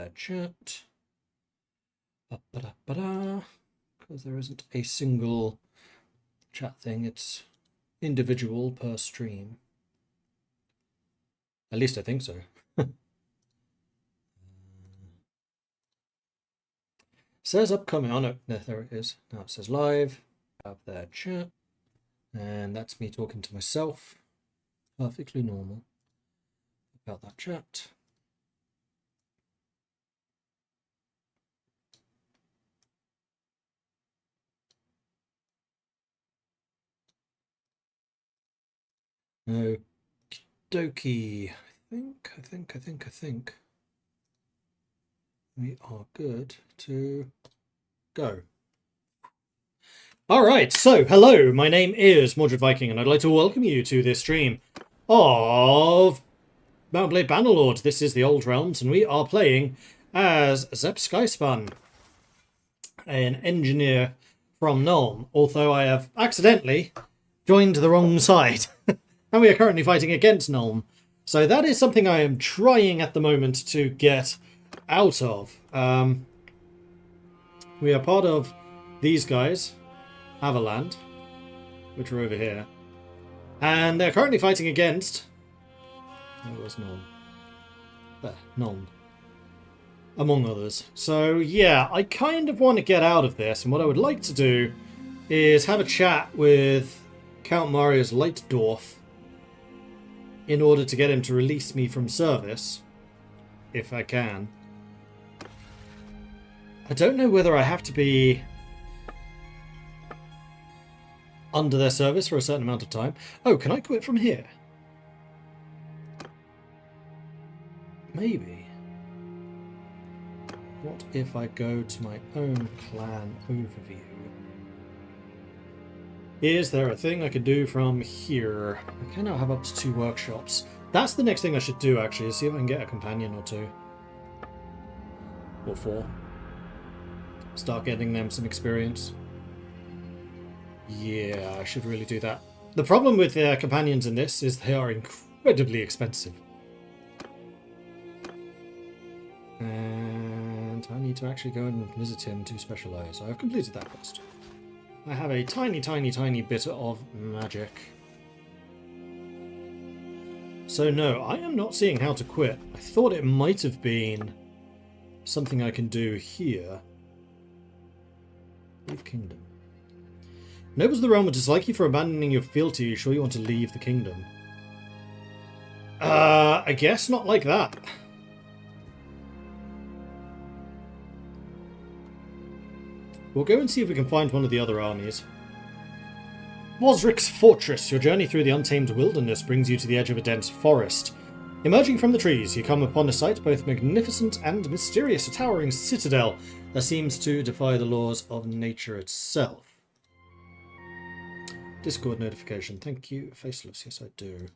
their chat. Because there isn't a single chat thing, it's individual per stream. At least I think so. Says upcoming. Oh no, there it is. Now it says live. Have their chat. And that's me talking to myself. Perfectly normal. About that chat. Okie dokie. I think. We are good to go. All right, so hello, my name is Mordred Viking, and I'd like to welcome you to this stream of Mount Blade Bannerlord. This is the Old Realms, and we are playing as Zep Skyspan, an engineer from Nuln, although I have accidentally joined the wrong side, and we are currently fighting against Nuln. So that is something I am trying at the moment to get out of. We are part of these guys, Avaland, which are over here, and they're currently fighting against Nuln, among others. So yeah, I kind of want to get out of this, and what I would like to do is have a chat with Count Marius Leitdorf in order to get him to release me from service, if I can. I don't know whether I have to be under their service for a certain amount of time. Oh, can I quit from here? Maybe. What if I go to my own clan overview? Is there a thing I could do from here? I can now have up to 2 workshops. That's the next thing I should do, actually, is see if I can get a companion or 2. Or 4. Start getting them some experience. Yeah, I should really do that. The problem with companions in this is they are incredibly expensive. And I need to actually go and visit him to specialise. I have completed that quest. I have a tiny bit of magic. So no, I am not seeing how to quit. I thought it might have been something I can do here. Leave kingdom. Nobles of the realm would dislike you for abandoning your fealty. Are you sure you want to leave the kingdom? I guess not like that. We'll go and see if we can find one of the other armies. Mosric's Fortress. Your journey through the untamed wilderness brings you to the edge of a dense forest. Emerging from the trees, you come upon a sight both magnificent and mysterious, a towering citadel that seems to defy the laws of nature itself. Discord notification. Thank you, Faceless. Yes, I do.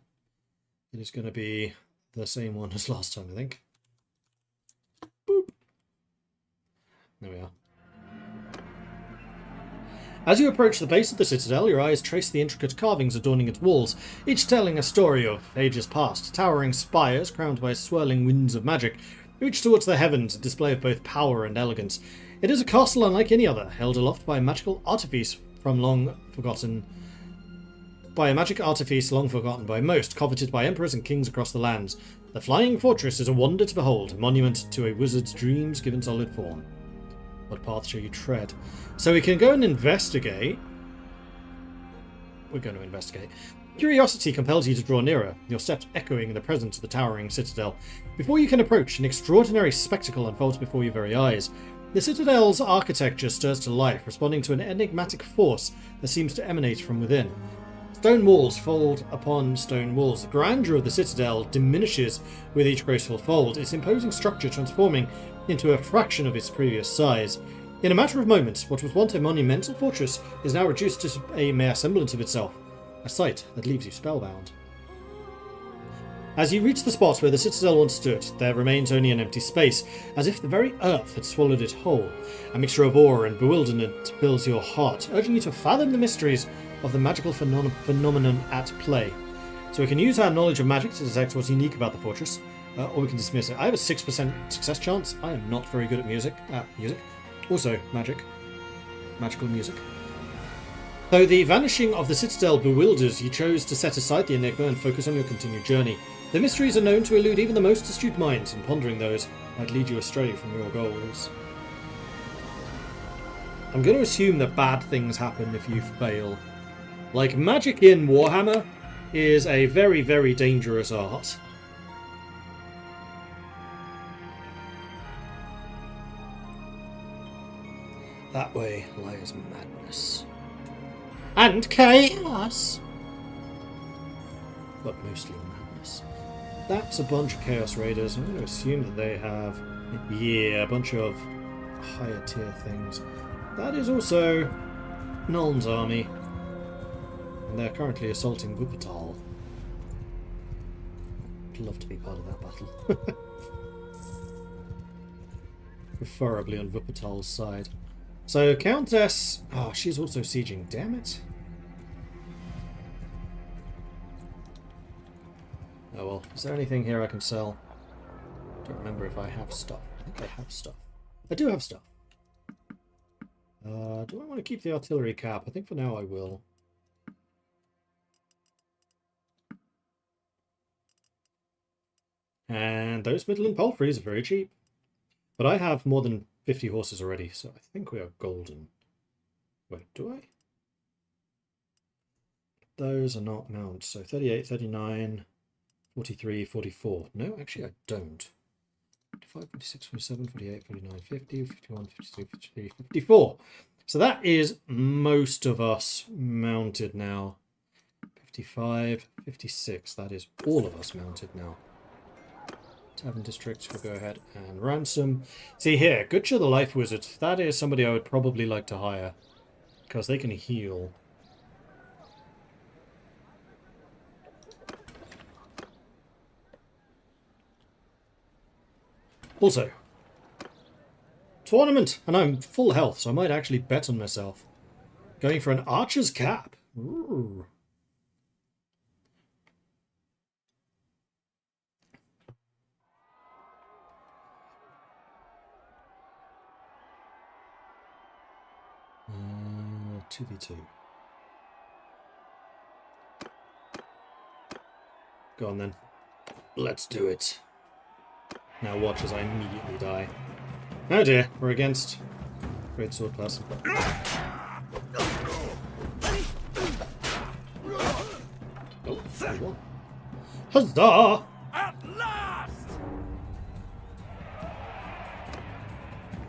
It is going to be the same one as last time, I think. Boop. There we are. As you approach the base of the citadel, your eyes trace the intricate carvings adorning its walls, each telling a story of ages past. Towering spires, crowned by swirling winds of magic, reach towards the heavens, a display of both power and elegance. It is a castle unlike any other, held aloft by a magical artifice long forgotten by most, coveted by emperors and kings across the lands. The flying fortress is a wonder to behold, a monument to a wizard's dreams given solid form. What path shall you tread? So we can go and investigate. We're going to investigate. Curiosity compels you to draw nearer, your steps echoing the presence of the towering citadel. Before you can approach, an extraordinary spectacle unfolds before your very eyes. The citadel's architecture stirs to life, responding to an enigmatic force that seems to emanate from within. Stone walls fold upon stone walls. The grandeur of the citadel diminishes with each graceful fold, its imposing structure transforming into a fraction of its previous size. In a matter of moments, what was once a monumental fortress is now reduced to a mere semblance of itself, a sight that leaves you spellbound. As you reach the spot where the citadel once stood, there remains only an empty space, as if the very earth had swallowed it whole. A mixture of awe and bewilderment fills your heart, urging you to fathom the mysteries of the magical phenomenon at play. So we can use our knowledge of magic to detect what's unique about the fortress. Or we can dismiss it. I have a 6% success chance. I am not very good at music. Also, magic. Magical music. Though the vanishing of the citadel bewilders, you chose to set aside the enigma and focus on your continued journey. The mysteries are known to elude even the most astute minds, and pondering those might lead you astray from your goals. I'm going to assume that bad things happen if you fail. Like, magic in Warhammer is a very, very dangerous art. That way lies madness. And chaos! But mostly madness. That's a bunch of Chaos Raiders. I'm going to assume that they have, a bunch of higher tier things. That is also Nuln's army. And they're currently assaulting Wuppertal. I'd love to be part of that battle. Preferably on Wuppertal's side. So, Countess... Oh, she's also sieging. Damn it. Oh well. Is there anything here I can sell? Don't remember if I have stuff. I think I have stuff. I do have stuff. Do I want to keep the artillery cap? I think for now I will. And those Midland Palfreys are very cheap. But I have more than 50 horses already, so I think we are golden. Wait, do I? Those are not mounts. So 38, 39, 43, 44. No, actually I don't. 55, 56, 47, 48, 49, 50, 51, 52, 53, 54. So that is most of us mounted now. 55, 56. That is all of us mounted now. Tavern District, we'll go ahead and ransom. See here, Gutcher the Life Wizard. That is somebody I would probably like to hire. Because they can heal. Also, tournament! And I'm full health, so I might actually bet on myself. Going for an Archer's Cap. Ooh. Uh, 2v2. Go on then. Let's do it. Now watch as I immediately die. Oh dear, we're against Great Sword Person. Oh, 3-1. Huzzah! At last!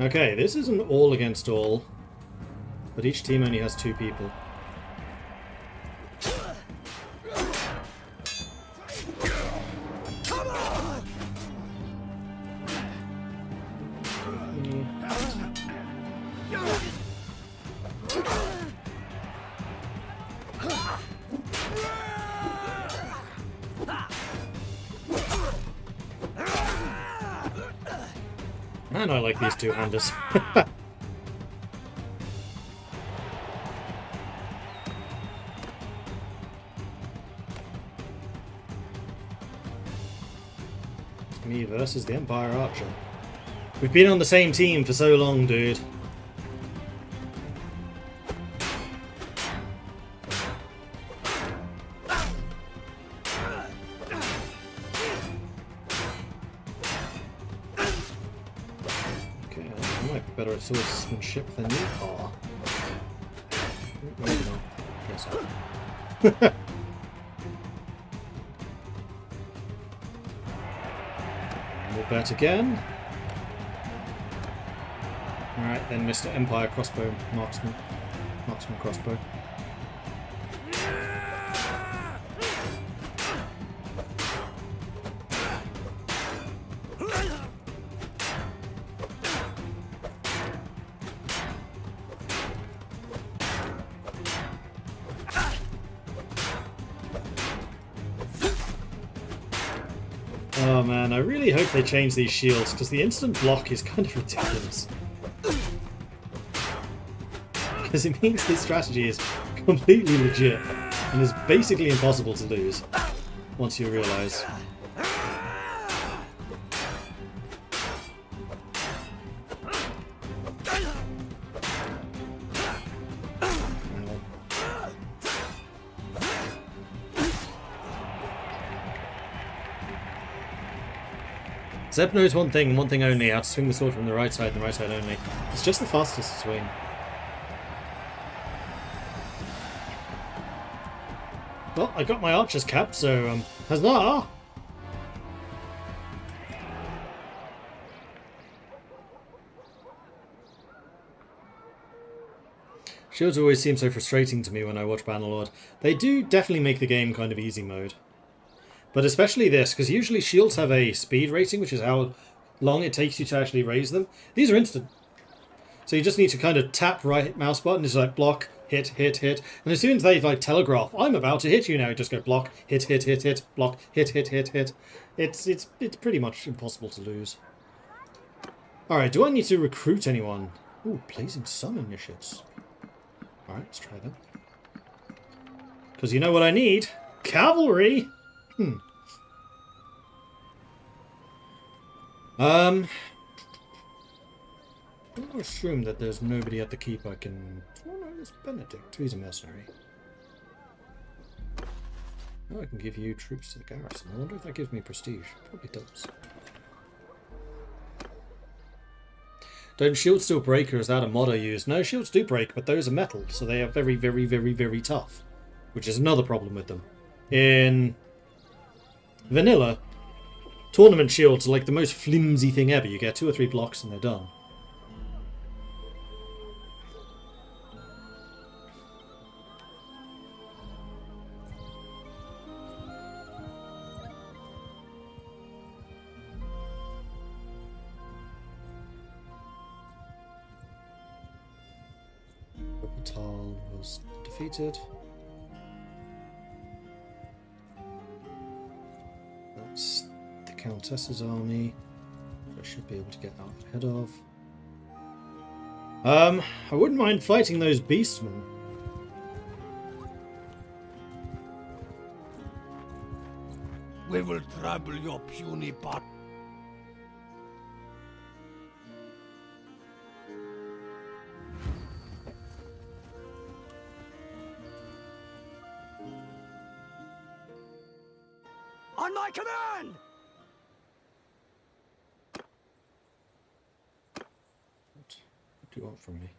Okay, this is an all against all. But each team only has 2 people. And I like these two-handers. Me versus the Empire Archer. We've been on the same team for so long, dude. Okay, I might be better at swordsmanship than you are. Maybe not. Guess so. We'll bet again. Alright, then Mr. Empire Crossbow Marksman. Marksman Crossbow. Oh man, I really hope they change these shields, because the instant block is kind of ridiculous. Because it means this strategy is completely legit, and is basically impossible to lose, once you realise. Zeb knows one thing and one thing only, how to swing the sword from the right side and the right side only. It's just the fastest to swing. Well, I got my archer's cap, so, huzzah! Shields always seem so frustrating to me when I watch Bannerlord. They do definitely make the game kind of easy mode. But especially this, because usually shields have a speed rating, which is how long it takes you to actually raise them. These are instant. So you just need to kind of tap right mouse button, it's like block, hit, hit, hit. And as soon as they like telegraph, I'm about to hit you now, you just go block, hit, hit, hit, hit, block, hit, hit, hit, hit. It's pretty much impossible to lose. Alright, do I need to recruit anyone? Ooh, blazing sun initiates. Alright, let's try that. Because you know what I need? Cavalry! I'm going to assume that there's nobody at the keep I can... Oh no, there's Benedict. He's a mercenary. Oh, I can give you troops to the garrison. I wonder if that gives me prestige. Probably does. Don't shields still break, or is that a mod I use? No, shields do break, but those are metal, so they are very, very, very, very tough. Which is another problem with them. In vanilla, tournament shields are like the most flimsy thing ever. You get 2 or 3 blocks and they're done. Tal was defeated. That's the Countess's army. I should be able to get out ahead of. I wouldn't mind fighting those beastmen. We will trouble your puny pot. On my command! What do you want from me?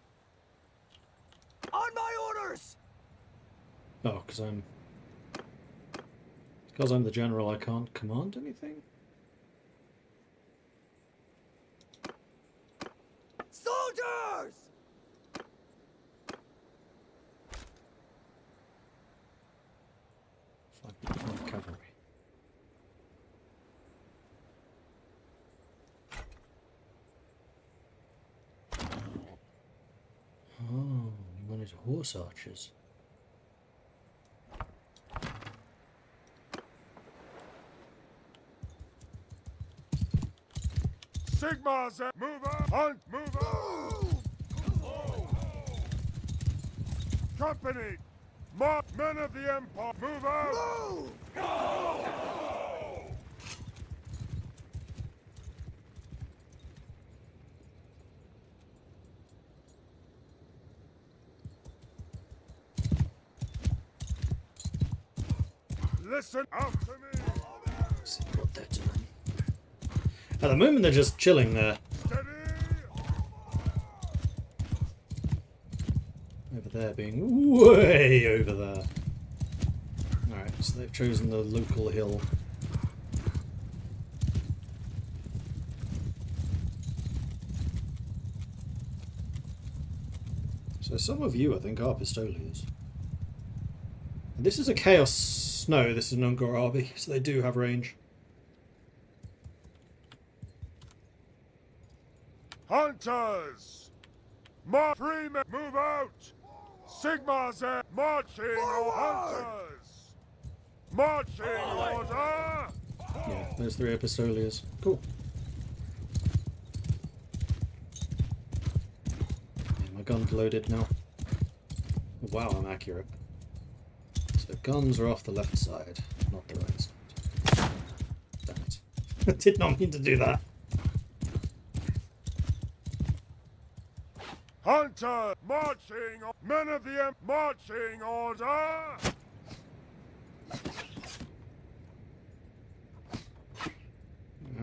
On my orders! Oh, because I'm the general, I can't command anything? Soldiers! Like cavalry. Oh, you wanted horse archers. Sigma's move up! Hunt! Move up! Company! Men of the Empire! Move out! Move! Listen out to me! See what they're doing. At the moment, they're just chilling there. Steady! Over there, being way over there. Alright, so they've chosen the local hill. So some of you, I think, are Pistoliers. And this is a Chaos... No, this is an Ungor, so they do have range. Hunters! Free men, move out! Sigma's marching! Hunters! Marching order! Yeah, those 3 are Pistoliers. Cool. Yeah, my gun's loaded now. Wow, I'm accurate. So guns are off the left side, not the right side. Damn it. I did not mean to do that. Hunter! Marching! Men of the marching order!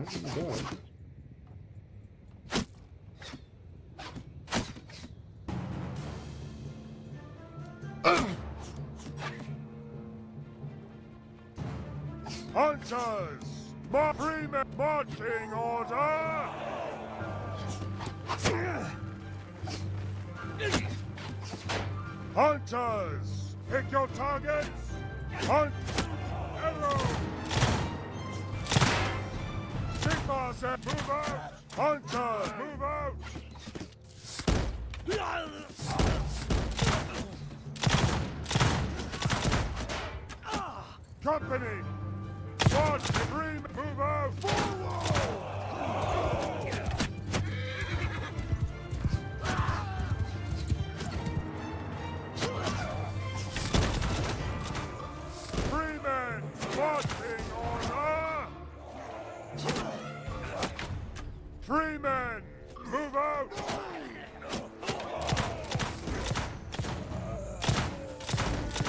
There we go. Hunters! Freemen marching order! Hunters! Pick your targets! Hunt! Arrow! Sigma set! Move out! Hunters! Move out! Company! Watch! Freemen! Move out! Freemen! Marching order! Freemen! Move out!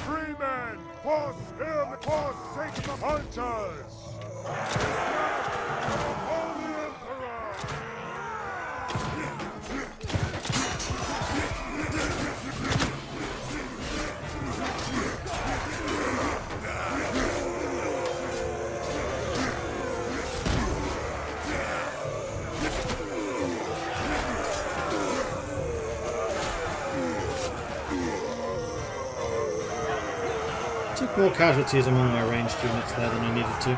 Freemen! Force him! Force Sigma Hunters! Holy Emperor! Took more casualties among my ranged units there than I needed to.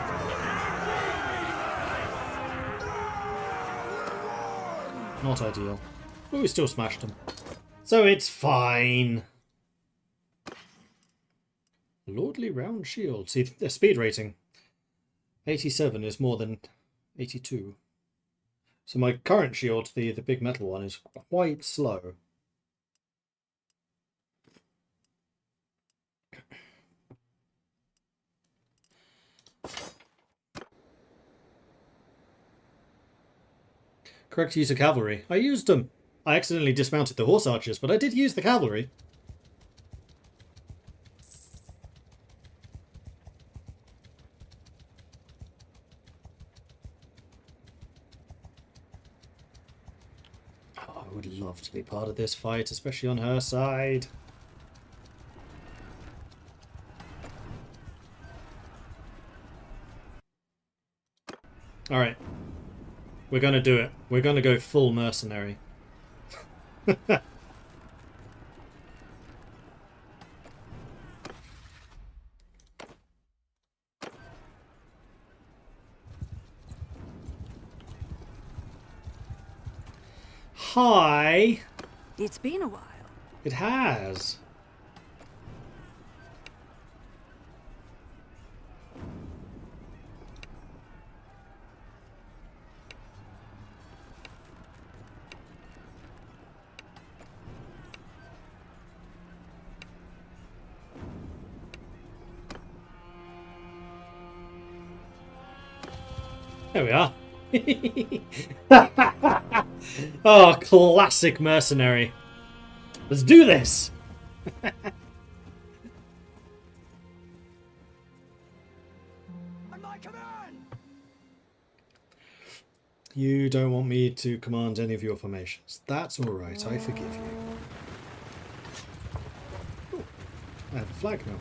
Not ideal. But we still smashed them. So it's fine. Lordly round shield. See, the speed rating. 87 is more than 82. So my current shield, the big metal one, is quite slow. Correct use of cavalry. I used them. I accidentally dismounted the horse archers, but I did use the cavalry. Oh, I would love to be part of this fight, especially on her side. Alright. We're going to do it. We're going to go full mercenary. Hi. It's been a while. It has. There we are. Oh, classic mercenary. Let's do this. On my command! You don't want me to command any of your formations. That's all right. I forgive you. Ooh, I have a flag now.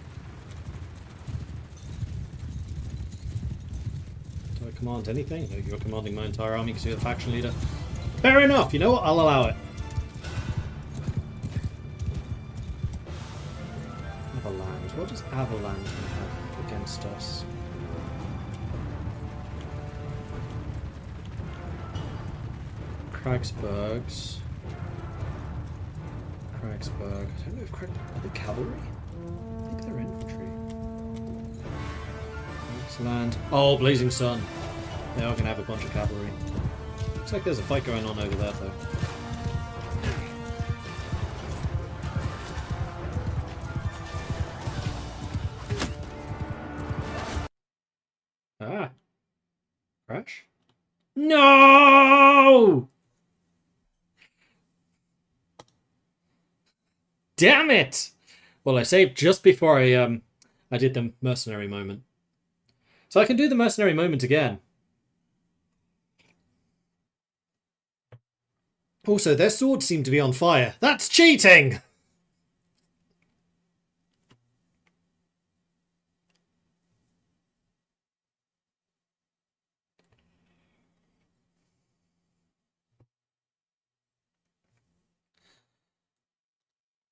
Do I command anything? No, you're commanding my entire army because you're the faction leader. Fair enough. You know what? I'll allow it. Avalanche. What does Avalanche have against us? Kragsbergs. Kragsberg. I don't know if are they cavalry? I think they're infantry. Land. Oh, Blazing Sun. They are going to have a bunch of cavalry. Looks like there's a fight going on over there, though. Ah. Crash? No! Damn it! Well, I saved just before I did the mercenary moment. So I can do the mercenary moment again. Also, their swords seem to be on fire. That's cheating!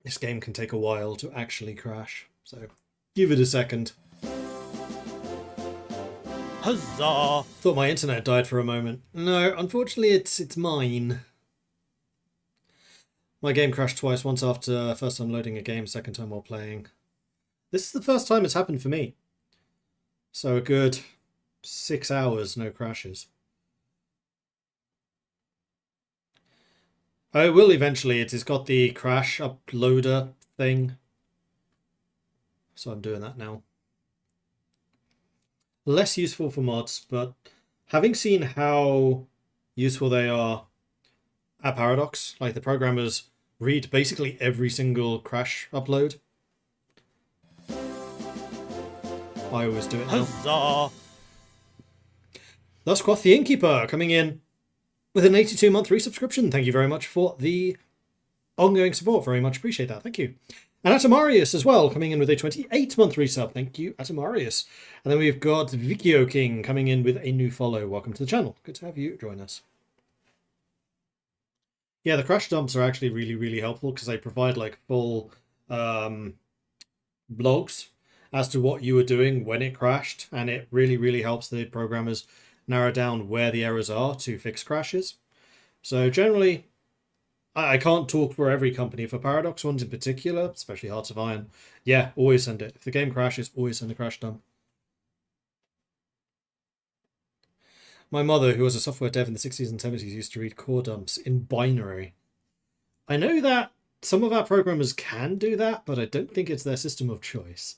This game can take a while to actually crash, so give it a second. Huzzah! Thought my internet died for a moment. No, unfortunately it's mine. My game crashed twice, once after first time loading a game, second time while playing. This is the first time it's happened for me. So a good 6 hours, no crashes. Oh, it will eventually. It's got the crash uploader thing. So I'm doing that now. Less useful for mods, but having seen how useful they are at Paradox, like the programmers read basically every single crash upload. I always do it now. Huzzah! Thusquoth the Innkeeper coming in with an 82-month resubscription. Thank you very much for the ongoing support. Very much appreciate that. Thank you. And Atomarius as well, coming in with a 28-month resub. Thank you, Atomarius. And then we've got Vikio King coming in with a new follow. Welcome to the channel. Good to have you join us. Yeah, the crash dumps are actually really, really helpful because they provide like full blogs as to what you were doing when it crashed. And it really, really helps the programmers narrow down where the errors are to fix crashes. So generally, I can't talk for every company. For Paradox ones in particular, especially Hearts of Iron, yeah, always send it. If the game crashes, always send a crash dump. My mother, who was a software dev in the 60s and 70s, used to read core dumps in binary. I know that some of our programmers can do that, but I don't think it's their system of choice.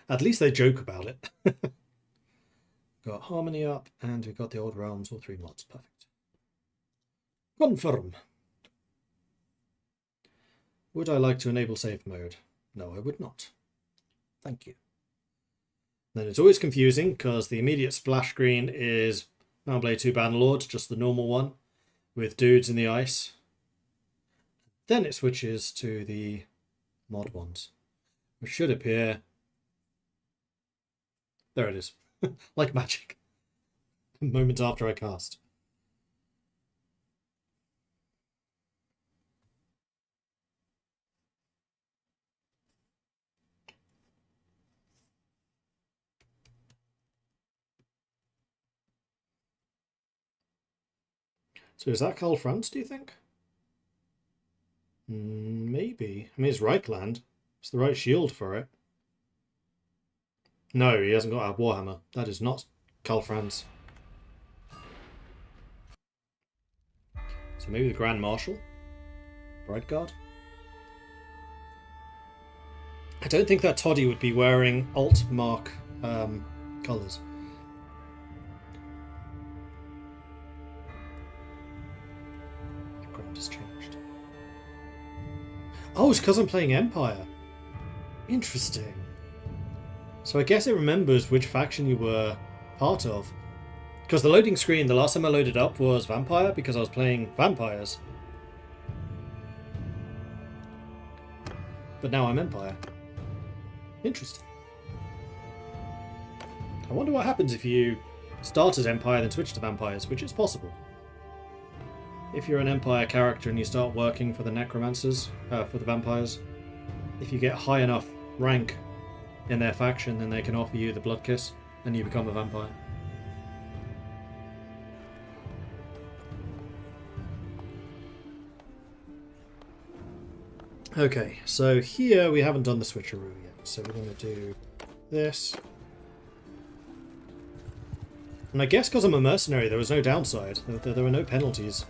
At least they joke about it. Got Harmony up, and we've got the Old Realms, all 3 mods. Perfect. Confirm. Would I like to enable save mode? No, I would not. Thank you. Then it's always confusing, because the immediate splash screen is Mounblade 2 Bannerlord, just the normal one, with dudes in the ice. Then it switches to the mod ones, which should appear... There it is. Like magic. A moment after I cast. So is that Karl Franz, do you think? Maybe. I mean, it's Reichland. It's the right shield for it. No, he hasn't got a Warhammer. That is not Karl Franz. So maybe the Grand Marshal? Bride Guard? I don't think that Toddy would be wearing alt mark colours. Background has changed. Oh, it's because I'm playing Empire. Interesting. So I guess it remembers which faction you were part of. Because the loading screen, the last time I loaded up was Vampire, because I was playing Vampires. But now I'm Empire. Interesting. I wonder what happens if you start as Empire then switch to Vampires, which is possible. If you're an Empire character and you start working for the Necromancers, for the Vampires, if you get high enough rank in their faction, then they can offer you the Blood Kiss, and you become a vampire. Okay, so here we haven't done the switcheroo yet, so we're going to do this. And I guess because I'm a mercenary, there was no downside. There were no penalties.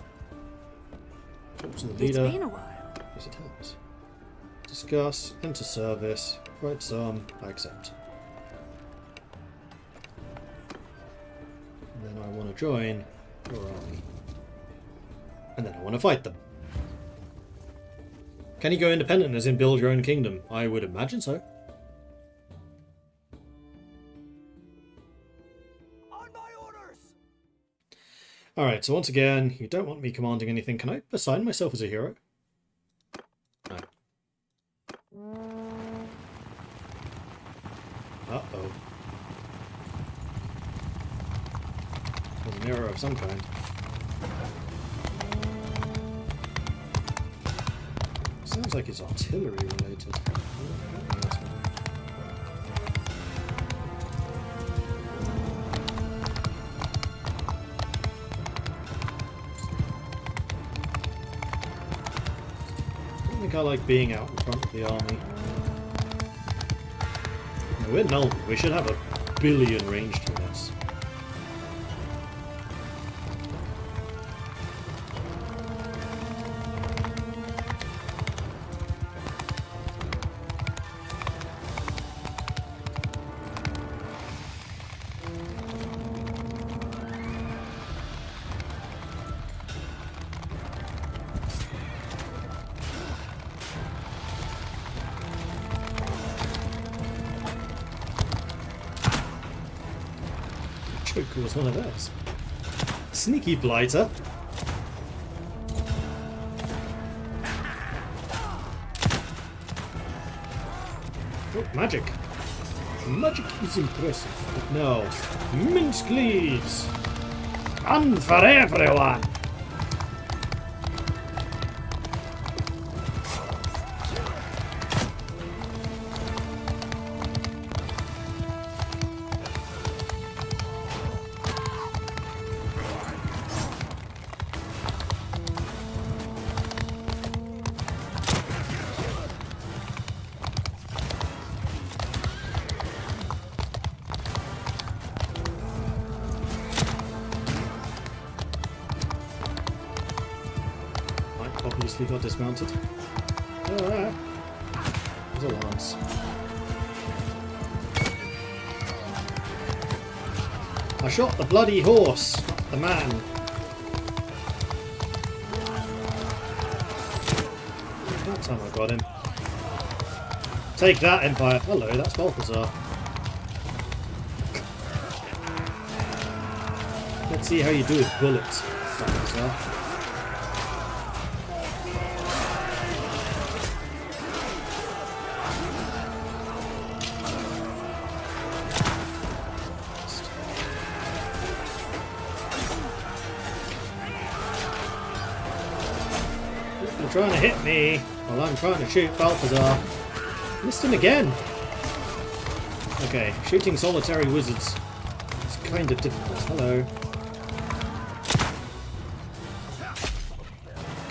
Talk to the leader. It's been a while. Yes, it has. Discuss, enter service, write some, I accept. And then I want to join your army. And then I want to fight them. Can you go independent as in build your own kingdom? I would imagine so. I On my orders! Alright, so once again, you don't want me commanding anything. Can I assign myself as a hero? No. Uh-oh. There's an error of some kind. Sounds like it's artillery related. I don't think I like being out in front of the army. No, we're Nuln. We should have a billion ranged units. Joker was one of those. Sneaky blighter. Oh, magic. Magic is impressive. But no. Mince cleaves. Fun for everyone. Obviously got dismounted. There's a lance. I shot the bloody horse, not the man. That time I got him. Take that, Empire. Hello, that's Balthazar. Let's see how you do with bullets, Balthazar. Trying to hit me while I'm trying to shoot Balthazar. Missed him again. Okay, shooting solitary wizards is kind of difficult. Hello.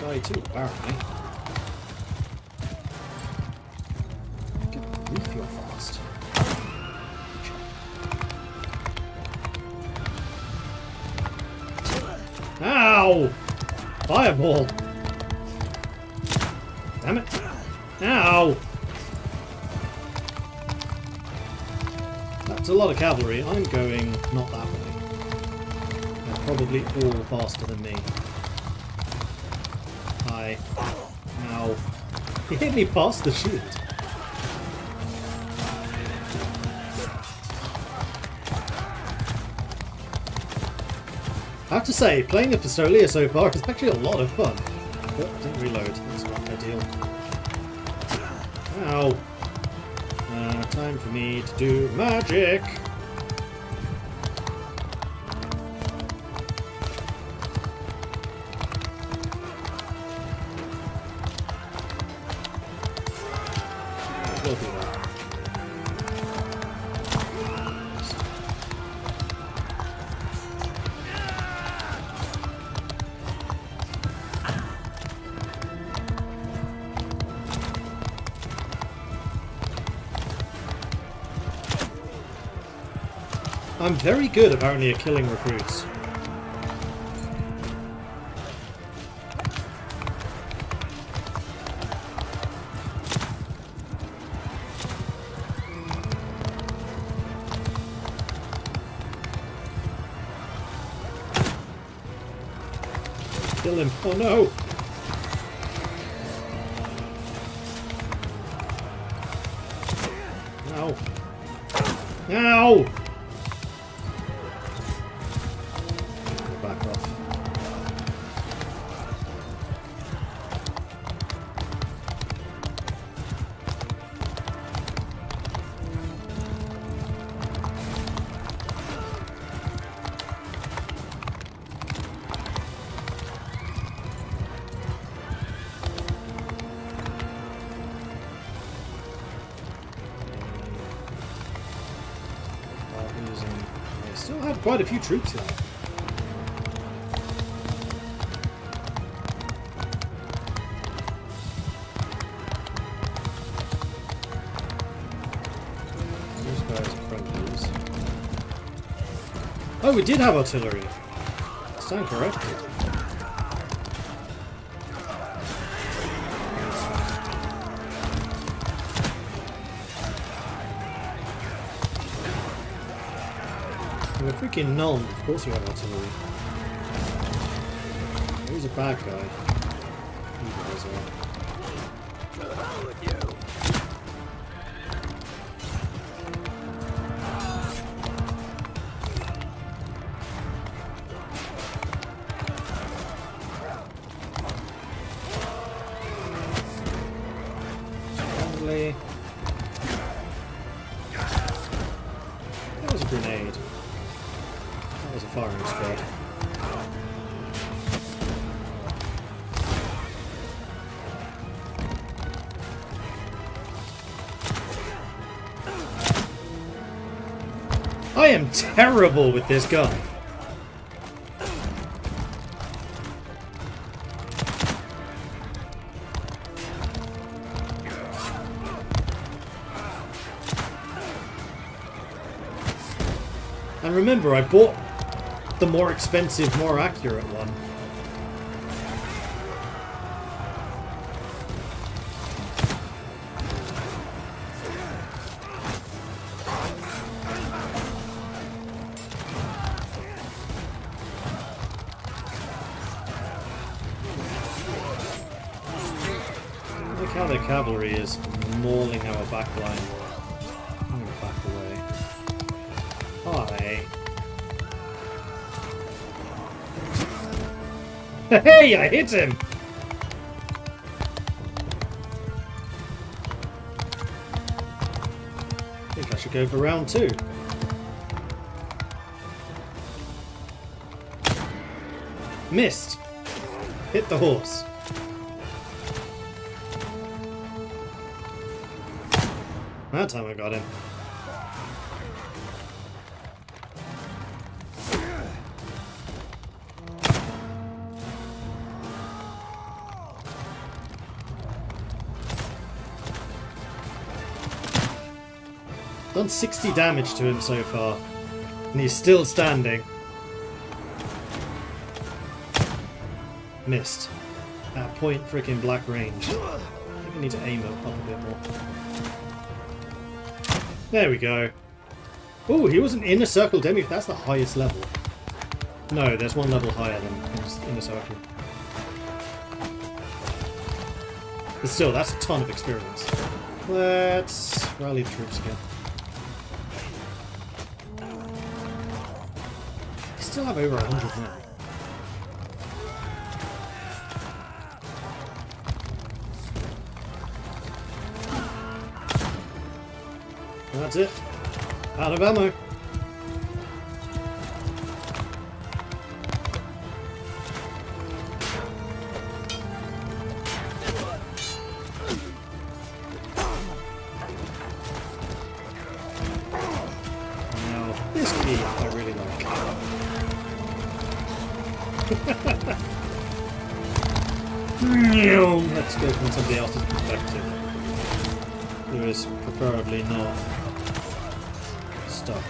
Guy too, apparently. Get refuel fast. Ow! Fireball! Damn it! Ow! That's a lot of cavalry. I'm going not that way. They're probably all faster than me. Hi. Ow. He hit me past the shield. I have to say, playing a Pistolia so far is actually a lot of fun. Oh, didn't reload. That's not ideal. Ow. Time for me to do magic. We'll do that. I'm very good apparently at killing recruits. Kill him. Oh no! Ow. Ow! quite a few troops now. These guys are friendlies. Oh, we did have artillery. Stand corrected. We're freaking Nuln. Of course we have artillery. He's a bad guy. You guys are. Friendly. That was a grenade. That was a firing squad. I am terrible with this gun. And remember, I bought the more expensive, more accurate one. Look how the cavalry is mauling our backline. I'm gonna back away. Hi. Hey, I hit him! I think I should go for round 2. Missed! Hit the horse. That time I got him. Done 60 damage to him so far, and he's still standing. Missed. At point freaking black range. I think I need to aim it up a bit more. There we go. Oh, he was an inner circle demi. That's the highest level. No, there's one level higher than inner circle. But still, that's a ton of experience. Let's rally the troops again. Still have over 100 now. That's it. Out of ammo. Now, this key I really like. Let's go from somebody else's perspective. Who is preferably not stuck.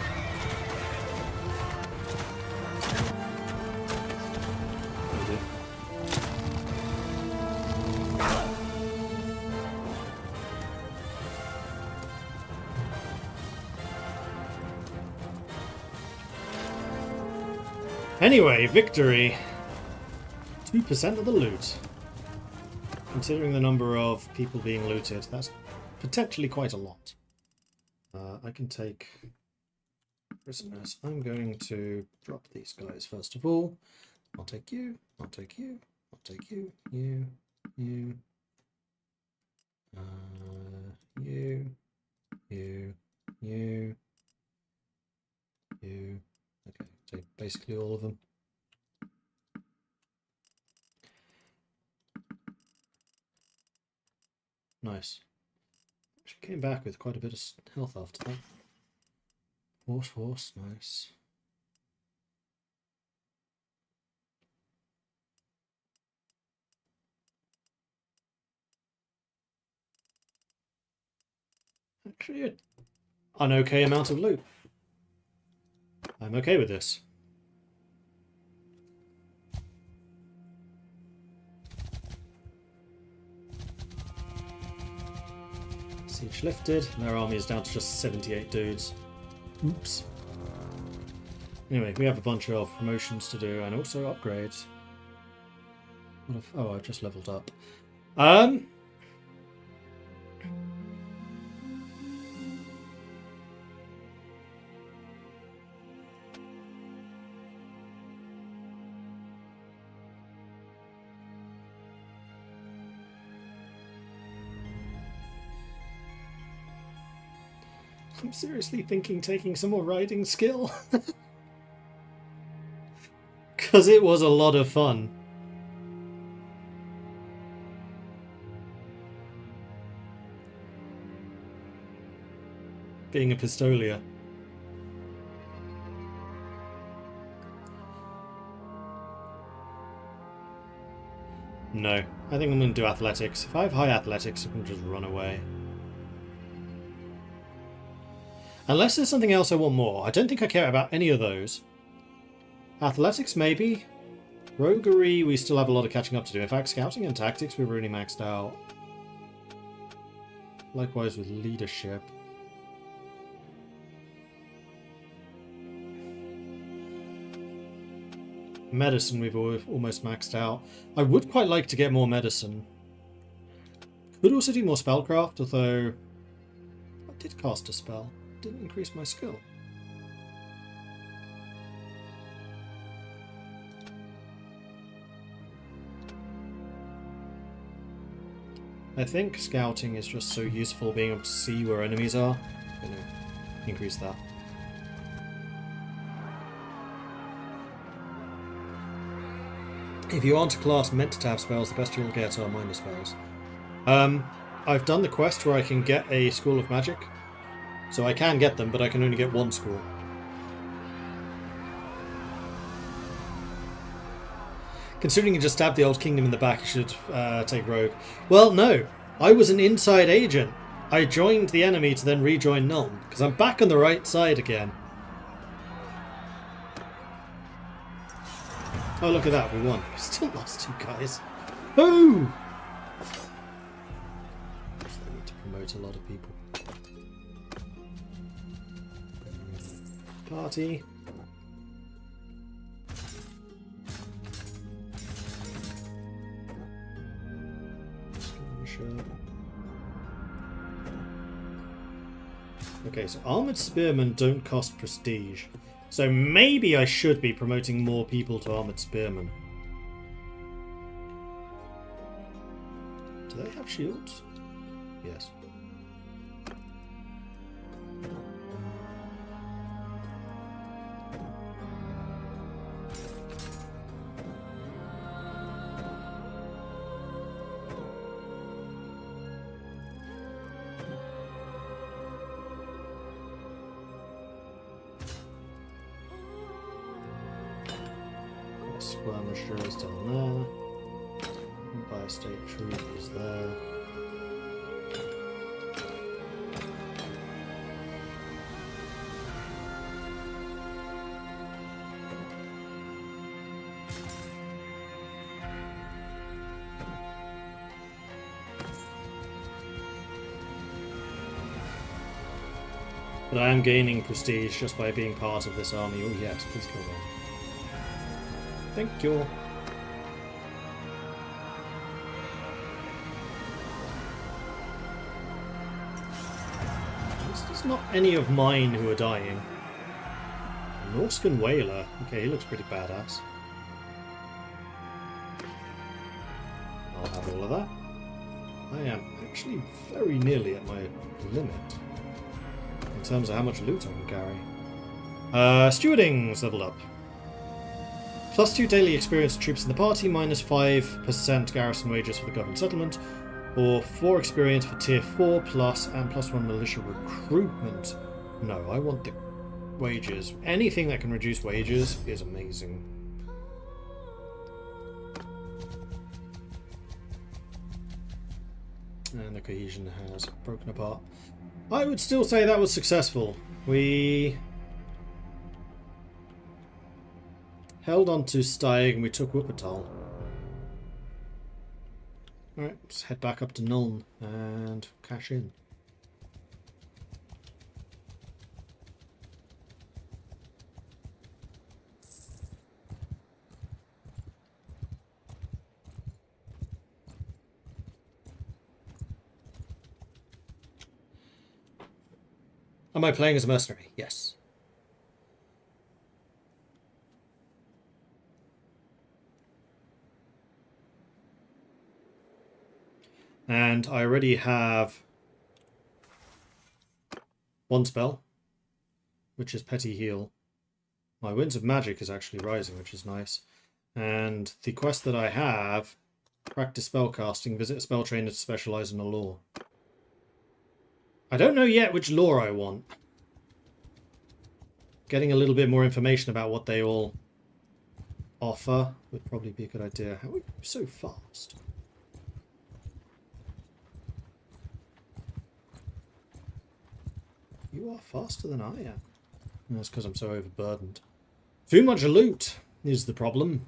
Anyway, victory. 2% of the loot. Considering the number of people being looted, that's potentially quite a lot. I can take prisoners. I'm going to drop these guys first of all. I'll take you, I'll take you, I'll take you, you, you, you, you, you, you. Okay, take basically all of them. Nice. She came back with quite a bit of health after that. Horse, nice. actually an okay amount of loot. I'm okay with this. Siege lifted. Their army is down to just 78 dudes. Oops. Anyway, we have a bunch of promotions to do and also upgrades. What if, oh, I've just leveled up. I'm seriously thinking taking some more riding skill. Because it was a lot of fun. Being a pistolier. No, I think I'm going to do athletics. If I have high athletics, I can just run away. Unless there's something else I want more. I don't think I care about any of those. Athletics, maybe. Roguery, we still have a lot of catching up to do. In fact, scouting and tactics, we're really maxed out. Likewise with leadership. Medicine, we've almost maxed out. I would quite like to get more medicine. Could also do more spellcraft, although I did cast a spell. Didn't increase my skill. I think scouting is just so useful, being able to see where enemies are. I'm gonna increase that. If you aren't a class meant to have spells, the best you'll get are minor spells. I've done the quest where I can get a School of Magic. So I can get them, but I can only get one school. Considering you just stabbed the Old Kingdom in the back, you should take Rogue. Well, no. I was an inside agent. I joined the enemy to then rejoin Nuln, because I'm back on the right side again. Oh, look at that. We won. We still lost 2 guys. Oh! I need to promote a lot of people. Party. Okay, so armored spearmen don't cost prestige. So maybe I should be promoting more people to armored spearmen. Do they have shields? Yes. Skirmisher is down there. Empire State Troop is there. But I am gaining prestige just by being part of this army. Oh yes, please go on. Thank you. There's not any of mine who are dying. Norscan Whaler. Okay, he looks pretty badass. I'll have all of that. I am actually very nearly at my limit in terms of how much loot I can carry. Stewarding's leveled up. +2 daily experience to troops in the party, -5% garrison wages for the government settlement, or 4 experience for tier 4 plus and +1 militia recruitment. No, I want the wages. Anything that can reduce wages is amazing. And the cohesion has broken apart. I would still say that was successful. We held on to Steig and we took Wuppertal. Alright, let's head back up to Nuln and cash in. Am I playing as a mercenary? Yes. And I already have one spell, which is Petty Heal. My Winds of Magic is actually rising, which is nice. And the quest that I have, practice spellcasting, visit a spell trainer to specialize in a lore. I don't know yet which lore I want. Getting a little bit more information about what they all offer would probably be a good idea. How are we so fast? You are faster than I am. That's because I'm so overburdened. Too much loot is the problem.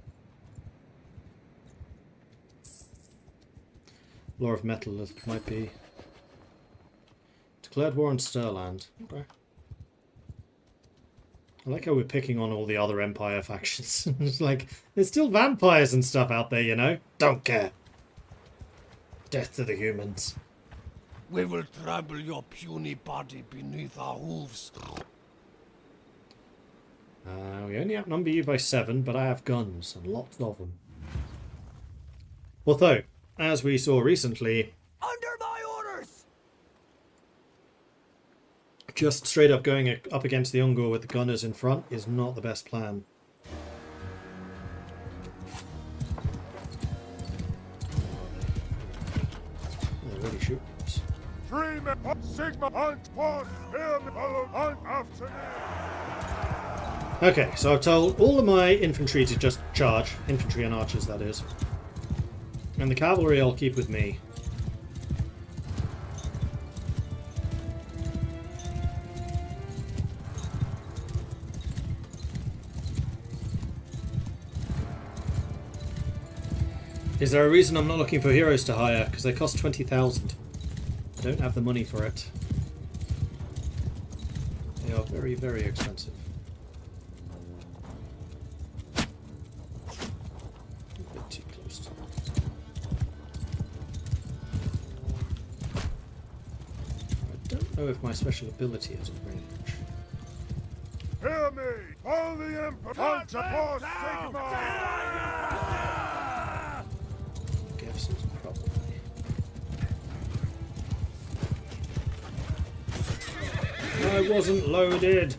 Lore of Metal might be. Declared war on Stirland. Okay. I like how we're picking on all the other Empire factions. It's like, there's still vampires and stuff out there, you know? Don't care. Death to the humans. We will trample your puny body beneath our hooves. We only outnumber you by 7, but I have guns, and lots of them. Although, as we saw recently, Under my orders! just straight up going up against the Ungor with the gunners in front is not the best plan. Oh, they're really shooting us. 3 men, Sigma, hunt, pause, hear me, follow, hunt after me. Okay, so I've told all of my infantry to just charge. Infantry and archers, that is. And the cavalry I'll keep with me. Is there a reason I'm not looking for heroes to hire? Because they cost 20,000. I don't have the money for it. They are very, very expensive. A bit too close to that. I don't know if my special ability is at range. Hear me, follow the Emperor, hunt, pause, Sigma. Jefferson's probably. I wasn't loaded.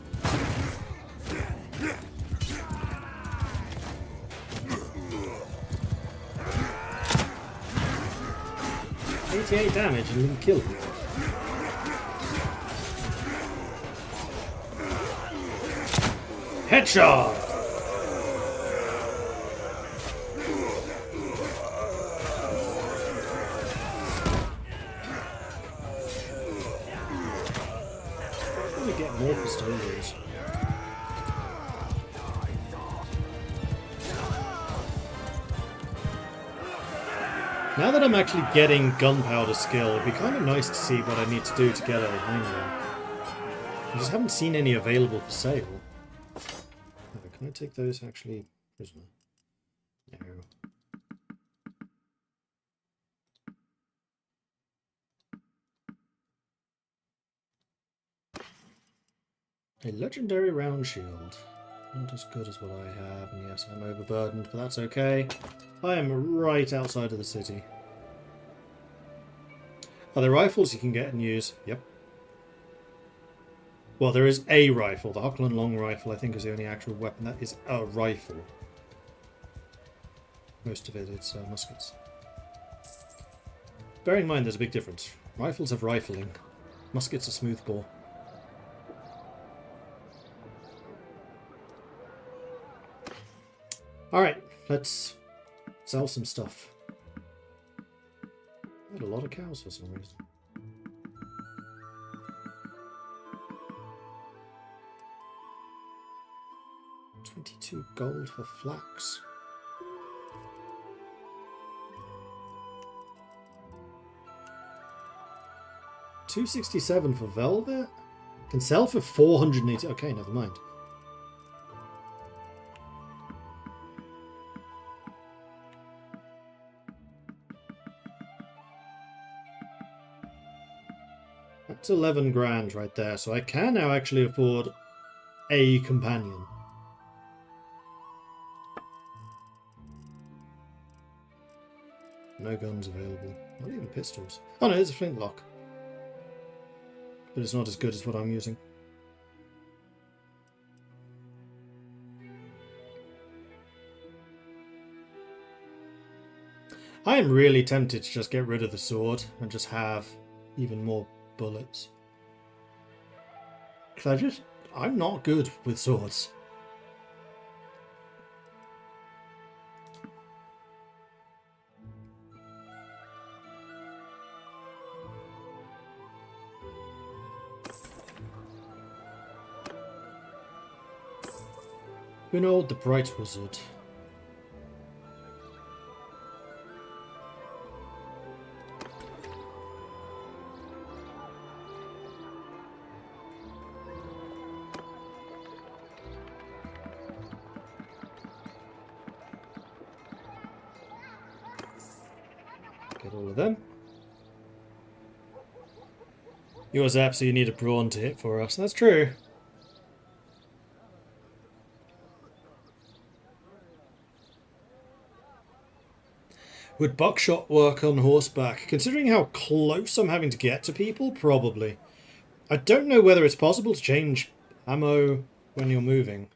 $88 damage and didn't kill me. Headshot! Probably get more custodians. Now that I'm actually getting gunpowder skill, it'd be kind of nice to see what I need to do to get a hang of it. I just haven't seen any available for sale. Oh, can I take those actually prisoner? No. A legendary round shield. Not as good as what I have, and yes, I'm overburdened, but that's okay. I am right outside of the city. Are there rifles you can get and use? Yep. Well, there is a rifle. The Hochland long rifle, I think, is the only actual weapon. That is a rifle. Most of it is muskets. Bearing in mind there's a big difference. Rifles have rifling. Muskets are smoothbore. Alright, let's sell some stuff. Got a lot of cows for some reason. 22 gold for flax. $267 for velvet? Can sell for 480. Okay, never mind. That's 11 grand right there, so I can now actually afford a companion. No guns available. Not even pistols. Oh no, there's a flintlock. But it's not as good as what I'm using. I am really tempted to just get rid of the sword and just have even more bullets. Because I'm not good with swords. Winnold the Bright Wizard. Get all of them. Yours up, so you need a brawn to hit for us. That's true. Would buckshot work on horseback? Considering how close I'm having to get to people, probably. I don't know whether it's possible to change ammo when you're moving.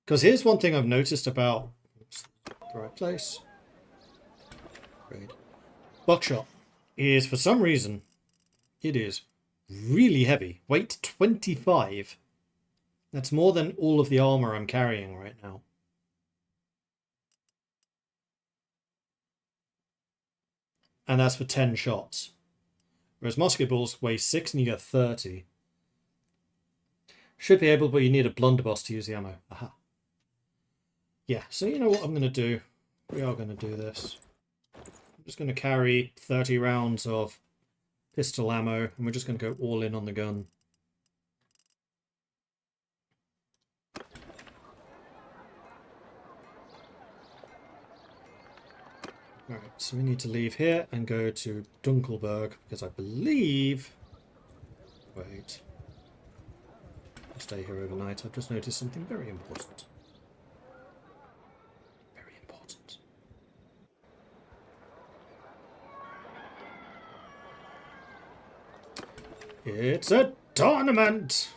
Because here's one thing I've noticed about... the right place. Great. Buckshot is, for some reason, it is really heavy. Weight 25. That's more than all of the armor I'm carrying right now. And that's for 10 shots. Whereas musket balls weigh 6 and you get 30. Should be able, but you need a blunderbuss to use the ammo. Aha. Yeah, so you know what I'm going to do? We are going to do this. I'm just going to carry 30 rounds of pistol ammo, and we're just going to go all in on the gun. Alright, so we need to leave here and go to Dunkelberg, because I believe... Wait. I'll stay here overnight. I've just noticed something very important. Very important. It's a tournament!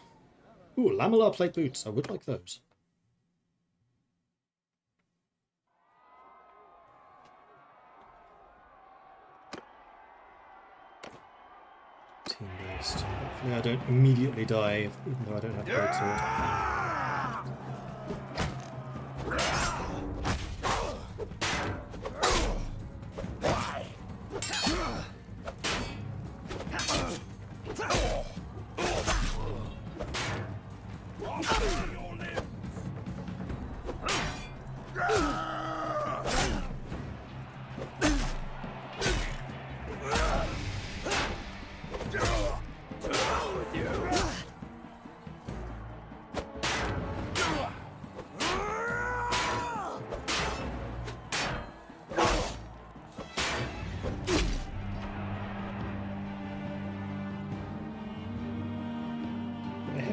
Ooh, lamellar plate boots. I would like those. Team-based. Hopefully I don't immediately die, even though I don't have great sword.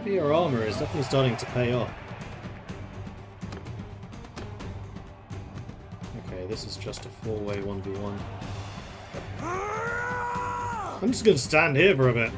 Heavier armor is definitely starting to pay off. Okay, this is just a four-way 1v1. I'm just gonna stand here for a bit.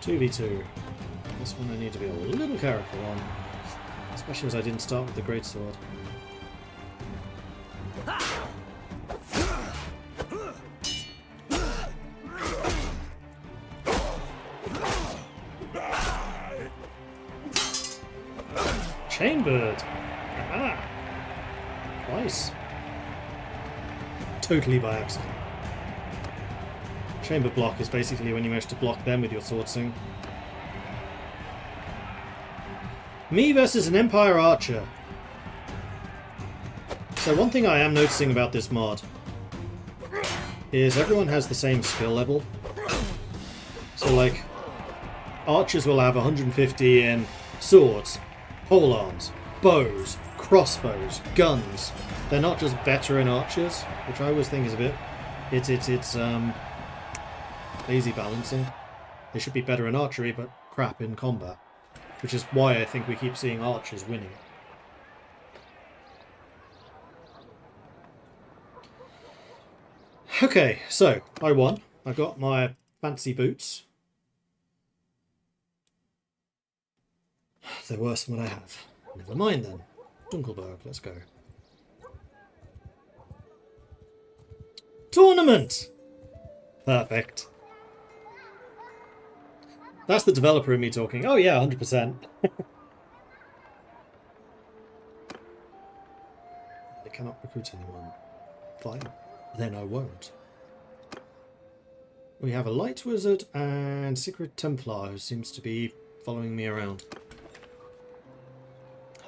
2v2. This one I need to be a little careful on. Especially as I didn't start with the greatsword. Chambered! Ah! Twice. Totally by accident. Chamber block is basically when you manage to block them with your sword swing. Me versus an Empire Archer. So one thing I am noticing about this mod is everyone has the same skill level. So like, archers will have 150 in swords, polearms, bows, crossbows, guns. They're not just veteran archers, which I always think is a bit... It's lazy balancing. They should be better in archery, but crap in combat. Which is why I think we keep seeing archers winning. Okay, so I won. I got my fancy boots. They're worse than what I have. Never mind then. Dunkelberg, let's go. Tournament! Perfect. That's the developer in me talking. Oh yeah, 100%. They cannot recruit anyone. Fine. Then I won't. We have a Light Wizard and Secret Templar who seems to be following me around.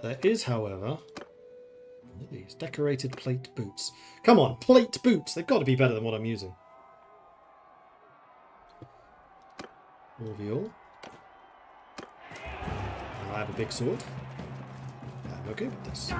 There is, however, what are these? Decorated plate boots. Come on, plate boots! They've got to be better than what I'm using. All of you all. I have a big sword. I'm okay with this.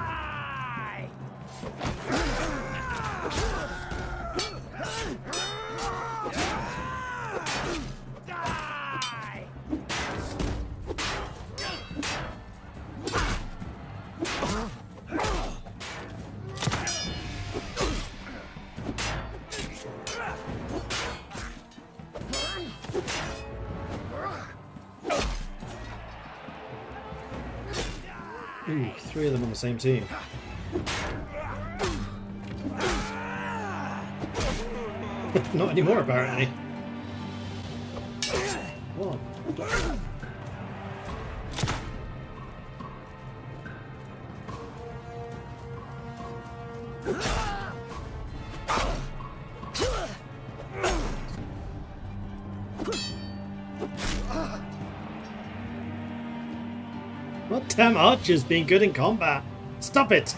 Ooh, 3 of them on the same team. Not anymore, apparently. One. What damn archers being good in combat? Stop it!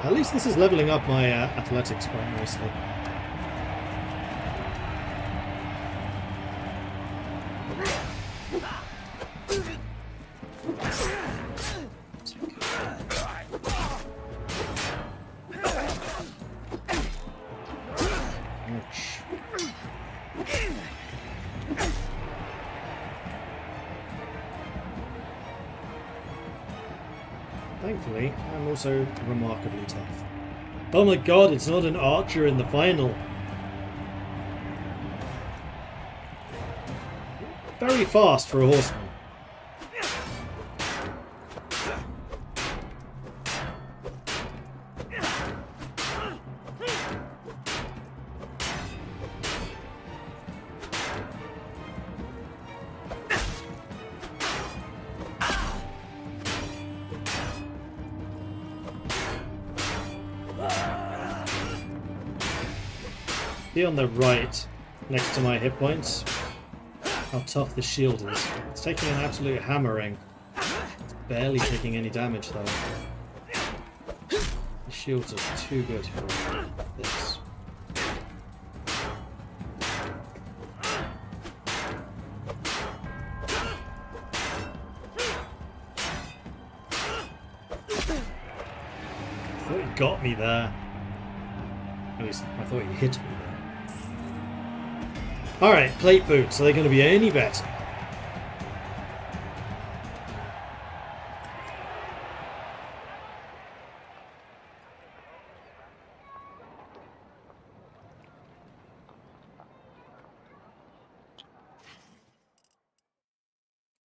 At least this is leveling up my athletics quite nicely. Thankfully, I'm also remarkably tough. Oh my god, it's not an archer in the final! Very fast for a horseman. See on the right, next to my hit points, how tough the shield is. It's taking an absolute hammering. It's barely taking any damage though. The shields are too good for this. got me there. At least I thought he hit me there. Alright, plate boots. Are they going to be any better?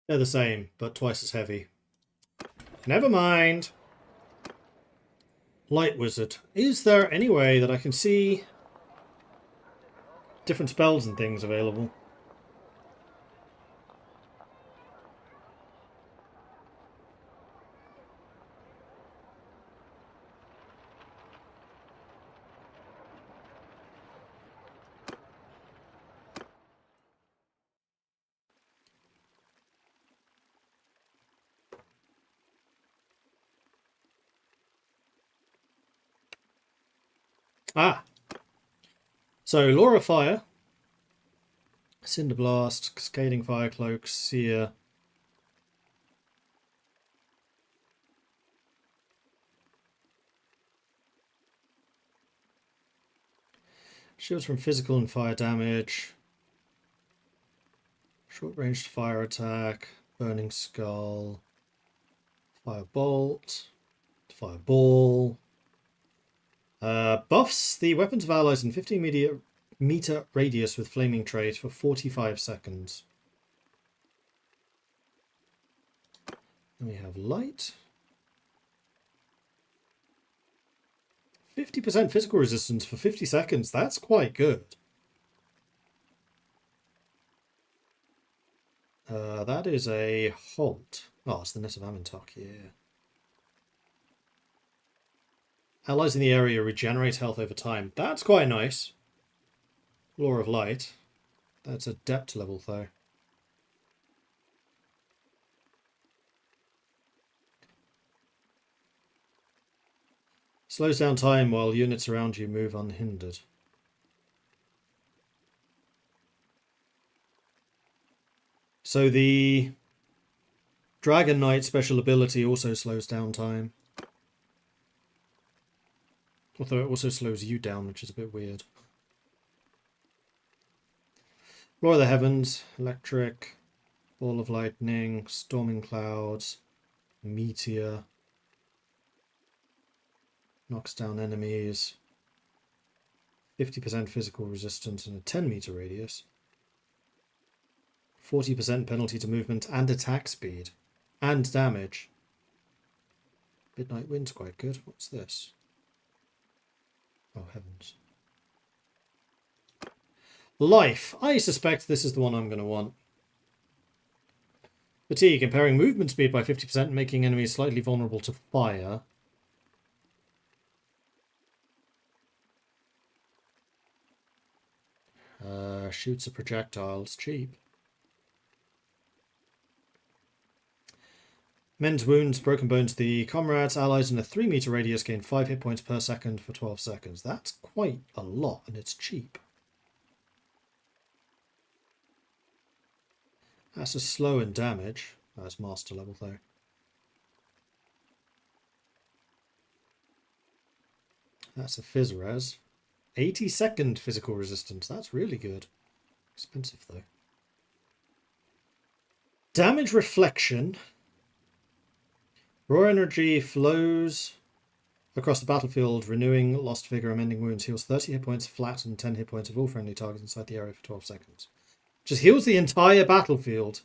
They're the same, but twice as heavy. Never mind. Light Wizard. Is there any way that I can see different spells and things available? Ah! So, Laura Fire, Cinder Blast, Cascading Fire Cloak, Seer. Shields from physical and fire damage. Short-ranged fire attack, Burning Skull, Firebolt, Fireball. Buffs the weapons of allies in 15-meter radius with flaming traits for 45 seconds. Then we have light. 50% physical resistance for 50 seconds. That's quite good. That is a halt. Oh, it's the Net of Amintok here. Allies in the area regenerate health over time. That's quite nice. Law of Light. That's adept level though. Slows down time while units around you move unhindered. So the Dragon Knight special ability also slows down time. Although it also slows you down, which is a bit weird. Roar of the Heavens, Electric, Ball of Lightning, Storming Clouds, Meteor. Knocks down enemies. 50% physical resistance in a 10-meter radius. 40% penalty to movement and attack speed. And damage. Midnight Wind's quite good. What's this? Oh, heavens. Life. I suspect this is the one I'm going to want. Fatigue. Impairing movement speed by 50%, making enemies slightly vulnerable to fire. Shoots a projectile. It's cheap. Mends wounds, broken bones. The comrades, allies in a 3-meter radius gain 5 hit points per second for 12 seconds. That's quite a lot, and it's cheap. That's a slow in damage. That's master level though. That's a Fizz Res. 80-second physical resistance. That's really good. Expensive though. Damage Reflection. Raw energy flows across the battlefield, renewing lost vigor and mending wounds. Heals 30 hit points flat and 10 hit points of all friendly targets inside the area for 12 seconds. Just heals the entire battlefield.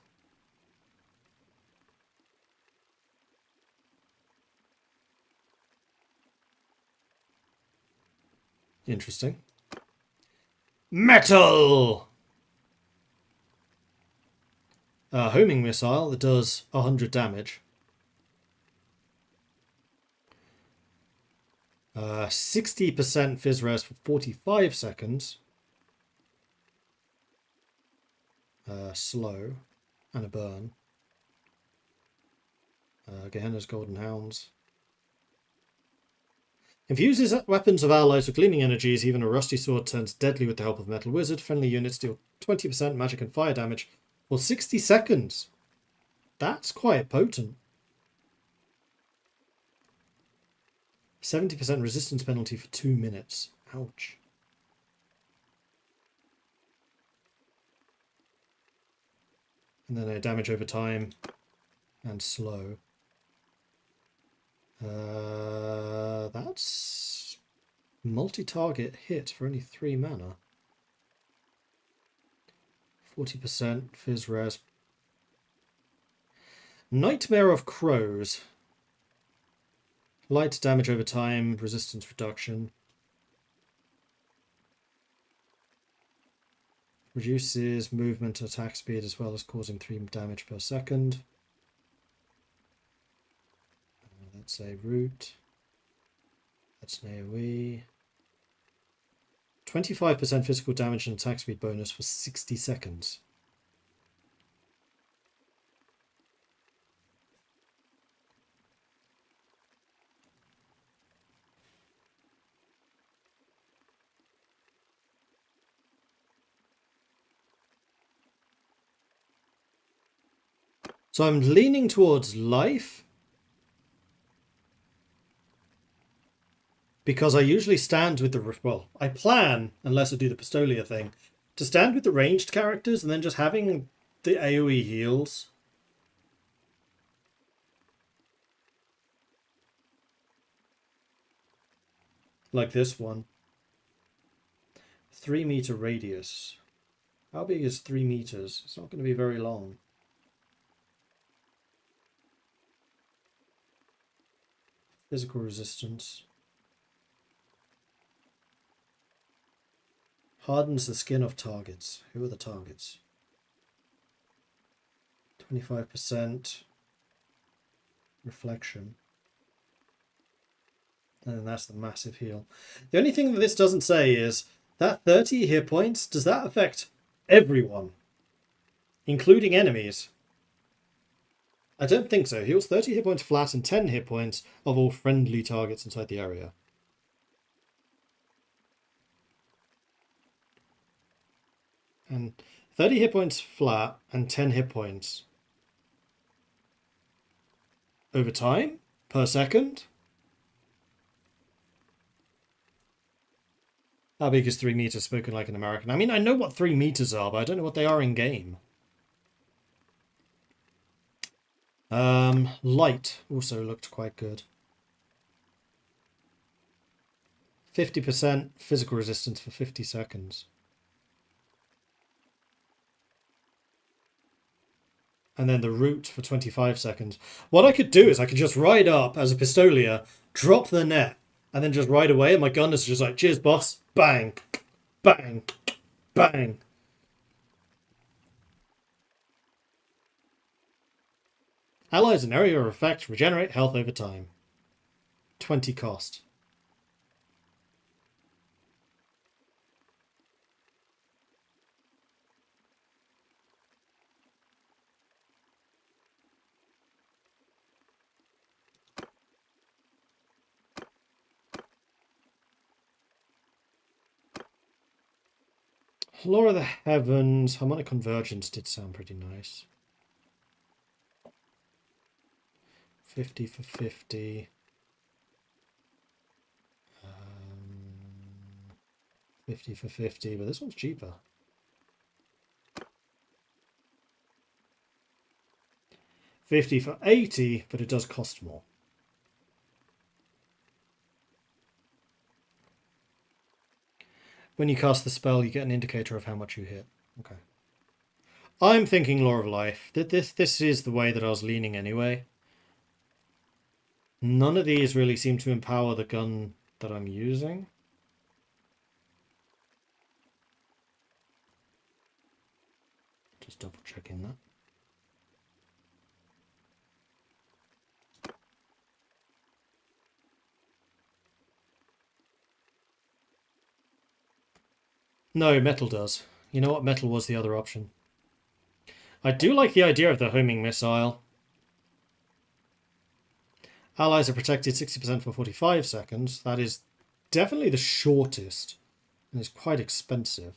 Interesting. Metal! Homing missile that does 100 damage. 60% Fizz Res for 45 seconds. Slow. And a burn. Gehenna's Golden Hounds. Infuses weapons of allies with gleaming energies. Even a rusty sword turns deadly with the help of Metal Wizard. Friendly units deal 20% magic and fire damage for 60 seconds. That's quite potent. 70% resistance penalty for 2 minutes. Ouch. And then a damage over time and slow. That's multi-target hit for only 3 mana. 40% fizz res. Nightmare of Crows. Light damage over time, resistance reduction. Reduces movement attack speed as well as causing 3 damage per second. That's a root. That's an AoE. 25% physical damage and attack speed bonus for 60 seconds. So I'm leaning towards life because I usually stand with the, well, I plan, unless I do the Pistolia thing, to stand with the ranged characters and then just having the AoE heals. Like this one. 3 meter radius. How big is 3 meters? It's not going to be very long. Physical resistance. Hardens the skin of targets. Who are the targets? 25% reflection. And then that's the massive heal. The only thing that this doesn't say is that 30 hit points, does that affect everyone? Including enemies? I don't think so. Heals 30 hit points flat and 10 hit points of all friendly targets inside the area. And 30 hit points flat and 10 hit points over time per second. How big is 3 meters spoken like an American? I mean, I know what 3 meters are, but I don't know what they are in game. Light also looked quite good. 50% physical resistance for 50 seconds. And then the root for 25 seconds. What I could do is I could just ride up as a Pistolia, drop the net, and then just ride away, and my gun is just like, cheers, boss. Bang. Bang. Bang. Allies in area of effect regenerate health over time. 20 cost. Law of the Heavens, Harmonic Convergence did sound pretty nice. 50 for 50. 50 for 50, but this one's cheaper. 50 for 80, but it does cost more. When you cast the spell, you get an indicator of how much you hit. Okay. I'm thinking Law of Life. This is the way that I was leaning anyway. None of these really seem to empower the gun that I'm using. Just double checking that. No, metal does. You know what? Metal was the other option. I do like the idea of the homing missile. Allies are protected 60% for 45 seconds. That is definitely the shortest. And it's quite expensive.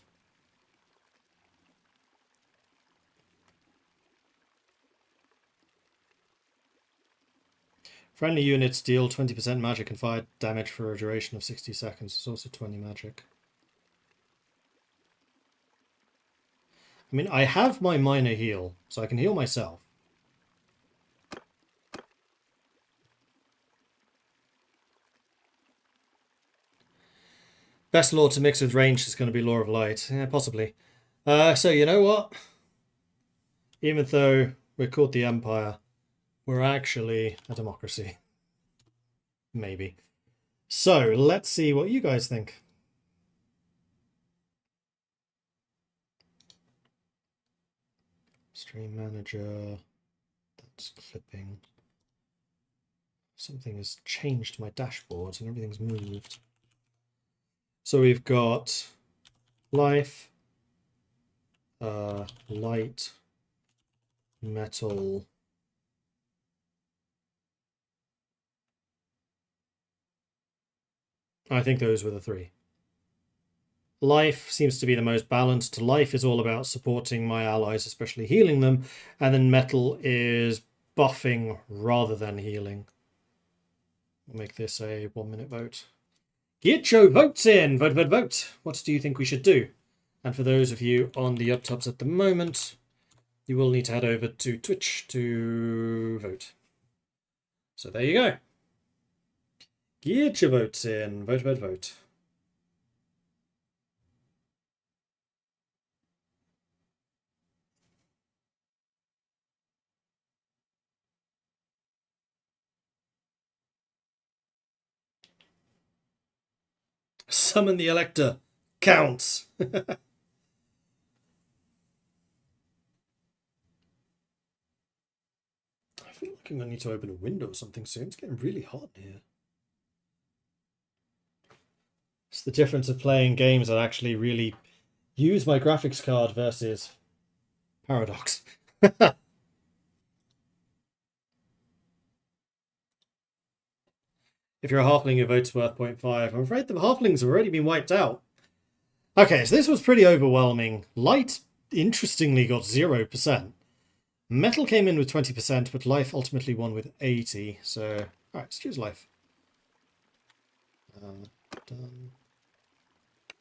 Friendly units deal 20% magic and fire damage for a duration of 60 seconds. It's also 20 magic. I mean, I have my minor heal, so I can heal myself. Best lore to mix with range is going to be Lore of Light. Yeah, possibly. So you know what? Even though we're called the Empire, we're actually a democracy. Maybe. So, let's see what you guys think. Stream manager. That's clipping. Something has changed my dashboard and everything's moved. So we've got life, light, metal, I think those were the three. Life seems to be the most balanced. Life is all about supporting my allies, especially healing them, and then metal is buffing rather than healing. We'll make this a 1-minute vote. Get your votes in! Vote, vote, vote! What do you think we should do? And for those of you on the uptops at the moment, you will need to head over to Twitch to vote. So there you go. Get your votes in. Vote, vote, vote. Summon the Elector. Counts. I feel like I'm going to need to open a window or something soon. It's getting really hot in here. It's the difference of playing games that actually really use my graphics card versus Paradox. If you're a halfling, your vote's worth 0.5. I'm afraid the halflings have already been wiped out. Okay, so this was pretty overwhelming. Light, interestingly, got 0%. Metal came in with 20%, but life ultimately won with 80. So, alright, let's choose life. Done.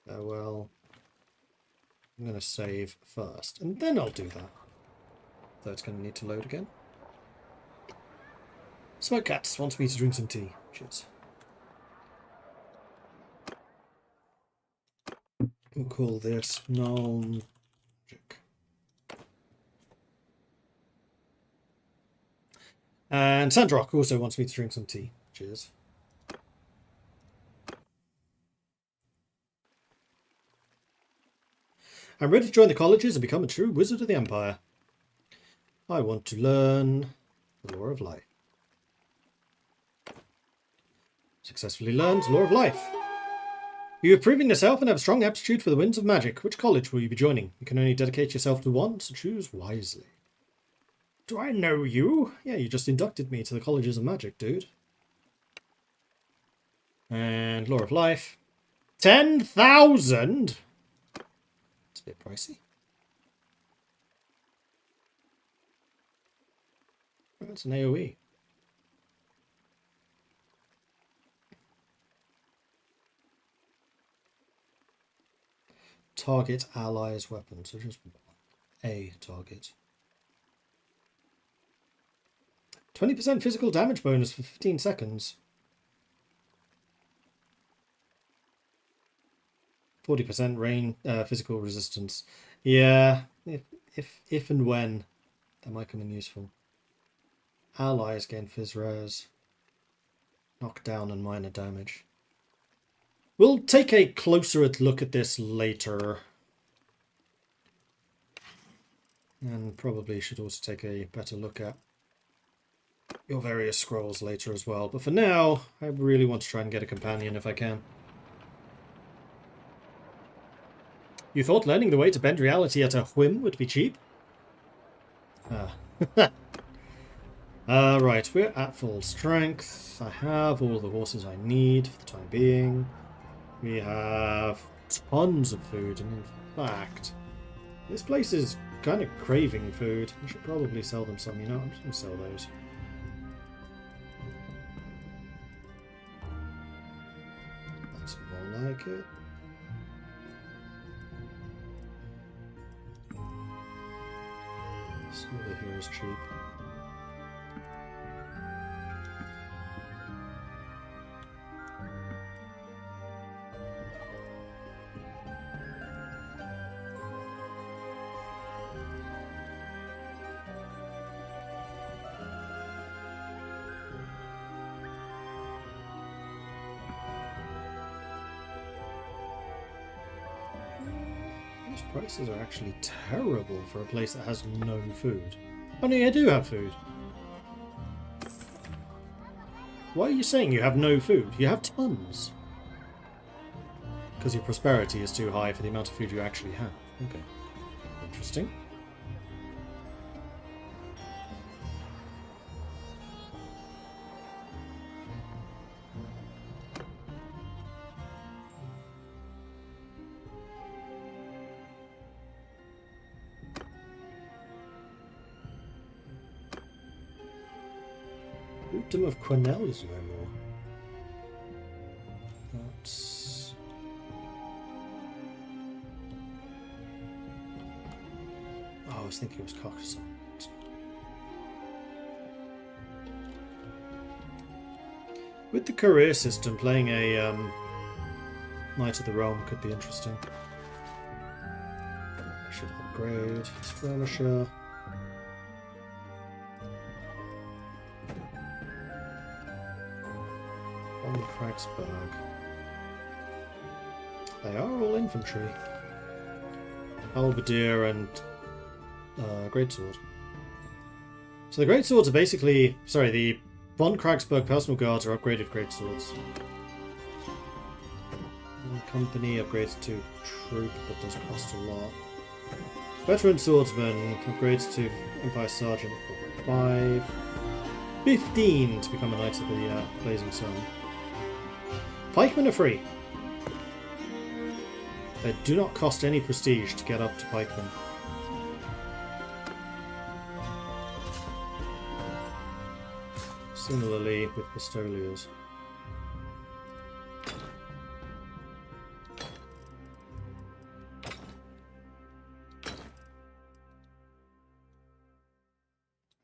Farewell. I'm going to save first, and then I'll do that. Though it's going to need to load again. Smoke Cats wants me to drink some tea. Cheers. We'll call this Nuln. And Sandrock also wants me to drink some tea. Cheers. I'm ready to join the colleges and become a true wizard of the Empire. I want to learn the Lore of Life. Successfully learned Lore of Life. You have proven yourself and have a strong aptitude for the winds of magic. Which college will you be joining? You can only dedicate yourself to one, so choose wisely. Do I know you? Yeah, you just inducted me to the colleges of magic, dude. And Lore of Life. 10,000? It's a bit pricey. Oh, that's an AoE. Target allies weapon, so just a target. 20% physical damage bonus for 15 seconds. 40% rain physical resistance. Yeah, if and when that might come in useful. Allies gain phys res. Knockdown and minor damage. We'll take a closer look at this later. And probably should also take a better look at your various scrolls later as well. But for now, I really want to try and get a companion if I can. You thought learning the way to bend reality at a whim would be cheap? Right, we're at full strength. I have all the horses I need for the time being. We have tons of food, and in fact, this place is kind of craving food. I should probably sell them some, you know. I'm just going to sell those. It's more like it. Silver here is cheap. These prices are actually terrible for a place that has no food. Oh no, I do have food. Why are you saying you have no food? You have tons. Because your prosperity is too high for the amount of food you actually have. Okay. Interesting. Dukedom of Cornell is no more. That's... Oh, I was thinking it was Carcassonne. With the career system, playing a Knight of the Realm could be interesting. I should upgrade Skirmisher. Kragsberg. They are all infantry. Halberdier and Greatsword. So the Greatswords are basically... Sorry, the von Kragsberg personal guards are upgraded Greatswords. Company upgrades to troop, but does cost a lot. Veteran Swordsman upgrades to Empire Sergeant for 5. 15 to become a Knight of the Blazing Sun. Pikemen are free. They do not cost any prestige to get up to pikemen. Similarly with pistoliers.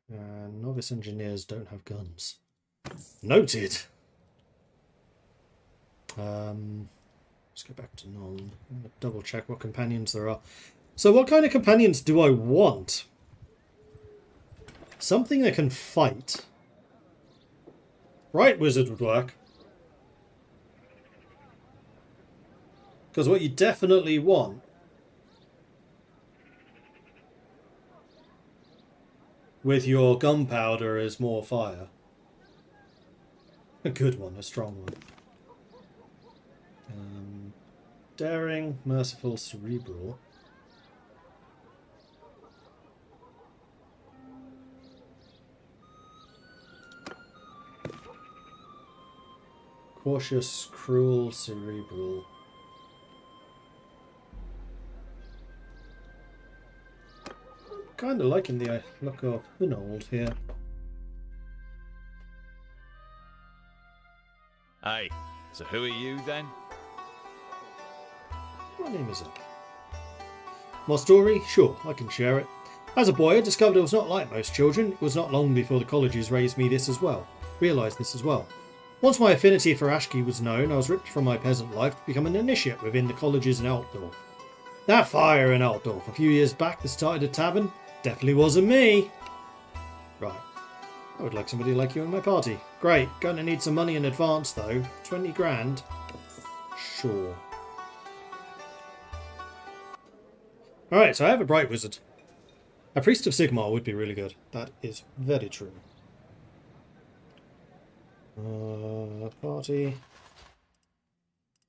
And novice engineers don't have guns. Noted! Let's go back to Nuln. I'm going to double check what companions there are. So what kind of companions do I want? Something that can fight. Right wizard would work. Because what you definitely want with your gunpowder is more fire. A good one, a strong one. Daring, merciful, cerebral. Cautious, cruel, cerebral. Kind of liking the look of Hunold here. Hey, so who are you then? What name is it? My story? Sure, I can share it. As a boy, I discovered I was not like most children. It was not long before the colleges raised me this as well. Realised this as well. Once my affinity for Ashki was known, I was ripped from my peasant life to become an initiate within the colleges in Altdorf. That fire in Altdorf a few years back that started a tavern definitely wasn't me. Right. I would like somebody like you in my party. Great. Going to need some money in advance though. 20 grand. Sure. Alright, so I have a Bright Wizard. A Priest of Sigmar would be really good. That is very true. Party.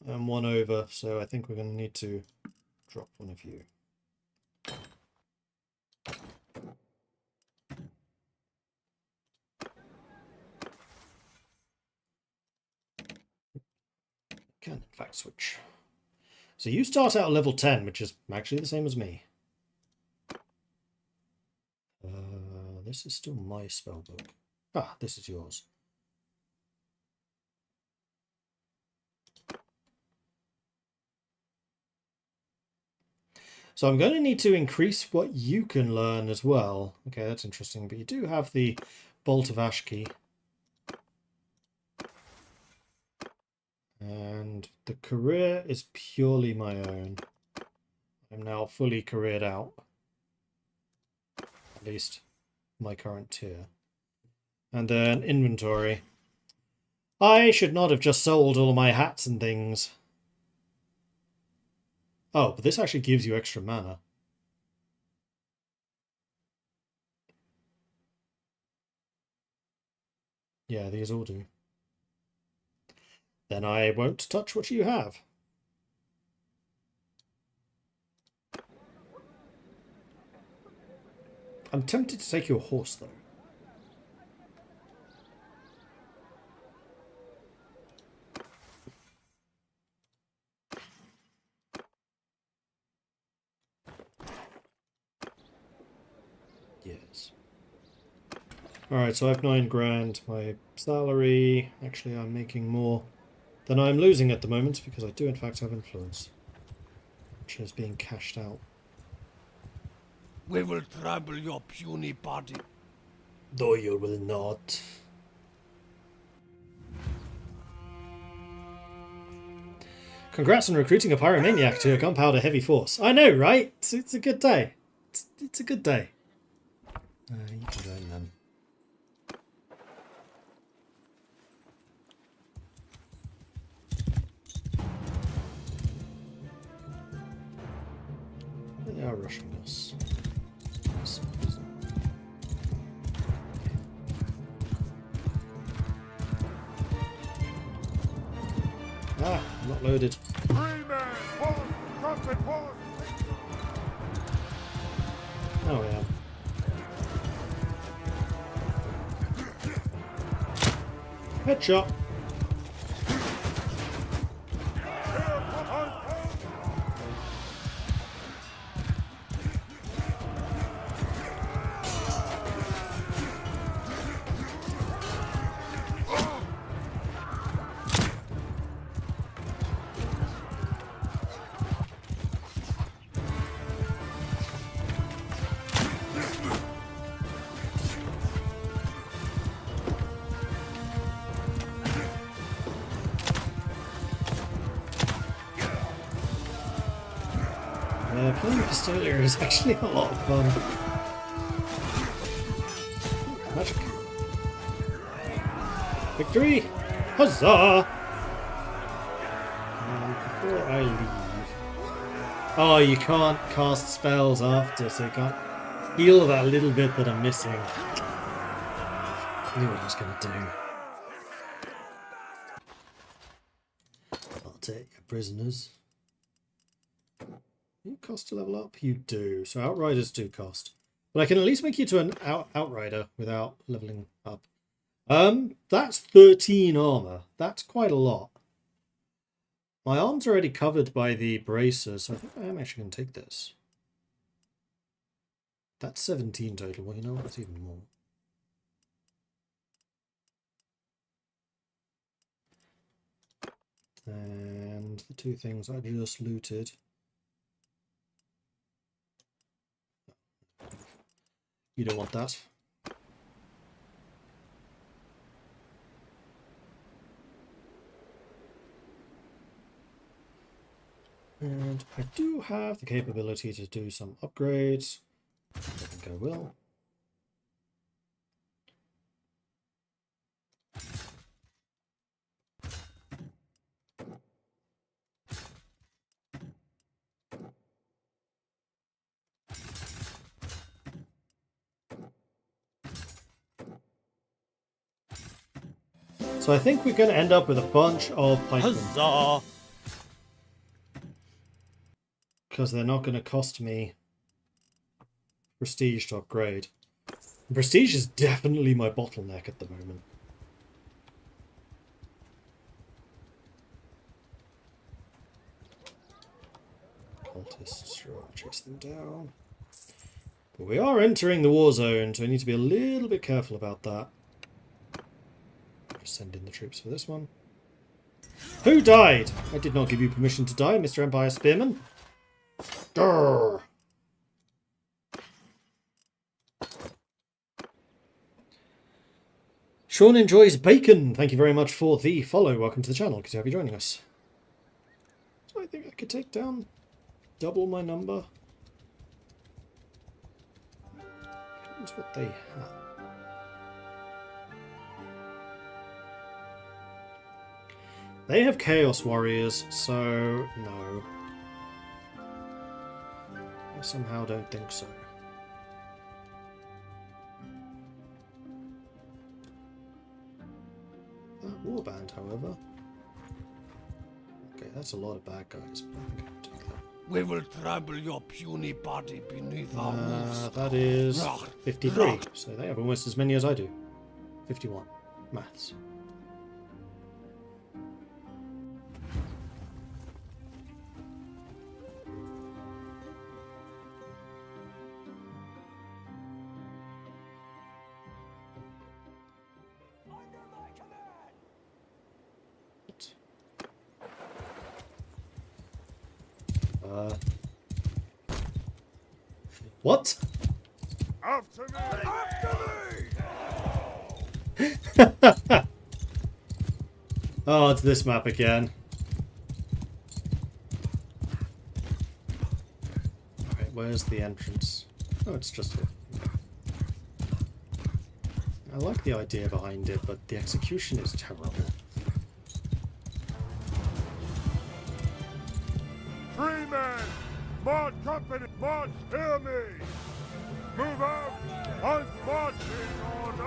And one over, so I think we're going to need to drop one of you. Can in fact switch. So you start out at level 10, which is actually the same as me. This is still my spellbook. Ah, this is yours. So I'm going to need to increase what you can learn as well. Okay, that's interesting. But you do have the Bolt of Ash key. And the career is purely my own. I'm now fully careered out. At least my current tier. And then inventory. I should not have just sold all of my hats and things. Oh, but this actually gives you extra mana. Yeah, these all do. Then I won't touch what you have. I'm tempted to take your horse, though. Yes. Alright, so I have 9 grand. My salary... Actually, I'm making more than I'm losing at the moment, because I do in fact have influence, which is being cashed out. We will trample your puny body. Though you will not. Congrats on recruiting a pyromaniac to a gunpowder heavy force. I know, right? It's a good day. It's a good day. You can go in then. They are rushing us. Ah, not loaded. 3 men, horse, trumpet, horse. Oh yeah. Headshot. Playing Pistolia is actually a lot of fun. Magic. Victory! Huzzah! And before I leave... Oh, you can't cast spells after, so you can't heal that little bit that I'm missing. I knew what I was going to do. I'll take your prisoners. You cost to level up? You do. So Outriders do cost. But I can at least make you to an Outrider without leveling up. That's 13 armor. That's quite a lot. My arm's already covered by the bracers, so I think I am actually going to take this. That's 17 total. Well, you know what? That's even more. And the 2 things I just looted. You don't want that. And I do have the capability to do some upgrades. I think I will. So I think we're going to end up with a bunch of pikemen. Huzzah! Because they're not going to cost me prestige to upgrade. Prestige is definitely my bottleneck at the moment. Cultists, sure, I'll chase them down. But we are entering the war zone, so I need to be a little bit careful about that. Just send in the troops for this one. Who died? I did not give you permission to die, Mr. Empire Spearman. Grrr. Sean enjoys bacon. Thank you very much for the follow. Welcome to the channel. Good to have you joining us. So I think I could take down double my number. That's what they have. They have Chaos Warriors, so no. I somehow don't think so. That warband, however. Okay, that's a lot of bad guys, but I think I can take that. We will trample your puny body beneath our hoofs. That is 53, so they have almost as many as I do. 51. Maths. What? After me! After me! Oh, it's this map again. Alright, where's the entrance? Oh, it's just here. I like the idea behind it, but the execution is terrible. Free men! March company! March, hear me! Move out! On marching order!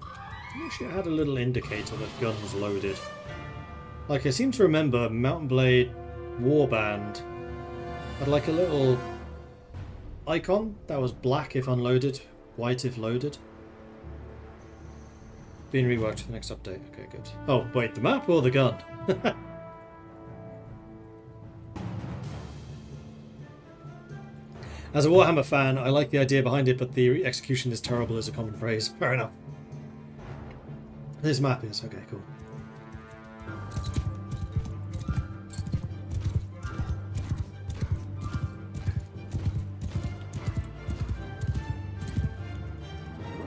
I wish it had a little indicator that guns loaded. Like, I seem to remember Mountain Blade Warband had like a little icon that was black if unloaded, white if loaded. Being reworked for the next update. Okay, good. Oh, wait, the map or the gun? As a Warhammer fan, I like the idea behind it, but the execution is terrible is a common phrase. Fair enough. This map is. Okay, cool.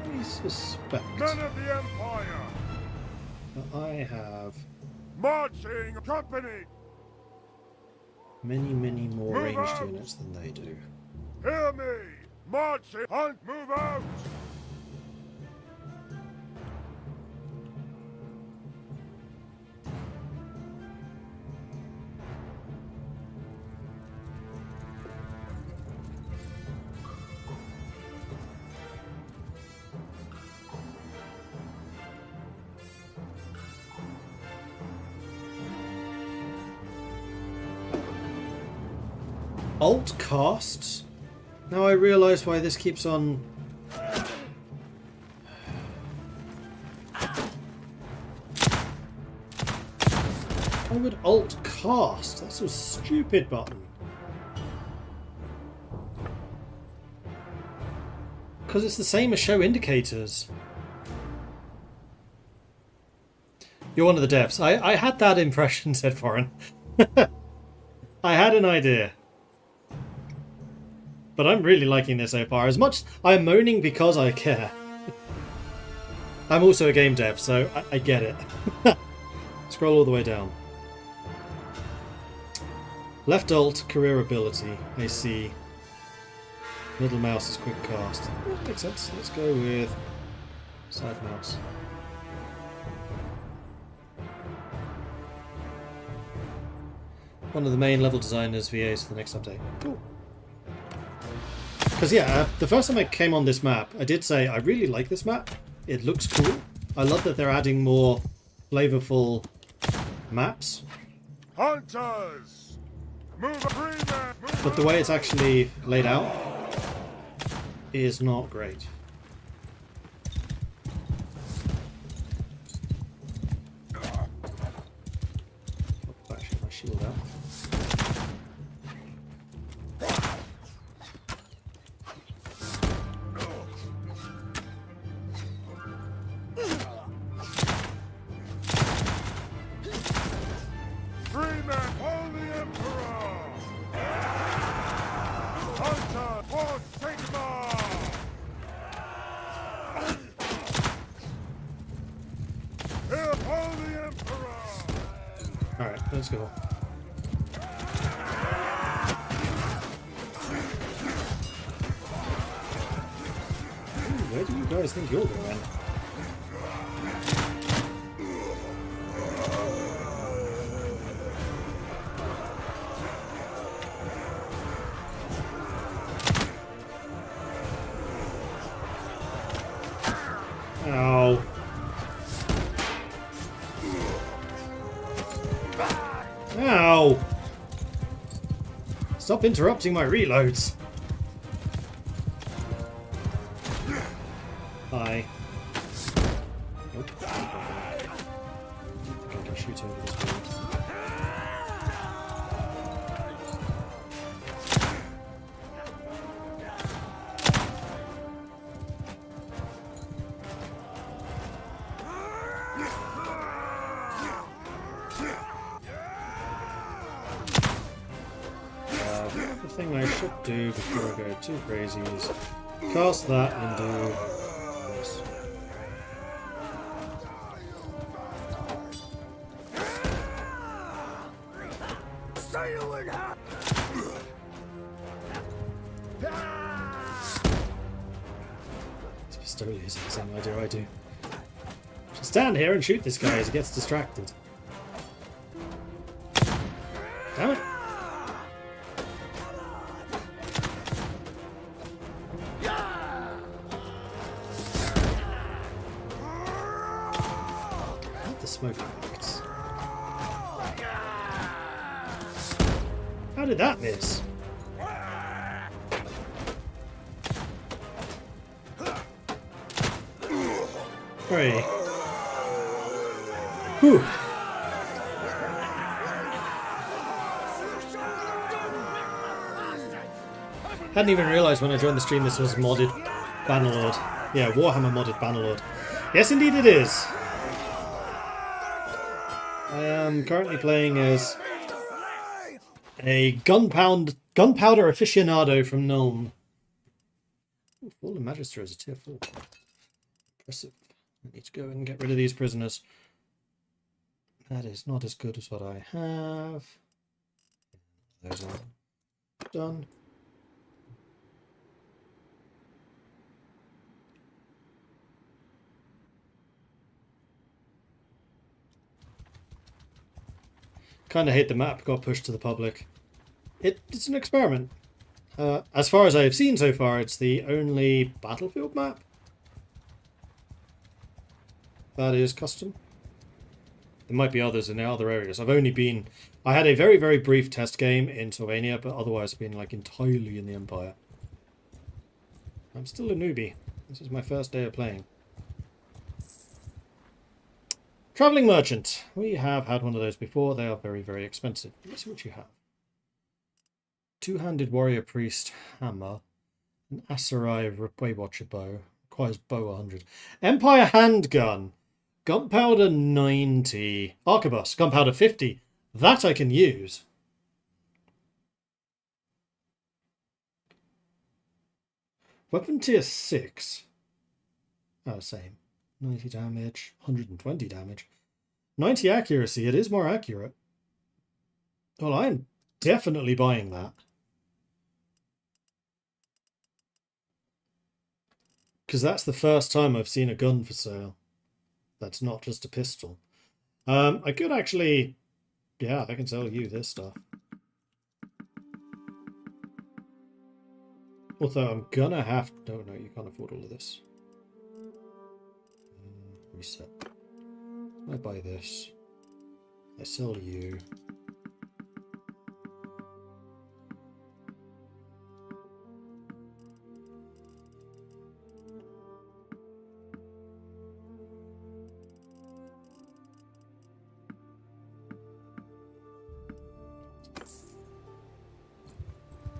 I suspect Men of the Empire! that I have Marching company! many, many more Move ranged out! units than they do. Hear me! Marching! Hunt! Move out! Alt casts? Now I realise why this keeps on... Why would alt cast? That's a stupid button. Because it's the same as show indicators. You're one of the devs. I had that impression, said Foreign. I had an idea. But I'm really liking this so far. As much I'm moaning because I care. I'm also a game dev, so I get it. Scroll all the way down. Left alt, career ability. I see. Middle mouse is quick cast. That makes sense. Let's go with side mouse. One of the main level designers VAs for the next update. Cool. Because yeah, the first time I came on this map, I did say I really like this map. It looks cool. I love that they're adding more flavorful maps. Hunters! Move free men! Move But the way it's actually laid out is not great. Actually, my shield out. Free men! Hold the Emperor! Alright, let's go. Ooh, where do you guys think you're going? Ow. Ow! Stop interrupting my reloads. Hi. Nope. I think I can shoot over this one. The thing I should do before I go too crazy is cast that and do this. This pistol is the same idea I do. Just stand here and shoot this guy as he gets distracted. Damn it! Smoke effects. How did that miss? Hooray. Whew. Hadn't even realised when I joined the stream this was modded Bannerlord. Yeah, Warhammer modded Bannerlord. Yes, indeed it is. I am currently playing as a gunpowder aficionado from Nuln. Fallen Magister is a tier 4. Impressive. I need to go and get rid of these prisoners. That is not as good as what I have. Those are done. Kind of hate the map got pushed to the public. It's an experiment. As far as I have seen so far, it's the only battlefield map that is custom. There might be others in other areas. I had a very, very brief test game in Slovenia, but otherwise I've been like entirely in the Empire. I'm still a newbie. This is my first day of playing. Travelling Merchant. We have had one of those before. They are very, very expensive. Let's see what you have. Two-handed warrior priest hammer. An Asarai Waywatcher bow. Requires bow 100. Empire handgun. Gunpowder 90. Arquebus. Gunpowder 50. That I can use. Weapon tier 6. Oh, same. 90 damage, 120 damage. 90 accuracy, it is more accurate. Well, I am definitely buying that. Because that's the first time I've seen a gun for sale. That's not just a pistol. I could actually... Yeah, I can sell you this stuff. Although I'm gonna have... No, you can't afford all of this. Reset. I buy this. I sell you.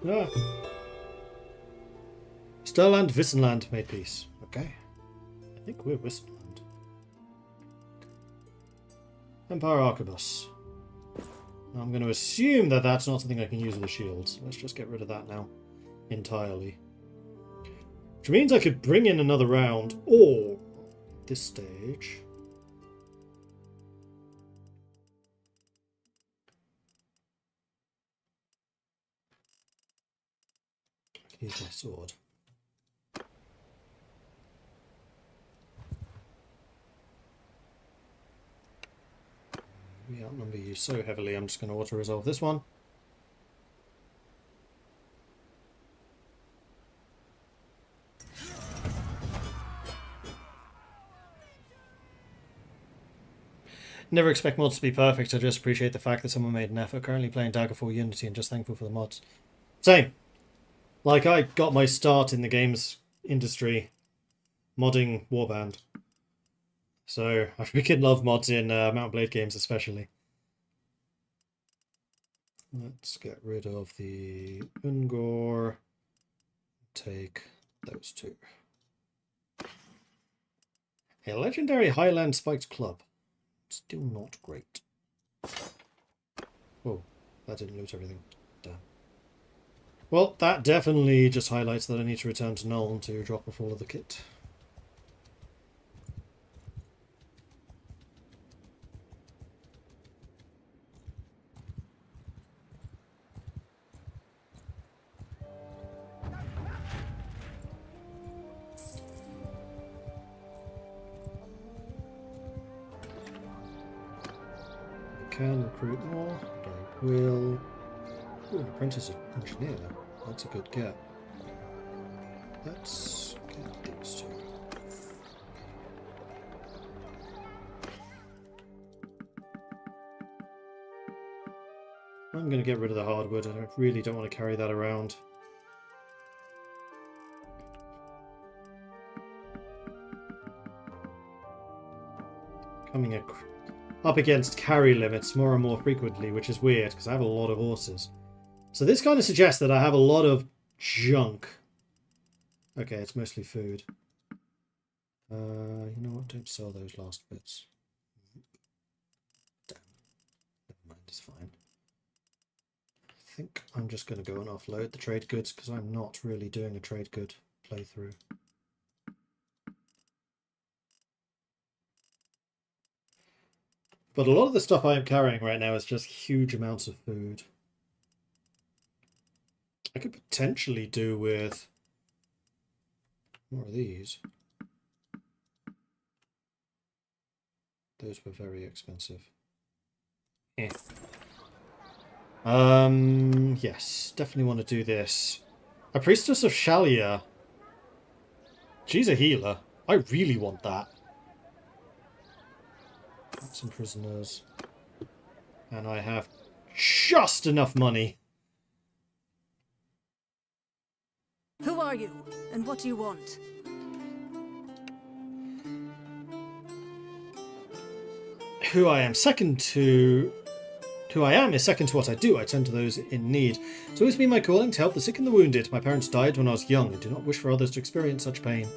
Ah. Sterland, Wissenland made peace. Okay. I think we're Wissenland. Empire Arquebus. I'm going to assume that that's not something I can use with the shields. Let's just get rid of that now. Entirely. Which means I could bring in another round, or at this stage... Here's my sword. We outnumber you so heavily, I'm just going to auto-resolve this one. Never expect mods to be perfect, I just appreciate the fact that someone made an effort. Currently playing Daggerfall Unity and just thankful for the mods. Same. Like, I got my start in the games industry modding Warband. So, I freaking love mods in Mount Blade games especially. Let's get rid of the Ungor. Take those two. A legendary Highland Spiked Club. Still not great. Oh, that didn't loot everything. Damn. Well, that definitely just highlights that I need to return to Nuln to drop off all of the kit. Can recruit more. I will. Ooh, an apprentice engineer. That's a good get. Let's get these two. I'm going to get rid of the hardwood. I really don't want to carry that around. Coming up against carry limits more and more frequently, which is weird because I have a lot of horses. So this kind of suggests that I have a lot of junk. Okay, it's mostly food. You know what? Don't sell those last bits. Damn. Never mind, it's fine. I think I'm just going to go and offload the trade goods because I'm not really doing a trade good playthrough. But a lot of the stuff I am carrying right now is just huge amounts of food. I could potentially do with more of these. Those were very expensive. Eh. Yes, definitely want to do this. A Priestess of Shalia. She's a healer. I really want that. Some prisoners. And I have just enough money. Who are you, and what do you want? Who I am is second to what I do. I tend to those in need. It's always been my calling to help the sick and the wounded. My parents died when I was young and do not wish for others to experience such pain.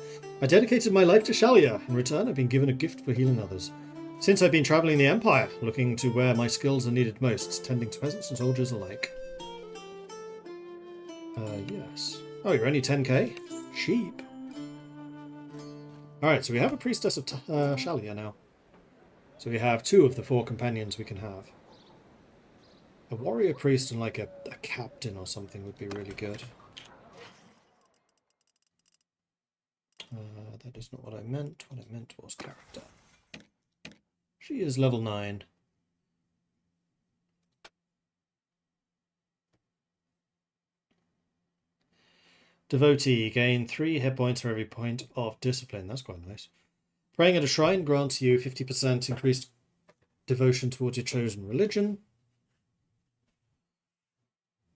I dedicated my life to Shalia. In return, I've been given a gift for healing others. Since I've been travelling the Empire, looking to where my skills are needed most, tending to peasants and soldiers alike. Yes. Oh, you're only 10k? Cheap. Alright, so we have a Priestess of Shalia now. So we have 2 of the 4 companions we can have. A warrior priest and like a captain or something would be really good. That is not what I meant. What I meant was character. She is level 9. Devotee. Gain 3 hit points for every point of discipline. That's quite nice. Praying at a shrine grants you 50% increased devotion towards your chosen religion.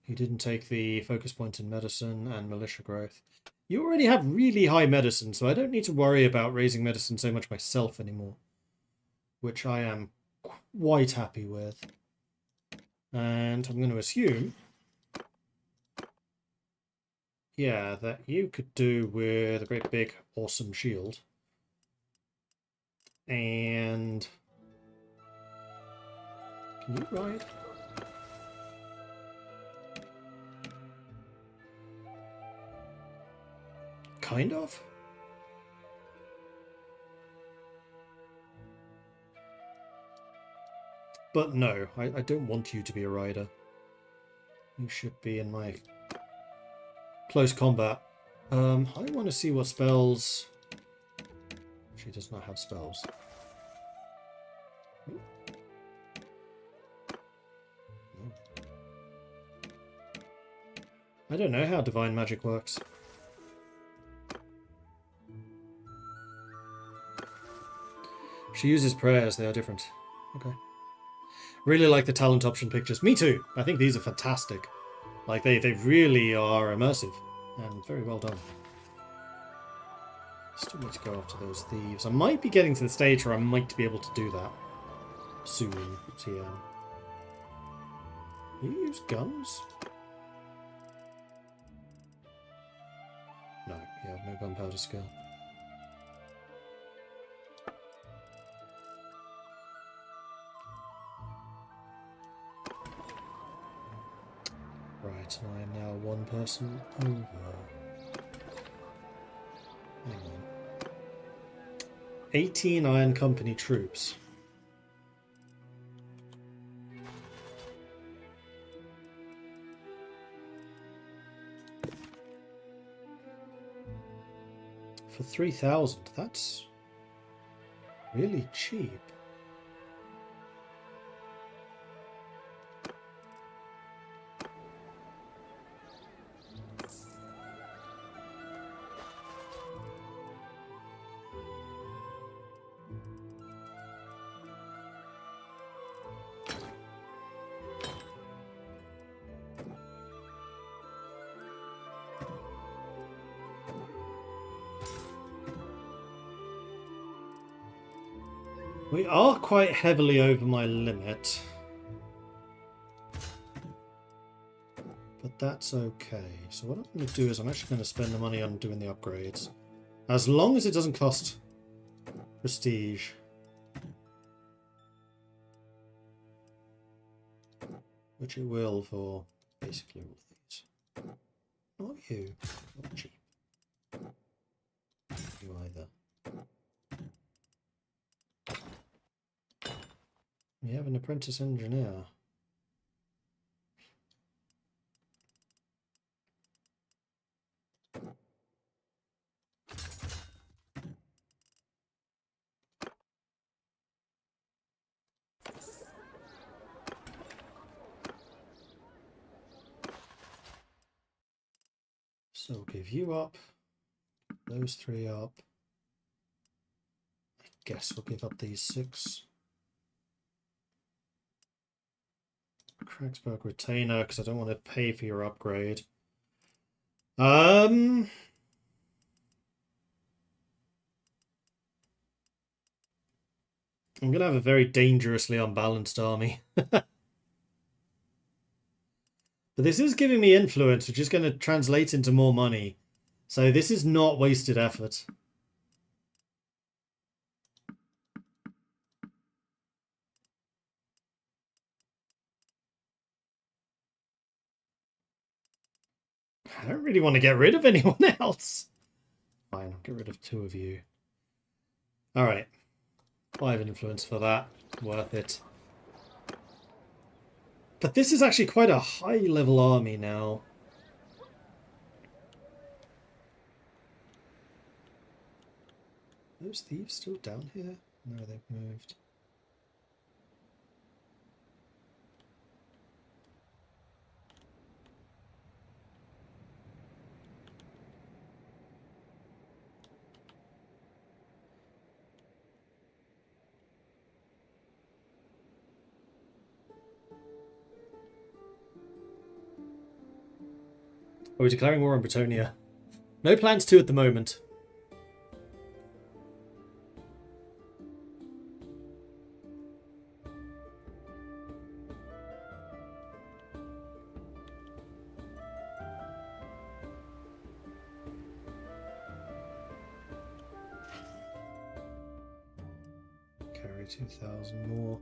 You didn't take the focus point in medicine and militia growth. You already have really high medicine, so I don't need to worry about raising medicine so much myself anymore. Which I am quite happy with. And I'm going to assume, yeah, that you could do with a great big awesome shield. And can you ride? Kind of. But no, I don't want you to be a rider. You should be in my close combat. I want to see what spells... She does not have spells. I don't know how divine magic works. She uses prayers, they are different. Okay. Really like the talent option pictures. Me too! I think these are fantastic. Like, they really are immersive. And very well done. Still need to go after those thieves. I might be getting to the stage where I might be able to do that. Soon. TM. Do you use guns? No, you have no gunpowder skill. Right, and I am now one person over. Hang on. 18 Iron Company troops. For 3,000, that's really cheap. We are quite heavily over my limit. But that's okay. So what I'm going to do is I'm actually going to spend the money on doing the upgrades. As long as it doesn't cost prestige. Which it will for basically all these. Not you. Not cheap. You either. We have an apprentice engineer. So we'll give you up, those 3 up. I guess we'll give up these 6. Kragsburg retainer, because I don't want to pay for your upgrade. I'm gonna have a very dangerously unbalanced army. But this is giving me influence, which is going to translate into more money. So this is not wasted effort. I don't really want to get rid of anyone else. Fine, I'll get rid of 2 of you. Alright. 5 influence for that. Worth it. But this is actually quite a high-level army now. Are those thieves still down here? No, they've moved. Are we declaring war on Bretonia? No plans to at the moment. Carry 2,000 more.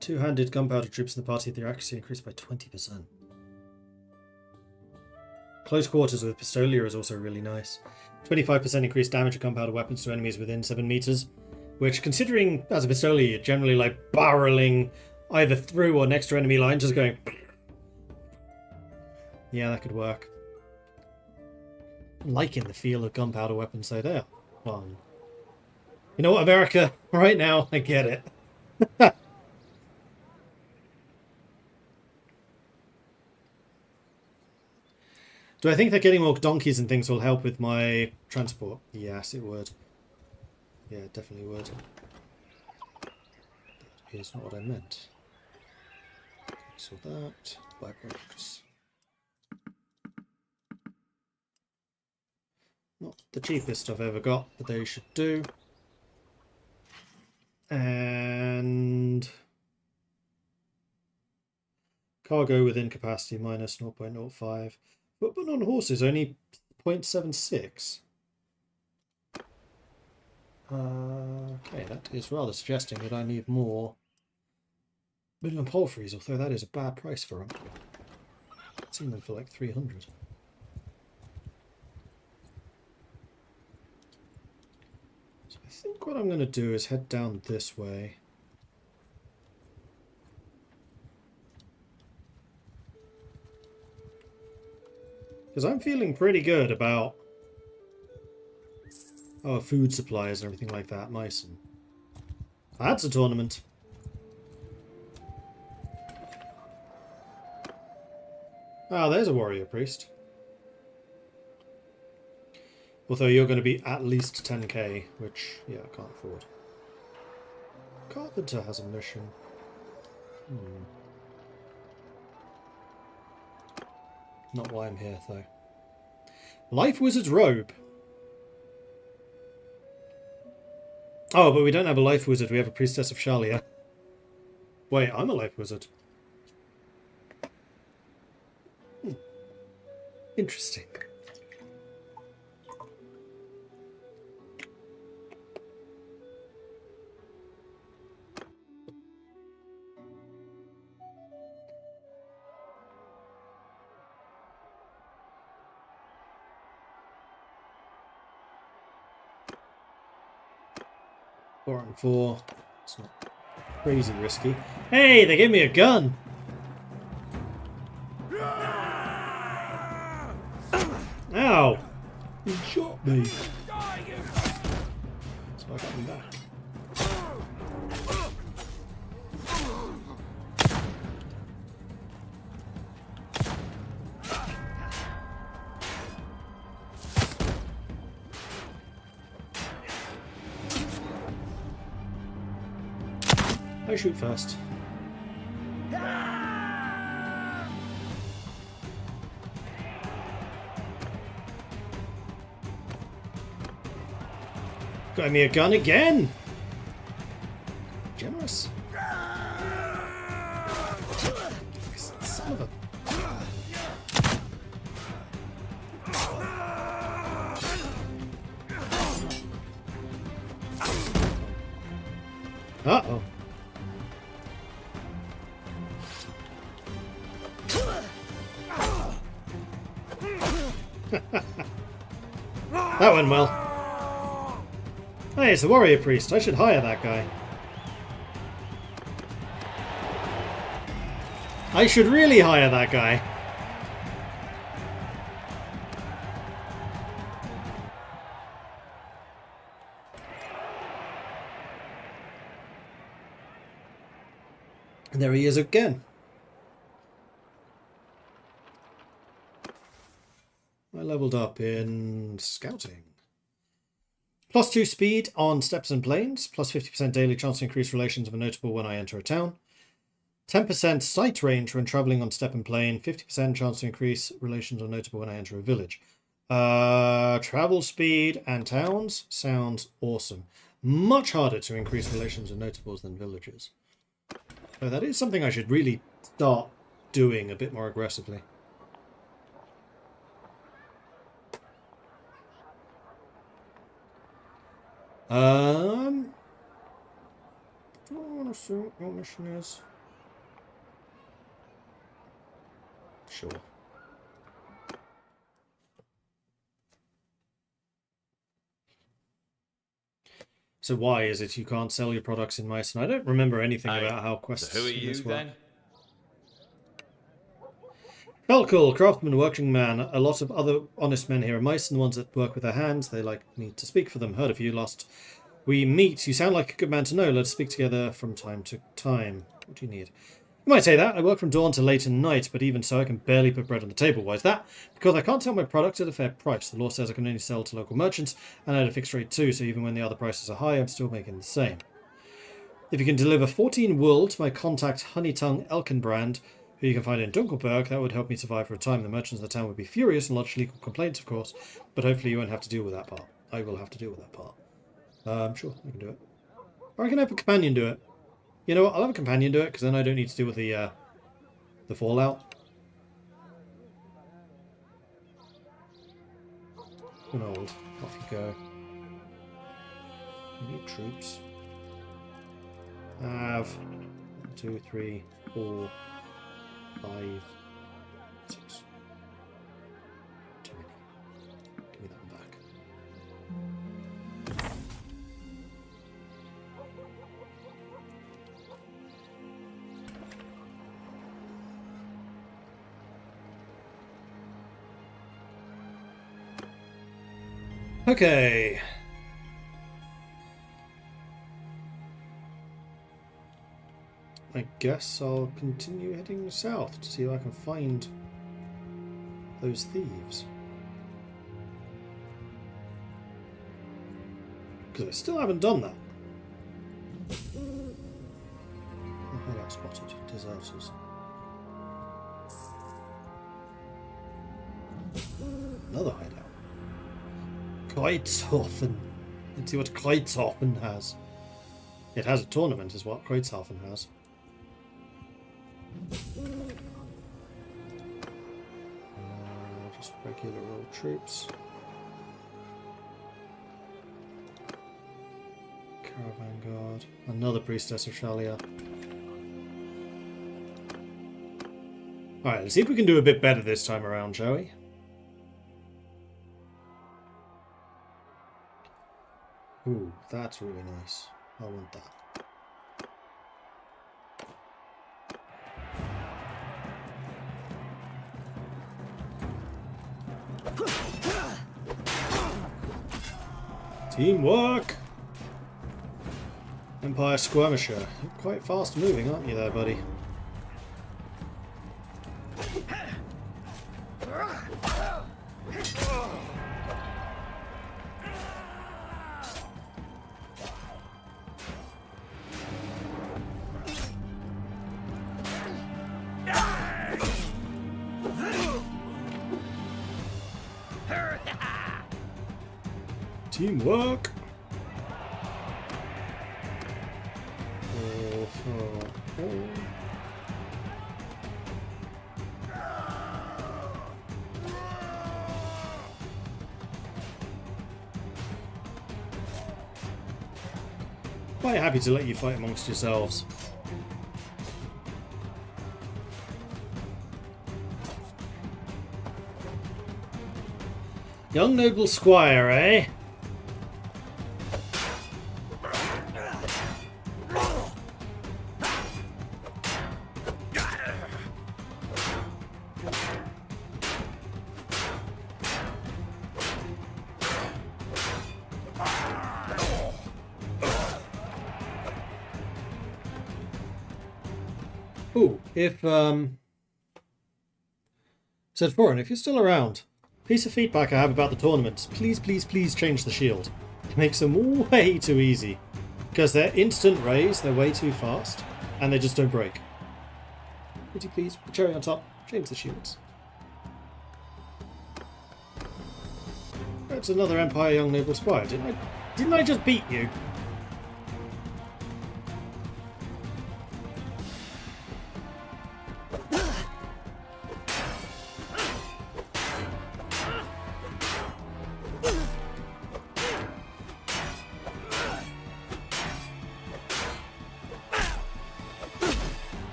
Two-handed gunpowder troops in the party, their accuracy increased by 20%. Close quarters with Pistolia is also really nice. 25% increased damage of gunpowder weapons to enemies within 7 meters, which, considering as a Pistolia, you're generally like barreling either through or next to enemy lines, just going. Yeah, that could work. I'm liking the feel of gunpowder weapons, though. They are fun. You know what, America? Right now, I get it. Do I think that getting more donkeys and things will help with my transport? Yes, it would. Yeah, it definitely would. That is not what I meant. So that. Byproducts. Not the cheapest I've ever got, but they should do. And cargo within capacity minus 0.05. Footmen on horses only 0.76. Okay, that is rather suggesting that I need more Midland Palfreys, although that is a bad price for them. I've seen them for like 300. So I think what I'm going to do is head down this way. Because I'm feeling pretty good about our food supplies and everything like that. Meissen. That's a tournament. Ah, there's a warrior priest. Although you're going to be at least 10k, which, yeah, I can't afford. Carpenter has a mission. Not why I'm here, though. Life Wizard's Robe. Oh, but we don't have a Life Wizard. We have a Priestess of Shalia. Wait, I'm a Life Wizard. Interesting. Four and four. It's not crazy risky. Hey, they gave me a gun! Ow! He shot me. So I got him back. I shoot first. Got me a gun again! Generous. Son of a... Uh-oh. That went well. Hey, it's the warrior priest. I should hire that guy. I should really hire that guy. And there he is again. I leveled up in scouting. +2 speed on steppes and plains, +50% daily chance to increase relations of a notable when I enter a town. 10% sight range when travelling on steppe and plain, 50% chance to increase relations of notable when I enter a village. Travel speed and towns sounds awesome. Much harder to increase relations of notables than villages. So that is something I should really start doing a bit more aggressively. I want to see what your mission is. Sure. So why is it you can't sell your products in Meissen? I don't remember anything Aye. about how quests So who are in you this work. then? Felkel, craftsman, working man. A lot of other honest men here in Meissen, ones that work with their hands. They like me to speak for them. Heard of you last we meet. You sound like a good man to know. Let us speak together from time to time. What do you need? You might say that. I work from dawn to late at night, but even so I can barely put bread on the table. Why is that? Because I can't sell my products at a fair price. The law says I can only sell to local merchants, and at a fixed rate too, so even when the other prices are high, I'm still making the same. If you can deliver 14 wool to my contact Honeytongue Elkenbrand, who you can find in Dunkelberg, that would help me survive for a time. The merchants of the town would be furious and lodge legal complaints, of course, but hopefully you won't have to deal with that part. I will have to deal with that part. Sure, I can do it. Or I can have a companion do it. You know what, I'll have a companion do it, because then I don't need to deal with the fallout. Old. Off you go. You need troops. Have 1, 2, 3, 4, 5, 6. Too many. Give me that one back. Okay. I guess I'll continue heading south to see if I can find those thieves. Because I still haven't done that. Oh, hideout spotted. Deserters. Another hideout. Kreutzhofen. Let's see what Kreutzhofen has. It has a tournament, is what Kreutzhofen has. Just regular old troops. Caravan guard. Another priestess of Shalia. Alright, let's see if we can do a bit better this time around, shall we? Ooh, that's really nice. I want that. Teamwork! Empire Skirmisher. You're quite fast moving, aren't you there, buddy? Teamwork! Quite happy to let you fight amongst yourselves. Young noble squire, eh? Ooh, if said Foreign, if you're still around, piece of feedback I have about the tournaments, please, please, please change the shield. It makes them way too easy. Because they're instant raise, they're way too fast, and they just don't break. Would you please, the cherry on top, change the shields. That's another Empire Young Noble Squire. Didn't I just beat you?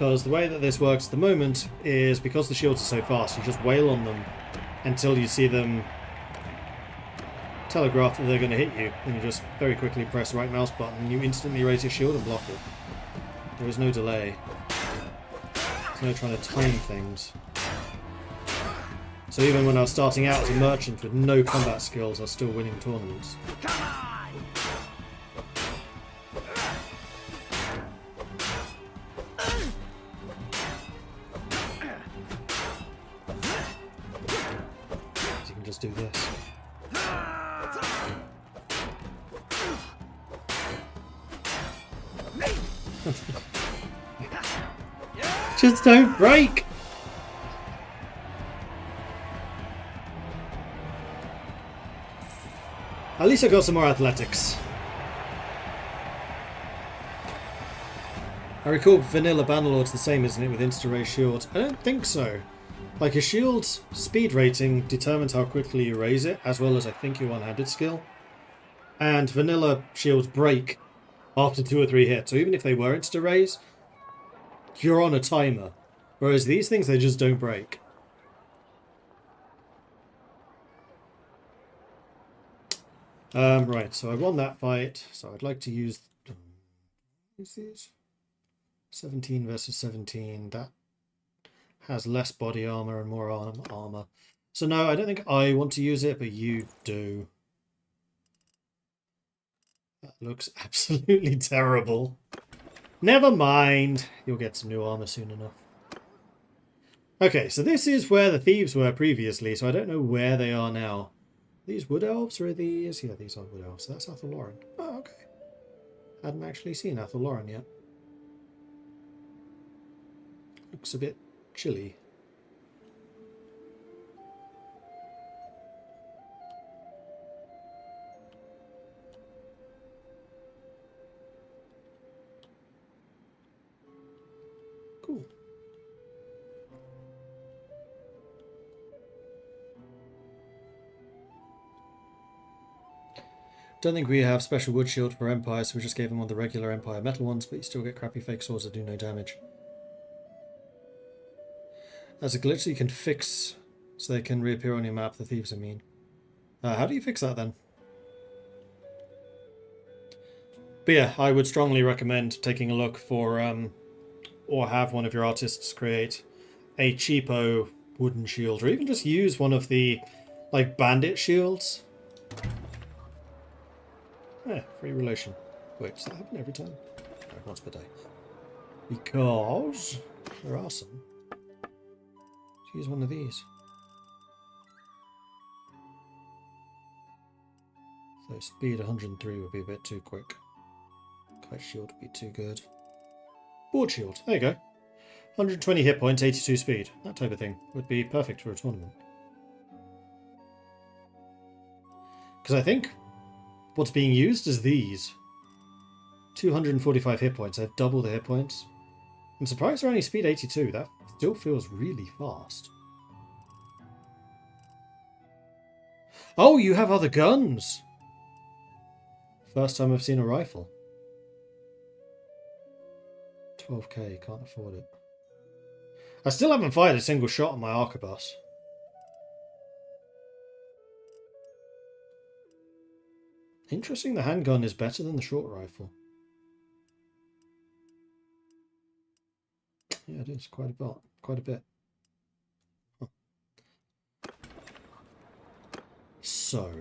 because the way that this works at the moment is because the shields are so fast, you just wail on them until you see them telegraph that they're going to hit you. Then you just very quickly press the right mouse button and you instantly raise your shield and block it. There is no delay. There's no trying to time things. So even when I was starting out as a merchant with no combat skills, I was still winning tournaments. So you can just do this. Just don't break! At least I got some more athletics. I recall vanilla Bannerlord's the same, isn't it, with insta-raise shields? I don't think so. Like, a shield's speed rating determines how quickly you raise it, as well as I think your one-handed skill. And vanilla shields break after 2 or 3 hits, so even if they were insta-raise, you're on a timer. Whereas these things, they just don't break. Right, so I won that fight, so I'd like to use these 17 versus 17. That has less body armor and more armor. So no, I don't think I want to use it, but you do. That looks absolutely terrible. Never mind. You'll get some new armor soon enough. Okay, so this is where the thieves were previously, so I don't know where they are now. These wood elves, or are these? Yeah, these are wood elves. So that's Athelloran. Oh, okay. Hadn't actually seen Athelloran yet. Looks a bit chilly. Cool. Don't think we have special wood shield for Empire, so we just gave them one of the regular Empire metal ones, but you still get crappy fake swords that do no damage. As a glitch that you can fix so they can reappear on your map, the thieves are mean. How do you fix that then? But yeah, I would strongly recommend taking a look for, or have one of your artists create a cheapo wooden shield, or even just use one of the, like, bandit shields. Yeah, free relation. Wait, does that happen every time? No, once per day. Because they're awesome. Let's use one of these. So speed 103 would be a bit too quick. Kite shield would be too good. Board shield, there you go. 120 hit points, 82 speed. That type of thing would be perfect for a tournament. Because I think what's being used is these. 245 hit points. I have double the hit points. I'm surprised they're only speed 82. That still feels really fast. Oh, you have other guns! First time I've seen a rifle. 12k, can't afford it. I still haven't fired a single shot on my arquebus. Interesting, the handgun is better than the short rifle. Yeah, it is quite a bit. Quite a bit. Huh. So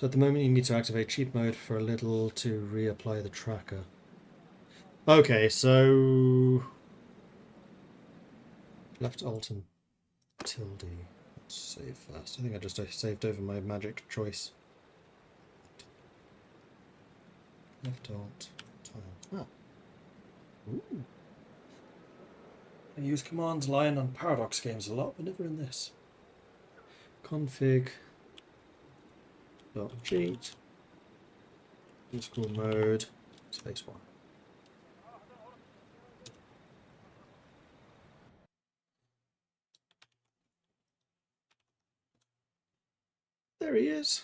at the moment you need to activate cheat mode for a little to reapply the tracker. Okay, so left alt and tilde. Let's save first. I think I just saved over my magic choice. Left alt time. Ah. Ooh. I use commands line on Paradox games a lot, but never in this. Config. Cheat. School mode. Spacebar. There he is.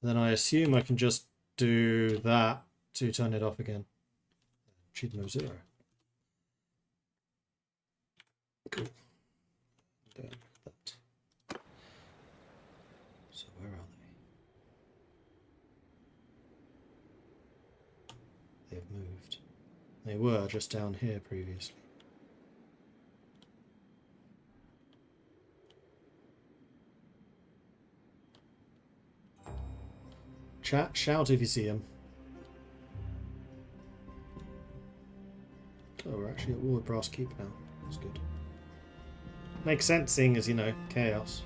Then I assume I can just do that to turn it off again. Achieve mode 0. Cool. Then that. So where are they? They've moved. They were just down here previously. Chat, shout if you see him. Oh, we're actually at war with Brass Keep now. That's good. Makes sense, seeing as, you know, chaos.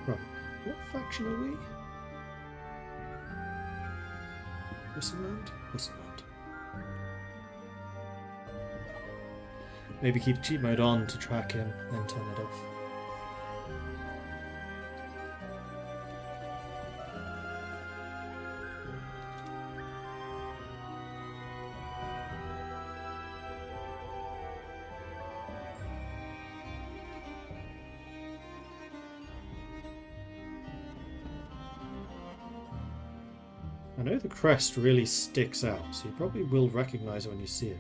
Right. What faction are we? Whistleland? Whistleland. Maybe keep cheat mode on to track him, then turn it off. I know the crest really sticks out, so you probably will recognise it when you see it.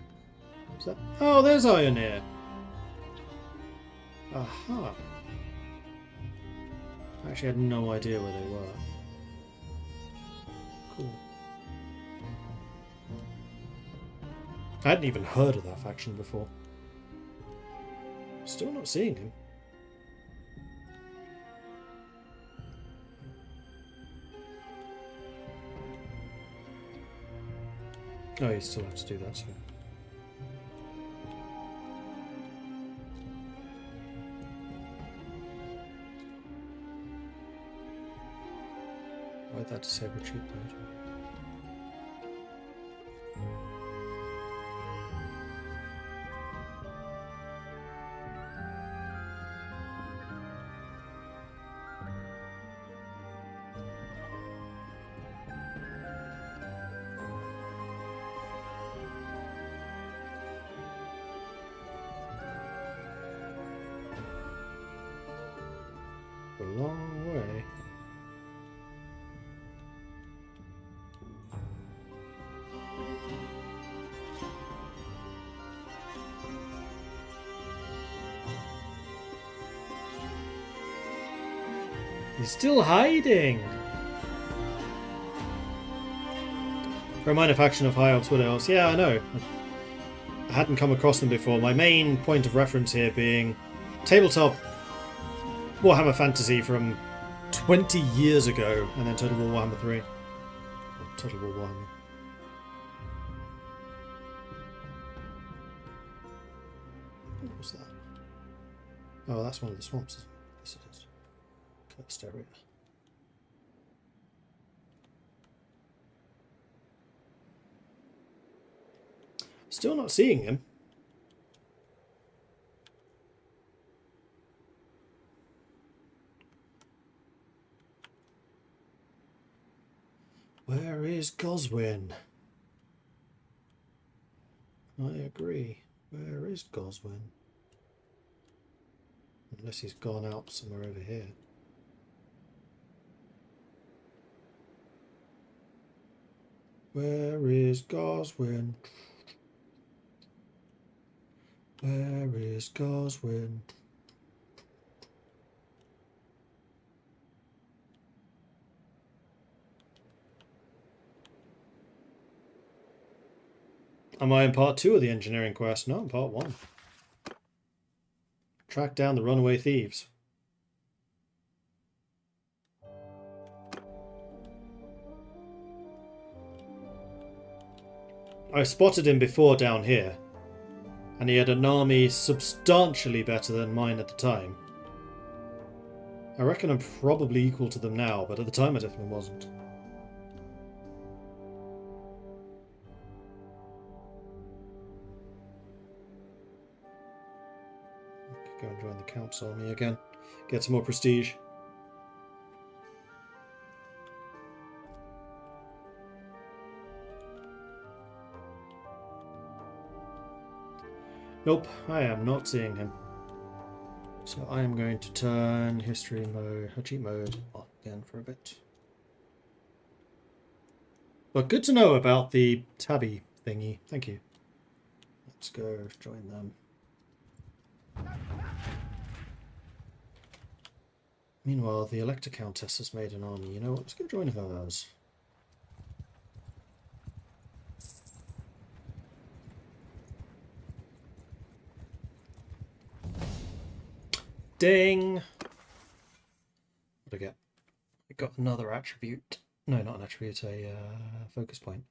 Is that... Oh, there's Ioneer! Aha! I actually had no idea where they were. Cool. I hadn't even heard of that faction before. Still not seeing him. Oh, you still have to do that, so... Why'd that disable cheat mode? A long way. He's still hiding! For a minor faction of High Elves, Wood Elves. Yeah, I know. I hadn't come across them before. My main point of reference here being tabletop Warhammer Fantasy from 20 years ago, and then Total War Warhammer 3. Or Total War Warhammer. What was that? Oh, that's one of the swamps, isn't it? Yes, it is. Cursed area. Still not seeing him. Where is Goswin? I agree. Where is Goswin? Unless he's gone out somewhere over here. Where is Goswin? Where is Goswin? Am I in part 2 of the engineering quest? No, in part 1. Track down the runaway thieves. I spotted him before down here, and he had an army substantially better than mine at the time. I reckon I'm probably equal to them now, but at the time I definitely wasn't. Go and join the Count's army again. Get some more prestige. Nope, I am not seeing him. So I am going to turn history mode, cheat mode off again for a bit. But good to know about the tabby thingy. Thank you. Let's go join them. Meanwhile, the Elector Countess has made an army. You know what? Let's go join hers. Ding! What did I get? I got another attribute. No, not an attribute, a focus point.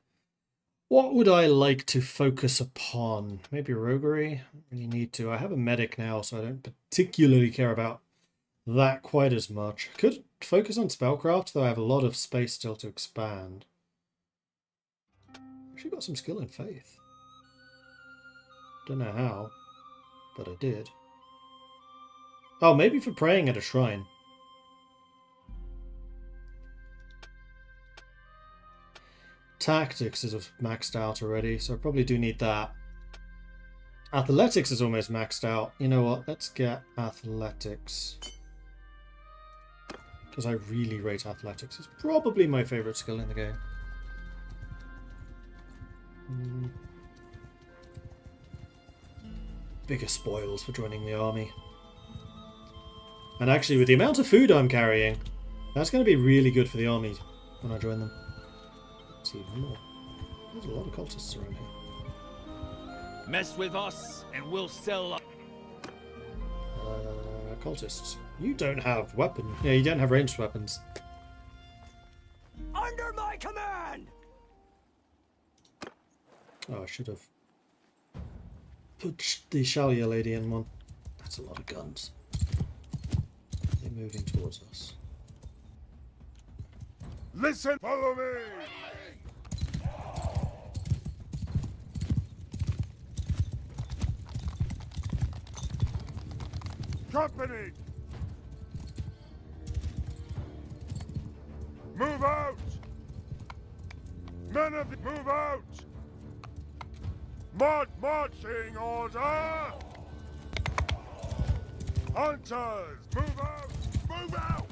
What would I like to focus upon? Maybe roguery? I don't really need to. I have a medic now, so I don't particularly care about that quite as much. Could focus on spellcraft, though I have a lot of space still to expand. Actually got some skill in faith. Don't know how, but I did. Oh, maybe for praying at a shrine. Tactics is maxed out already, so I probably do need that. Athletics is almost maxed out. You know what? Let's get athletics. Because I really rate athletics. It's probably my favourite skill in the game. Bigger spoils for joining the army. And actually, with the amount of food I'm carrying, that's going to be really good for the army when I join them. That's even more. There's a lot of cultists around here. Mess with us and we'll sell. Cultists. You don't have weapons. Yeah, you don't have ranged weapons. Under my command! Oh, I should have put the Shalia lady in one. That's a lot of guns. They're moving towards us. Listen, follow me! Company! Move out! Men of the... Move out! Marching order! Hunters! Move out! Move out!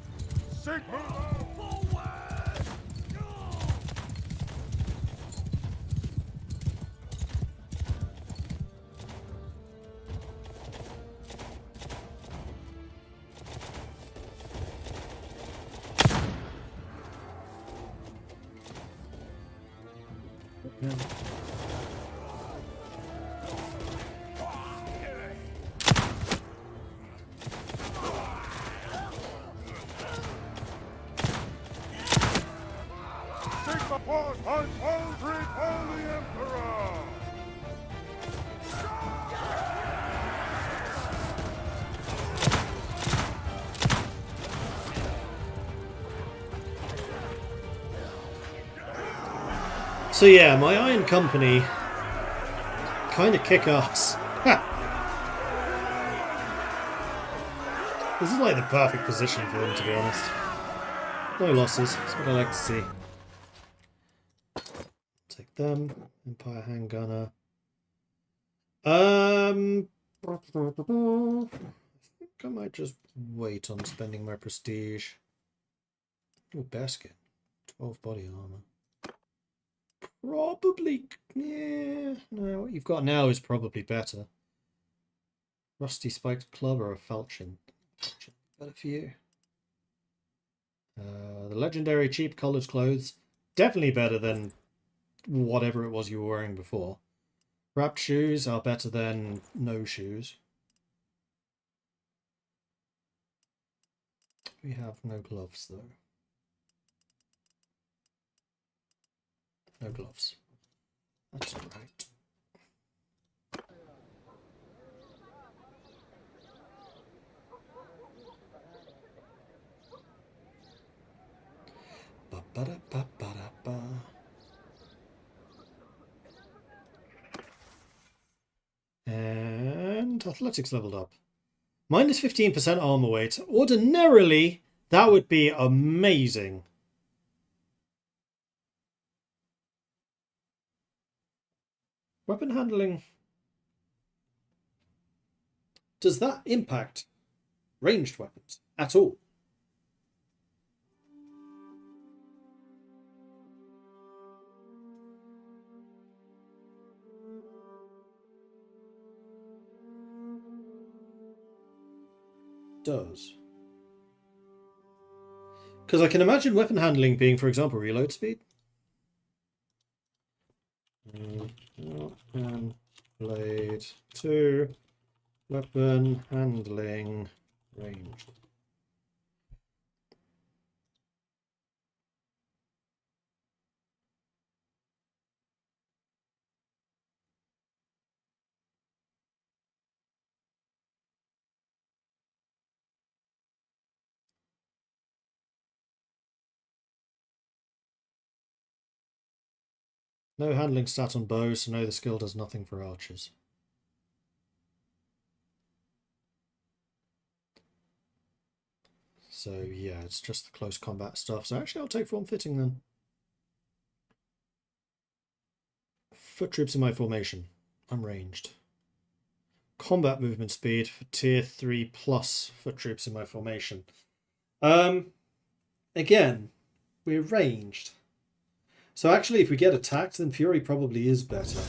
Sig, move out! Forward! Yeah. Sigma Pause! Hunt! Hold! Hold the Emperor! So yeah, my Iron Company kind of kick ass. This is like the perfect position for them, to be honest. No losses, that's what I like to see. Take them. Empire Handgunner. I think I might just wait on spending my prestige. Oh, basket. 12 body armor. Probably, yeah. No, what you've got now is probably better. Rusty spiked club or a falchion? Falchion, better for you. The legendary cheap coloured clothes, definitely better than whatever it was you were wearing before. Wrapped shoes are better than no shoes. We have no gloves though. No gloves. That's alright. Ba-ba-da-ba-ba-da-ba. And athletics leveled up. Minus 15% armor weight. Ordinarily, that would be amazing. Weapon handling. does that impact ranged weapons at all? Does. Because I can imagine weapon handling being, for example, reload speed. And blade 2, weapon handling ranged. No handling stat on bows, so no, the skill does nothing for archers. So yeah, it's just the close combat stuff. So actually I'll take form fitting then. Foot troops in my formation. I'm ranged. Combat movement speed for tier 3 plus foot troops in my formation. Again, we're ranged. So actually, if we get attacked, then Fury probably is better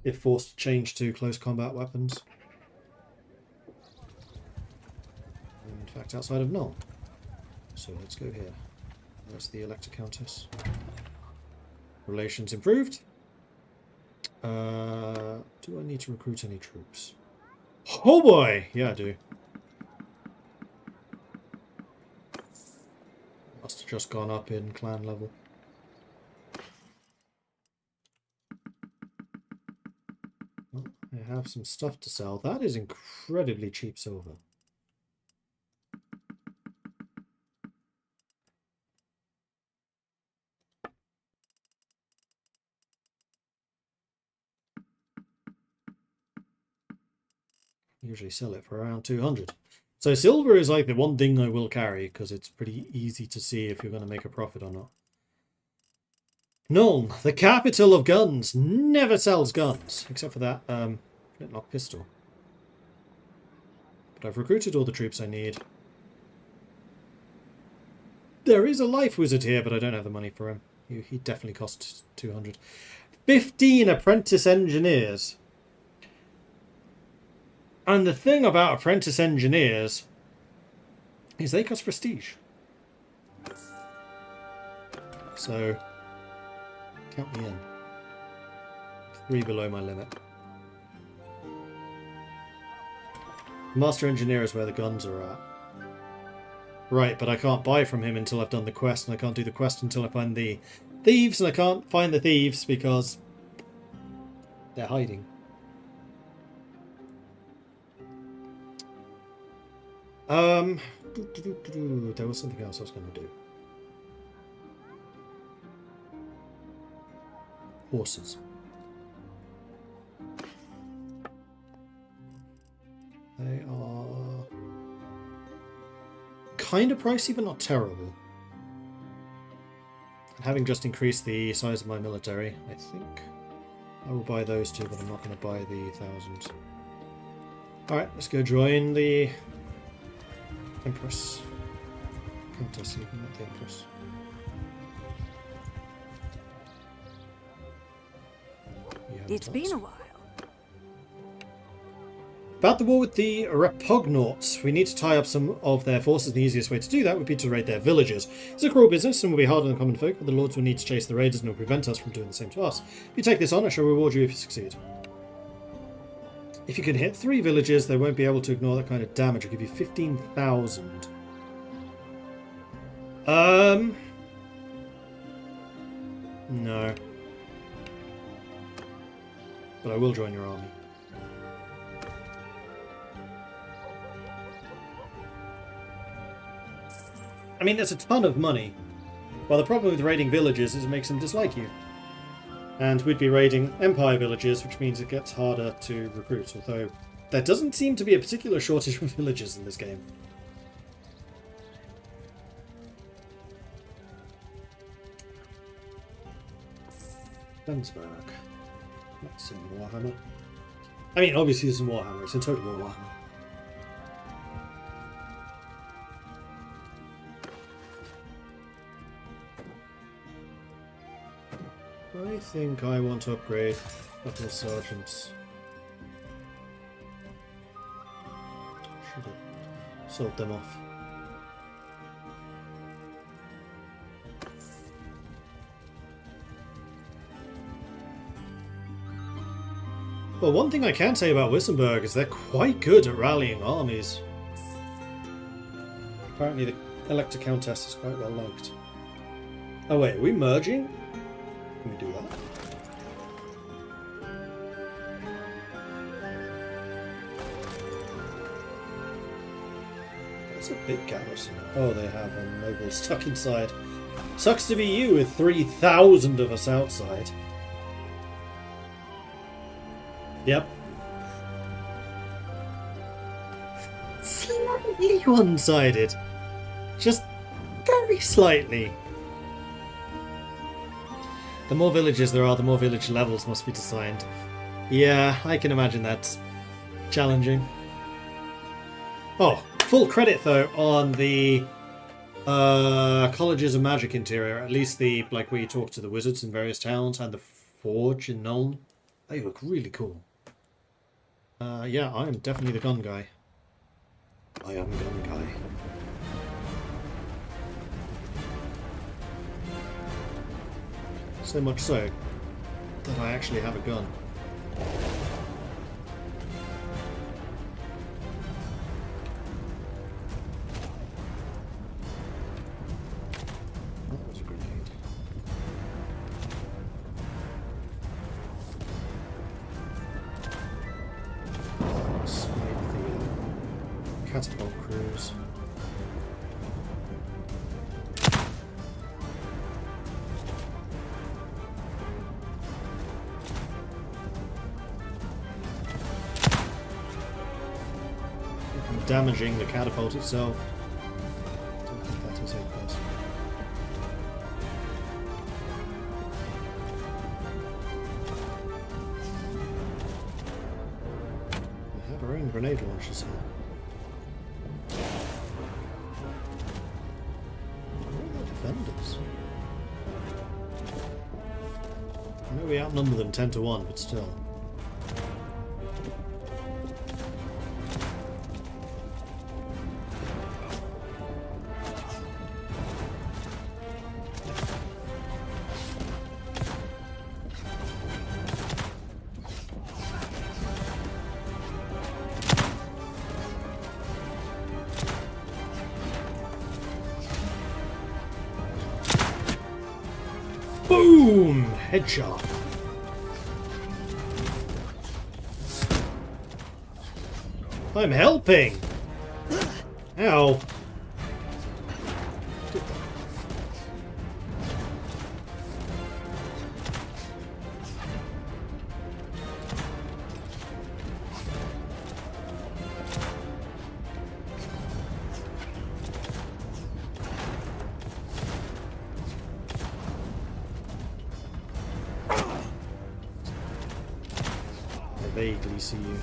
if forced to change to close combat weapons. In fact, outside of Nuln. So let's go here. There's the Elector Countess. Relations improved. Do I need to recruit any troops? Oh boy! Yeah, I do. Must have just gone up in clan level. Well, I have some stuff to sell. That is incredibly cheap silver. Usually sell it for around 200. So silver is like the one thing I will carry because it's pretty easy to see if you're going to make a profit or not. Nuln, the capital of guns, never sells guns except for that flintlock pistol. But I've recruited all the troops I need. There is a life wizard here, but I don't have the money for him. He definitely costs 200. 15 apprentice engineers. And the thing about apprentice engineers is they cost prestige. So, count me in. 3 below my limit. Master engineer is where the guns are at. Right, but I can't buy from him until I've done the quest, and I can't do the quest until I find the thieves, and I can't find the thieves because they're hiding. There was something else I was going to do. Horses. They are kind of pricey, but not terrible. And having just increased the size of my military, I think I will buy those two, but I'm not going to buy the 1000s. Alright, let's go join the Empress. Countess, even not the Empress. It's been a while. About the war with the Repugnauts, we need to tie up some of their forces. The easiest way to do that would be to raid their villages. It's a cruel business and will be hard on the common folk, but the lords will need to chase the raiders and will prevent us from doing the same to us. If you take this on, I shall reward you if you succeed. If you can hit 3 villages, they won't be able to ignore that kind of damage. I'll give you 15,000. No. But I will join your army. I mean, that's a ton of money. Well, the problem with raiding villages is it makes them dislike you. And we'd be raiding Empire villages, which means it gets harder to recruit, although there doesn't seem to be a particular shortage of villages in this game. Flensburg. That's in Warhammer. I mean, obviously this is in Warhammer, it's in total Warhammer. I think I want to upgrade a couple of sergeants. Should have sold them off. Well, one thing I can say about Wissenberg is they're quite good at rallying armies. Apparently the Elector Countess is quite well liked. Oh wait, are we merging? Can we do that? That's a big garrison. Oh, they have a noble stuck inside. Sucks to be you with 3,000 of us outside. Yep. Slightly one-sided. Just very slightly. The more villages there are, the more village levels must be designed. Yeah, I can imagine that's challenging. Oh, full credit though on the Colleges of Magic interior. At least the, like, where you talk to the wizards in various towns, and the forge in Nuln. They look really cool. Yeah, I am definitely the gun guy. I am gun guy. So much so that I actually have a gun. That was a grenade. Snipe the catapult crews. Damaging the catapult itself. I don't think that is a plus. We have our own grenade launchers here. Where are the defenders? I know we outnumber them 10 to 1, but still. Boom! Headshot. I'm helping! Ow. I vaguely see you.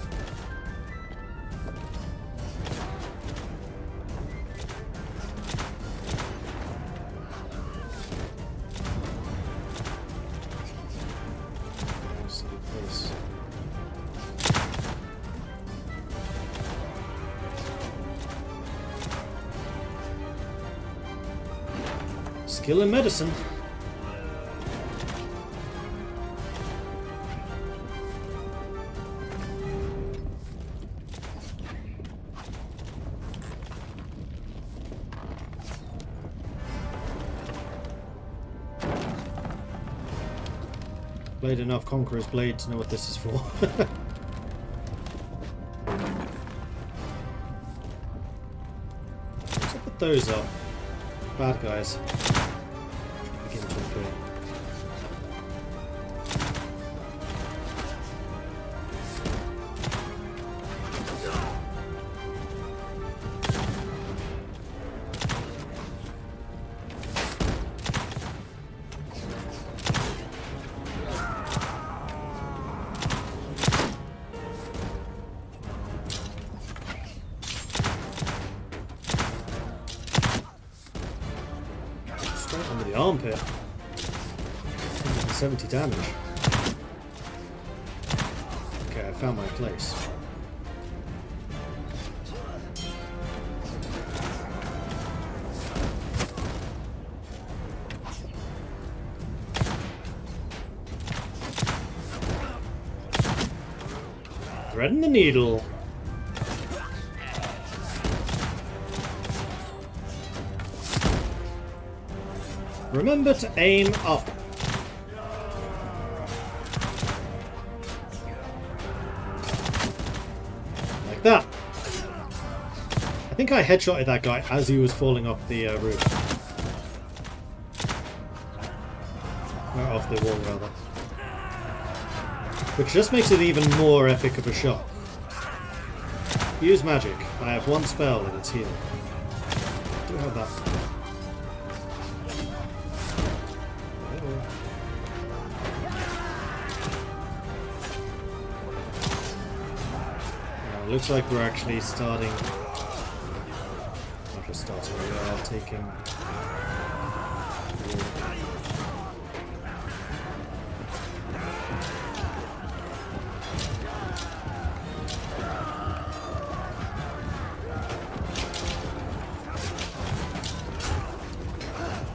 See this. Skill in medicine. Played enough Conqueror's Blade to know what this is for. Let's put those up. Bad guys. Begin to appear. Straight under the armpit. 70 damage. Okay, I found my place. Threading the needle. Remember to aim up. Like that. I think I headshotted that guy as he was falling off the roof. Or off the wall, rather. Which just makes it even more epic of a shot. Use magic. I have one spell and it's healing. I do have that. Looks like we're actually starting. Not just starting, we are taking.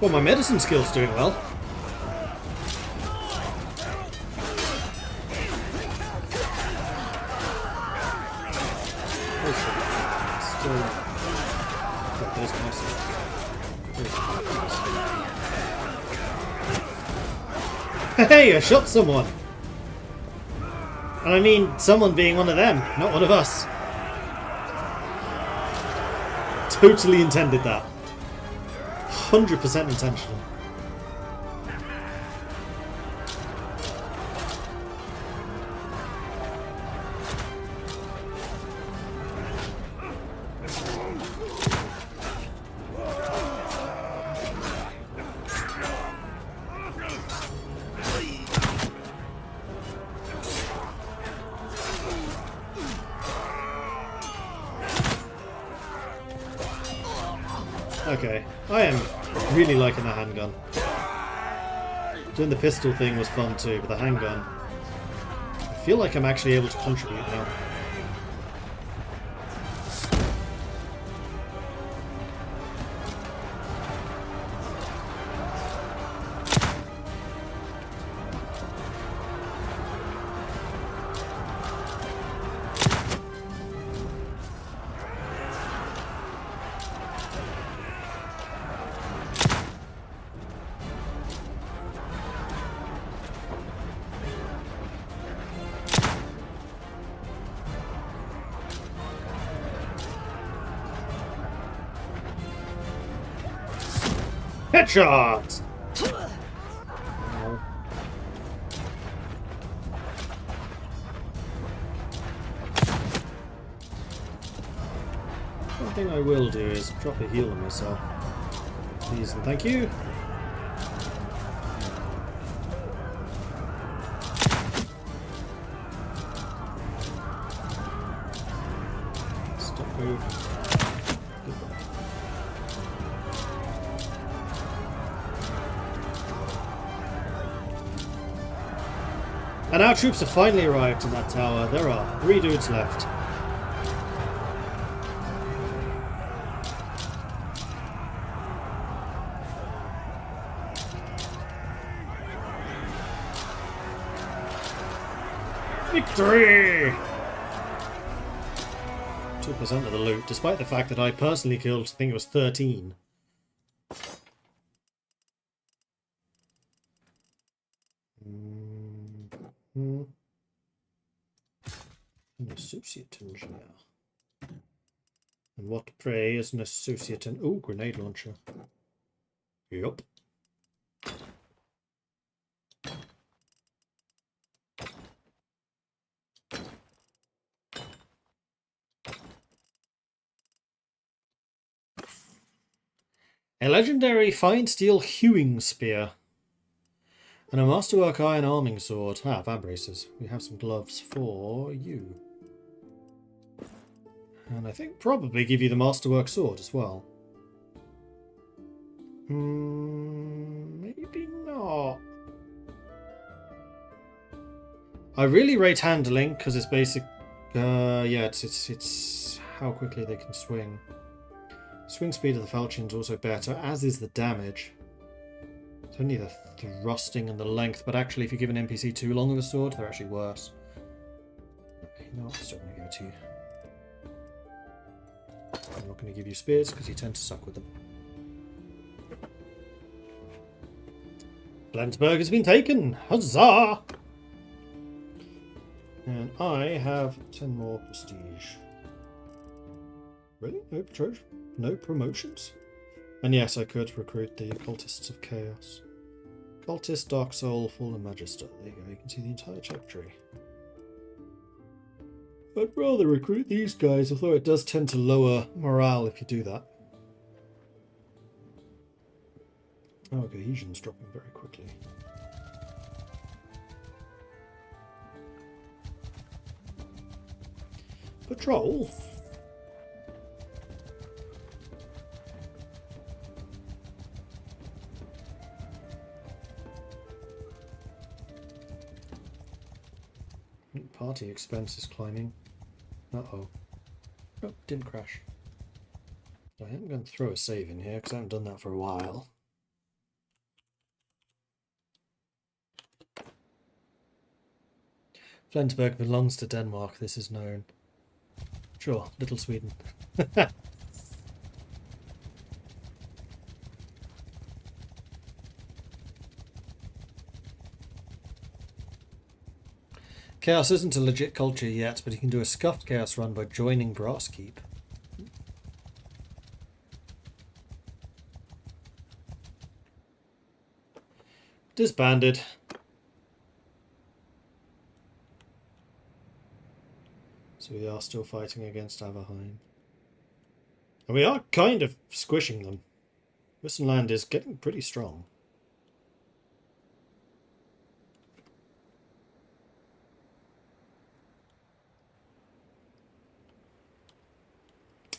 Well, my medicine skill's doing well. Hey, I shot someone! And I mean someone being one of them, not one of us. Totally intended that. 100% intentional. Okay, I am really liking the handgun. Doing the pistol thing was fun too, but the handgun, I feel like I'm actually able to contribute now. Headshot! One thing I will do is drop a heal on myself. Please and thank you. Stop move. And our troops have finally arrived in that tower. There are 3 dudes left. Victory! 2% of the loot, despite the fact that I personally killed, I think it was 13. An associate engineer. And what, pray, is an associate and oh, grenade launcher. Yup. A legendary fine steel hewing spear. And a masterwork iron arming sword. Ah, vibrators. We have some gloves for you. And I think probably give you the masterwork sword as well. Maybe not. I really rate handling because it's basic. Yeah, it's how quickly they can swing. Swing speed of the falchions also better, as is the damage. It's only the thrusting and the length, but actually, if you give an NPC too long of a sword, they're actually worse. You know what? I'm still going to give it to you. I'm not going to give you spears because you tend to suck with them. Flensburg has been taken! Huzzah! And I have 10 more prestige. Really? No promotions? And yes, I could recruit the Cultists of Chaos. Cultist, Dark Soul, Fallen Magister. There you go, you can see the entire check tree. I'd rather recruit these guys, although it does tend to lower morale if you do that. Oh, cohesion's dropping very quickly. Patrol? Party expenses climbing. Uh-oh. Oh, didn't crash. I am going to throw a save in here because I haven't done that for a while. Flensburg belongs to Denmark, this is known. Sure, Little Sweden. Chaos isn't a legit culture yet, but you can do a scuffed chaos run by joining Brasskeep. Disbanded. So we are still fighting against Averheim. And we are kind of squishing them. Wissenland is getting pretty strong.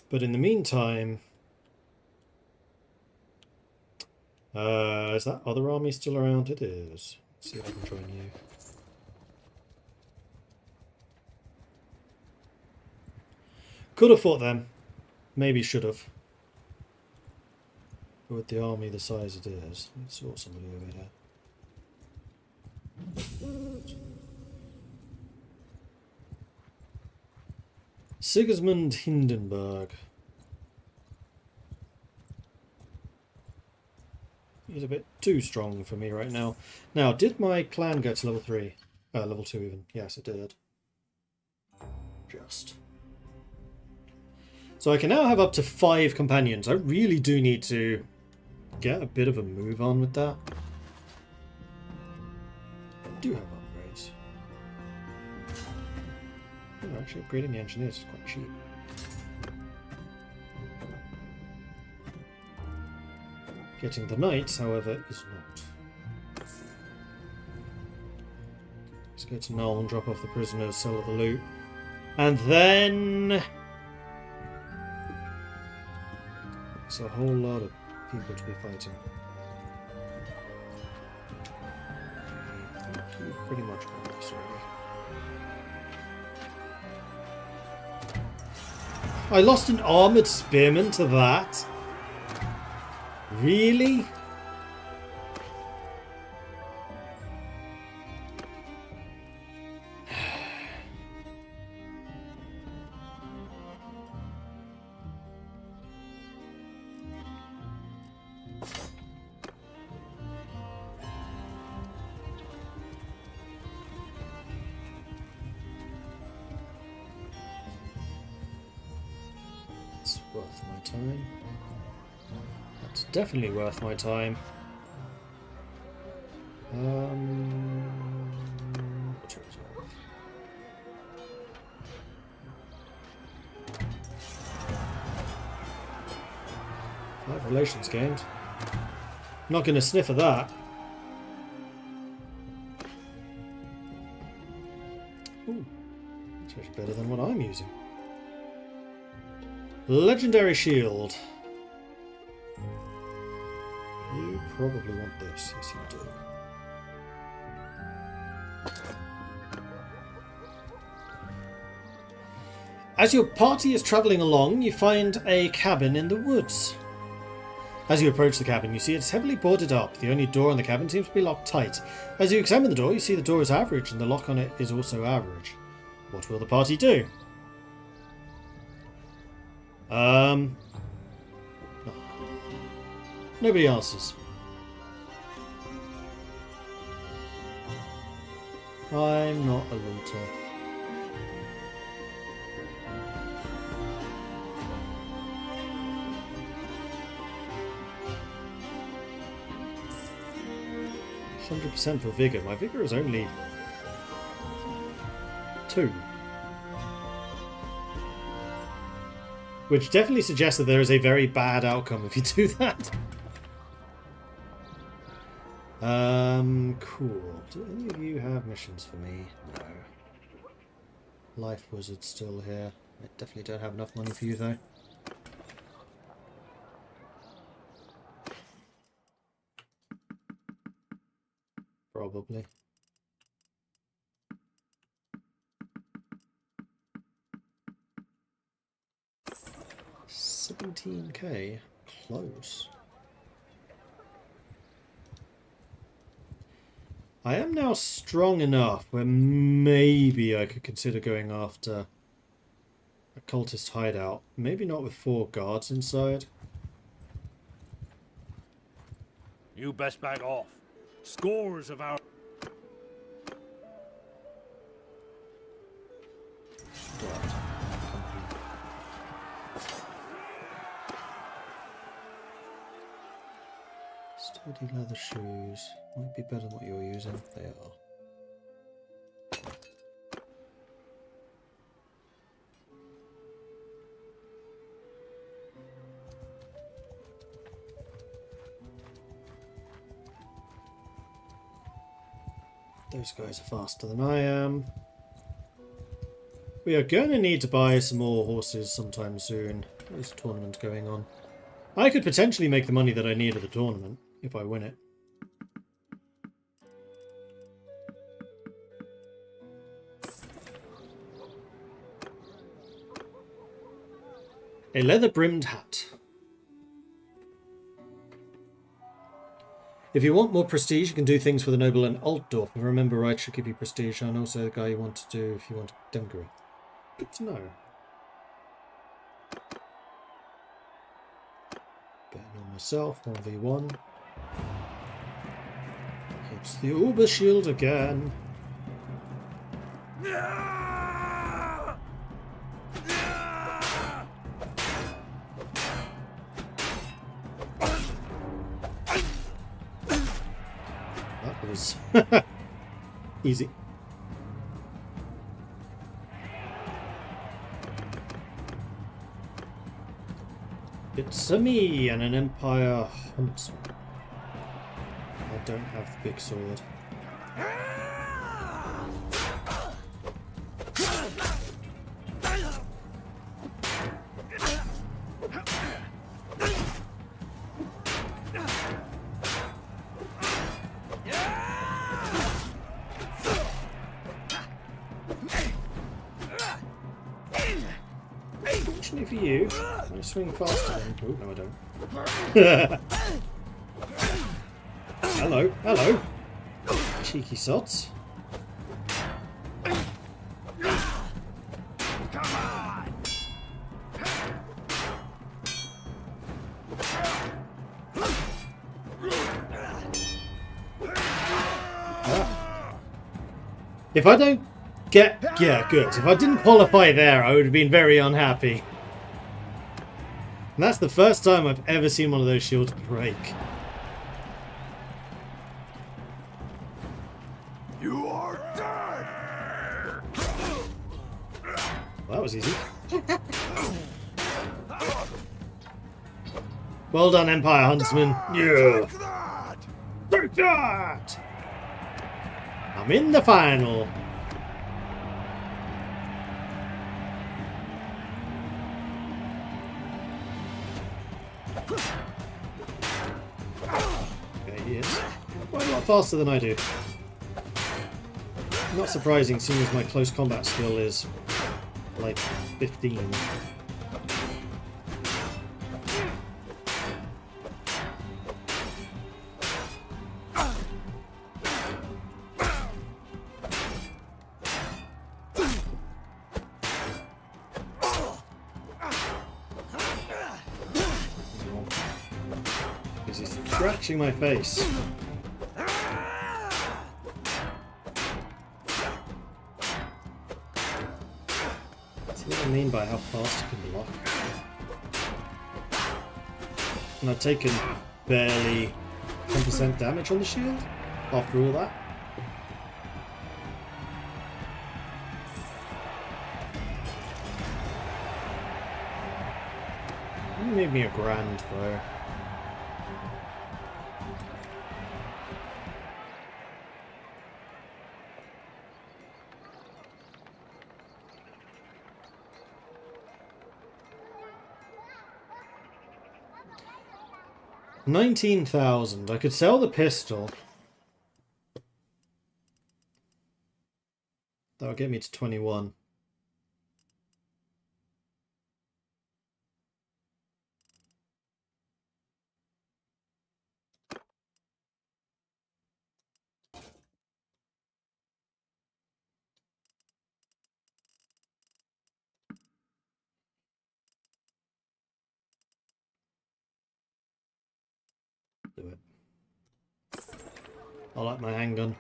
But in the meantime... is that other army still around? It is. Let's see if I can join you. Could have fought them. Maybe should have. But with the army the size it is. I saw somebody over here. Sigismund Hindenburg. He's a bit too strong for me right now. Now, did my clan go to level 3? Level 2 even. Yes, it did. Just. So I can now have up to 5 companions. I really do need to get a bit of a move on with that. I do have upgrades. Oh, actually, upgrading the engineers is quite cheap. Getting the knights, however, is not. Let's go to Nuln, drop off the prisoners, sell the loot. And then... it's a whole lot of people to be fighting. Pretty much got this already. I lost an armoured spearman to that? Really? It's worth my time. That's definitely worth my time. Relations gained. Not going to sniff at that. Ooh, that's actually better than what I'm using. Legendary shield. You probably want this. Yes, you do. As your party is travelling along, you find a cabin in the woods. As you approach the cabin, you see it's heavily boarded up. The only door on the cabin seems to be locked tight. As you examine the door, you see the door is average and the lock on it is also average. What will the party do? Nobody answers. I'm not a looter. %% for vigor. My vigor is only 2. Which definitely suggests that there is a very bad outcome if you do that. Cool. Do any of you have missions for me? No. Life Wizard's still here. I definitely don't have enough money for you though. Probably. $17K. Close. I am now strong enough where maybe I could consider going after a cultist hideout. Maybe not with 4 guards inside. You best back off. Scores of our... Sturdy leather shoes. Might be better than what you're using. They are. Those guys are faster than I am. We are going to need to buy some more horses sometime soon. There's a tournament going on. I could potentially make the money that I need at the tournament if I win it. A leather-brimmed hat. If you want more prestige, you can do things for the noble and Altdorf. If I remember right, should give you prestige, and also the guy you want to do if you want Demgary. Good to know. Betting on myself, 1v1. Hits the Uber shield again. That was easy. It's a me and an Empire huntsman. I don't have the big sword. Fortunately for you, I swing faster than... Oh, no I don't. Hello, hello. Cheeky sods. If I don't get... Yeah, good. If I didn't qualify there, I would have been very unhappy. And that's the first time I've ever seen one of those shields break. You are dead! Well, that was easy. Well done, Empire Huntsman. Yeah. Take that! Take that! I'm in the final. Okay, he is quite a lot faster than I do. Not surprising, seeing as my close combat skill is like 15. Because he's scratching my face. What I mean by how fast you can block. And I've taken barely 10% damage on the shield after all that. You made me a grand throw. $19,000. I could sell the pistol. That would get me to 21. Do it. I like my handgun.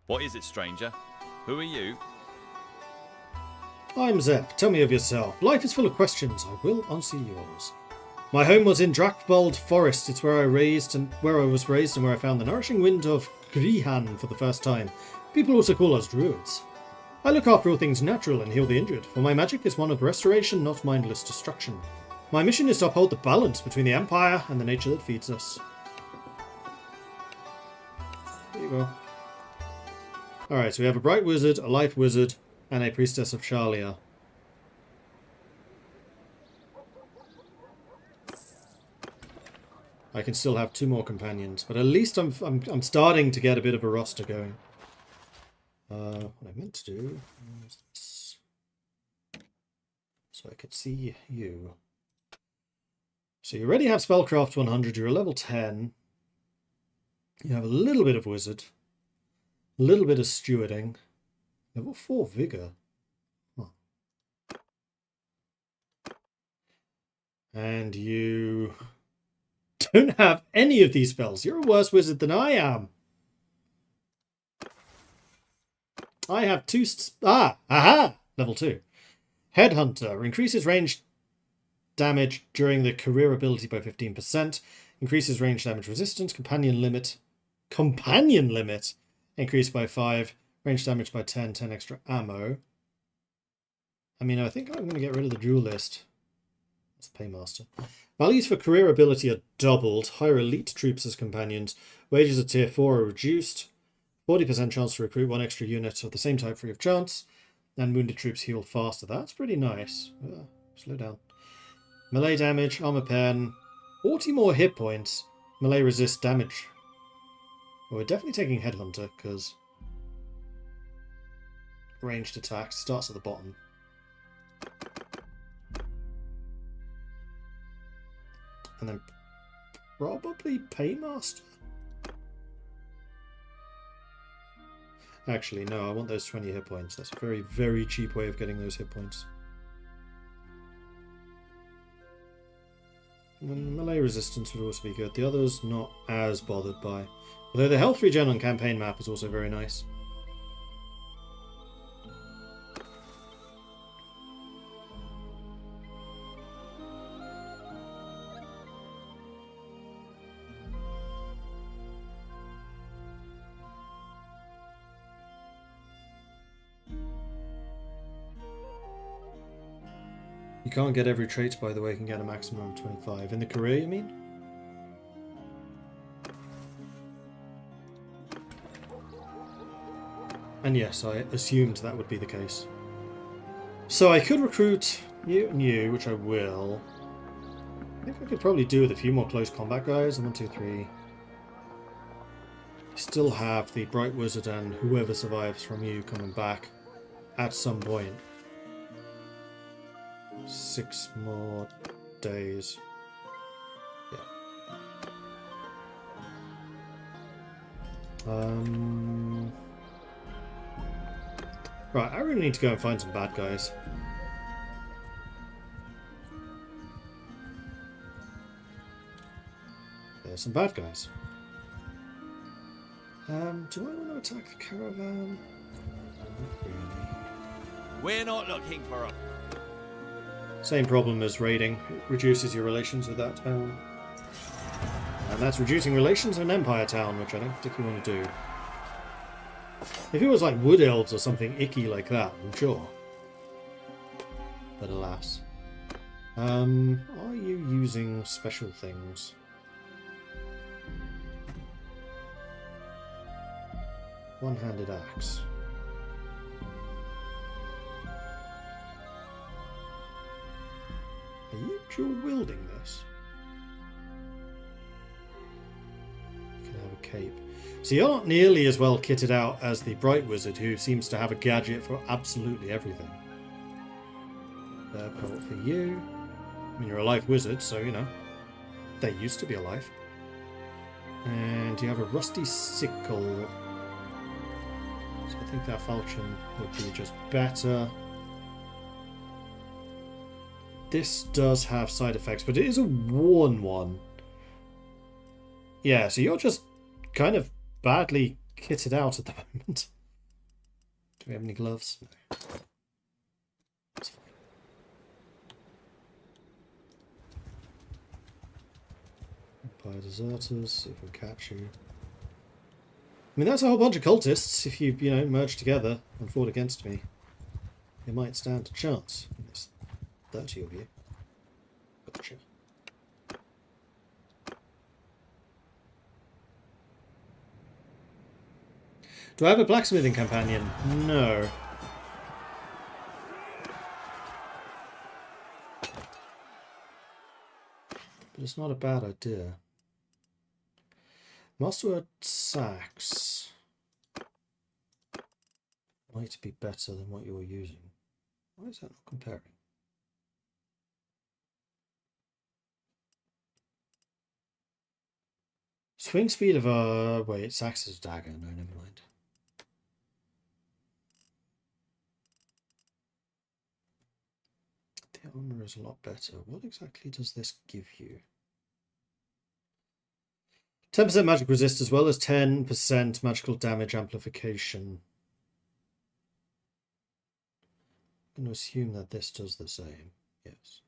What is it, stranger? Who are you? I'm Zep. Tell me of yourself. Life is full of questions. I will answer yours. My home was in Drakvold Forest. It's where I was raised and where I found the nourishing wind of Grihan for the first time. People also call us druids. I look after all things natural and heal the injured, for my magic is one of restoration, not mindless destruction. My mission is to uphold the balance between the Empire and the nature that feeds us. There you go. Alright, so we have a Bright Wizard, a Life Wizard, and a Priestess of Shalia. I can still have 2 more companions, but at least I'm starting to get a bit of a roster going. What I meant to do was this, so I could see you. So you already have Spellcraft 100, you're a level 10. You have a little bit of Wizard, a little bit of Stewarding, level 4 Vigor. Huh. And you don't have any of these spells. You're a worse wizard than I am. I have 2... aha! Level 2. Headhunter. Increases range damage during the career ability by 15%. Increases range damage resistance. Companion limit. Increased by 5. Range damage by 10. 10 extra ammo. I mean, I think I'm going to get rid of the duelist. That's Paymaster. Values for career ability are doubled. Hire elite troops as companions. Wages at tier 4 are reduced. 40% chance to recruit 1 extra unit of the same type free of chance. And wounded troops heal faster. That's pretty nice. Slow down. Melee damage, armor pen. 40 more hit points. Melee resist damage. Well, we're definitely taking Headhunter, because ranged attack starts at the bottom. And then probably Paymaster. Actually, no, I want those 20 hit points. That's a very, very cheap way of getting those hit points. And melee resistance would also be good. The others, not as bothered by. Although the health regen on campaign map is also very nice. You can't get every trait, by the way, you can get a maximum of 25. In the career, you mean? And yes, I assumed that would be the case. So I could recruit you and you, which I will. I think I could probably do with a few more close combat guys. 1, 2, 3. still have the Bright Wizard and whoever survives from you coming back at some point. 6 more days. Yeah. Right, I really need to go and find some bad guys. There's some bad guys. Do I want to attack the caravan? Not really. We're not looking for them. Same problem as raiding. It reduces your relations with that town. And that's reducing relations in an empire town, which I don't particularly want to do. If it was like wood elves or something icky like that, I'm sure. But alas. Are you using special things? One-handed axe. Are you dual wielding this? You can have a cape. So you're not nearly as well kitted out as the Bright Wizard, who seems to have a gadget for absolutely everything. Pelt for you. I mean, you're a life wizard, so you know. They used to be alive. And you have a rusty sickle. So I think that falchion would be just better. This does have side effects, but it is a worn one. Yeah, so you're just kind of badly kitted out at the moment. Do we have any gloves? No. That's fine. Empire deserters, see if we can catch you. I mean, that's a whole bunch of cultists. If you know, merge together and fought against me, you might stand a chance. There's 30 of you. Gotcha. Do I have a blacksmithing companion? No. But it's not a bad idea. Masterword Sax might be better than what you're using. Why is that not comparing? Swing speed of wait, Sax is dagger. No, never mind. The armor is a lot better. What exactly does this give you? 10% magic resist as well as 10% magical damage amplification. I'm going to assume that this does the same. Yes.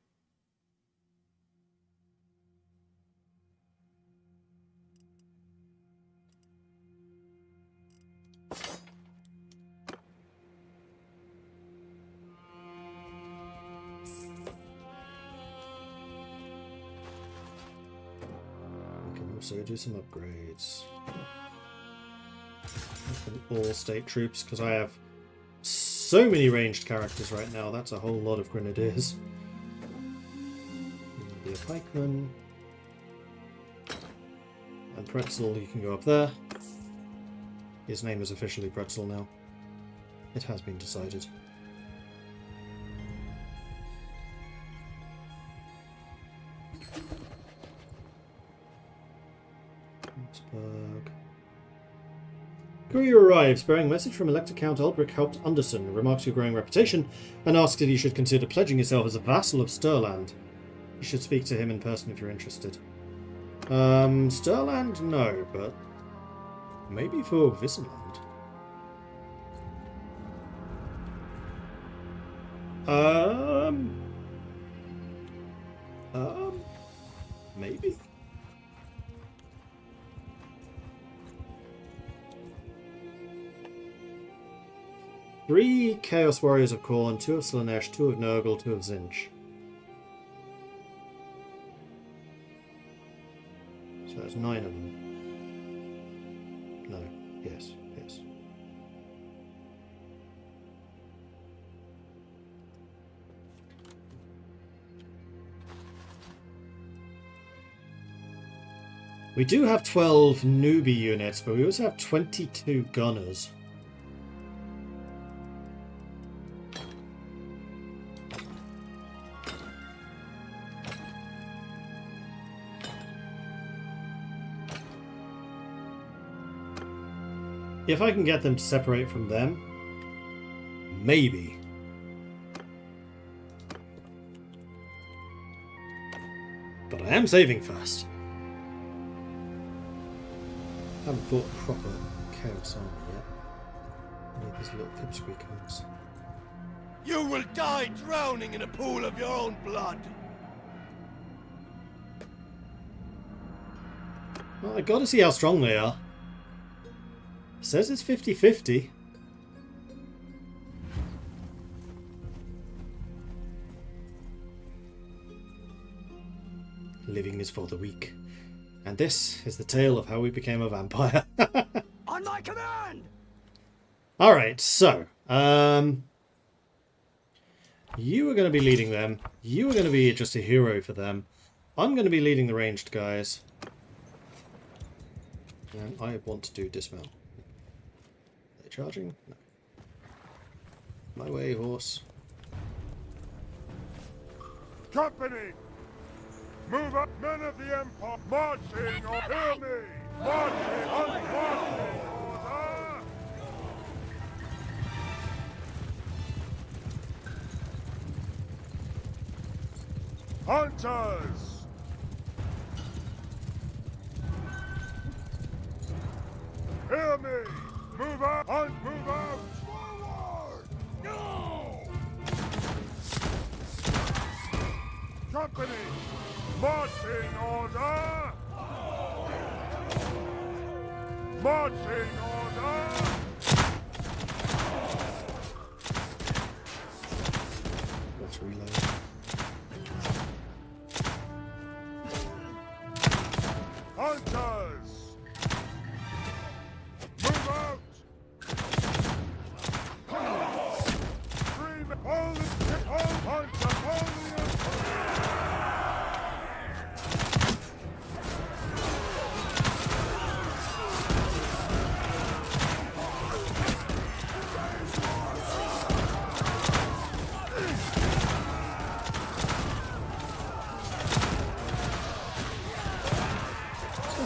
So do some upgrades. All state troops, because I have so many ranged characters right now. That's a whole lot of grenadiers. Be a pikeman. And Pretzel, you can go up there. His name is officially Pretzel now. It has been decided. Courier arrives, bearing a message from Elector Count Ulbric Haupt Anderson, remarks your growing reputation, and asks if you should consider pledging yourself as a vassal of Stirland. You should speak to him in person if you're interested. Stirland? No, but maybe for Visenland. Maybe. Three Chaos Warriors of Khorne, 2 of Slaanesh, 2 of Nurgle, 2 of Zinch. So that's 9 of them. No. Yes. Yes. We do have 12 newbie units, but we also have 22 gunners. If I can get them to separate from them, maybe. But I am saving first. Haven't fought a proper Chaos army yet. I need these little pipsqueak ones. You will die drowning in a pool of your own blood. Well, I gotta see how strong they are. Says it's 50-50. Living is for the weak. And this is the tale of how we became a vampire. On my command! Alright, so, you are going to be leading them. You are going to be just a hero for them. I'm going to be leading the ranged guys. And I want to do dismount. Are they charging? No. My way, horse. Company! Move up, men of the Empire! Marching, or hear me! Marching, marching! Order! Hunters! Hear me! Move out! Hunt! Move out! Forward! No! Company! Marching order! Marching order! Let's reload. Hunters! Move out! Three men! Hold it! Hold! Hunter! Hold the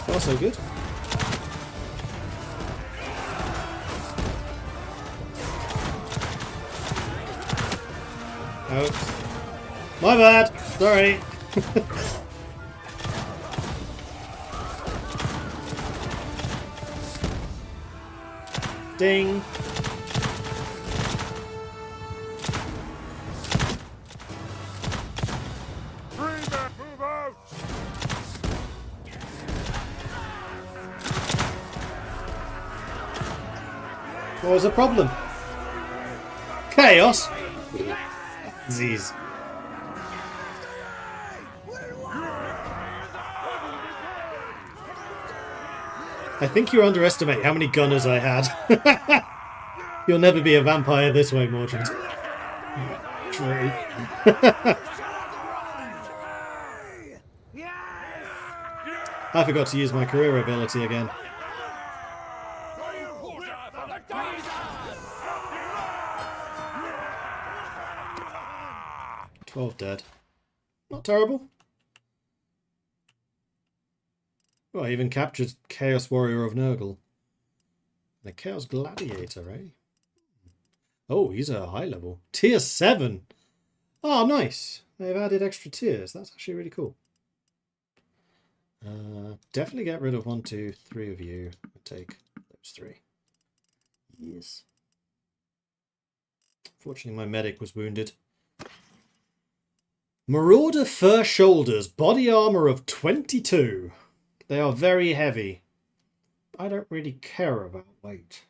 Oh, so good. Oh. My bad. Sorry. Ding. three men! Move out! What was the problem? Chaos? Z's. I think you underestimate how many gunners I had. You'll never be a vampire this way, Mordred. True. I forgot to use my career ability again. 12 dead. Not terrible. Oh, I even captured Chaos Warrior of Nurgle. And a Chaos Gladiator, eh? Oh, he's a high level. Tier 7! Oh, nice. They've added extra tiers. That's actually really cool. Definitely get rid of 1, 2, 3 of you. I'll take those 3. Yes. Fortunately, my medic was wounded. Marauder Fur Shoulders, body armor of 22. They are very heavy. I don't really care about weight.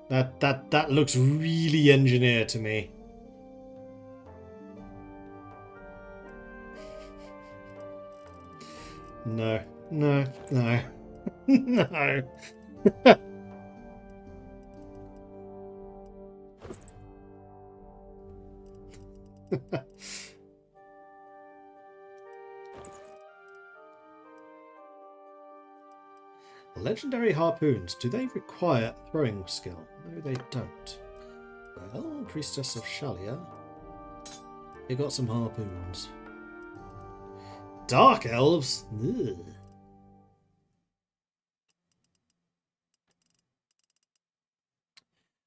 That looks really engineered to me. No, no, no, no. Legendary harpoons. Do they require throwing skill? No, they don't. Well, Priestess of Shalia. You got some harpoons. Dark elves? Ugh.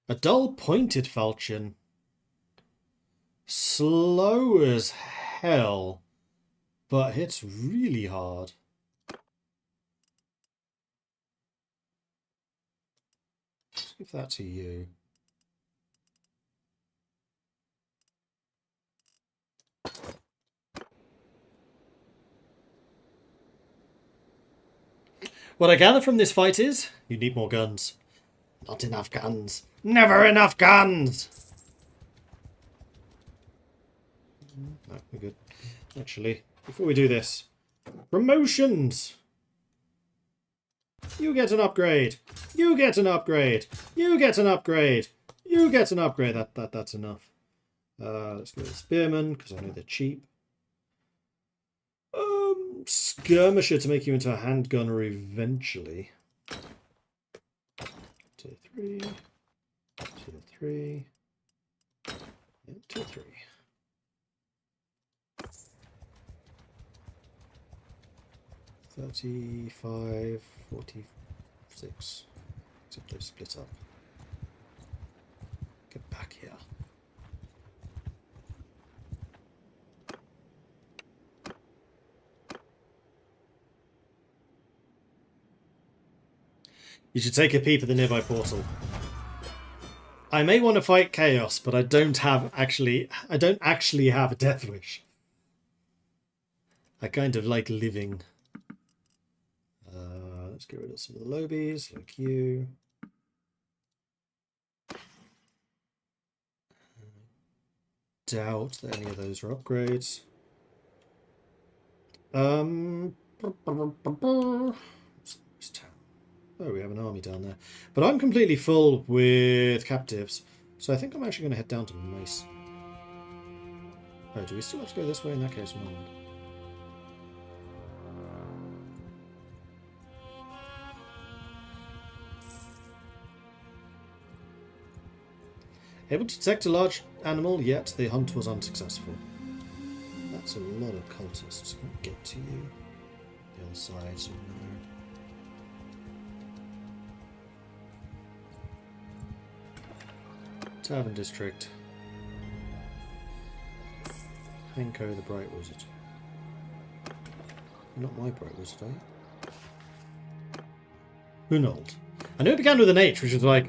A dull pointed falchion. Slow as hell, but hits really hard. Let's give that to you. What I gather from this fight is, you need more guns. Not enough guns. Never enough guns! No, we're good. Actually, before we do this, promotions! You get an upgrade! You get an upgrade! You get an upgrade! You get an upgrade! That's enough. Let's go with Spearman, because I know they're cheap. Skirmisher to make you into a handgunner eventually. 2, 3. 2, 3. Yeah, 2, 3. $35, $46. Except they've split up. Get back here. You should take a peep at the nearby portal. I may want to fight Chaos, but I don't actually have a death wish. I kind of like living. Let's get rid of some of the lobies, like you. Doubt that any of those are upgrades. Oh, we have an army down there. But I'm completely full with captives. So I think I'm actually going to head down to Mace. Oh, do we still have to go this way? In that case, no. Able to detect a large animal, yet the hunt was unsuccessful. That's a lot of cultists. Can't get to you. The other side, somewhere. Tavern District. Hanko the Bright Wizard. Not my Bright Wizard, eh? Nuln. I knew it began with an H, which was like...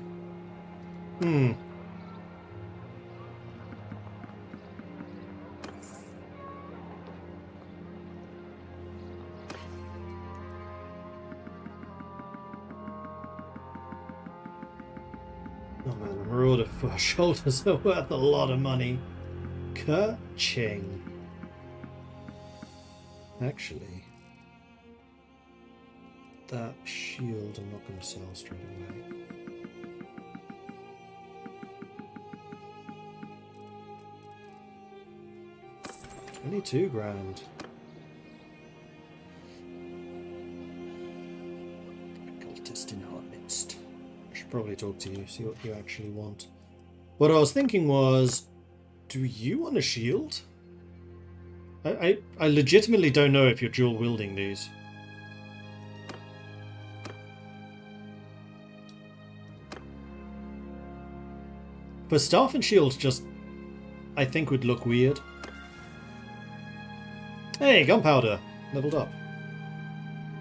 Oh man, a Marauder for shoulders are worth a lot of money. Ka-ching. Actually, that shield I'm not going to sell straight away. $22 grand. Cultist in our midst. I should probably talk to you, see what you actually want. What I was thinking was, do you want a shield? I legitimately don't know if you're dual wielding these. But staff and shields just, I think, would look weird. Hey, gunpowder! Leveled up.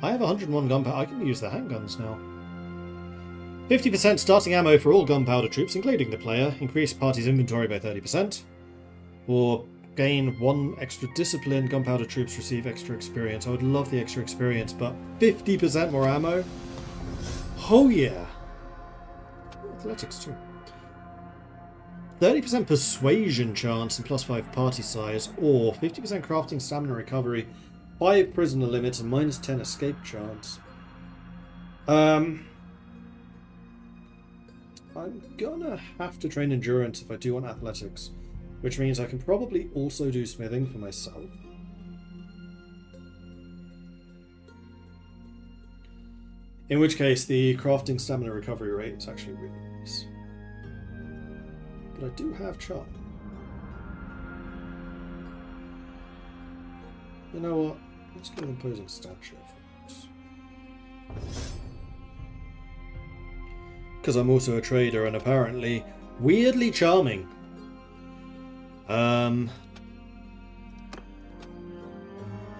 I have 101 gunpowder. I can use the handguns now. 50% starting ammo for all gunpowder troops, including the player. Increase party's inventory by 30%. Or gain 1 extra discipline. Gunpowder troops receive extra experience. I would love the extra experience, but 50% more ammo? Oh yeah! Athletics too. 30% persuasion chance and +5 party size, or 50% crafting stamina recovery, 5 prisoner limit, and -10 escape chance. I'm gonna have to train endurance if I do want athletics, which means I can probably also do smithing for myself. In which case, the crafting stamina recovery rate is actually really nice. But I do have charm. You know what? Let's get an imposing stature first. Because I'm also a trader and apparently weirdly charming.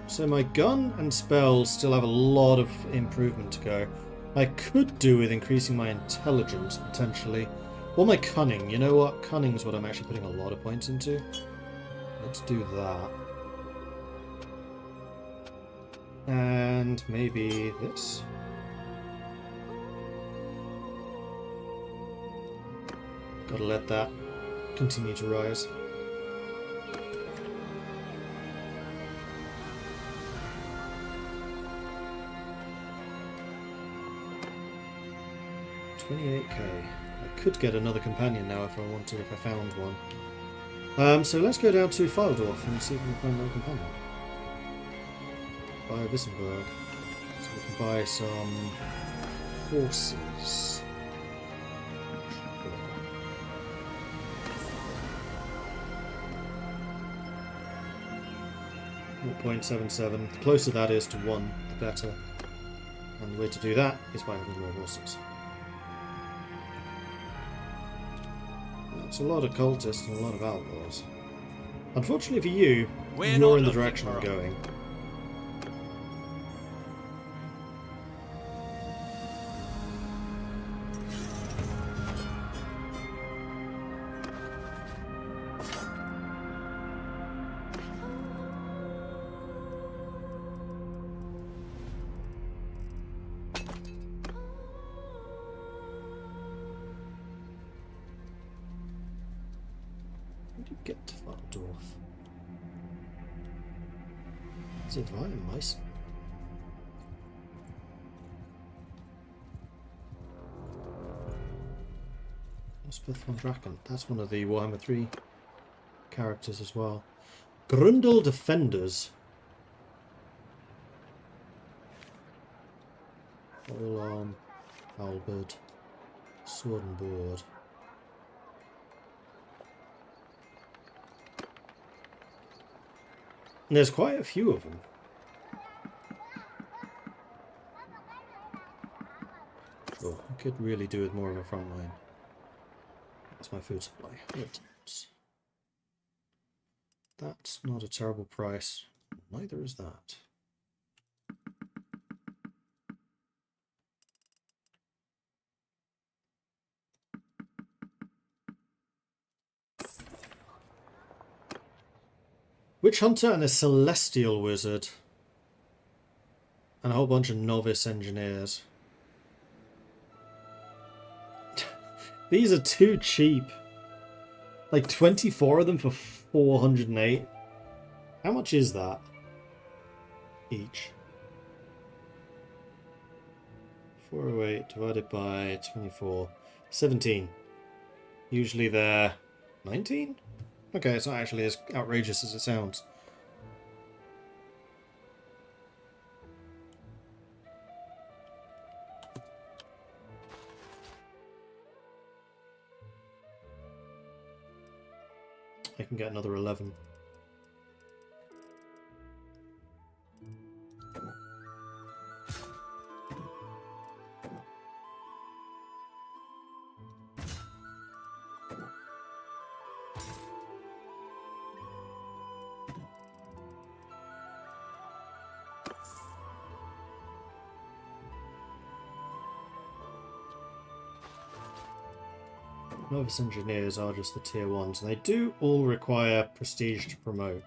So my gun and spells still have a lot of improvement to go. I could do with increasing my intelligence, potentially. Or my cunning. You know what? Cunning's what I'm actually putting a lot of points into. Let's do that. And maybe this. Gotta let that continue to rise. $28k. I could get another companion now if I wanted, if I found one. So let's go down to Filedorf and see if we can find another companion. Buy Wissenberg. So we can buy some horses. 0.77. The closer that is to 1, the better. And the way to do that is by having more horses. That's a lot of cultists and a lot of outlaws. Unfortunately for you, you're in the direction I'm going. Get to Waldorf. Is it right in Meissen? Elspeth von Draken. That's one of the Warhammer 3 characters as well. Grundel Defenders. All arm, halberd, sword and board. And there's quite a few of them. Oh, I could really do with more of a front line. That's my food supply. That's not a terrible price. Neither is that. Witch Hunter and a Celestial Wizard. And a whole bunch of novice engineers. These are too cheap. Like 24 of them for 408. How much is that? Each. 408 divided by 24. 17. Usually they're 19? Okay, it's not actually as outrageous as it sounds. I can get another 11. Novice engineers are just the tier 1s, and they do all require prestige to promote.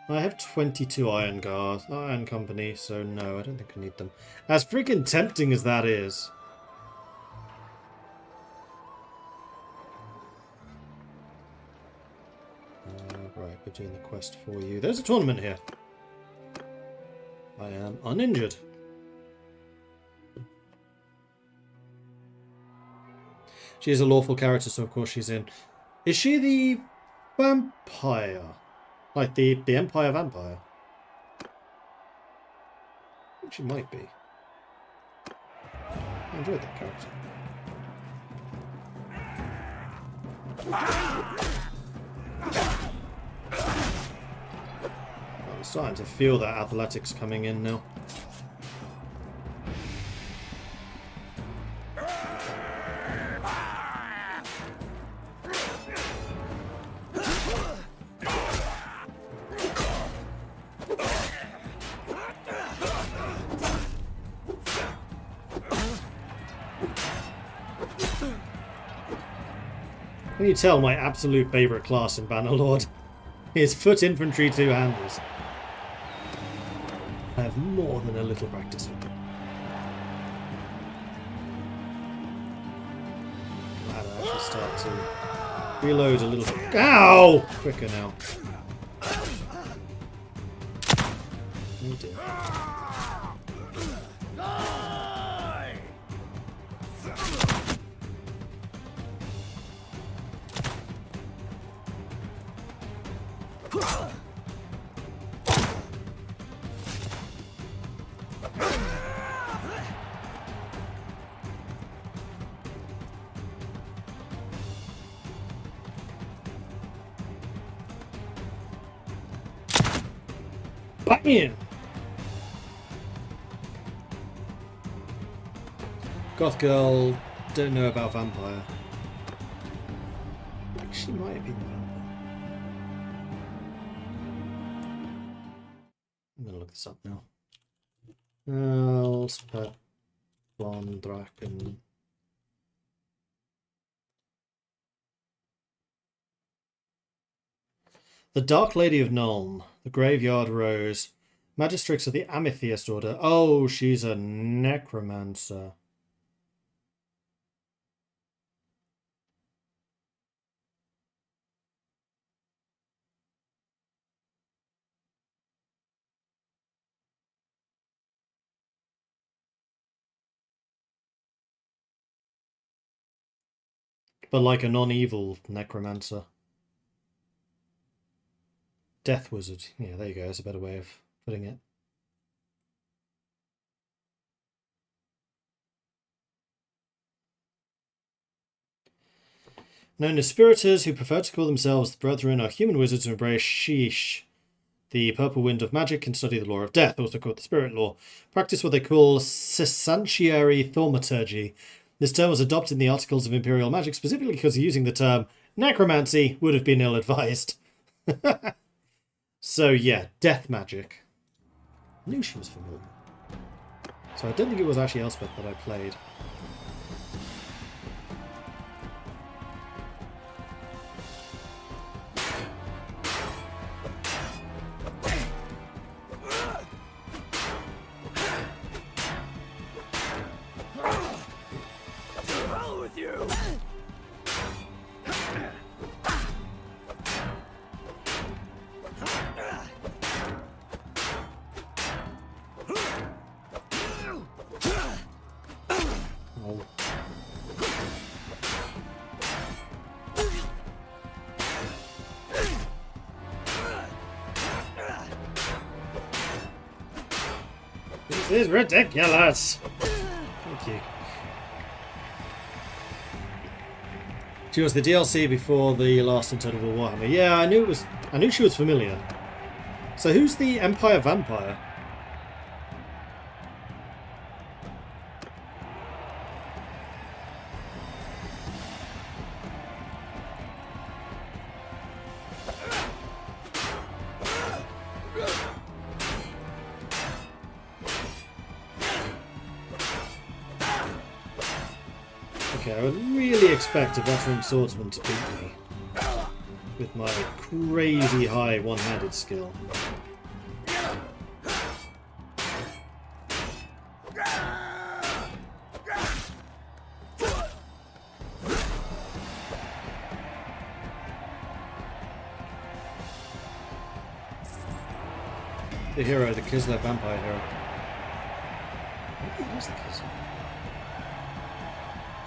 I have 22 Iron Company, so no, I don't think I need them. As freaking tempting as that is. Right, we're doing the quest for you. There's a tournament here. I am uninjured. She is a lawful character, so of course she's in. Is she the vampire? Like the Empire vampire? I think she might be. I enjoyed that character. I'm starting to feel that athletics coming in now. Can you tell my absolute favourite class in Bannerlord is foot infantry two-handers? I have more than a little practice with them. I had to actually start to reload a little bit. Ow! Quicker now. Oh dear. Bam! Goth girl, don't know about vampire. She might have been the vampire. I'm gonna look this up now. Elspeth von Draken. The Dark Lady of Nuln, the Graveyard Rose, Magistrix of the Amethyst Order. Oh, she's a necromancer. But like a non-evil necromancer. Death Wizard. Yeah, there you go. That's a better way of putting it. Known as spiriters who prefer to call themselves the Brethren are human wizards who embrace Sheesh, the purple wind of magic, and study the law of death, also called the spirit law. Practice what they call Sessantiary thaumaturgy. This term was adopted in the Articles of Imperial Magic specifically because using the term necromancy would have been ill-advised. So yeah, death magic. I knew she was familiar. So I don't think it was actually Elspeth that I played. Hell with you! This is ridiculous! Thank you. She was the DLC before the last Internal Warhammer. Yeah, I knew she was familiar. So who's the Empire Vampire? Okay, I would really expect a veteran swordsman to beat me with my crazy high one-handed skill. The hero, the Kislev vampire hero. Maybe it was the Kislev.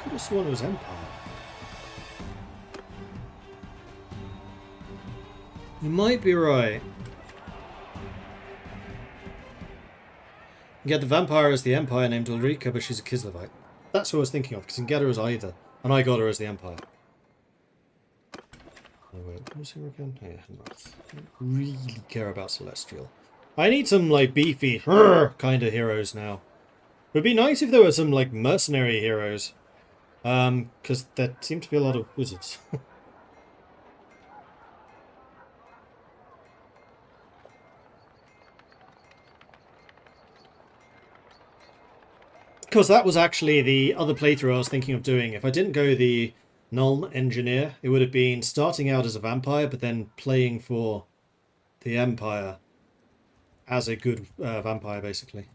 Could have sworn it was Empire. You might be right. Yeah, the vampire is the Empire named Ulrika, but she's a Kislevite. That's who I was thinking of, because you can get her as either. And I got her as the Empire. Oh, wait, what was here again? Oh, yeah, North. I don't really care about Celestial. I need some, like, beefy kind of heroes now. It would be nice if there were some, like, mercenary heroes. Because there seem to be a lot of wizards. Because that was actually the other playthrough I was thinking of doing. If I didn't go the Nuln engineer, it would have been starting out as a vampire, but then playing for the Empire as a good vampire, basically.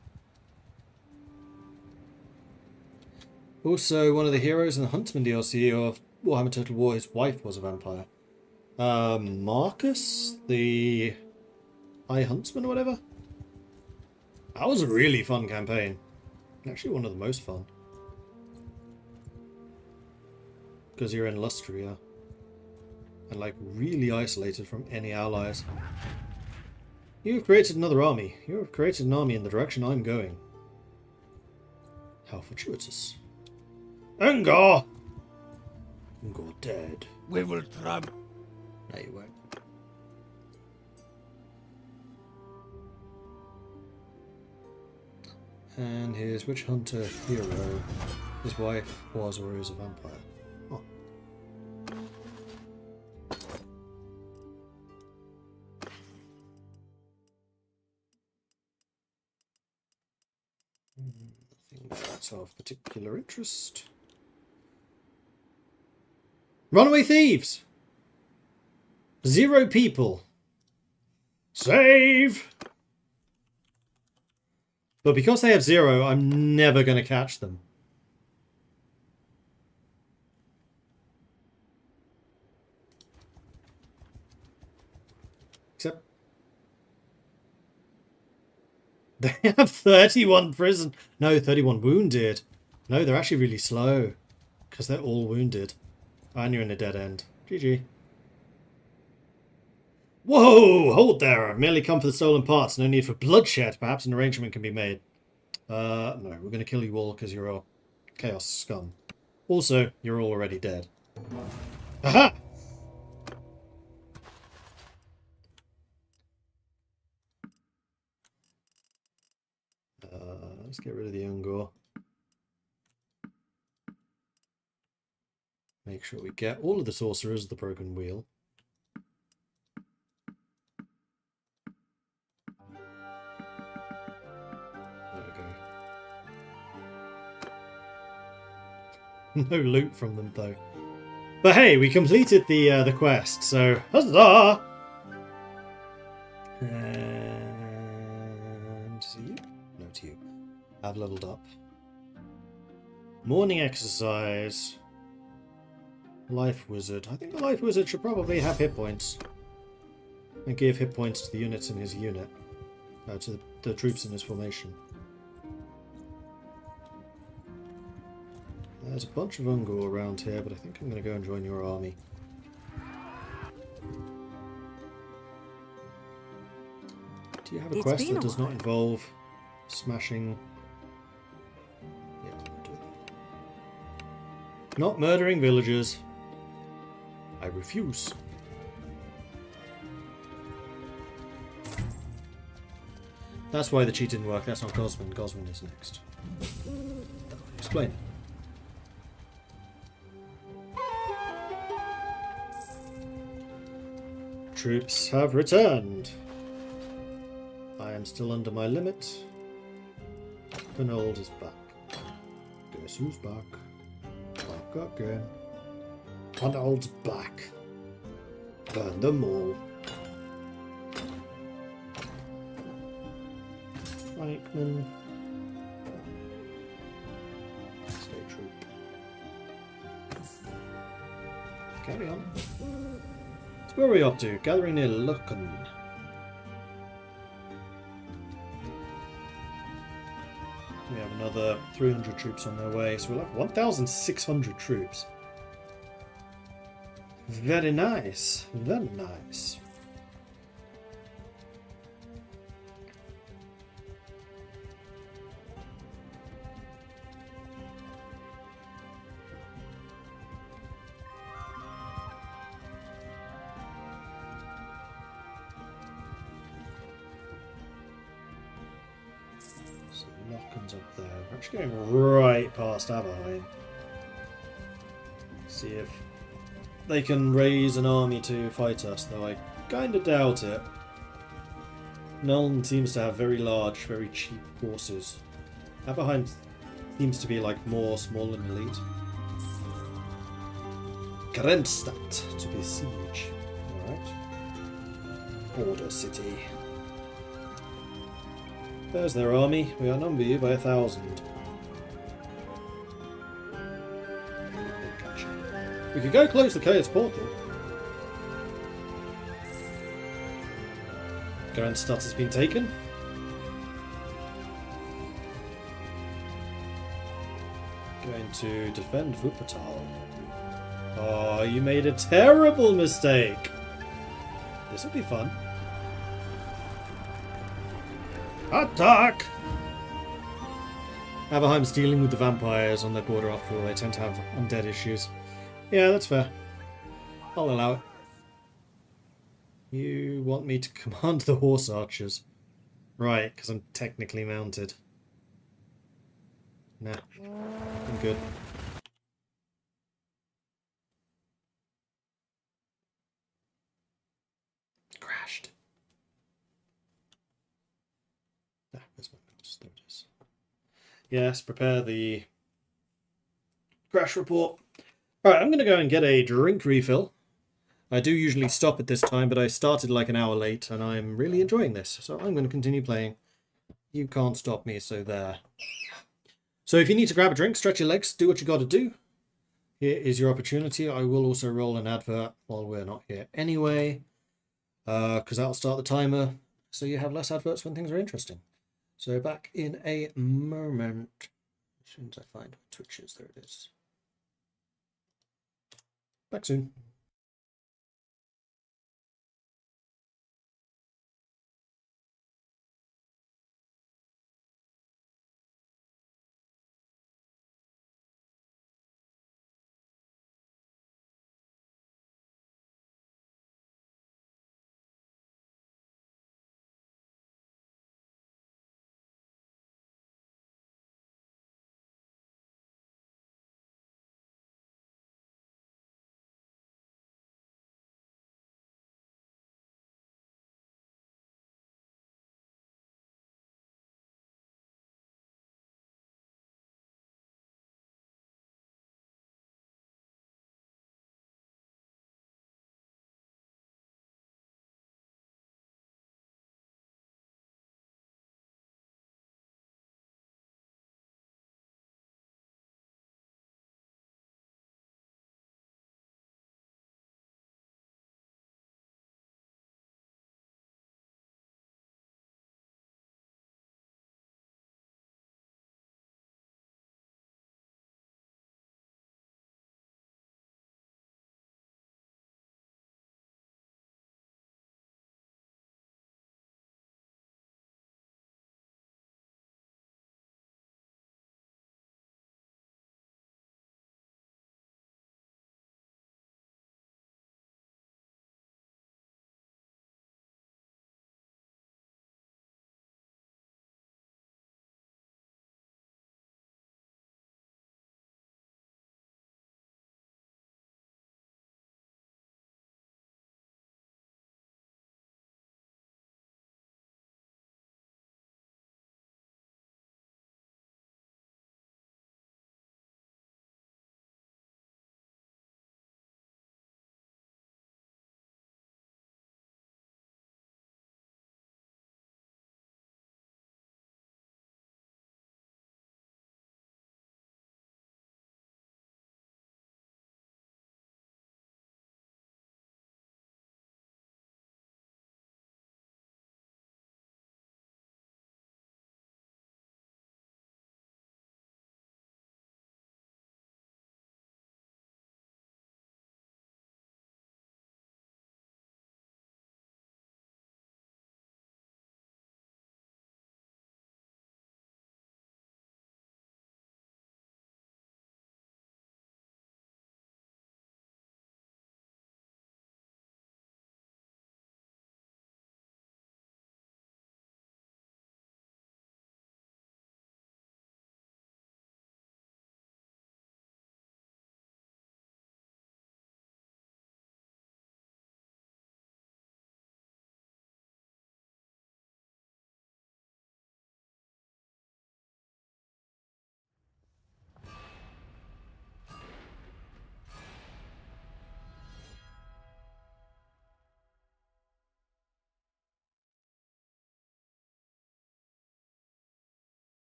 Also, one of the heroes in the Huntsman DLC of Warhammer Total War, his wife was a vampire. Marcus, the High Huntsman or whatever? That was a really fun campaign. Actually, one of the most fun. Because you're in Lustria. And, like, really isolated from any allies. You've created another army. You have created an army in the direction I'm going. How fortuitous. Engar! Engar dead. We will trample. No, you won't. And his witch hunter hero, his wife was or is a vampire. Oh. Nothing that's of particular interest. Runaway thieves! 0 people. Save! But because they have 0, I'm never going to catch them. Except... they have 31 prison. No, 31 wounded. No, they're actually really slow. Because they're all wounded. And you're in a dead end. GG. Whoa! Hold there! I've merely come for the stolen parts. No need for bloodshed. Perhaps an arrangement can be made. No, we're going to kill you all because you're all chaos scum. Also, you're all already dead. Aha! Let's get rid of the Ungor. Make sure we get all of the sorcerers of the broken wheel. No loot from them though. But hey, we completed the quest, so huzzah! And to you? No, to you. I've leveled up. Morning exercise. Life wizard. I think the life wizard should probably have hit points. And give hit points to the units in his unit. To the troops in his formation. There's a bunch of Ungor around here, but I think I'm going to go and join your army. Do you have a quest that does not involve smashing? Yeah, I'll do that. Not murdering villagers. I refuse. That's why the cheat didn't work. That's not Gosman. Gosman is next. Explain. Troops have returned. I am still under my limit. Bannerlord is back. Guess who's back? Back again. Bannerlord's back. Burn them all. Reichman. Stay troop. Carry on. Where are we up to? Gathering near Nuln. We have another 300 troops on their way, so we'll have 1,600 troops. Very nice. Very nice. Locken's up there. We're actually going right past Aberheim. See if they can raise an army to fight us, though I kind of doubt it. Nuln seems to have very large, very cheap forces. Aberheim seems to be like more small and elite. Grenstadt to besiege. Alright. Border city. There's their army. We outnumber you by 1,000. We could go close the chaos portal. Grenstadt has been taken. Going to defend Wuppertal. Oh, you made a terrible mistake. This will be fun. Attack! Aberheim's dealing with the vampires on their border after all. They tend to have undead issues. Yeah, that's fair. I'll allow it. You want me to command the horse archers? Right, because I'm technically mounted. Nah, I'm good. Crashed. Ah, where's my mouse? There it is. Yes, prepare the crash report. Alright, I'm going to go and get a drink refill. I do usually stop at this time, but I started like an hour late, and I'm really enjoying this. So I'm going to continue playing. You can't stop me, so there. So if you need to grab a drink, stretch your legs, do what you got to do. Here is your opportunity. I will also roll an advert while we're not here anyway, because that'll start the timer, so you have less adverts when things are interesting. So back in a moment. As soon as I find Twitches, there it is. Back soon.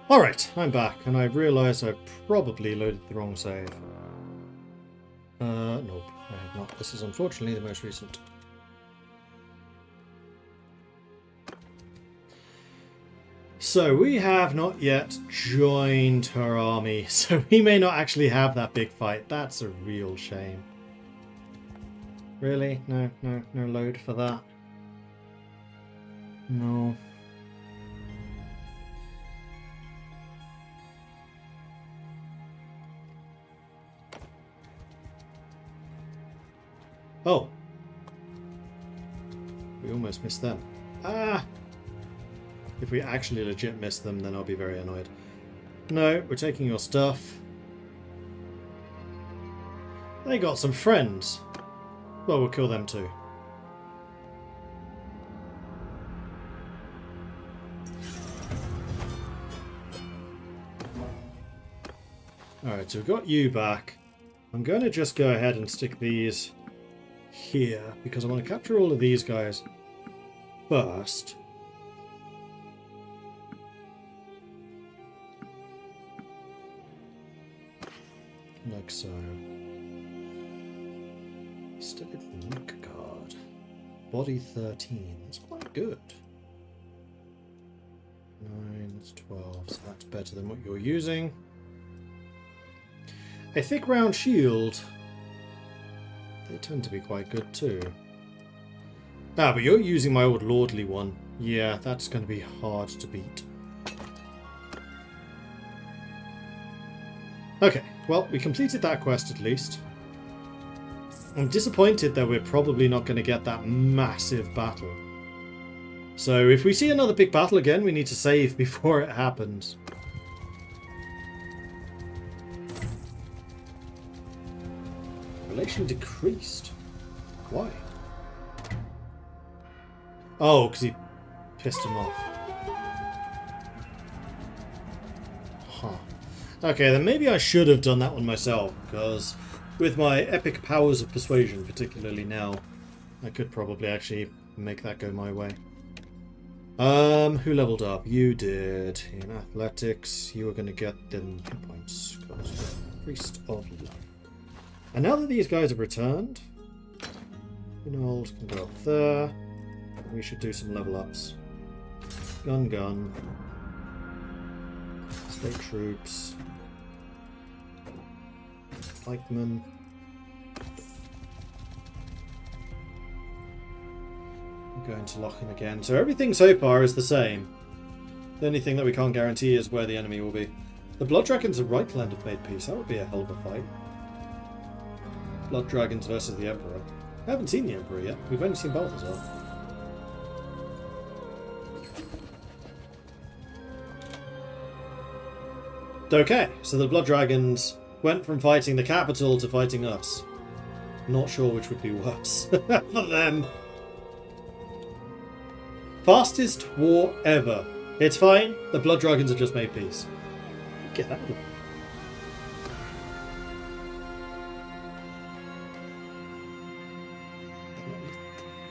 Alright, I'm back, and I realise I probably loaded the wrong save. Nope, I have not. This is unfortunately the most recent. So we have not yet joined her army, so we may not actually have that big fight. That's a real shame. Really? No load for that? No. Oh. We almost missed them. Ah! If we actually legit miss them, then I'll be very annoyed. No, we're taking your stuff. They got some friends. Well, we'll kill them too. Alright, so we've got you back. I'm going to just go ahead and stick these here, because I want to capture all of these guys first. Like so. Studied Luke card. Body 13. That's quite good. 9, that's 12, so that's better than what you're using. A thick round shield. They tend to be quite good too. Ah, but you're using my old lordly one. Yeah, that's going to be hard to beat. Okay, well, we completed that quest at least. I'm disappointed that we're probably not going to get that massive battle. So if we see another big battle again, we need to save before it happens. Relation decreased. Why? Oh, because he pissed him off. Huh. Okay, then maybe I should have done that one myself, because with my epic powers of persuasion, particularly now, I could probably actually make that go my way. Who leveled up? You did. In athletics, you were going to get them hit points, because you're Priest of Life. And now that these guys have returned, Nuln can go up there. We should do some level ups. Gun. State troops. Pikemen. I'm going to lock in again. So everything so far is the same. The only thing that we can't guarantee is where the enemy will be. The Blood Dragons and Reichland have made peace. That would be a hell of a fight. Blood Dragons versus the Emperor. I haven't seen the Emperor yet. We've only seen Balthazar. Okay, so the Blood Dragons went from fighting the capital to fighting us. Not sure which would be worse for them. Fastest war ever. It's fine. The Blood Dragons have just made peace. Get out of it.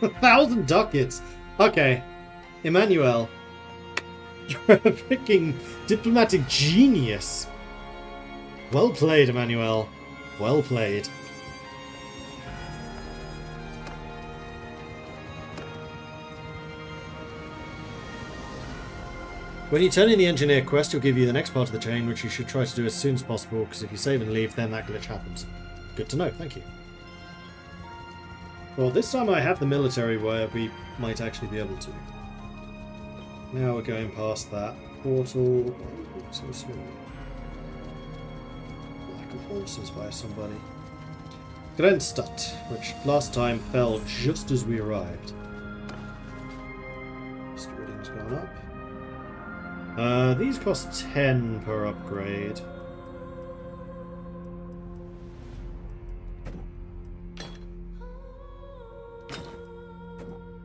1,000 ducats. Okay, Emmanuel, you're a freaking diplomatic genius. Well played, Emmanuel. Well played. When you turn in the engineer quest, he'll give you the next part of the chain, which you should try to do as soon as possible, because if you save and leave, then that glitch happens. Good to know, thank you. Well, this time I have the military where we might actually be able to. Now we're going past that portal. Oh, so small. Lack of horses by somebody. Grenstadt, which last time fell just as we arrived. Stewarding's gone up. These cost 10 per upgrade.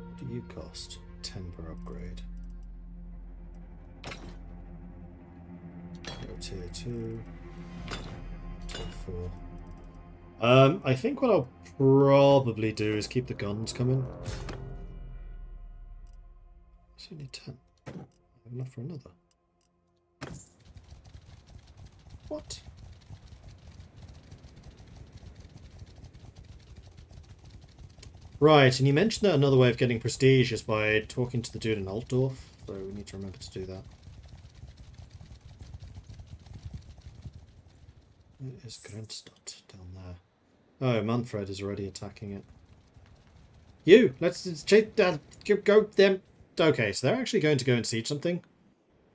What do you cost? 10 per upgrade. Tier 2. Tier 4. I think what I'll probably do is keep the guns coming. It's only 10. I have enough for another. What? Right, and you mentioned that another way of getting prestige is by talking to the dude in Altdorf, so we need to remember to do that. Where is Grenzstadt? Down there. Oh, Manfred is already attacking it. You! Let's go them. Okay, so they're actually going to go and siege something.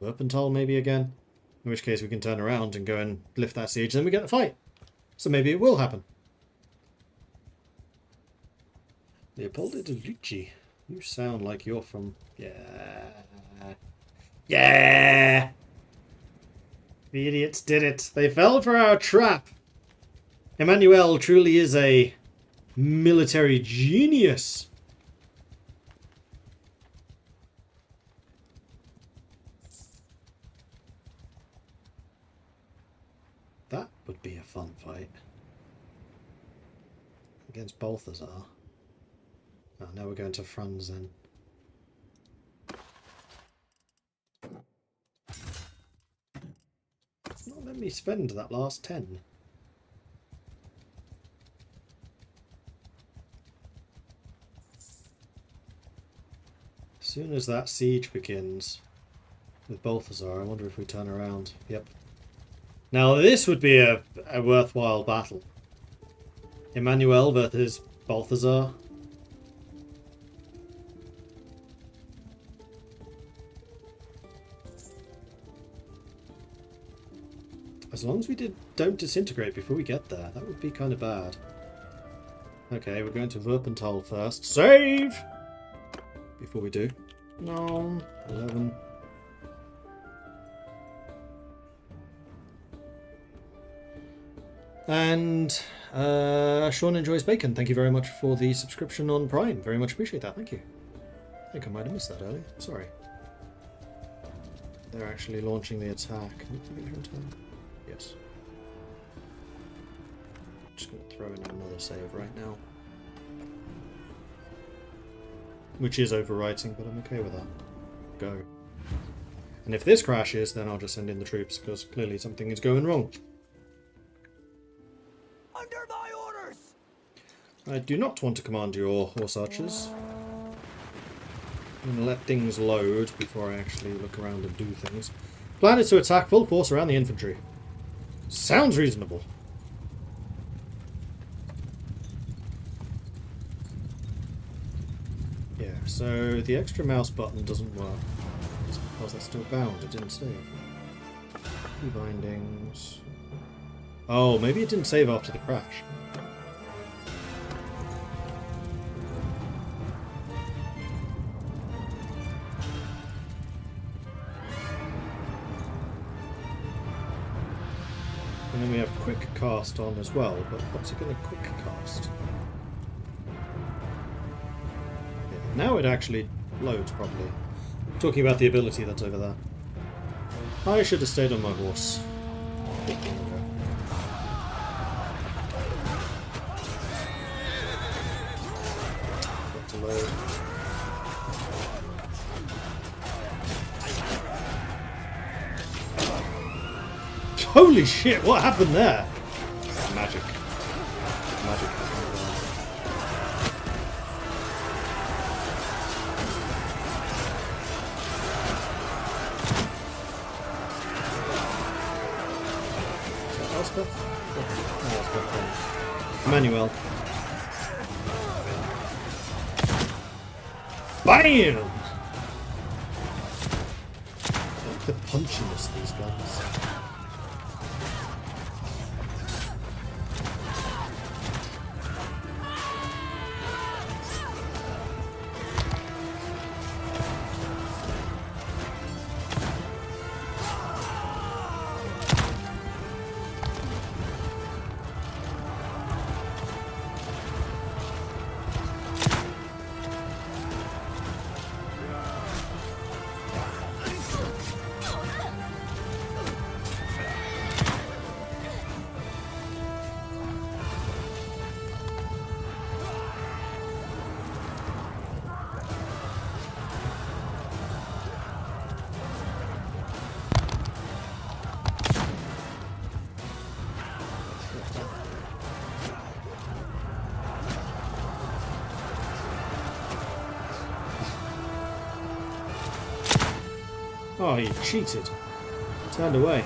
Werpental maybe again. In which case we can turn around and go and lift that siege, and then we get the fight. So maybe it will happen. Leopoldo de Lucci. You sound like you're from... Yeah. Yeah! The idiots did it. They fell for our trap. Emmanuel truly is a military genius. That would be a fun fight. Against Balthazar. Oh, now we're going to Franz then. Not let me spend that last 10. As soon as that siege begins with Balthazar, I wonder if we turn around. Yep. Now this would be a worthwhile battle. Emmanuel versus Balthazar. As long as we don't disintegrate before we get there, that would be kind of bad. Okay, we're going to Werpental first. Save! Before we do. No. 11. And Sean Enjoys Bacon, thank you very much for the subscription on Prime. Very much appreciate that, thank you. I think I might have missed that earlier. Sorry. They're actually launching the attack. Yes. Just going to throw in another save right now. Which is overwriting, but I'm okay with that. Go. And if this crashes, then I'll just send in the troops, because clearly something is going wrong. Under my orders! I do not want to command your horse archers. I'm going to let things load before I actually look around and do things. Plan is to attack full force around the infantry. Sounds reasonable. Yeah, so the extra mouse button doesn't work. It's because that's still bound, it didn't save. Key bindings. Oh, maybe it didn't save after the crash. And then we have quick cast on as well, but what's it going to quick cast? Yeah, now it actually loads properly. Talking about the ability that's over there. I should have stayed on my horse. Got to load. Holy shit, what happened there? Magic. Magic happened there. Is that Elspeth? Oh, Elspeth then. Emmanuel. BAM! Look at the punchiness of these guns. Oh, he cheated. Turned away.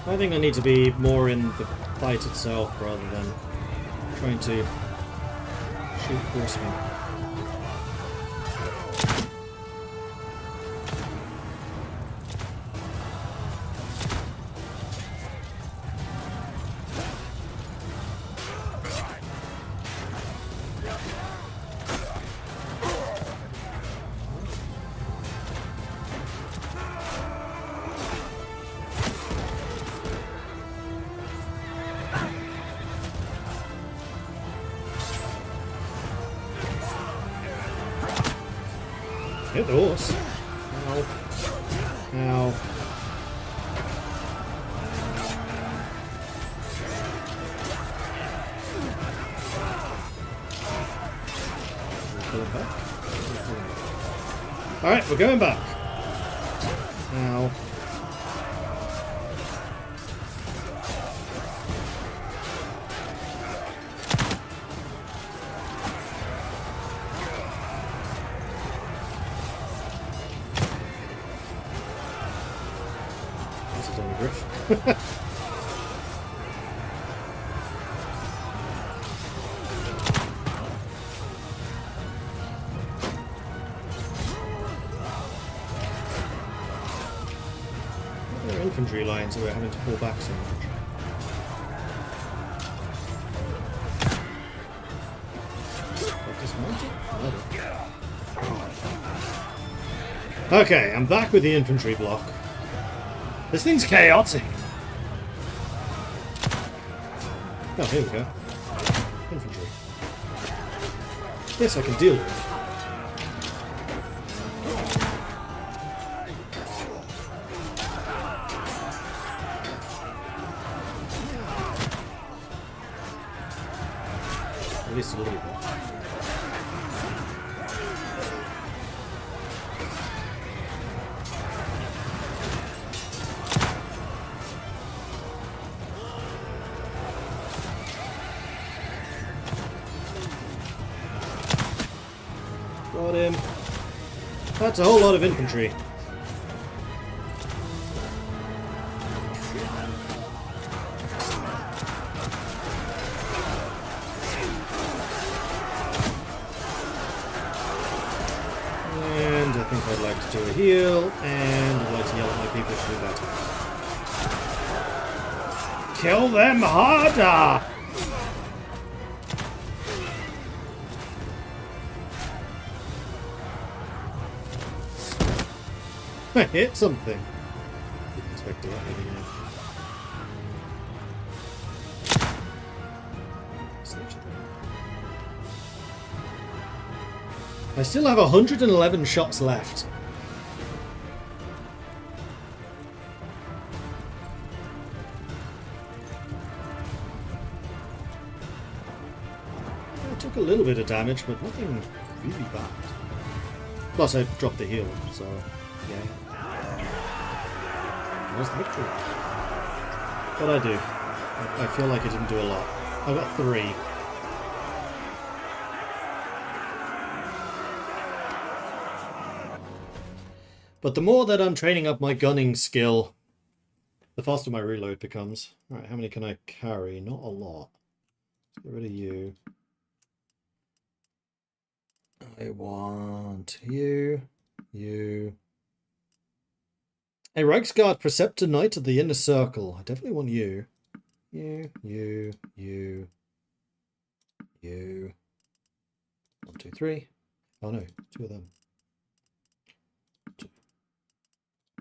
I think I need to be more in the fight itself rather than trying to shoot horsemen. Hit the horse. Ow. Ow. Alright, we're going back. Ow. There are infantry lines, so we're having to pull back so much. Okay, I'm back with the infantry block. This thing's chaotic. Oh, here we go. Infantry. Yes, I can deal with it. At least a little bit. Got him. That's a whole lot of infantry. And I think I'd like to do a heal, and I'd like to yell at my people to do that. Kill them harder! I hit something. Didn't expect to hit anything. I still have 111 shots left. I took a little bit of damage, but nothing really bad. Plus, I dropped the heal, so yeah. Where's the victory? What'd I do? I feel like I didn't do a lot. I got 3. But the more that I'm training up my gunning skill, the faster my reload becomes. Alright, how many can I carry? Not a lot. Let's get rid of you. I want you. You. A Reichsguard Preceptor Knight of the Inner Circle. I definitely want you. You. 1, 2, 3. Oh no, 2 of them. 2,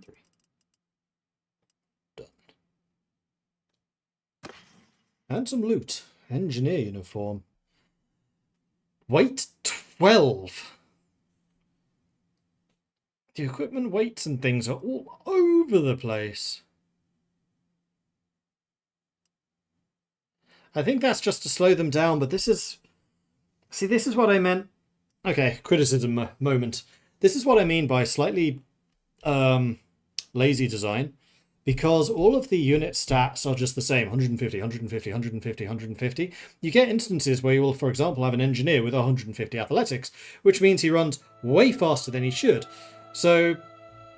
3. Done. And some loot. Engineer uniform. Weight 12. The equipment weights and things are all over the place. I think that's just to slow them down, but this is... See, this is what I meant... Okay, criticism moment. This is what I mean by slightly lazy design. because all of the unit stats are just the same, 150, 150, 150, 150. You get instances where you will, for example, have an engineer with 150 athletics, which means he runs way faster than he should. So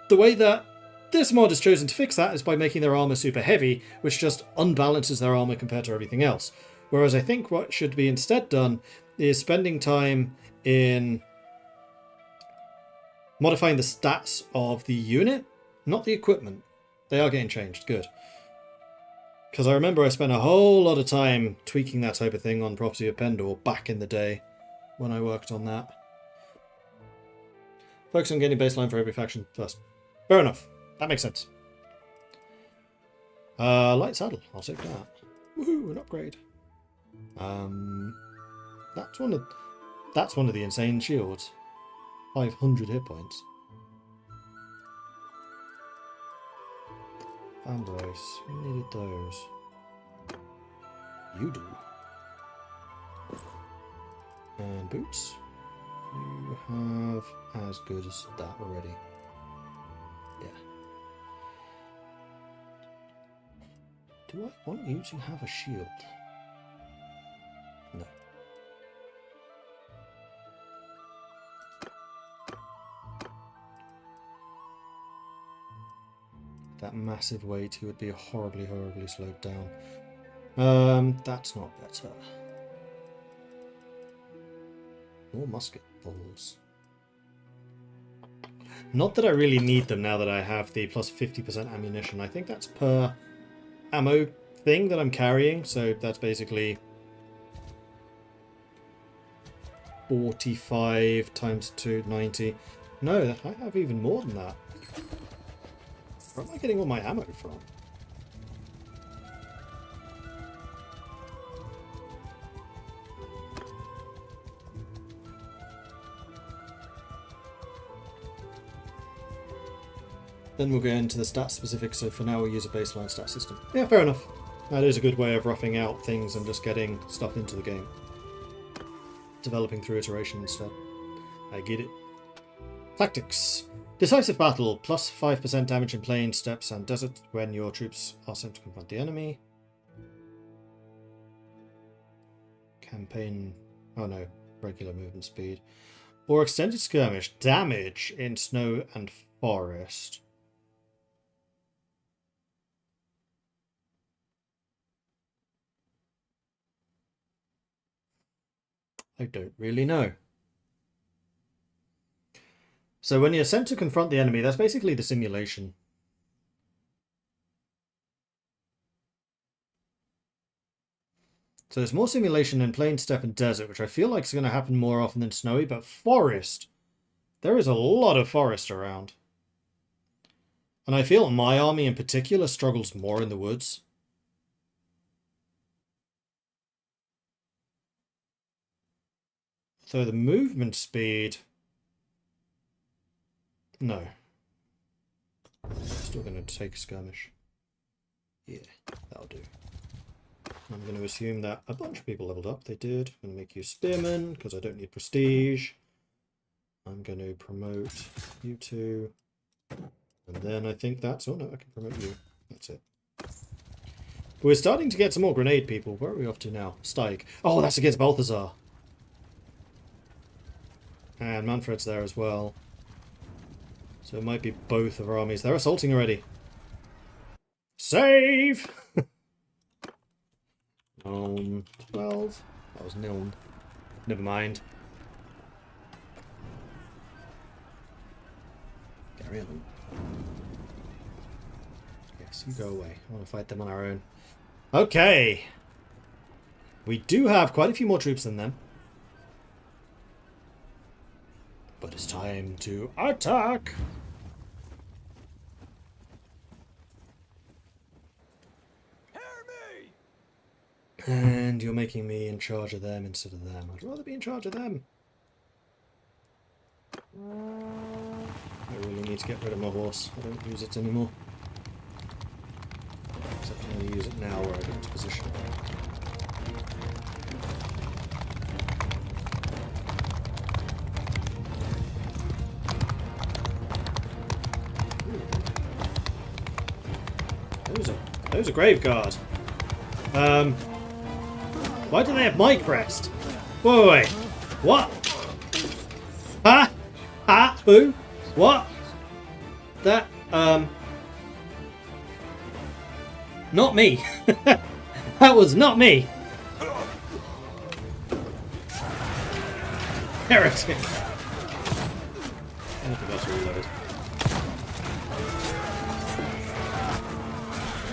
the way that this mod is chosen to fix that is by making their armor super heavy, which just unbalances their armor compared to everything else. Whereas I think what should be instead done is spending time in modifying the stats of the unit, not the equipment. They are getting changed. Good. Because I remember I spent a whole lot of time tweaking that type of thing on Prophecy of Pendor back in the day when I worked on that. Focus on getting baseline for every faction first. Fair enough. That makes sense. Light saddle. I'll take that. Woohoo! An upgrade. That's one of the insane shields. 500 hit points. Fanboys. Who needed those? You do. And boots. You have as good as that already. Yeah. Do I want you to have a shield? No. That massive weight, he would be horribly, horribly slowed down. That's not better. More musket balls. Not that I really need them now that I have the plus 50% ammunition. I think that's per ammo thing that I'm carrying, so that's basically 45 times 290. No, I have even more than that. Where am I getting all my ammo from? Then we'll go into the stat specifics, so for now we'll use a baseline stat system. Yeah, fair enough. That is a good way of roughing out things and just getting stuff into the game. Developing through iteration instead. I get it. Tactics. Decisive battle, plus 5% damage in plain, steppes and desert when your troops are sent to confront the enemy. Campaign... oh no, regular movement speed. Or extended skirmish, damage in snow and forest. I don't really know. So when you're sent to confront the enemy, that's basically the simulation. So there's more simulation in plain, steppe and desert, which I feel like is going to happen more often than snowy, but forest. There is a lot of forest around. And I feel my army in particular struggles more in the woods. So the movement speed... no. Still going to take a skirmish. Yeah, that'll do. I'm going to assume that a bunch of people leveled up. They did. I'm going to make you spearmen, because I don't need prestige. I'm going to promote you two. And then I think that's... oh no, I can promote you. That's it. We're starting to get some more grenade people. Where are we off to now? Steig. Oh, that's against Balthazar. And Manfred's there as well. So it might be both of our armies. They're assaulting already. Save! 12. That was Nuln. Never mind. Carry on. Yes, you go away. I want to fight them on our own. Okay. We do have quite a few more troops than them. But it's time to attack! And you're making me in charge of them instead of them. I'd rather be in charge of them. I really need to get rid of my horse. I don't use it anymore. Except I'm going to use it now where I get into position. Those are Graveguard. Why do they have my crest? Wait. What? Huh? Huh? Who? What? That, not me. That was not me. Heretic. I forgot to reload.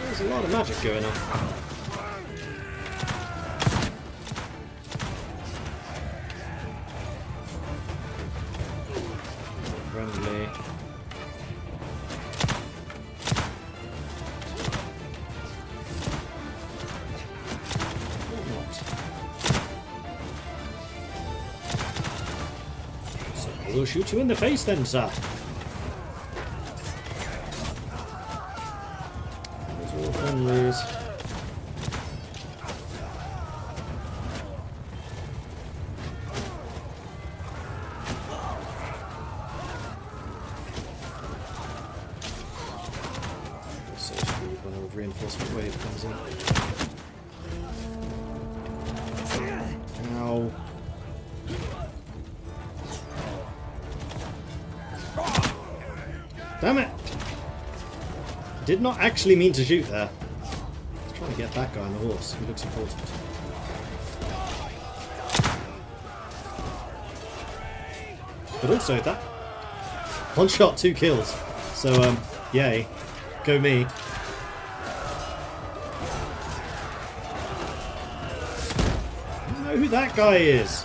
There's a lot of magic going on. Friendly. We'll shoot you in the face then, sir. There's all friendlies. So screwed when a reinforcement wave comes in. Ow. Damn it! Did not actually mean to shoot there. I was trying to get that guy on the horse. He looks important. But also that one shot, 2 kills. So yay. Go me. I don't know who that guy is.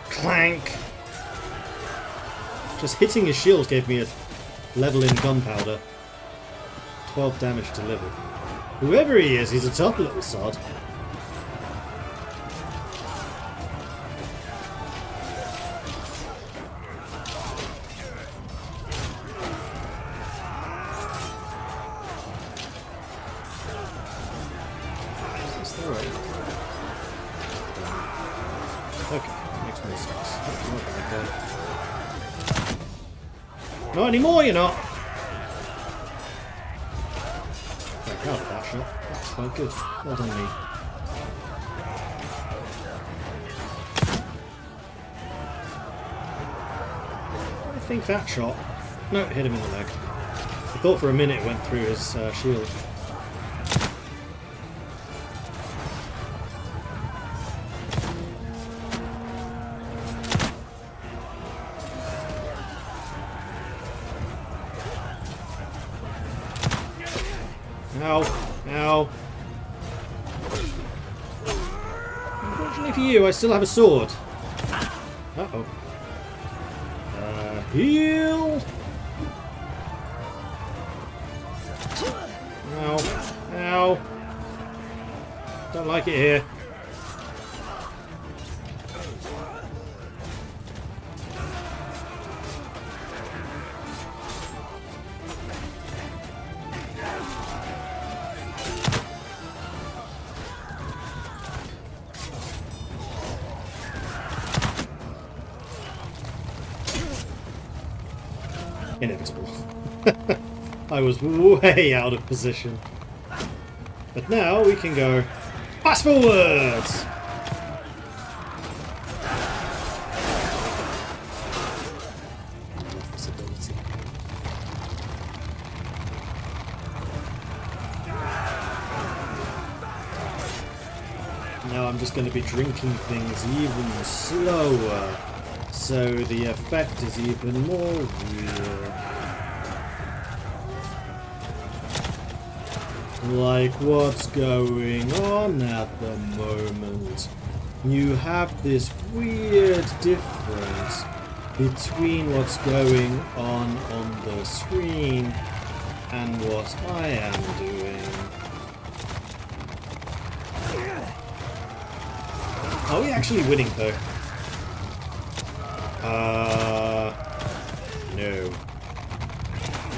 Clank! Just hitting his shield gave me a level in gunpowder. 12 damage delivered. Whoever he is, he's a tough little sod. Is this the right? Okay. Makes more sense. Not anymore, you're not! Back out of that shot. That's quite good. Well done, me. I think that shot... No, it hit him in the leg. I thought for a minute it went through his shield. Ow. Ow. Unfortunately for you, I still have a sword. Uh-oh. Heal! Ow. Ow. Don't like it here. Inevitable. I was way out of position. But now we can go fast forwards! This ability. Now I'm just going to be drinking things even slower, so the effect is even more real. Like what's going on at the moment. You have this weird difference between what's going on the screen and what I am doing. Are we actually winning though? No.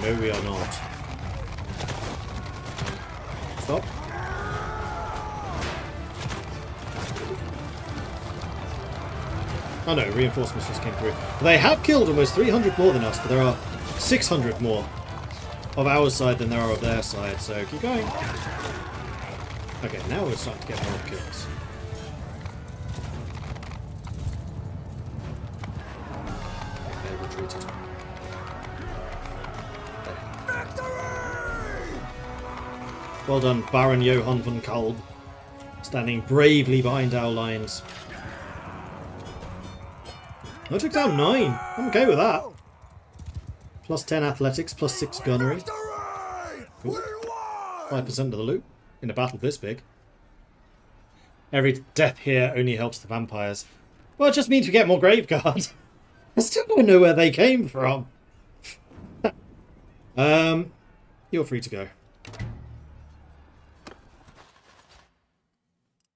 No, we are not. Stop. Oh no, reinforcements just came through. They have killed almost 300 more than us, but there are 600 more of our side than there are of their side, so keep going. Okay, now we're starting to get more kills. They retreated. Well done, Baron Johann von Kalb, standing bravely behind our lines. I took down 9. I'm okay with that. Plus 10 athletics, plus 6 gunnery. Cool. 5% of the loot in a battle this big. Every death here only helps the vampires. Well, it just means we get more graveguard. I still don't know where they came from. You're free to go.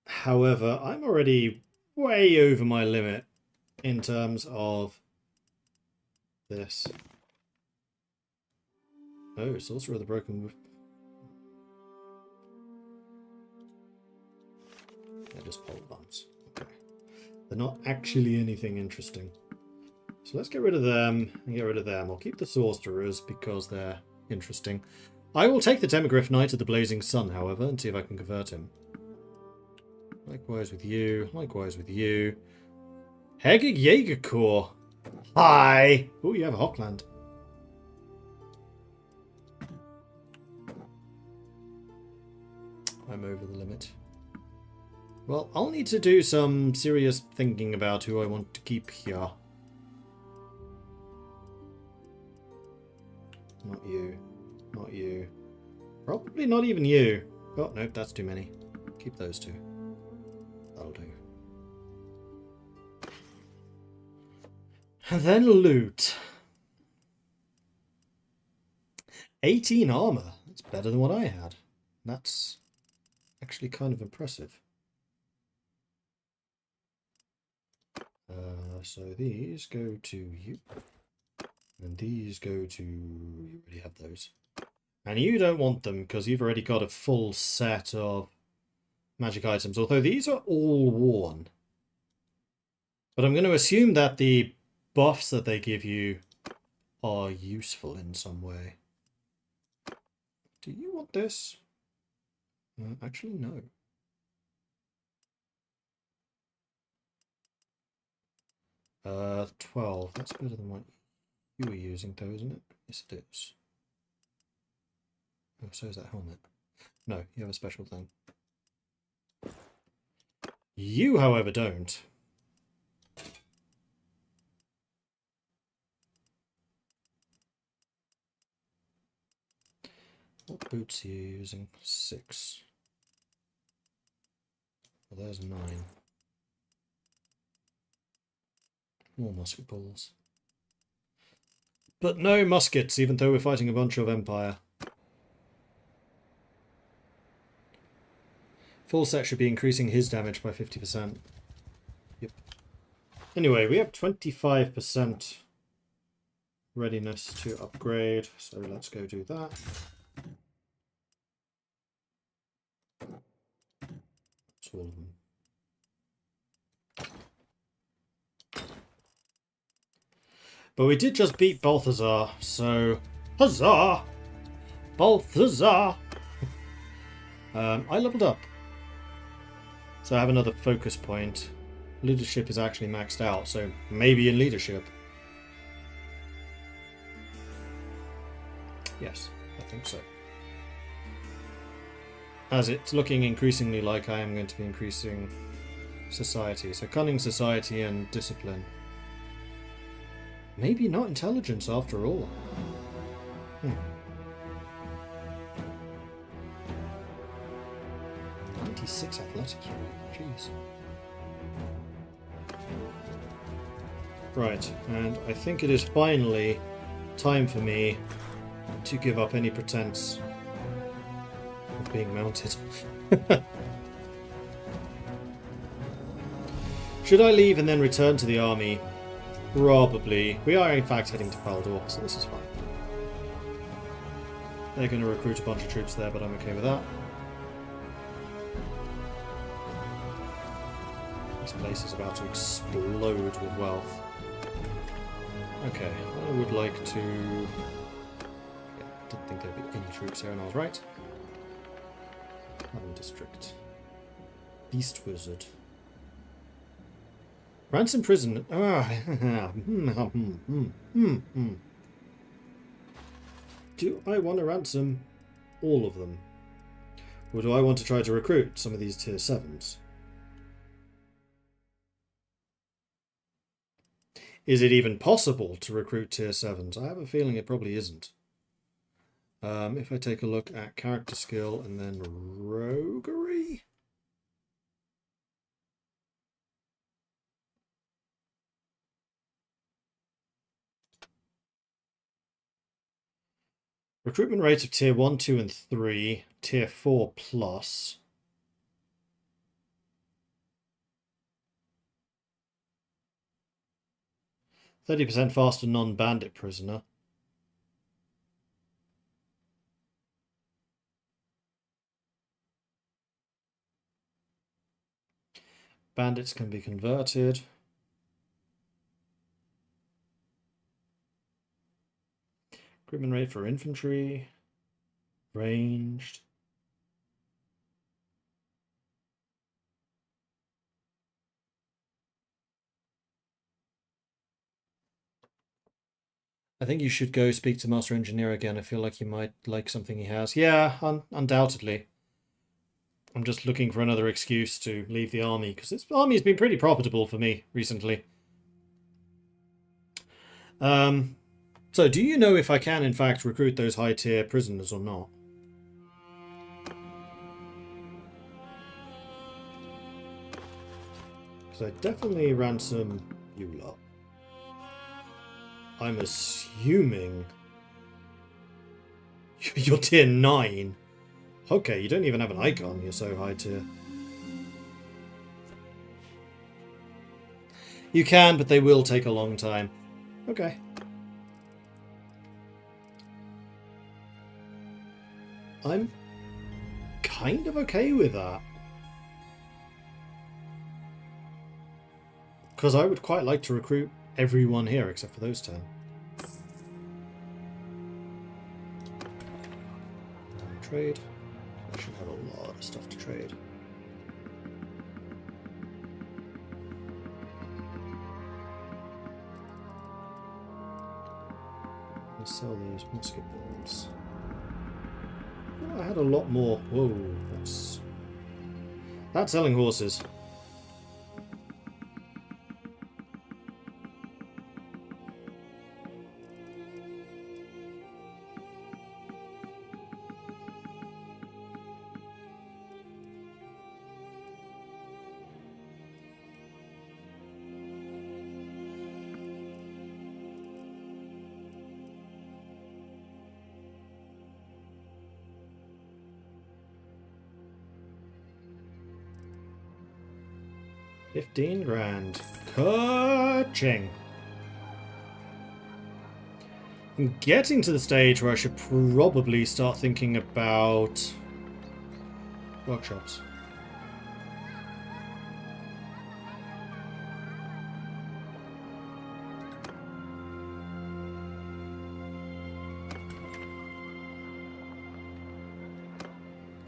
However, I'm already way over my limit in terms of this. Oh, Sorcerer of the Broken Roof. They're just pole bombs. Okay. They're not actually anything interesting. So let's get rid of them and get rid of them. I'll keep the Sorcerers because they're interesting. I will take the Demogryph Knight of the Blazing Sun, however, and see if I can convert him. Likewise with you. Likewise with you. Hege Jägerkorps. Hi! Oh, you have a Hockland. I'm over the limit. Well, I'll need to do some serious thinking about who I want to keep here. Not you. Not you. Probably not even you. Oh, nope, that's too many. Keep those two. That'll do. And then loot. 18 armor. That's better than what I had. That's actually kind of impressive. So these go to you. And these go to... You already have those. And you don't want them because you've already got a full set of magic items. Although these are all worn. But I'm going to assume that the buffs that they give you are useful in some way. Do you want this? Actually, no. Uh, 12. That's better than what you were using, though, isn't it? Yes, it is. Oh, so is that helmet. No, you have a special thing. You, however, don't. What boots are you using? 6. Well, there's 9. More musket balls. But no muskets, even though we're fighting a bunch of Empire. Full set should be increasing his damage by 50%. Yep. Anyway, we have 25% readiness to upgrade, so let's go do that. That's all of them. But we did just beat Balthazar, so huzzah! Balthazar! I leveled up. So I have another focus point. Leadership is actually maxed out, so maybe in leadership. Yes, I think so. As it's looking increasingly like I am going to be increasing society. So cunning, society, and discipline. Maybe not intelligence after all. 96 athletics, jeez. Right, and I think it is finally time for me to give up any pretense of being mounted. Should I leave and then return to the army? Probably. We are in fact heading to Faldor, so this is fine. They're going to recruit a bunch of troops there, but I'm okay with that. These place is about to explode with wealth. Okay, I would like to... Yeah, didn't think there'd be any troops here, and I was right. Haven District. Beast Wizard. Ransom Prison. Do I want to ransom all of them? Or do I want to try to recruit some of these tier 7s? Is it even possible to recruit tier 7s? I have a feeling it probably isn't. If I take a look at character skill and then roguery. Recruitment rates of tier 1, 2 and 3, tier 4 plus. %30 faster non-bandit prisoner. Bandits can be converted. Recruitment rate for infantry. Ranged. I think you should go speak to Master Engineer again. I feel like you might like something he has. Yeah, undoubtedly. I'm just looking for another excuse to leave the army, because this army has been pretty profitable for me recently. So do you know if I can, in fact, recruit those high-tier prisoners or not? Because I definitely ransom you lot. I'm assuming you're tier 9. Okay, you don't even have an icon, you're so high tier. You can, but they will take a long time. Okay. I'm kind of okay with that. Because I would quite like to recruit everyone here except for those 10. Trade. I should have a lot of stuff to trade. Let's sell those musket balls. Oh, I had a lot more. Whoa, that's selling horses. $15,000. Ka-ching. I'm getting to the stage where I should probably start thinking about workshops.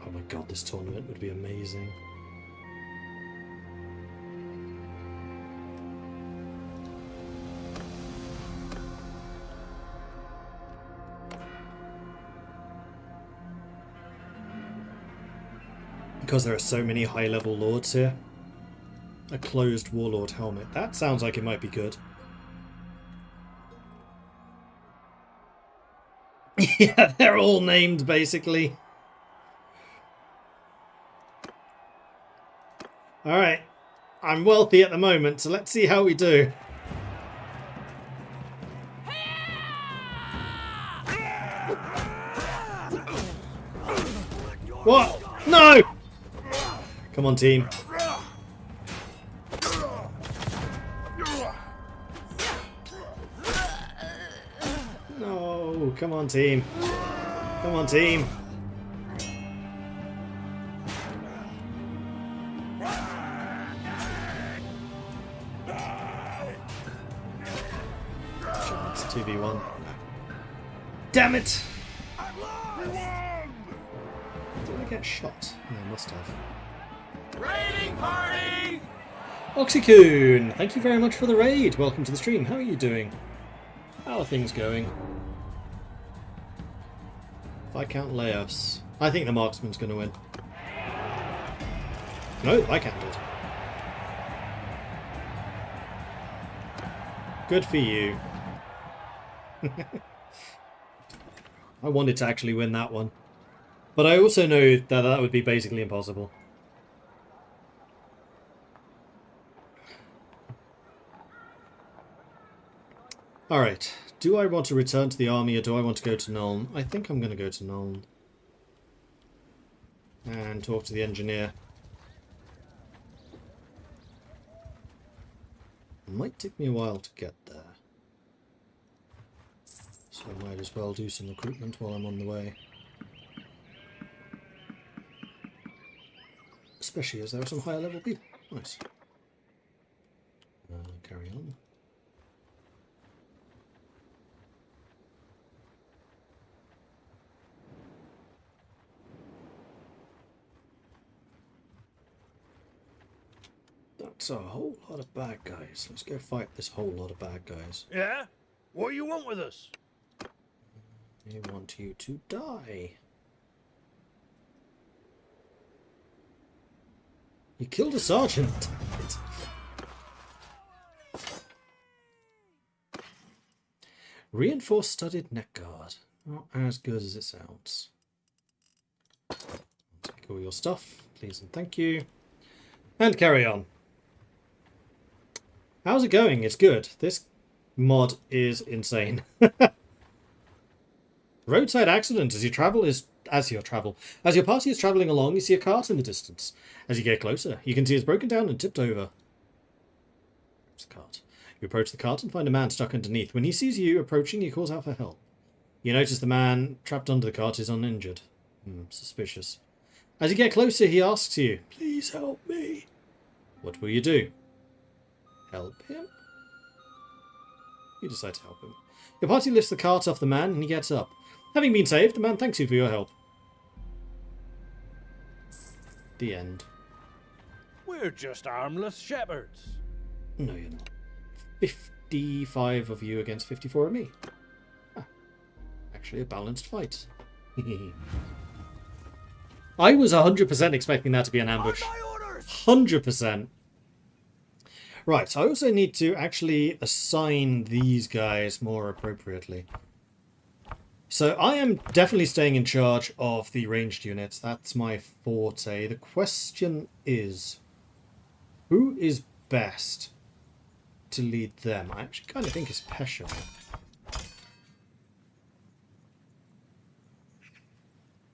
Oh my god, this tournament would be amazing. Because there are so many high-level lords here. A closed warlord helmet. That sounds like it might be good. Yeah, they're all named, basically. Alright. I'm wealthy at the moment, so let's see how we do. What? No! Come on, team. No, come on, team. Come on, team. anyone. No. Damn it! Did I get shot? Yeah, I must have. Raiding party! Oxycoon! Thank you very much for the raid. Welcome to the stream. How are you doing? How are things going? If I count layoffs, I think the marksman's going to win. No, I counted. Good for you. I wanted to actually win that one. But I also know that that would be basically impossible. Alright, do I want to return to the army or do I want to go to Nuln? I think I'm going to go to Nuln. And talk to the engineer. It might take me a while to get there. So I might as well do some recruitment while I'm on the way. Especially as there are some higher level people. Nice. Carry on. That's a whole lot of bad guys. Let's go fight this whole lot of bad guys. Yeah? What you want with us? I want you to die. You killed a sergeant. Reinforced studded neck guard. Not as good as it sounds. Take all your stuff, please and thank you. And carry on. How's it going? It's good. This mod is insane. Roadside accident as your party is travelling along, you see a cart in the distance. As you get closer, you can see it's broken down and tipped over. It's a cart. You approach the cart and find a man stuck underneath. When he sees you approaching, he calls out for help. You notice the man trapped under the cart is uninjured. Suspicious. As you get closer, he asks you, "Please help me." What will you do? Help him? You decide to help him. Your party lifts the cart off the man and he gets up. Having been saved, the man thanks you for your help. The end. We're just armless shepherds. No, you're not. 55 of you against 54 of me. Actually a balanced fight. I was 100% expecting that to be an ambush. 100%. Right, I also need to actually assign these guys more appropriately. So I am definitely staying in charge of the ranged units. That's my forte. The question is, who is best to lead them? I actually kind of think it's Pesha.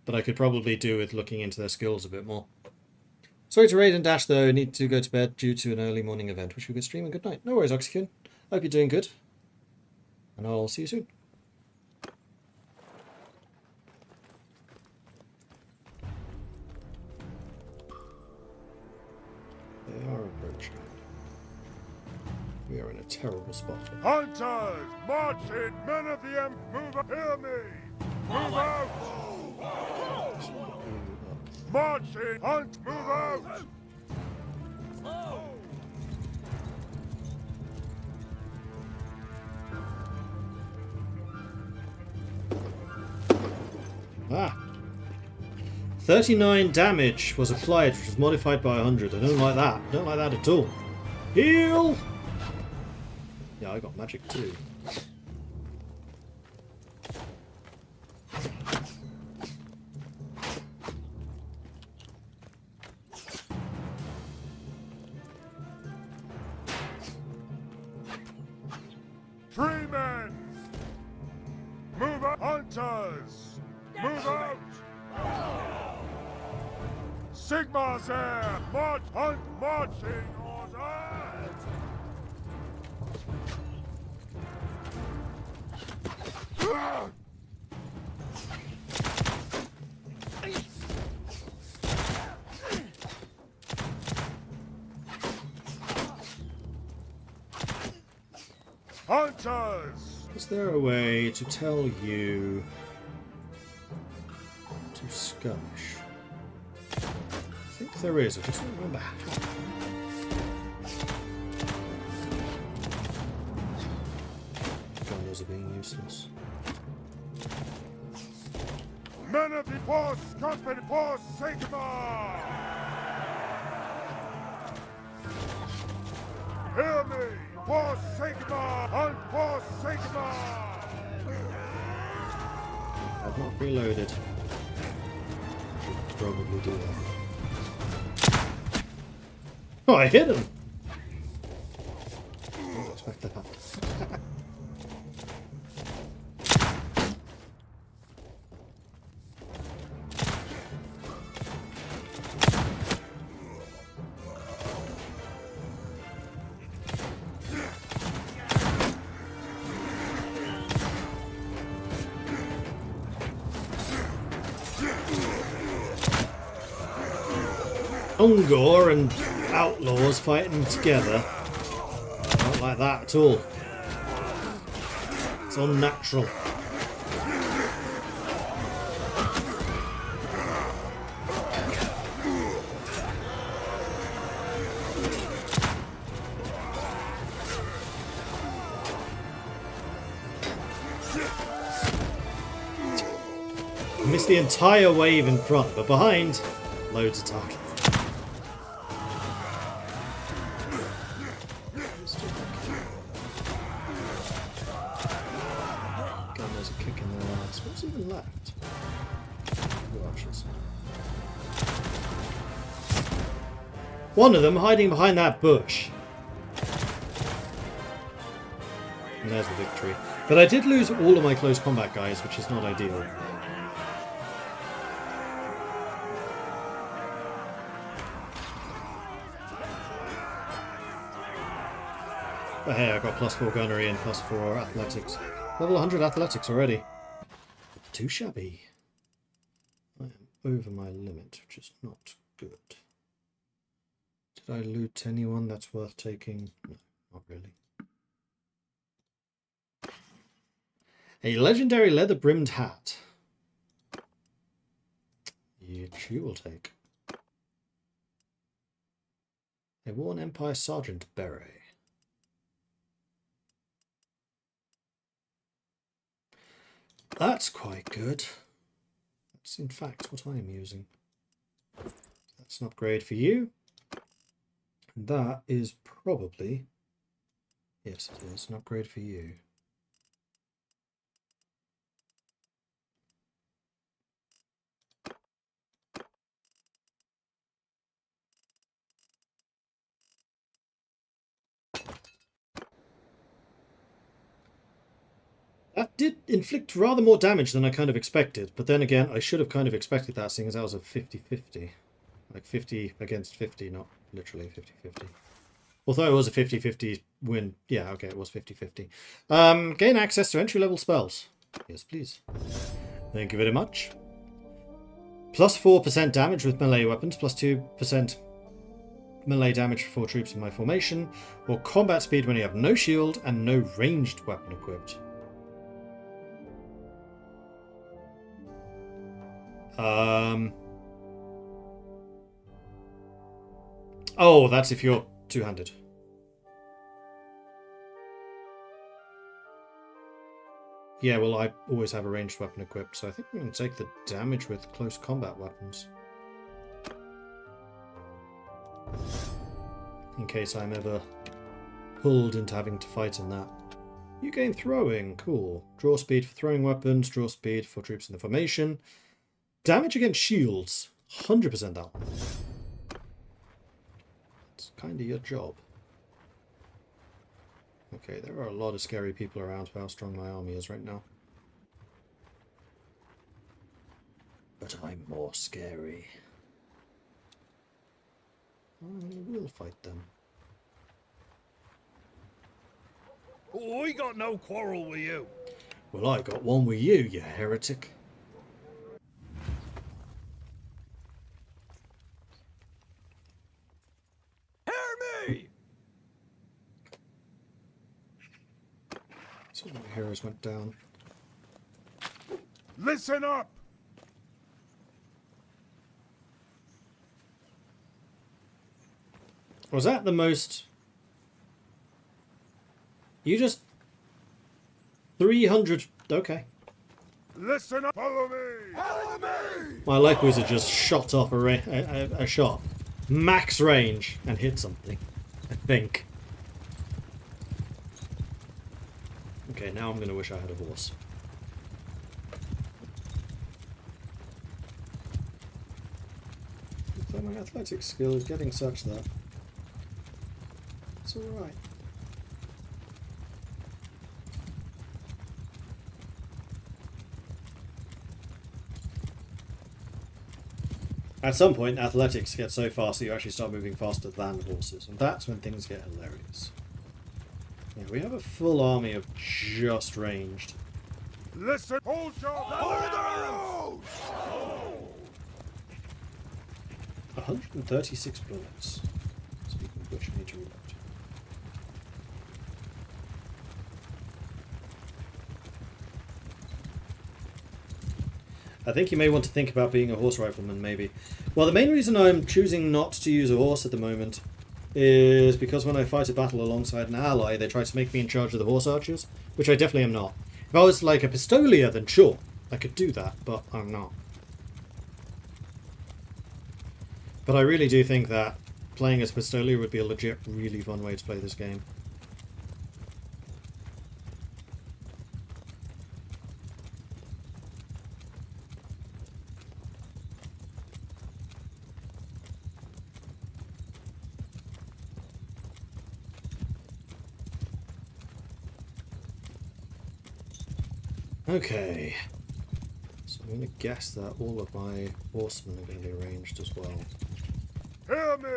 But I could probably do with looking into their skills a bit more. Sorry to raid and dash though, I need to go to bed due to an early morning event. Wish you a good stream and good night. No worries, Oxykin. Hope you're doing good. And I'll see you soon. They are approaching. We are in a terrible spot. Hunters, march in, men of the move up, hear me! Move out! March in, hunt, move out! Ah! 39 damage was applied, which was modified by 100. I don't like that. I don't like that at all. Heal! Yeah, I got magic too. Three men! Move out! Hunters! Move out! Sigma's there! March! Hunt! Marching orders! Hunters! Is there a way to tell you to skirmish? I think there is, I just don't remember how. Gunners are being useless. Men of the Force Company for Sigma! Hear me! For Sigma and for Sigma! I've not reloaded. Should probably do that. Oh, I hit him! Didn't expect that. Ungor and outlaws fighting together. I don't like that at all. It's unnatural. I missed the entire wave in front, but behind, loads of targets. Gunners are kicking their ass. What's even left? Two archers. One of them hiding behind that bush. And there's the victory. But I did lose all of my close combat guys, which is not ideal. But hey, I got +4 gunnery and +4 athletics. Level 100 athletics already. Too shabby. I am over my limit, which is not good. Did I loot anyone that's worth taking? No, not really. A legendary leather-brimmed hat. Which you will take. A worn Empire Sergeant beret. That's quite good. That's in fact what I am using. That's an upgrade for you. And that is probably... Yes, it is an upgrade for you. That did inflict rather more damage than I kind of expected, but then again, I should have kind of expected that, seeing as that was a 50-50. Like 50 against 50, not literally 50-50. Although it was a 50-50 win. Yeah, okay, it was 50-50. Gain access to entry-level spells. Yes, please. Thank you very much. +4% damage with melee weapons, +2% melee damage for 4 troops in my formation, or combat speed when you have no shield and no ranged weapon equipped. Oh, that's if you're two-handed. Yeah, well, I always have a ranged weapon equipped, so I think I'm going to take the damage with close combat weapons. In case I'm ever pulled into having to fight in that. You gain throwing, cool. Draw speed for throwing weapons, draw speed for troops in the formation. Damage against shields, 100% that one. It's kind of your job. Okay, there are a lot of scary people around for how strong my army is right now. But I'm more scary. I will fight them. Oh, I got no quarrel with you. Well, I got one with you, you heretic. Hear me! So my heroes went down. Listen up! Was that the most... You just... 300... Okay. Listen up! Follow me! Follow me! My life wizard just shot off a shot. Max range and hit something. I think. Okay, now I'm going to wish I had a horse. My athletics skill is getting such that it's alright. At some point, athletics get so fast that you actually start moving faster than horses, and that's when things get hilarious. Yeah, we have a full army of just ranged. Listen! Hold your orders! 136 bullets. Speaking of which, I need to reload. I think you may want to think about being a horse rifleman, maybe. Well, the main reason I'm choosing not to use a horse at the moment is because when I fight a battle alongside an ally, they try to make me in charge of the horse archers, which I definitely am not. If I was like a pistolier, then sure, I could do that, but I'm not. But I really do think that playing as pistolier would be a legit, really fun way to play this game. Okay, so I'm going to guess that all of my horsemen are going to be ranged as well. Hear me!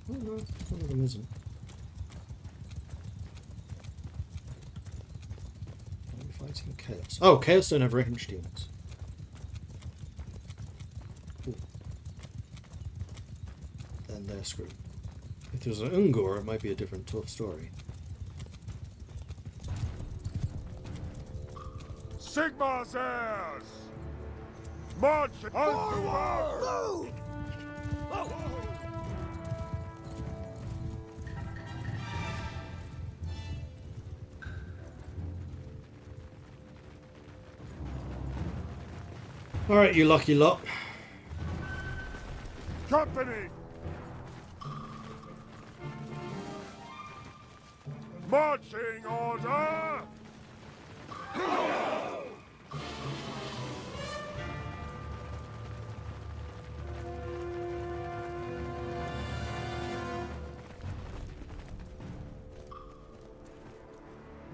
Oh no, one of them isn't. I'm fighting Chaos. Oh, Chaos don't have ranged units. Ooh. Then they're screwed. If there's an Ungor, it might be a different story. Sigmar's heirs! March forward! Alright, you lucky lot. Company! Marching order!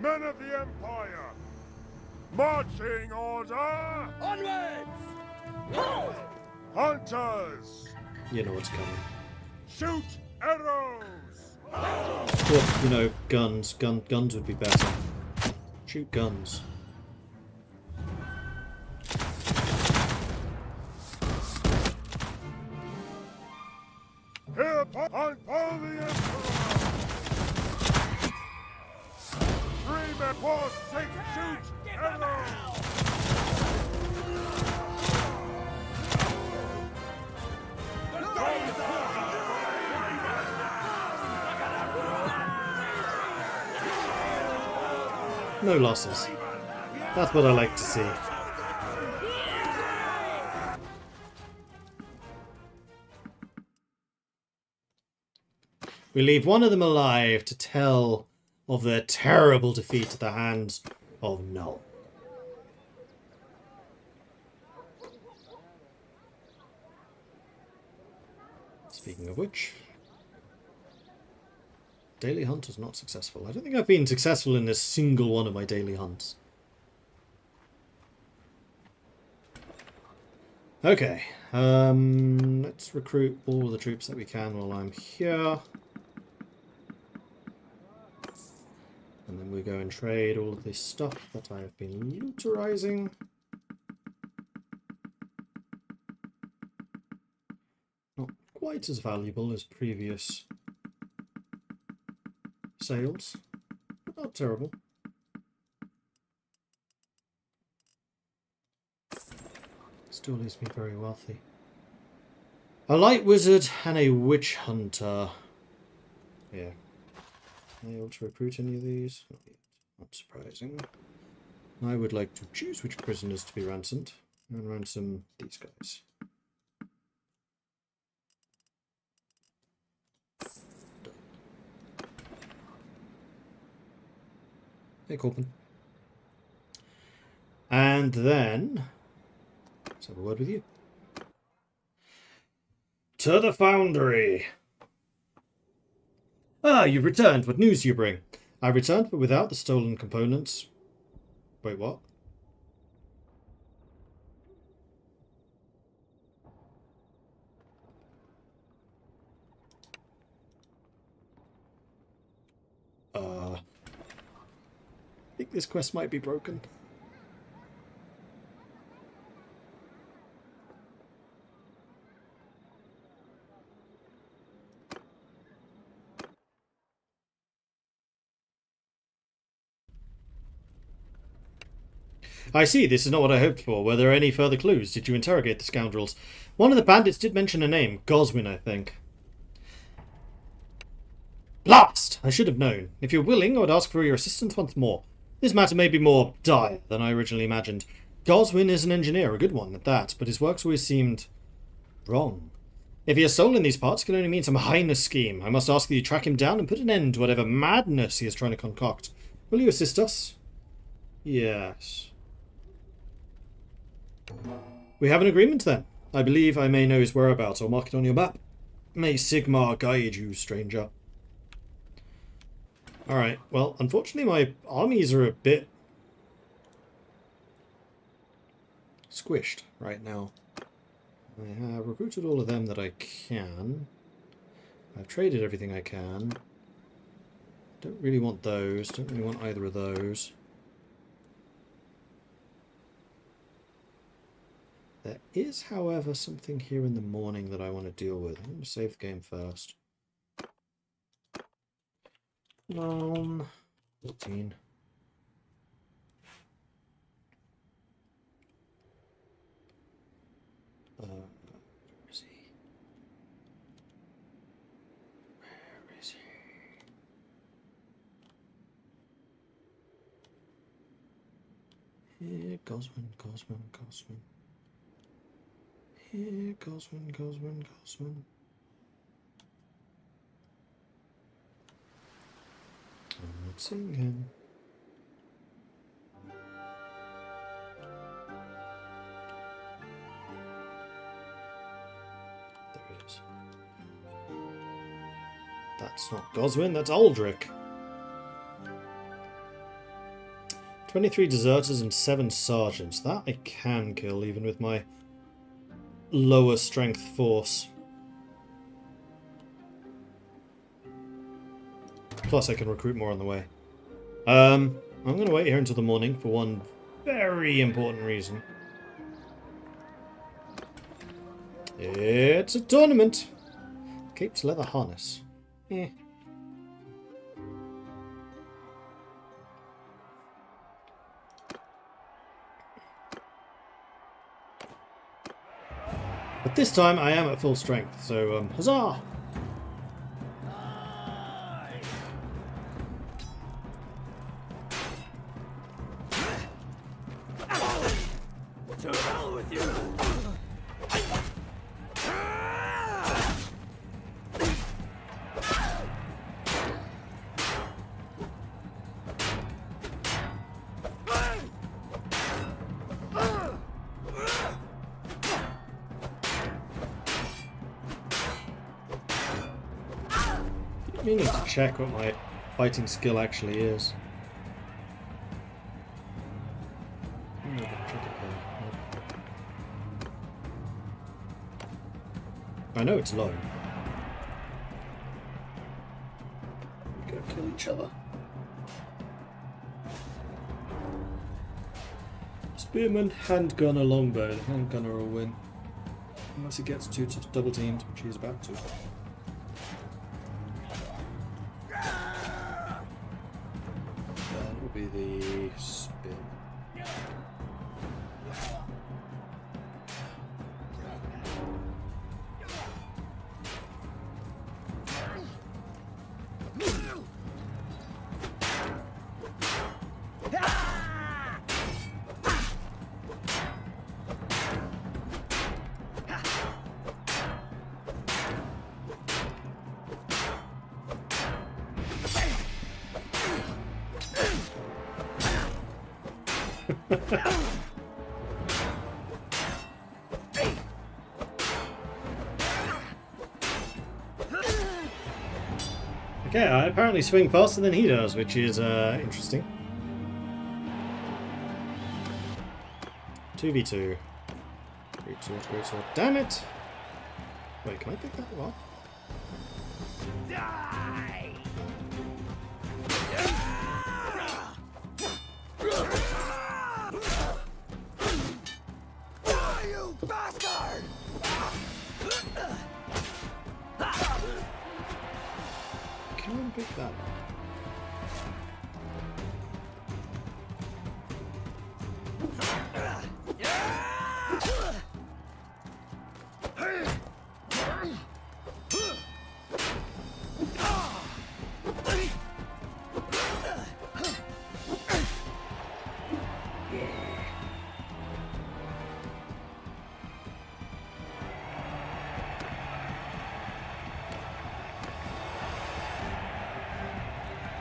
Men of the Empire! Marching order! Onwards! Hunters! You know what's coming. Shoot arrows! Well, you know, guns. Guns would be better. Shoot guns. Here, on the Emperor! 3 men, 4, 6, shoot arrows! No losses. That's what I like to see. We leave one of them alive to tell of their terrible defeat at the hands of Nuln. Speaking of which, daily hunt was not successful. I don't think I've been successful in a single one of my daily hunts. Okay, let's recruit all the troops that we can while I'm here. And then we go and trade all of this stuff that I have been looterizing. Not quite as valuable as previous sales, but not terrible. still leaves me very wealthy. A light wizard and a witch hunter. Yeah. Am I able to recruit any of these? Not yet. Not surprising. I would like to choose which prisoners to be ransomed. And ransom these guys. Hey, Corbin. And then, let's have a word with you. To the foundry. Ah, you returned. What news do you bring? I returned, but without the stolen components. Wait, what? I think this quest might be broken. I see, this is not what I hoped for. Were there any further clues? Did you interrogate the scoundrels? One of the bandits did mention a name. Goswin, I think. Blast! I should have known. If you're willing, I would ask for your assistance once more. This matter may be more dire than I originally imagined. Goswin is an engineer, a good one at that, but his works always seemed wrong. If he has stolen these parts, it can only mean some heinous scheme. I must ask that you track him down and put an end to whatever madness he is trying to concoct. Will you assist us? Yes. We have an agreement then. I believe I may know his whereabouts. I'll mark it on your map. May Sigmar guide you, stranger. Alright, well, unfortunately my armies are a bit squished right now. I have recruited all of them that I can. I've traded everything I can. Don't really want those. Don't really want either of those. There is, however, something here in the morning that I want to deal with. I'm going to save the game first. Nuln. 14. Where is he? Where is he? Here, Goswin, Goswin, Goswin. Here, Goswin, Goswin, Goswin. I'm not seeing him. There he is. That's not Goswin, that's Aldrich. 23 deserters and 7 sergeants. That I can kill, even with my lower strength force. Plus I can recruit more on the way. I'm going to wait here until the morning for one very important reason. It's a tournament. Cape's leather harness. Eh. But this time I am at full strength, so huzzah! To hell with you! I need to check what my fighting skill actually is. I know it's low. We go kill each other. Spearman, handgunner, longbow. The handgunner will win. Unless he gets two double teamed, which he's about to. That will be the spearman. Okay, I apparently swing faster than he does, which is interesting. 2v2. Great sword, great sword. Damn it! Wait, can I pick that up? Die! You bastard! Can I pick that up?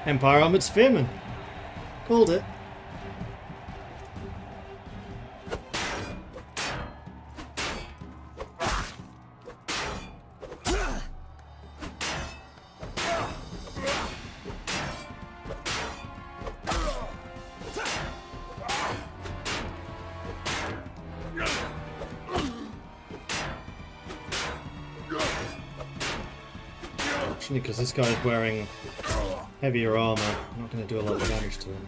Empire Armored Spearman. Called it. Actually, because this guy is wearing heavier armor, I'm not going to do a lot of damage to him.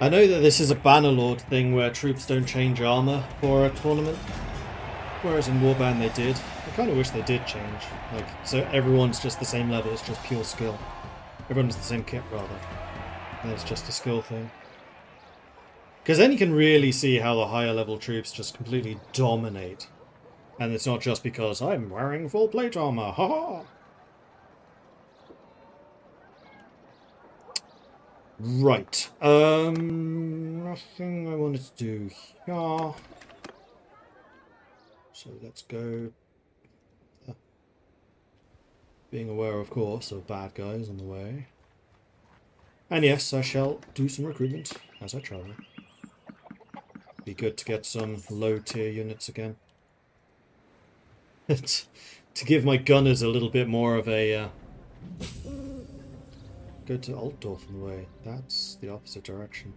I know that this is a Bannerlord thing where troops don't change armor for a tournament, whereas in Warband they did. I kind of wish they did change, like, so everyone's just the same level, it's just pure skill. Everyone's the same kit, rather, and it's just a skill thing. Because then you can really see how the higher level troops just completely dominate. And it's not just because I'm wearing full plate armor, haha! Right, nothing I wanted to do here. So let's go. Being aware, of course, of bad guys on the way. And yes, I shall do some recruitment as I travel. Be good to get some low tier units again. To give my gunners a little bit more of a... Go to Altdorf on the way. That's the opposite direction.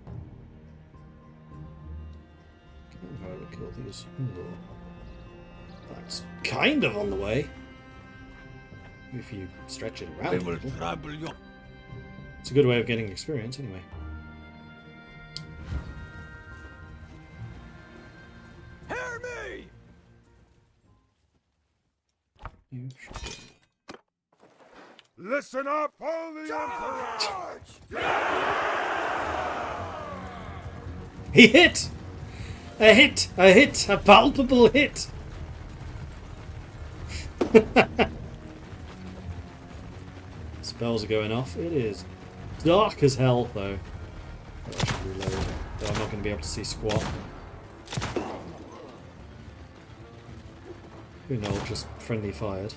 How do I kill these? Ooh. That's kind of on the way. If you stretch it around. They will trouble you. It's a good way of getting experience anyway. Hear me! You should... Listen up, all the Emperor! He hit! A hit! A hit! A palpable hit! Spells are going off. It is dark as hell, though. Oh, I should reload. But I'm not going to be able to see squat. Who knows? Just friendly fired.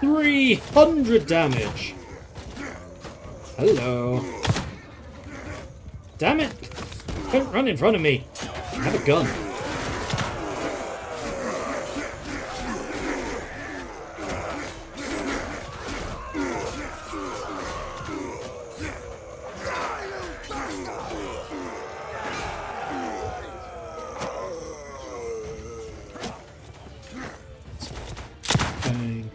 $300 damage. Hello. Damn it! Don't run in front of me. I have a gun. Bang.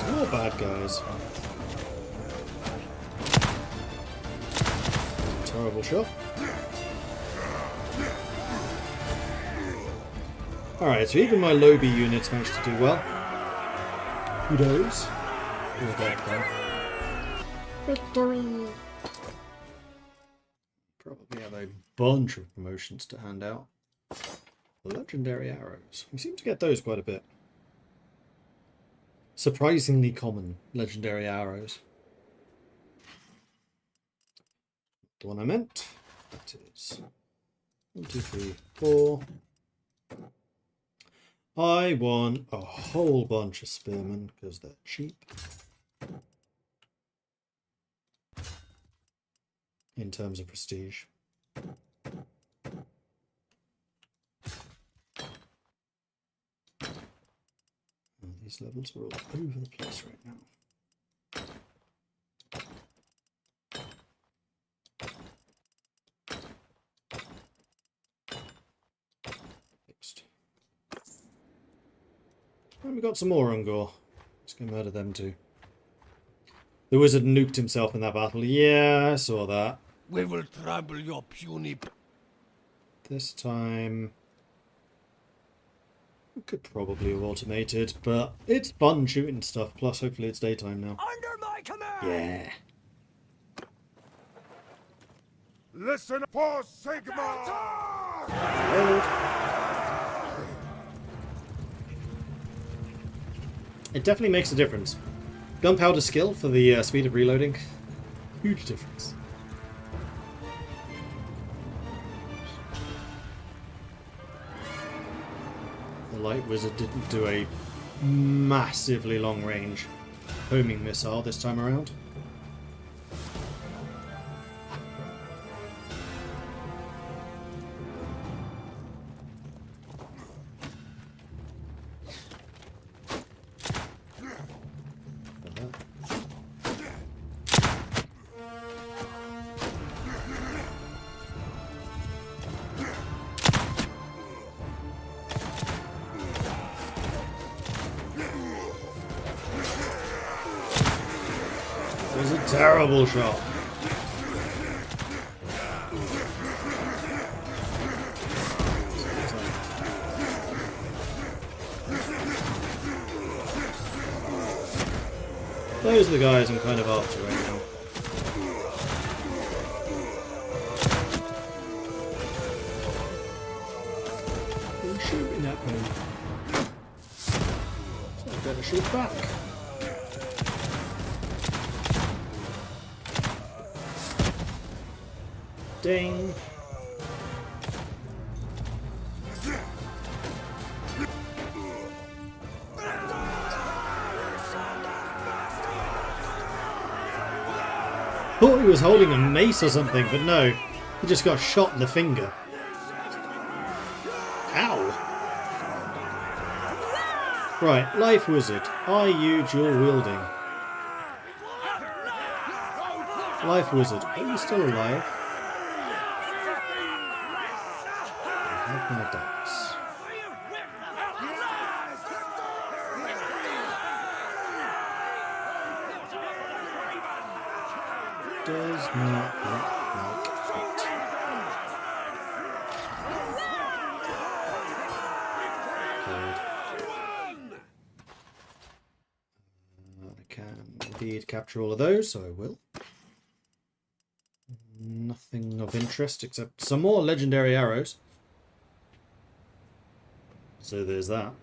More bad guys. Terrible shot. Alright, so even my Lobby units managed to do well. Kudos. Victory! Probably have a bunch of promotions to hand out. Legendary arrows. We seem to get those quite a bit. Surprisingly common legendary arrows. The one I meant. That is 1, 2, 3, 4. I want a whole bunch of spearmen because they're cheap. In terms of prestige. And these levels are all over the place right now. Fixed. And we got some more Ungor. Let's go murder them too. The wizard nuked himself in that battle. Yeah, I saw that. We will trample your puny... This time... we could probably have automated, but it's fun shooting stuff. Plus, hopefully it's daytime now. Under my command! Yeah. Listen for Sigma! It definitely makes a difference. Gunpowder skill for the speed of reloading. Huge difference. The light wizard didn't do a massively long range homing missile this time around. It was a terrible shot. Those are the guys I'm kind of after right now. Who's shooting at me? So I better shoot back. Ding. Thought he was holding a mace or something, but no. He just got shot in the finger. Ow! Right, Life Wizard. Are you dual wielding? Life Wizard, are you still alive? I have my doubts. Does not look like it. I can indeed capture all of those, so I will. Nothing of interest except some more legendary arrows. So there's that.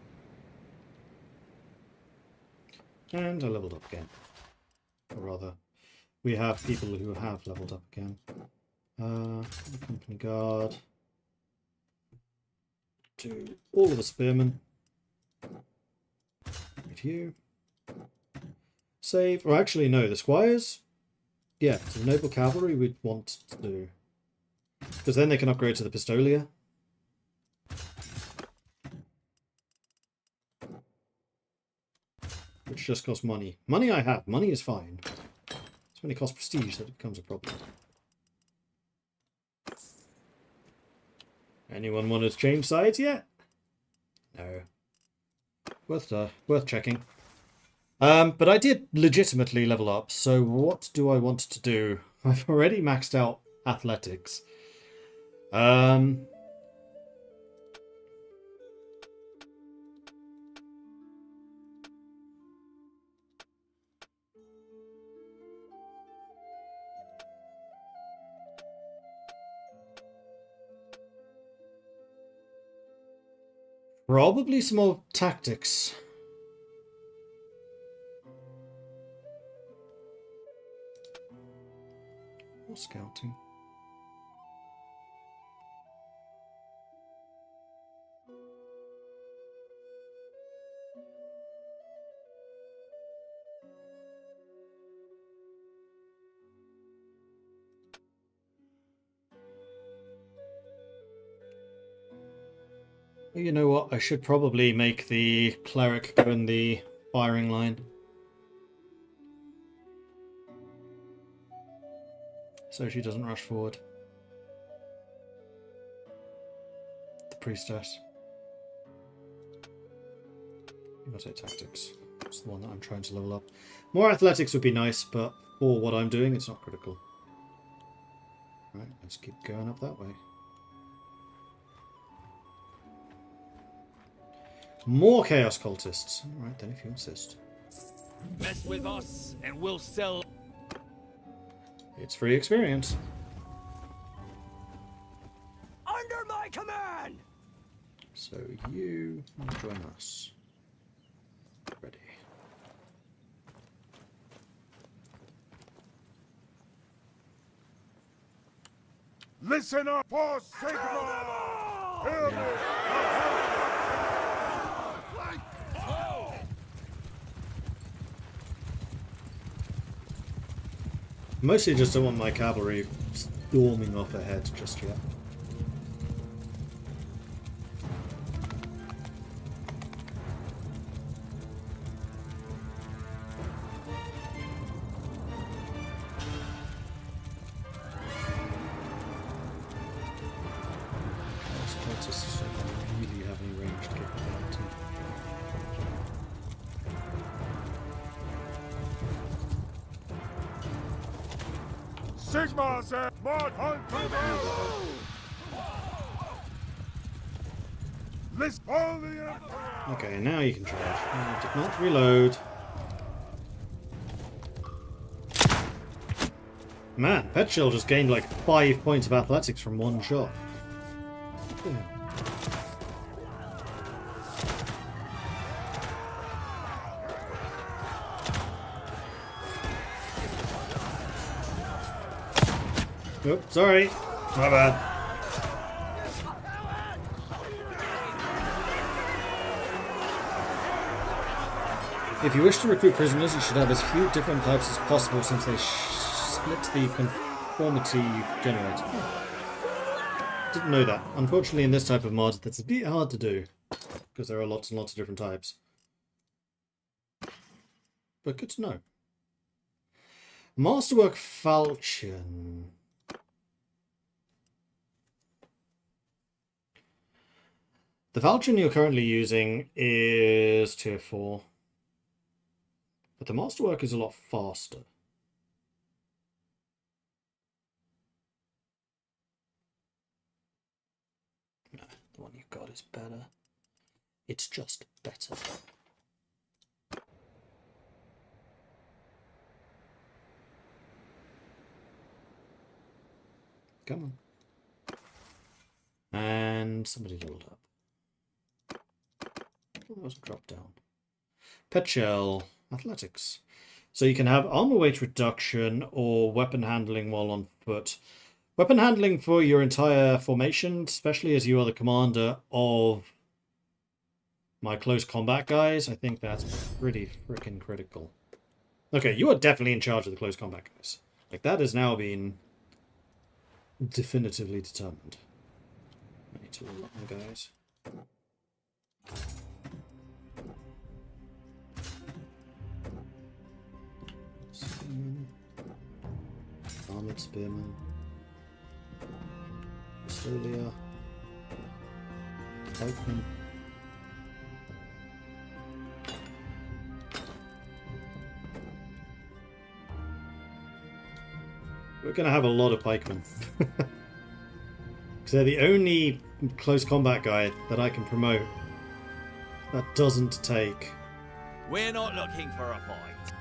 And I leveled up again. Or rather, we have people who have leveled up again. Company guard. To all of the spearmen. Right here. Save. Or actually, no, the squires. Yeah, so the noble cavalry we'd want to do. Because then they can upgrade to the pistolia. Which just costs money. Money I have. Money is fine. It's when it costs prestige that it becomes a problem. Anyone want to change sides yet? No. Worth checking. But I did legitimately level up, so what do I want to do? I've already maxed out athletics. Probably some more tactics. Or scouting. You know what? I should probably make the cleric go in the firing line. So she doesn't rush forward. The priestess. I'm gonna say tactics. It's the one that I'm trying to level up. More athletics would be nice, but for what I'm doing, it's not critical. Right, let's keep going up that way. More Chaos Cultists. Alright then, if you insist. Mess with us and we'll sell. It's free experience. Under my command! So you join us. Ready. Listen up for Sigma! Hear me! Mostly just don't want my cavalry storming off ahead just yet. Cultists don't really have any ranged capability. Sigma said, Mod Hunt! Listen, follow the Emperor! Okay, now you can charge. Did not reload. Man, Pet Shell just gained like 5 points of athletics from one shot. Damn. Oop, sorry. My bad. If you wish to recruit prisoners, you should have as few different types as possible since they split the conformity you generate. Didn't know that. Unfortunately, in this type of mod, that's a bit hard to do because there are lots and lots of different types. But good to know. Masterwork Falchion. The Falchion you're currently using is tier 4. But the Masterwork is a lot faster. No, the one you've got is better. It's just better. Come on. And somebody leveled up. Oh, that was a drop down. Pet Shell. Athletics. So you can have armor weight reduction or weapon handling while on foot. Weapon handling for your entire formation, especially as you are the commander of my close combat guys. I think that's pretty freaking critical. Okay, you are definitely in charge of the close combat guys. Like, that has now been definitively determined. I need to lock my guys. Spearman. Armored Spearman. Pistolia. Pikeman. We're going to have a lot of pikemen. Because they're the only close combat guy that I can promote that doesn't take We're not looking for a fight.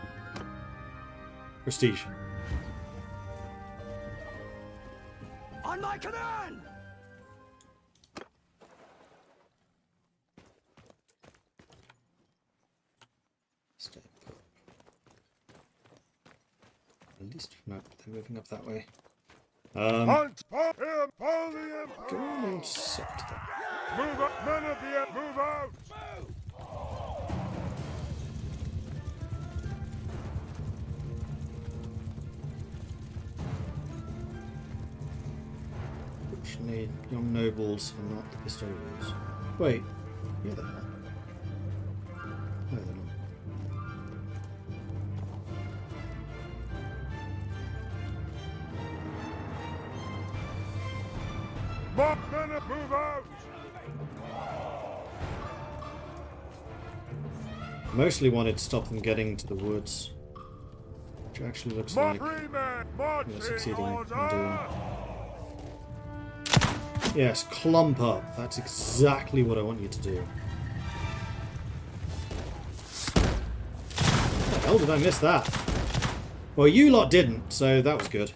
prestige. On my command! they're moving up that way. Hunt! Follow him! Follow the Emperor! Go on and accept that. Move up! Men of the Emperor! Move out! Unfortunately, young nobles are not the Pistolians. Wait, yeah, they are. No, they're not. Men, move out! Mostly wanted to stop them getting to the woods, which actually looks like Free men! we're Marching succeeding in order! doing. Yes, clump up. That's exactly what I want you to do. How the hell did I miss that? Well, you lot didn't, so that was good.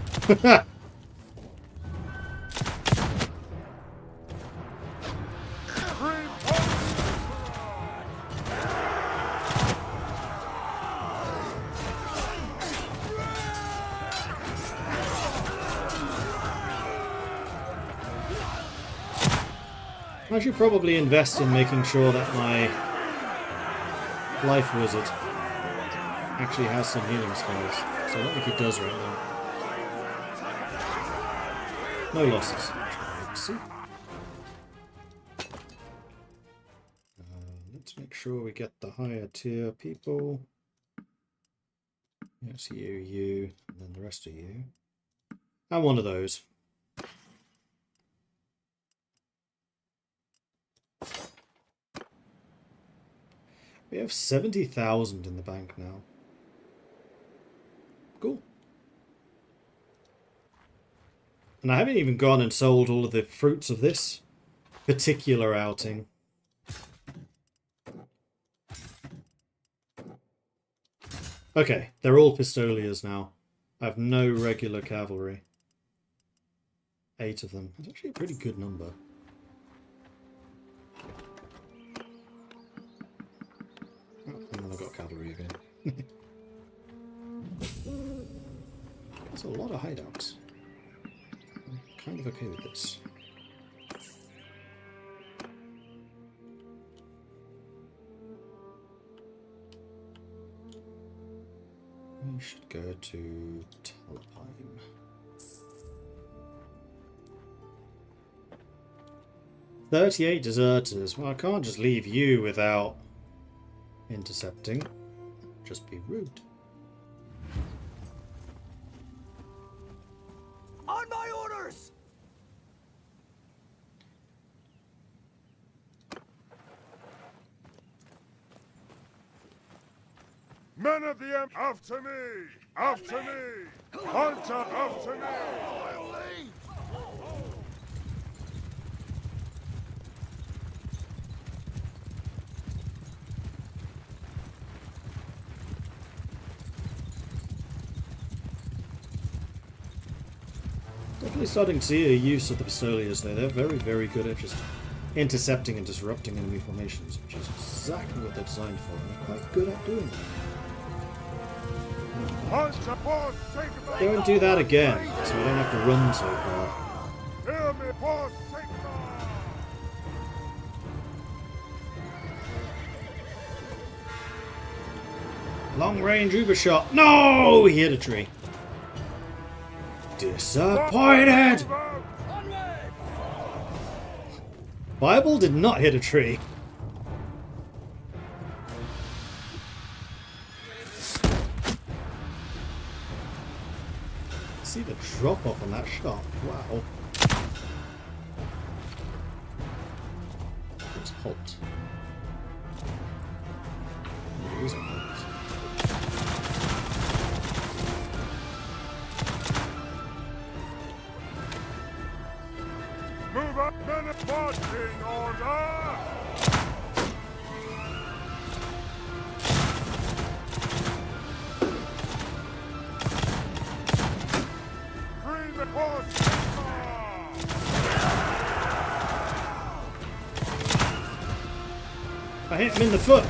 I should probably invest in making sure that my life wizard actually has some healing spells. So I don't think it does right now. No losses. See? Let's make sure we get the higher tier people. Yes, you, and then the rest of you. And one of those. We have 70,000 in the bank now. Cool. And I haven't even gone and sold all of the fruits of this particular outing. Okay, they're all Pistoliers now. I have no regular cavalry. 8 of them. That's actually a pretty good number. And then I've got cavalry again. There's a lot of hideouts. I'm kind of okay with this. We should go to Talapime. "38 deserters. Well, I can't just leave you without intercepting. Just be rude. On my orders! Men of the Emperor, after me! After me! Hunter, after me! I'll leave! Definitely starting to see a use of the Pistoliers there. They're very, very good at just intercepting and disrupting enemy formations, which is exactly what they're designed for, and they're quite good at doing that. Hunter, boss, take him out! Go and do that again, so we don't have to run so far. Hear me, boss, take him out! Long range Ubershot. No! He hit a tree. Disappointed! Bible did not hit a tree. See the drop off on that shot. Wow. It's hot. It is hot. Move up, men of marching order! Free the horse! I hit him in the foot.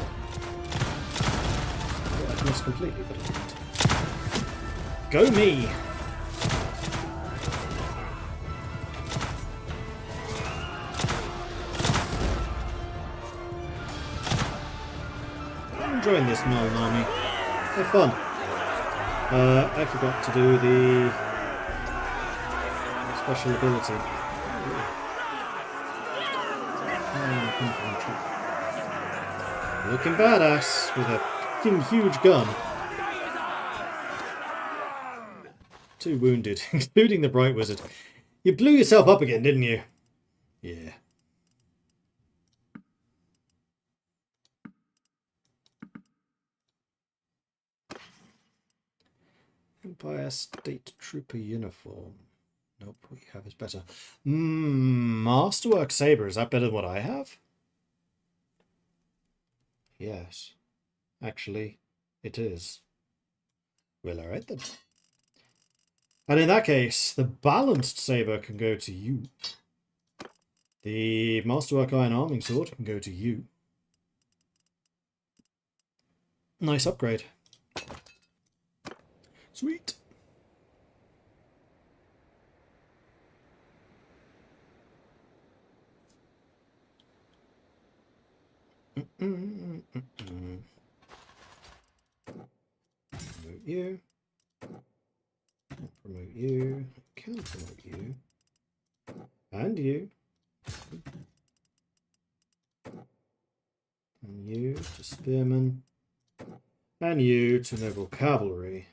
Yeah, I missed completely, but I didn't. Go me! join this Nuln army. Have fun. I forgot to do the special ability. Looking badass with a fucking huge gun. 2 wounded, including the Bright Wizard. You blew yourself up again, didn't you? Yeah. Empire State Trooper uniform. Nope, what you have is better. Masterwork Saber, is that better than what I have? Yes. Actually, it is. Well, alright then. And in that case, the Balanced Saber can go to you. The Masterwork Iron Arming Sword can go to you. Nice upgrade. Sweet. Promote you. Promote you. Can promote you. And you. And you to Spearman. And you to Noble Cavalry.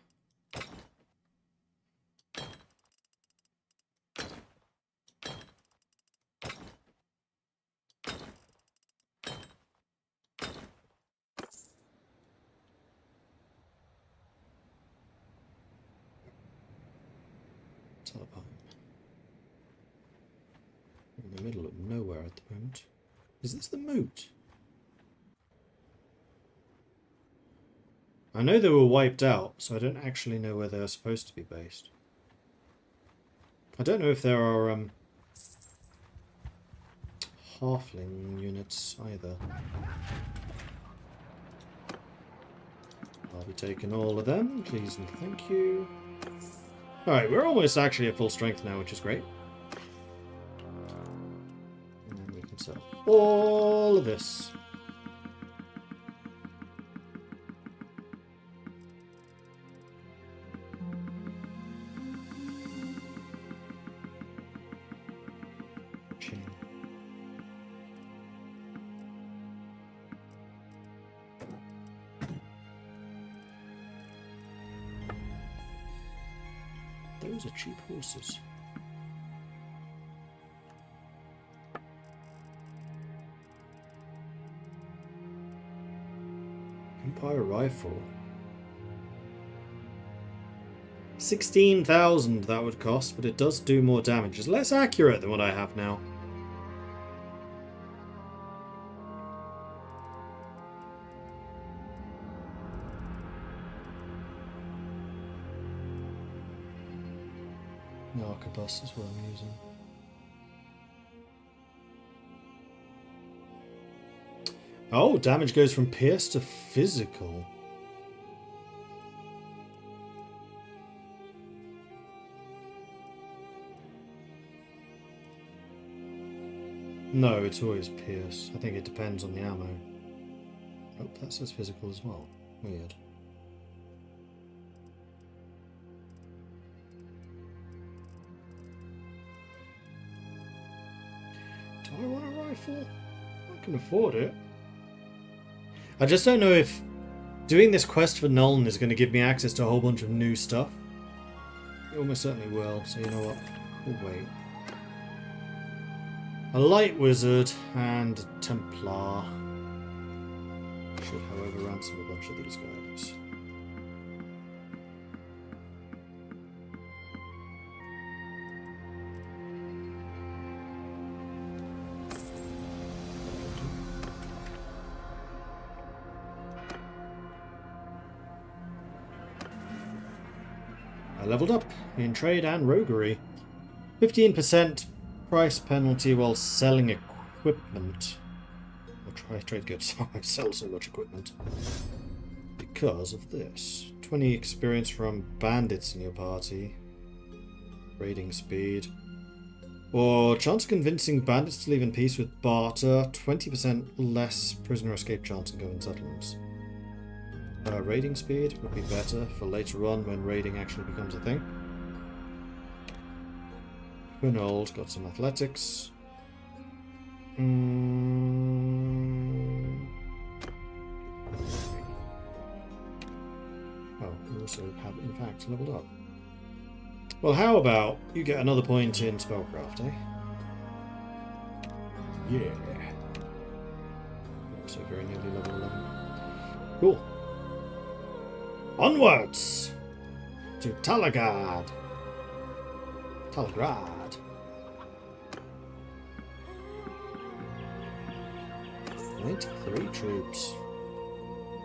In the middle of nowhere at the moment. Is this the moot? I know they were wiped out, so I don't actually know where they're supposed to be based. I don't know if there are halfling units either. I'll be taking all of them, please and thank you. Alright, we're almost actually at full strength now, which is great. And then we can sell all of this. Those are cheap horses. Empire Rifle. 16,000 that would cost, but it does do more damage. It's less accurate than what I have now. Arquebus is what I'm using. Oh, damage goes from pierce to physical. No, it's always pierce. I think it depends on the ammo. Oh, that says physical as well. Weird. Do I want a rifle? I can afford it. I just don't know if doing this quest for Nuln is going to give me access to a whole bunch of new stuff. It almost certainly will, so you know what? We'll wait. A light wizard and a Templar should, however, ransom a bunch of these guys. I leveled up in trade and roguery. 15% price penalty while selling equipment. Or try trade goods. I sell so much equipment. Because of this. 20 experience from bandits in your party. Raiding speed. Or chance of convincing bandits to leave in peace with barter. 20% less prisoner escape chance and go in settlements. Raiding speed would be better for later on when raiding actually becomes a thing. Quinold got some athletics. Oh, we also have in fact leveled up. Well, how about you get another point in spellcraft, eh? Yeah. Also very nearly level 11. Cool. Onwards to Talagrad. 93 troops.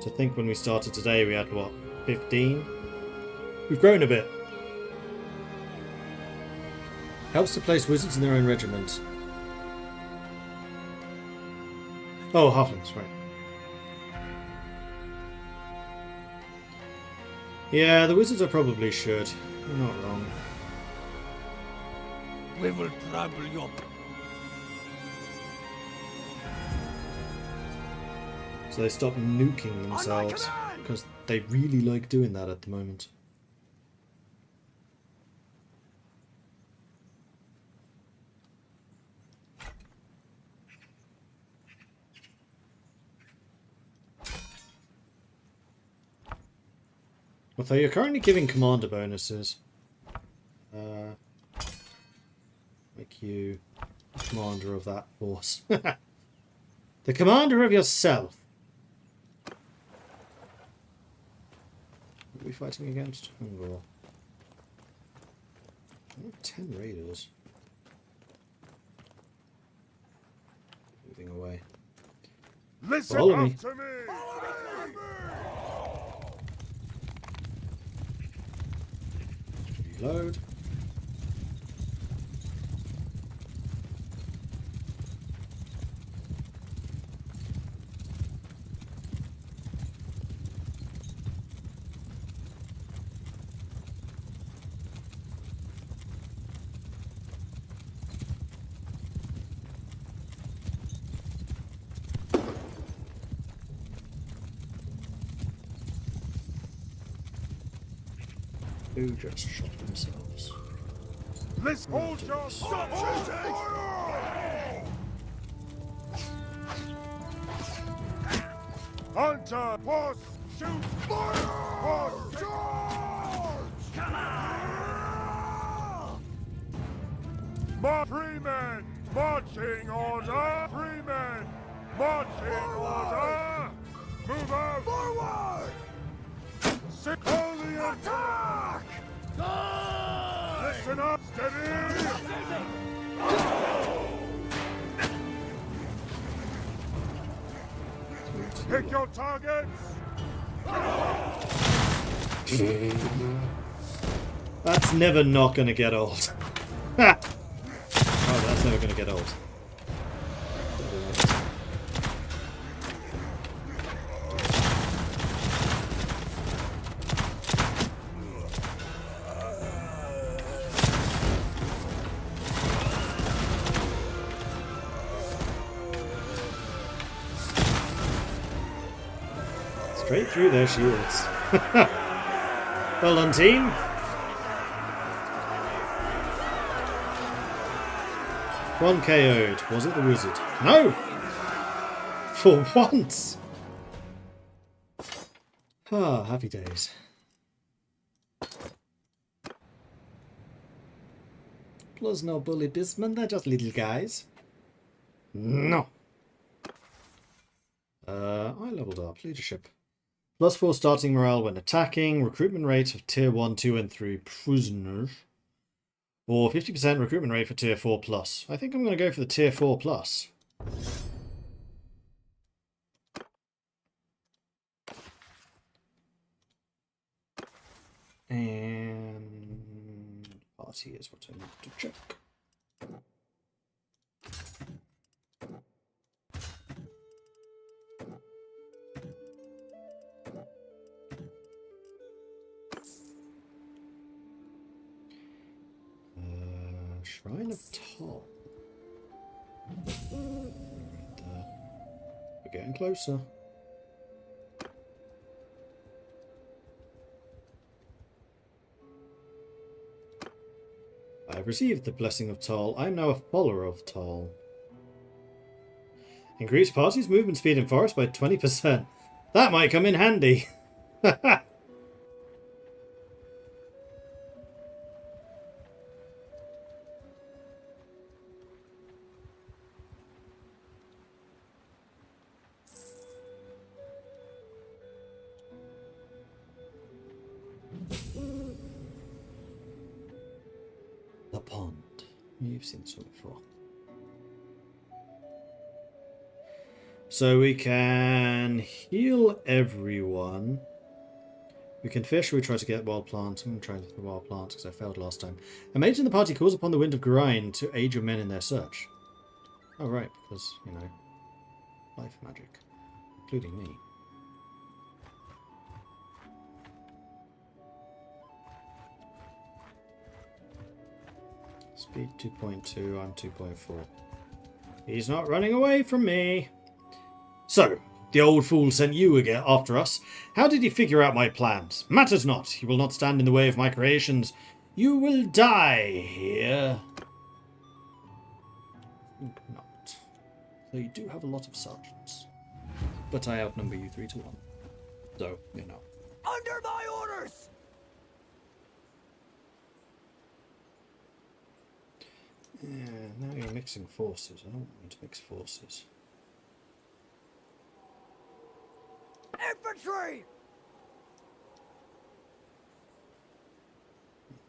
To think when we started today we had what, 15? We've grown a bit. Helps to place wizards in their own regiment. Oh, halflings, right. Yeah, the wizards are probably should. You're not wrong. We will trouble your... So they stop nuking themselves because they really like doing that at the moment. Although you're currently giving commander bonuses. Make you commander of that force. The commander of yourself. What are we fighting against? Hungor. I have 10 raiders. Moving away. Listen Follow up me. to me! Reload. Who just shot themselves? Listen, hold your... Stop shooting! Hunter, boss, shoot, fire! Boss, charge! Come on! Three men, marching order! 3 men, marching order! Move out! Forward! Napoleon! Attack! Listen up, steady! Pick your targets! That's never not going to get old. Ha! Oh, that's never going to get old. Straight through their shields. Well done, team. One KO'd. Was it the wizard? No! For once! Ah, happy days. Plus no bully bismen, they're just little guys. No! I leveled up. Leadership. +4 starting morale when attacking. Recruitment rate of tier 1, 2 and 3 prisoners. Or 50% recruitment rate for tier 4+. I think I'm going to go for the tier 4+. And party is what I need to check. Shrine of Top. Right there. We're getting closer. I've received the blessing of Tol. I am now a follower of Tol. Increase party's movement speed in forest by 20%. That might come in handy. The pond. You've seen this one before. So we can heal everyone. We can fish. We try to get wild plants. I'm trying to get wild plants because I failed last time. A mage in the party calls upon the wind of Grind to aid your men in their search. Oh right, because, you know, life magic, including me. Speed 2.2, I'm 2.4. He's not running away from me. So, the old fool sent you again after us. How did he figure out my plans? Matters not. He will not stand in the way of my creations. You will die here. Think not. Though you do have a lot of sergeants. But I outnumber you 3 to 1. So, you know. Under my orders! Yeah, now you're mixing forces. I don't want you to mix forces. Infantry!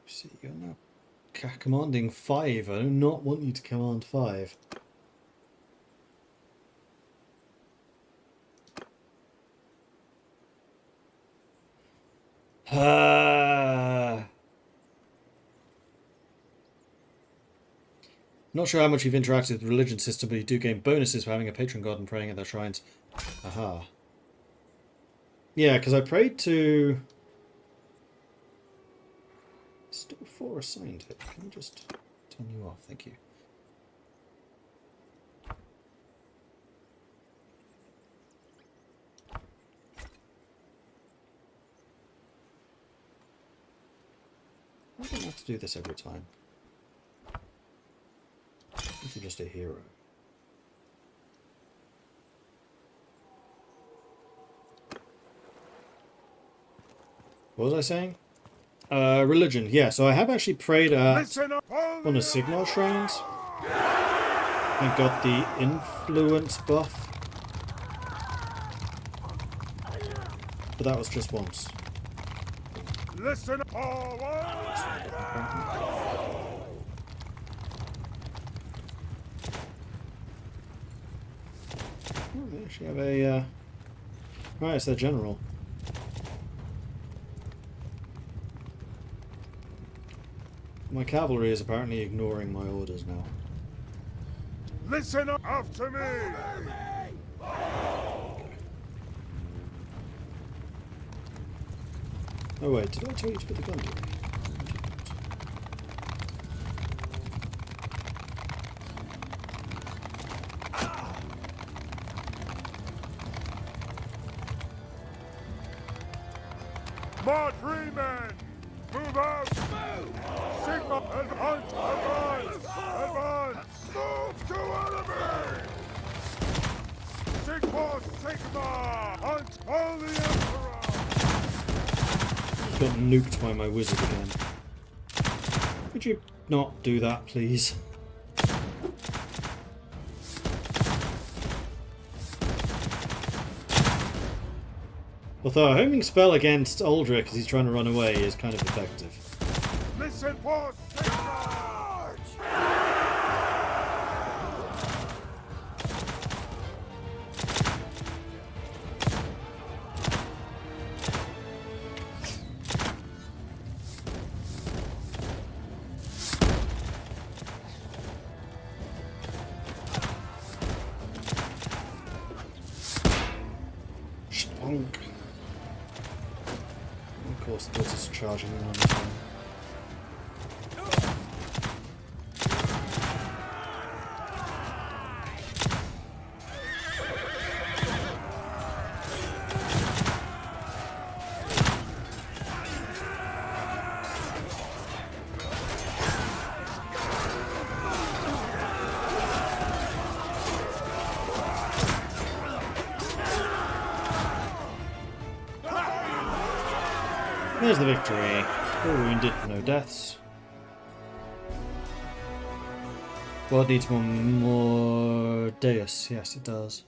See, you're now commanding 5. I do not want you to command 5. Not sure how much you've interacted with the religion system, but you do gain bonuses for having a patron god and praying at their shrines. Aha. Yeah, because I prayed to... Still 4 assigned here. Can I just turn you off? Thank you. I don't have to do this every time. If you're just a hero. What was I saying? Religion. Yeah, so I have actually prayed one of Signal shrines. I got the influence buff. But that was just once. Listen forward! Oh, they actually have a... Right, it's their general. My cavalry is apparently ignoring my orders now. Listen up after me! Oh wait, did I tell you to put the gun down? March 3 men! Move out! Move! Sigma and hunt! Advance! Advance! Move to enemy! Sigma! Sigma! Hunt! All the Emperor! Got nuked by my wizard again. Could you not do that, please? Although a homing spell against Aldrich as he's trying to run away is kind of effective. Listen for Sigma! Spunk. Of course, the wizard's charging in on his own. There's the victory. 4 wounded, no deaths. Well, it needs more Deus. Yes, it does.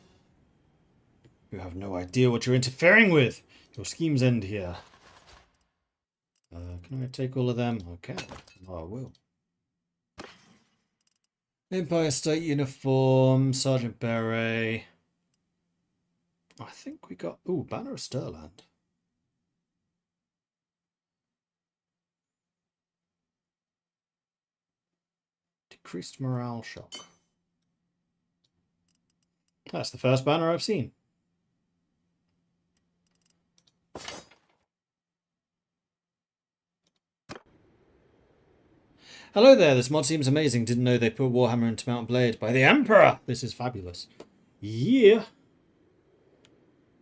You have no idea what you're interfering with. Your schemes end here. Can I take all of them? Okay. Oh, I will. Empire State Uniform, Sergeant Beret. I think we got... Ooh, Banner of Stirland. Decreased morale shock. That's the first banner I've seen. Hello there, this mod seems amazing. Didn't know they put Warhammer into Mount Blade by the Emperor. This is fabulous. Yeah.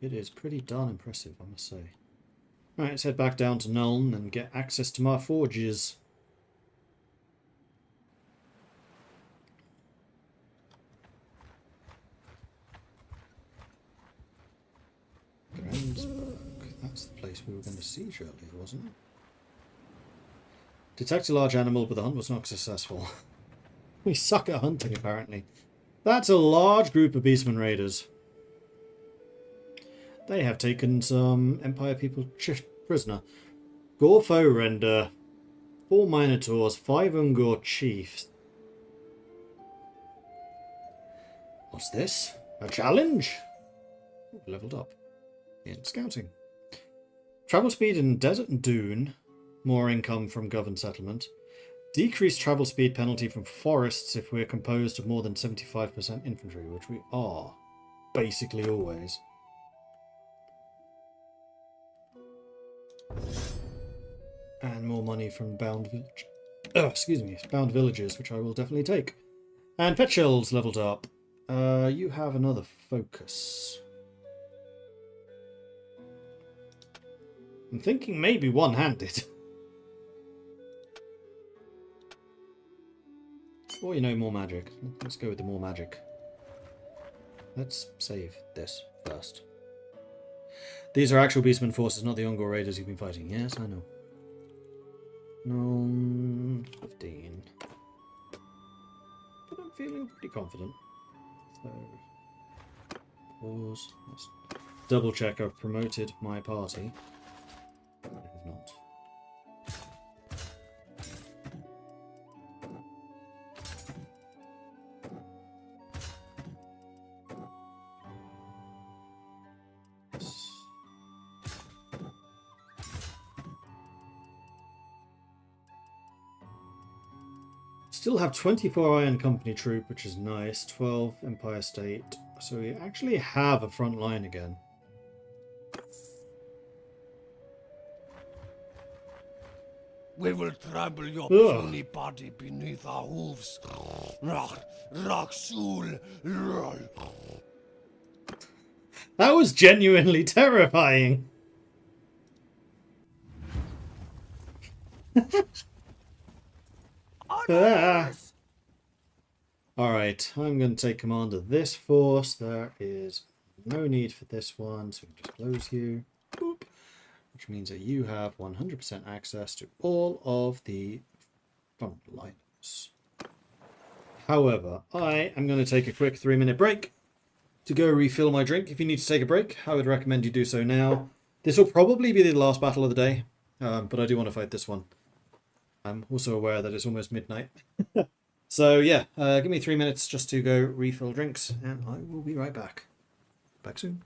It is pretty darn impressive, I must say. Right, let's head back down to Nuln and get access to my forges. That's the place we were going to siege earlier, wasn't it? Detect a large animal, but the hunt was not successful. We suck at hunting, apparently. That's a large group of Beastmen Raiders. They have taken some Empire people prisoner. Gorfo Render, 4 Minotaurs, 5 Ungor Chiefs. What's this? A challenge? Ooh, leveled up. In scouting. Travel speed in Desert and Dune. More income from governed settlement. Decreased travel speed penalty from forests if we're composed of more than 75% infantry, which we are. Basically always. And more money from bound village. Bound villages, which I will definitely take. And pet shells leveled up. You have another focus. I'm thinking maybe one-handed. Or, you know, more magic. Let's go with the more magic. Let's save this first. These are actual Beastmen forces, not the Ungor Raiders you've been fighting. Yes, I know. No, 15. But I'm feeling pretty confident. So, pause. Let's double check I've promoted my party. I have not. Still have 24 Iron Company troop, which is nice. 12 Empire State. So we actually have a front line again. We will trample your puny body beneath our hooves. Raksul. That was genuinely terrifying. Alright, I'm going to take command of this force. There is no need for this one, so we can just close you. Boop. Which means that you have 100% access to all of the front lines. However, I am going to take a quick 3-minute break to go refill my drink. If you need to take a break, I would recommend you do so now. This will probably be the last battle of the day, but I do want to fight this one. I'm also aware that it's almost midnight. So yeah, give me 3 minutes just to go refill drinks, and I will be right back. Back soon.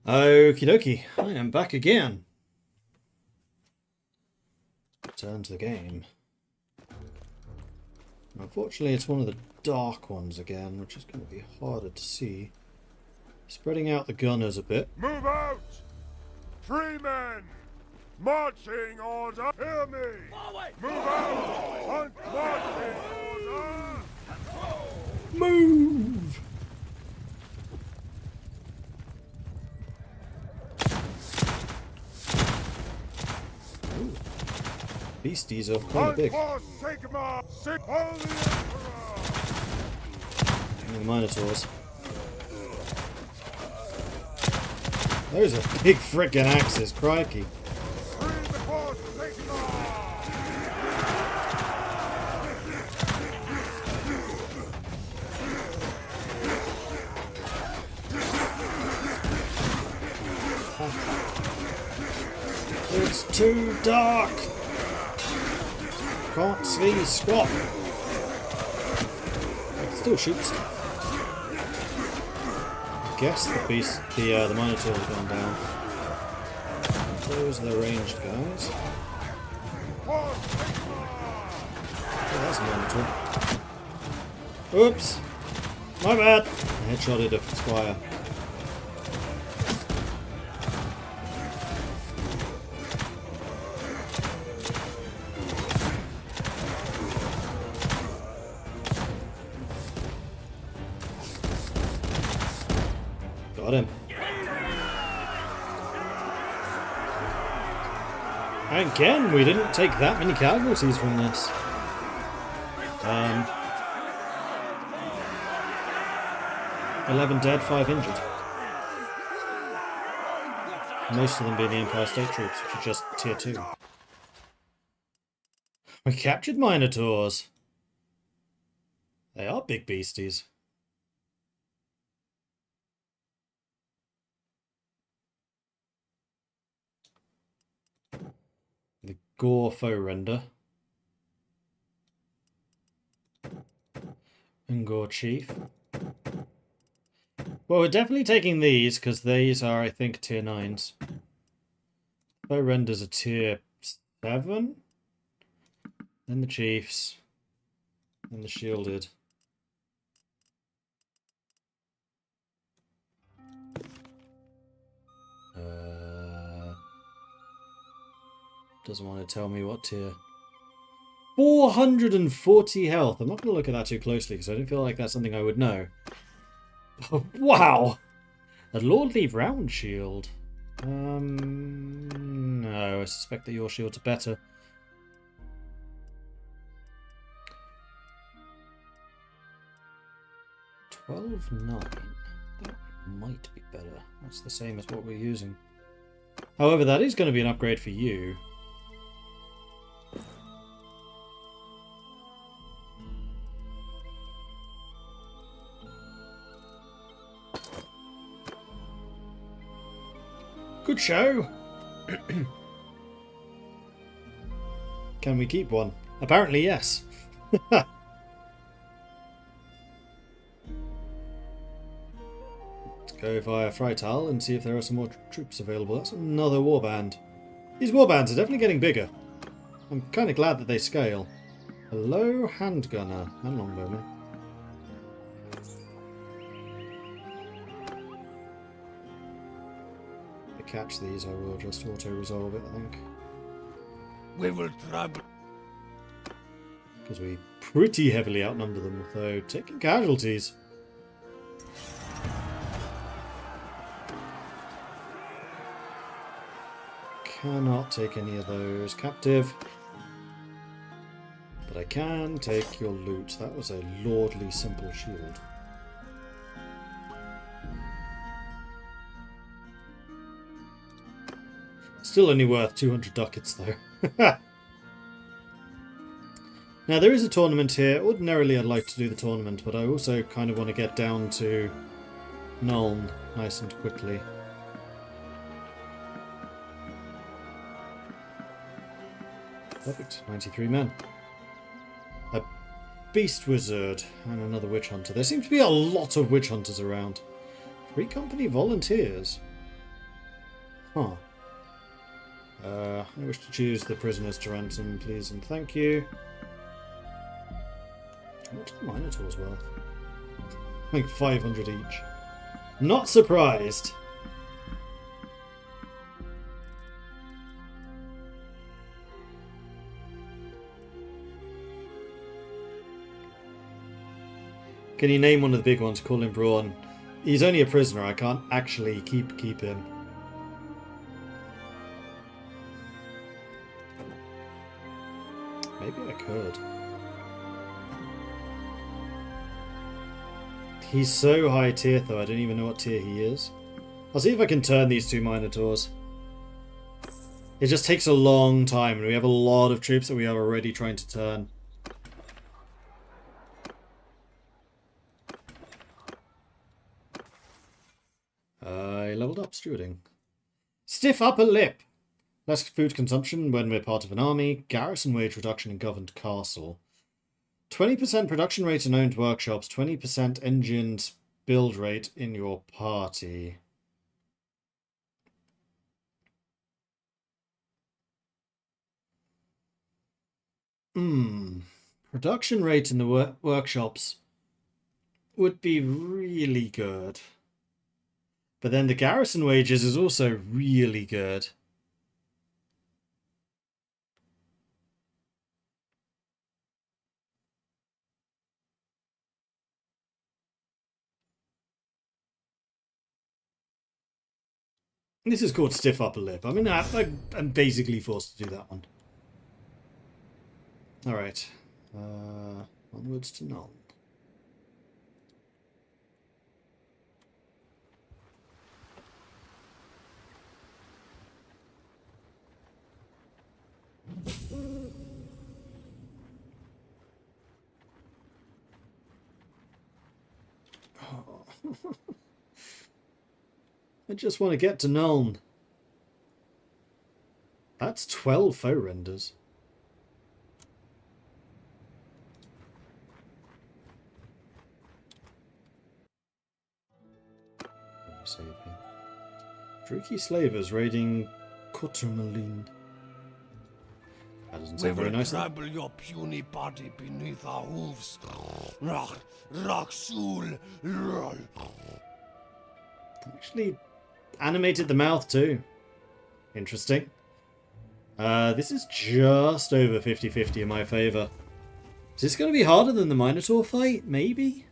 Okie dokie, I am back again. Return to the game. Unfortunately, it's one of the dark ones again, which is going to be harder to see. Spreading out the gunners a bit. Move out! 3 men! Marching order! Hear me! Move out! Hunt marching order! Move! Ooh. Beasties are quite Hunt big. for Sigma! Hold the Emperor! And the Minotaurs. Those are big frickin' axes, crikey. Free for Sigma! It's too dark! Can't see squat! I can still shoot stuff. I guess the Minotaur has gone down. Those are the ranged guys. For Sigma! Oh, that's a Minotaur. Oops! My bad! I headshotted a squire. Got him. Again, we didn't take that many casualties from this. 11 dead, 5 injured. Most of them being the Empire State Troops, which are just tier 2. We captured Minotaurs. They are big beasties. The Gore Foe Render. And Gore Chief. Well, we're definitely taking these, because these are, I think, tier 9s. Foe Renders are tier 7. Then the Chiefs. Then the Shielded. Doesn't want to tell me what tier. 440 health. I'm not going to look at that too closely because I don't feel like that's something I would know. Wow! A Lordly Round Shield. No, I suspect that your shields are better. $12.9. That might be better. That's the same as what we're using. However, that is going to be an upgrade for you. Good show! Can we keep one? Apparently, yes. Let's go via Freital and see if there are some more troops available. That's another warband. These warbands are definitely getting bigger. I'm kind of glad that they scale. Hello, handgunner and longbowman. Catch these, I will just auto-resolve it, I think. We will trouble. Because we pretty heavily outnumber them, though taking casualties. Cannot take any of those captive. But I can take your loot. That was a lordly simple shield. Still only worth 200 ducats, though. Now, there is a tournament here. Ordinarily, I'd like to do the tournament, but I also kind of want to get down to Nuln nice and quickly. Perfect. 93 men. A Beast Wizard and another Witch Hunter. There seem to be a lot of Witch Hunters around. 3 company volunteers. Huh. I wish to choose the prisoners to ransom, please, and thank you. What are the Minotaurs worth? Like 500 each. Not surprised. Can you name one of the big ones? Call him Braun. He's only a prisoner. I can't actually keep him. Maybe I could. He's so high tier though, I don't even know what tier he is. I'll see if I can turn these two Minotaurs. It just takes a long time and we have a lot of troops that we are already trying to turn. I leveled up stewarding. Stiff upper lip. Less food consumption when we're part of an army. Garrison wage reduction in governed castle. 20% production rate in owned workshops. 20% engines build rate in your party. Production rate in the workshops would be really good. But then the garrison wages is also really good. This is called stiff upper lip. I mean, I'm basically forced to do that one. Alright. Onwards to Nuln. I just want to get to Nuln. That's 12 foe renders. Druki slavers raiding Koturmalin. That doesn't sound very nice. We will trample your puny body beneath our hooves. Raksul. Actually animated the mouth too. Interesting. This is just over 50-50 in my favour. Is this going to be harder than the Minotaur fight? Maybe?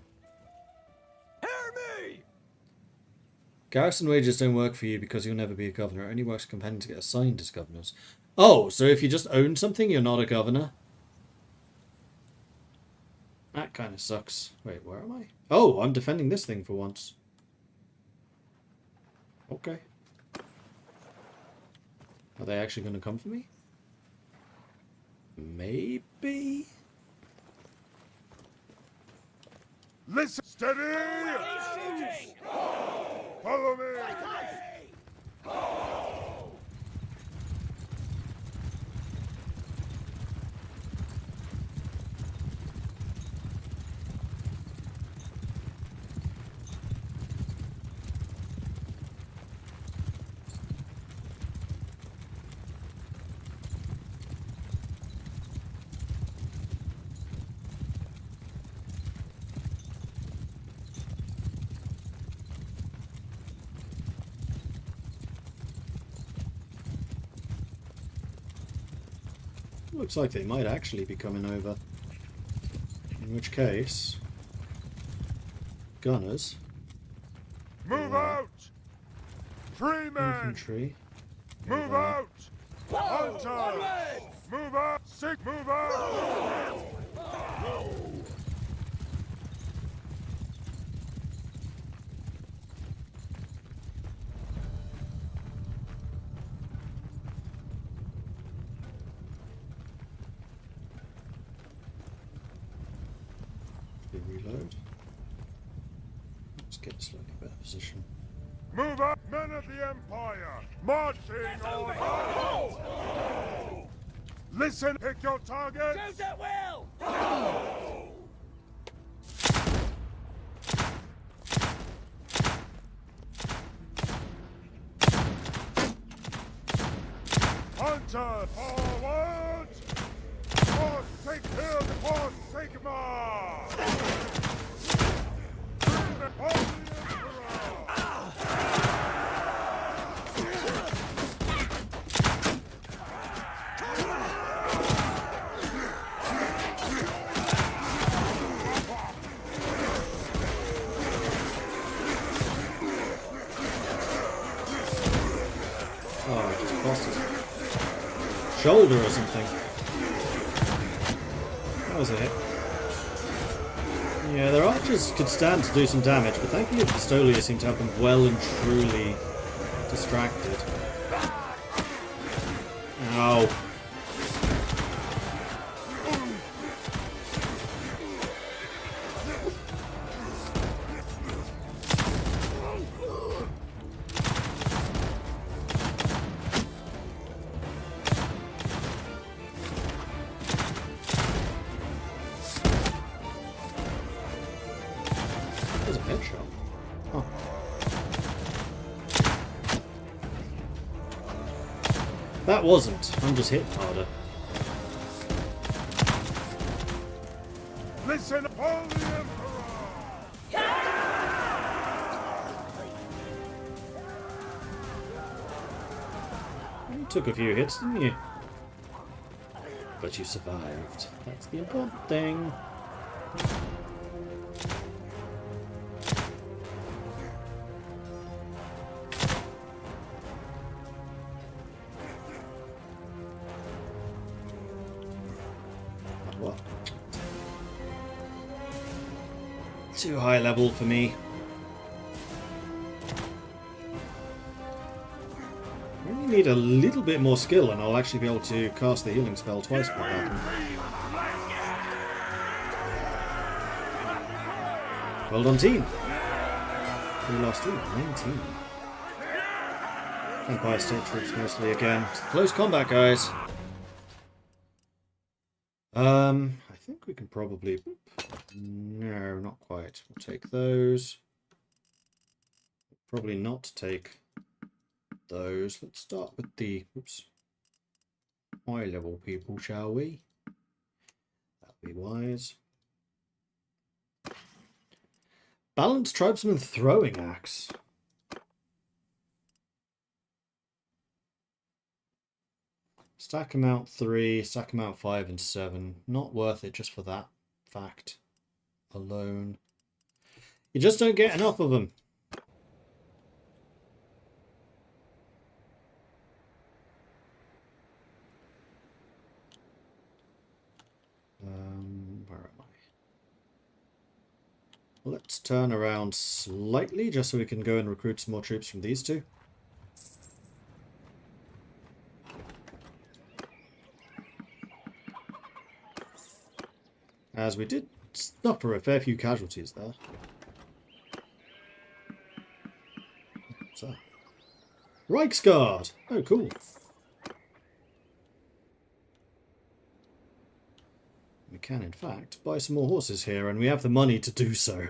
Hear me! Garrison wages don't work for you because you'll never be a governor. It only works for companions to get assigned as governors. Oh, so if you just own something, you're not a governor? That kind of sucks. Wait, where am I? Oh, I'm defending this thing for once. Okay. Are they actually going to come for me? Maybe? Listen, steady! Follow me! Looks like they might actually be coming over. In which case... Gunners. Move out! Free men! Infantry. Move out! Hunters! Move out! Sick! Move out! Reload. Let's get a slightly better position. Move out! Men of the Empire! Marching on! Listen! Pick your targets! Shoot at will! Hunter, forward! Forsake hill, forsake Mars! Bring the Holy Emperor! Oh, I just crossed his shoulder or something. That was a hit. Yeah, their archers could stand to do some damage, but thankfully the Pistolia seem to have them well and truly distracted. Ow. That was a headshot. Huh. That wasn't. I'm just hitting harder. Listen, Holy Emperor! You took a few hits, didn't you? But you survived. That's the important thing. What? Too high level for me. I only need a little bit more skill and I'll actually be able to cast the healing spell twice per battle. Well done, team. We lost 19. Empire State troops mostly again. Close combat, guys. I think we can probably... No, not quite. We'll take those. Probably not take those. Let's start with the high level people, shall we? That'd be wise. Balanced tribesman throwing axe. Stack amount 3, stack amount 5 and 7. Not worth it just for that fact alone. You just don't get enough of them. Where am I? Let's turn around slightly just so we can go and recruit some more troops from these two. As we did suffer a fair few casualties there. What's that? Reichsguard! Oh, cool. We can, in fact, buy some more horses here, and we have the money to do so.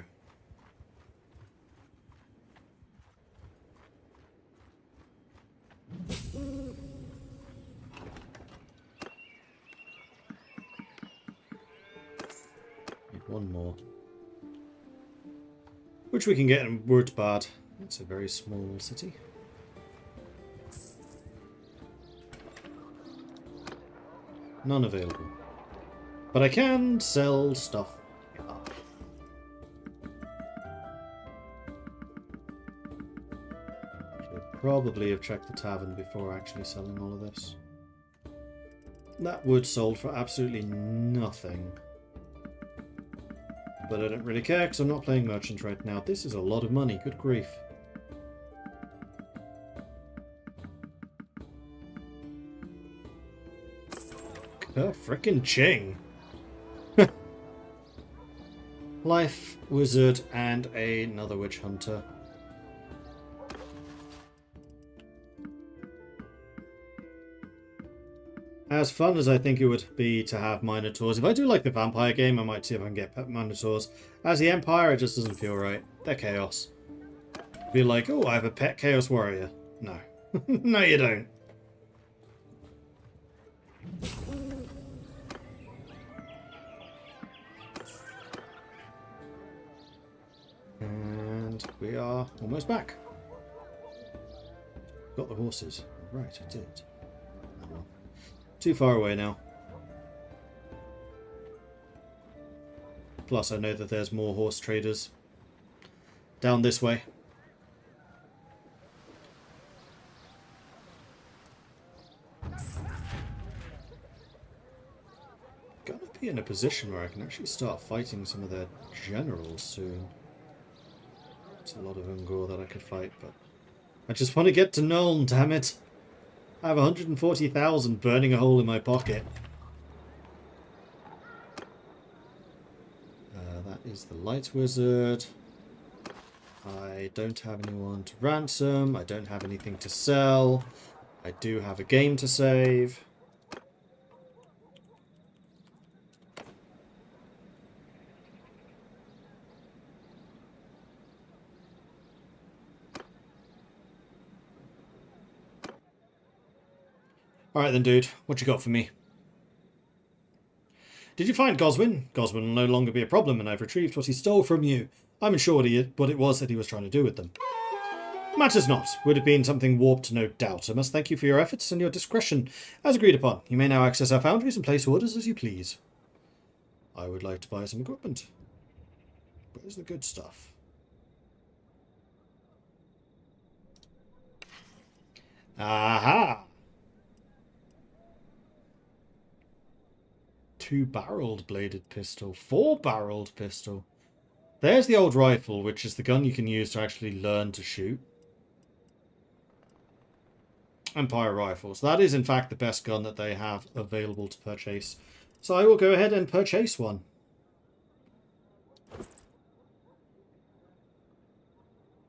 One more. Which we can get in Wurtbad. It's a very small city. None available. But I can sell stuff. Should probably have checked the tavern before actually selling all of this. That wood sold for absolutely nothing. But I don't really care because I'm not playing merchant right now. This is a lot of money, good grief. Frickin' ching. Life, wizard, and another witch hunter. As fun as I think it would be to have Minotaurs. If I do like the vampire game, I might see if I can get pet Minotaurs. As the Empire, it just doesn't feel right. They're chaos. Be like, oh, I have a pet chaos warrior. No. No, you don't. we are almost back. Got the horses. Right, I did. Oh well. Too far away now. Plus, I know that there's more horse traders down this way. Gonna be in a position where I can actually start fighting some of their generals soon. It's a lot of Ungor that I could fight, but I just want to get to Nuln, damn it! I have 140,000 burning a hole in my pocket. That is the Light Wizard. I don't have anyone to ransom. I don't have anything to sell. I do have a game to save. Alright then, dude. What you got for me? Did you find Goswin? Goswin will no longer be a problem, and I've retrieved what he stole from you. I'm unsure what it was that he was trying to do with them. Matters not. Would have been something warped, no doubt. I must thank you for your efforts and your discretion. As agreed upon, you may now access our foundries and place orders as you please. I would like to buy some equipment. Where's the good stuff? Aha! 2-barreled bladed pistol. 4-barreled pistol. There's the old rifle, which is the gun you can use to actually learn to shoot. Empire rifles. That is in fact the best gun that they have available to purchase. So I will go ahead and purchase one.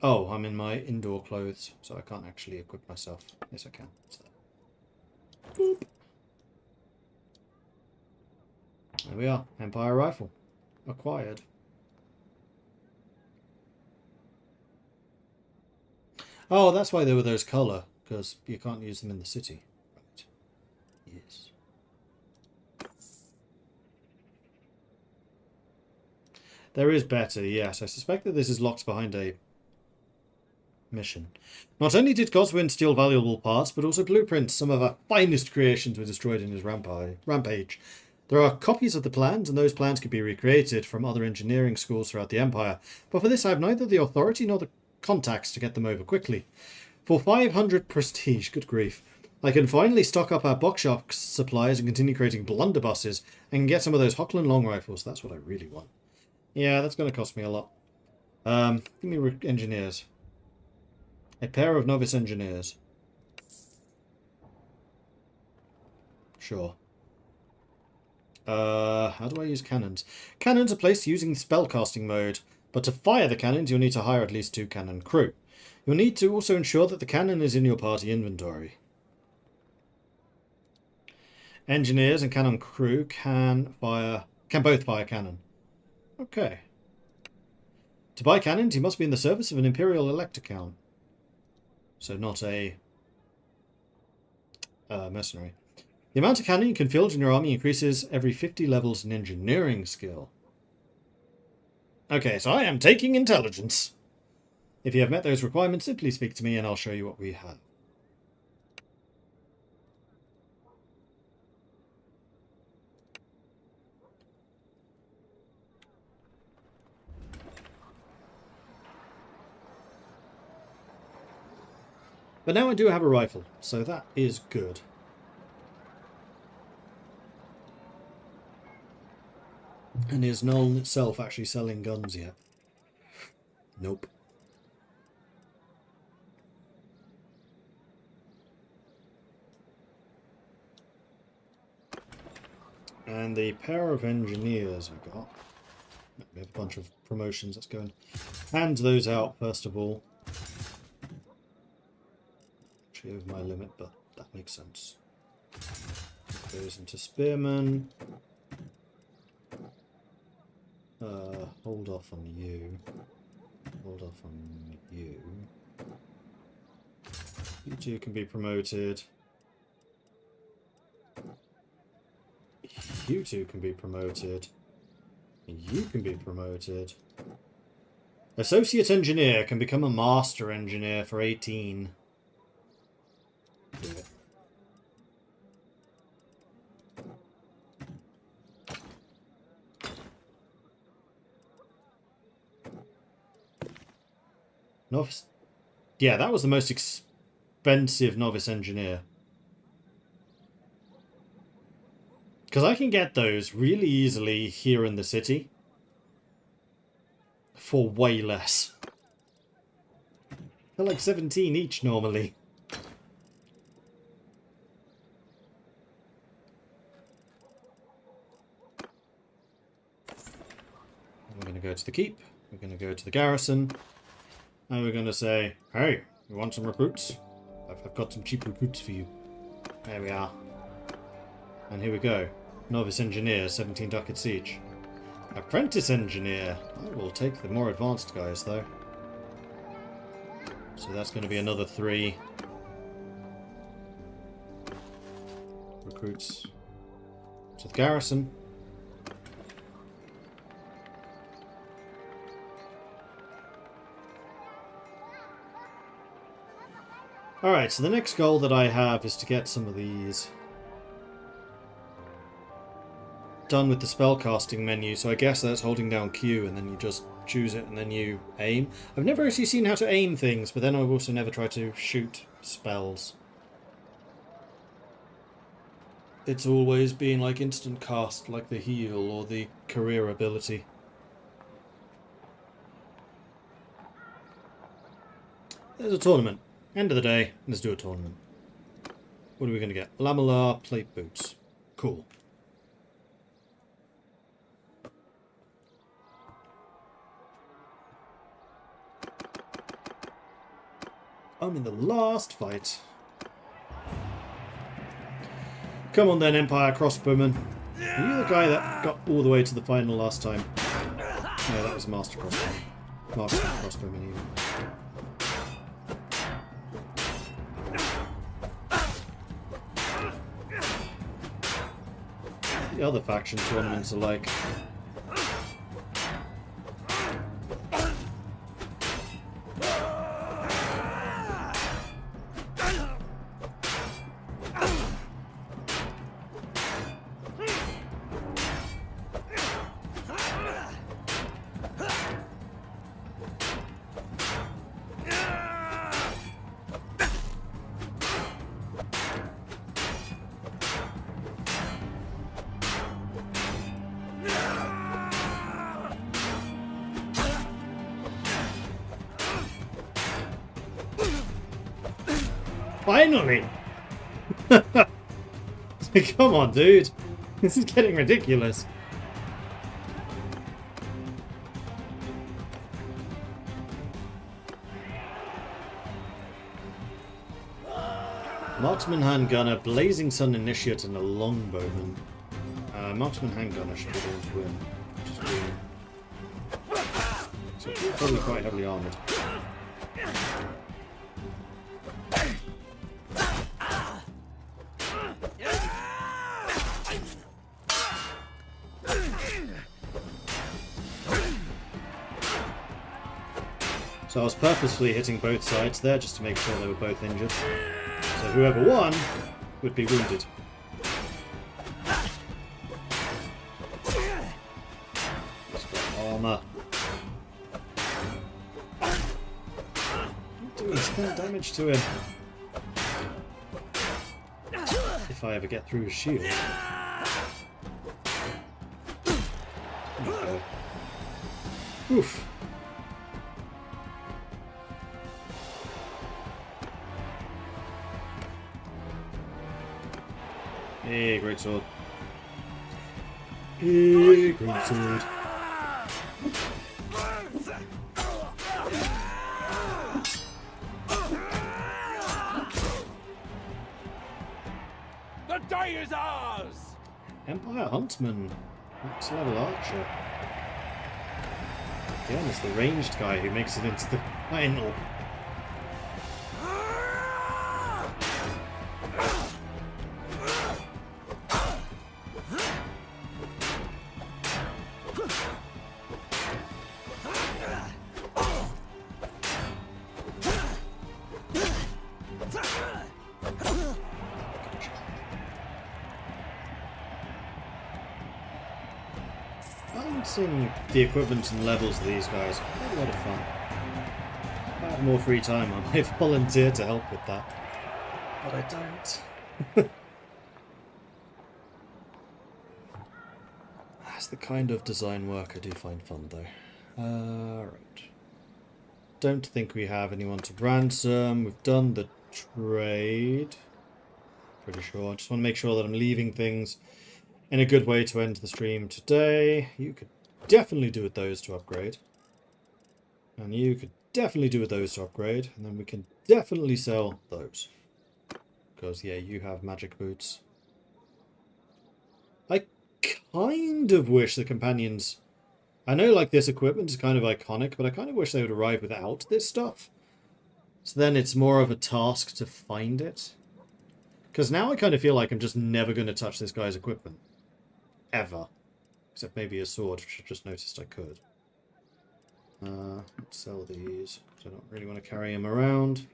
Oh, I'm in my indoor clothes, so I can't actually equip myself. Yes, I can. It's there. Boop. There we are. Empire rifle. Acquired. Oh, that's why they were those colour, because you can't use them in the city. Right. Yes. There is better, yes. I suspect that this is locked behind a mission. Not only did Goswin steal valuable parts, but also blueprints. Some of our finest creations were destroyed in his rampage. There are copies of the plans, and those plans could be recreated from other engineering schools throughout the Empire. But for this, I have neither the authority nor the contacts to get them over quickly. For 500 prestige, good grief, I can finally stock up our box supplies and continue creating blunderbusses and get some of those Hochland long rifles. That's what I really want. Yeah, that's going to cost me a lot. Give me engineers. A pair of novice engineers. Sure. How do I use cannons? Cannons are placed using spellcasting mode, but to fire the cannons you'll need to hire at least 2 cannon crew. You'll need to also ensure that the cannon is in your party inventory. Engineers and cannon crew can both fire cannon. Okay. To buy cannons you must be in the service of an Imperial Elect account. So not a mercenary. The amount of cannon you can field in your army increases every 50 levels in engineering skill. Okay, so I am taking intelligence. If you have met those requirements, simply speak to me and I'll show you what we have. But now I do have a rifle, so that is good. And is Nuln itself actually selling guns yet? Nope. And the pair of engineers I got. We have a bunch of promotions. Let's go and hand those out first of all. Actually over my limit, but that makes sense. Goes into spearmen. Hold off on you. Hold off on you. You two can be promoted. You two can be promoted. You can be promoted. Associate engineer can become a master engineer for 18. Do it. Novice. Yeah, that was the most expensive novice engineer. Because I can get those really easily here in the city for way less. They're like 17 each normally. We're going to go to the keep. We're going to go to the garrison. And we're going to say, hey, you want some recruits? I've got some cheap recruits for you. There we are. And here we go. Novice engineer, 17 ducats each. Apprentice engineer. I will take the more advanced guys, though. So that's going to be another 3 recruits to the garrison. Alright, so the next goal that I have is to get some of these done with the spellcasting menu, so I guess that's holding down Q and then you just choose it and then you aim. I've never actually seen how to aim things, but then I've also never tried to shoot spells. It's always been like instant cast, like the heal or the career ability. There's a tournament. End of the day, let's do a tournament. What are we going to get? Lamellar plate boots. Cool. I'm in the last fight. Come on then, Empire Crossbowman. Are you the guy that got all the way to the final last time? No, that was Master Crossbowman. Master Crossbowman even. The other faction tournaments are like... Finally! Come on, dude. This is getting ridiculous. Marksman handgunner, blazing sun initiate, and a longbowman. Marksman handgunner should be able to win, which is green. So he's probably quite heavily armoured. So I was purposefully hitting both sides there just to make sure they were both injured. So whoever won would be wounded. He's got armour. I'm doing 10 damage to him. If I ever get through his shield. Okay. Oof. Hey, great sword. Hey, great sword. The day is ours! Empire Huntsman. Next level archer. Again, it's the ranged guy who makes it into the final. Balancing the equipment and levels of these guys, quite a lot of fun. If I had more free time, I might volunteer to help with that. But I don't. That's the kind of design work I do find fun, though. Right. Don't think we have anyone to ransom. We've done the trade. Pretty sure. I just want to make sure that I'm leaving things in a good way to end the stream today. You could definitely do with those to upgrade. And you could definitely do with those to upgrade. And then we can definitely sell those. Because, yeah, you have magic boots. I kind of wish the companions... I know, like, this equipment is kind of iconic, but I kind of wish they would arrive without this stuff. So then it's more of a task to find it. Because now I kind of feel like I'm just never going to touch this guy's equipment. Ever. Except maybe a sword, which I just noticed I could. Let's sell these. I don't really want to carry him around.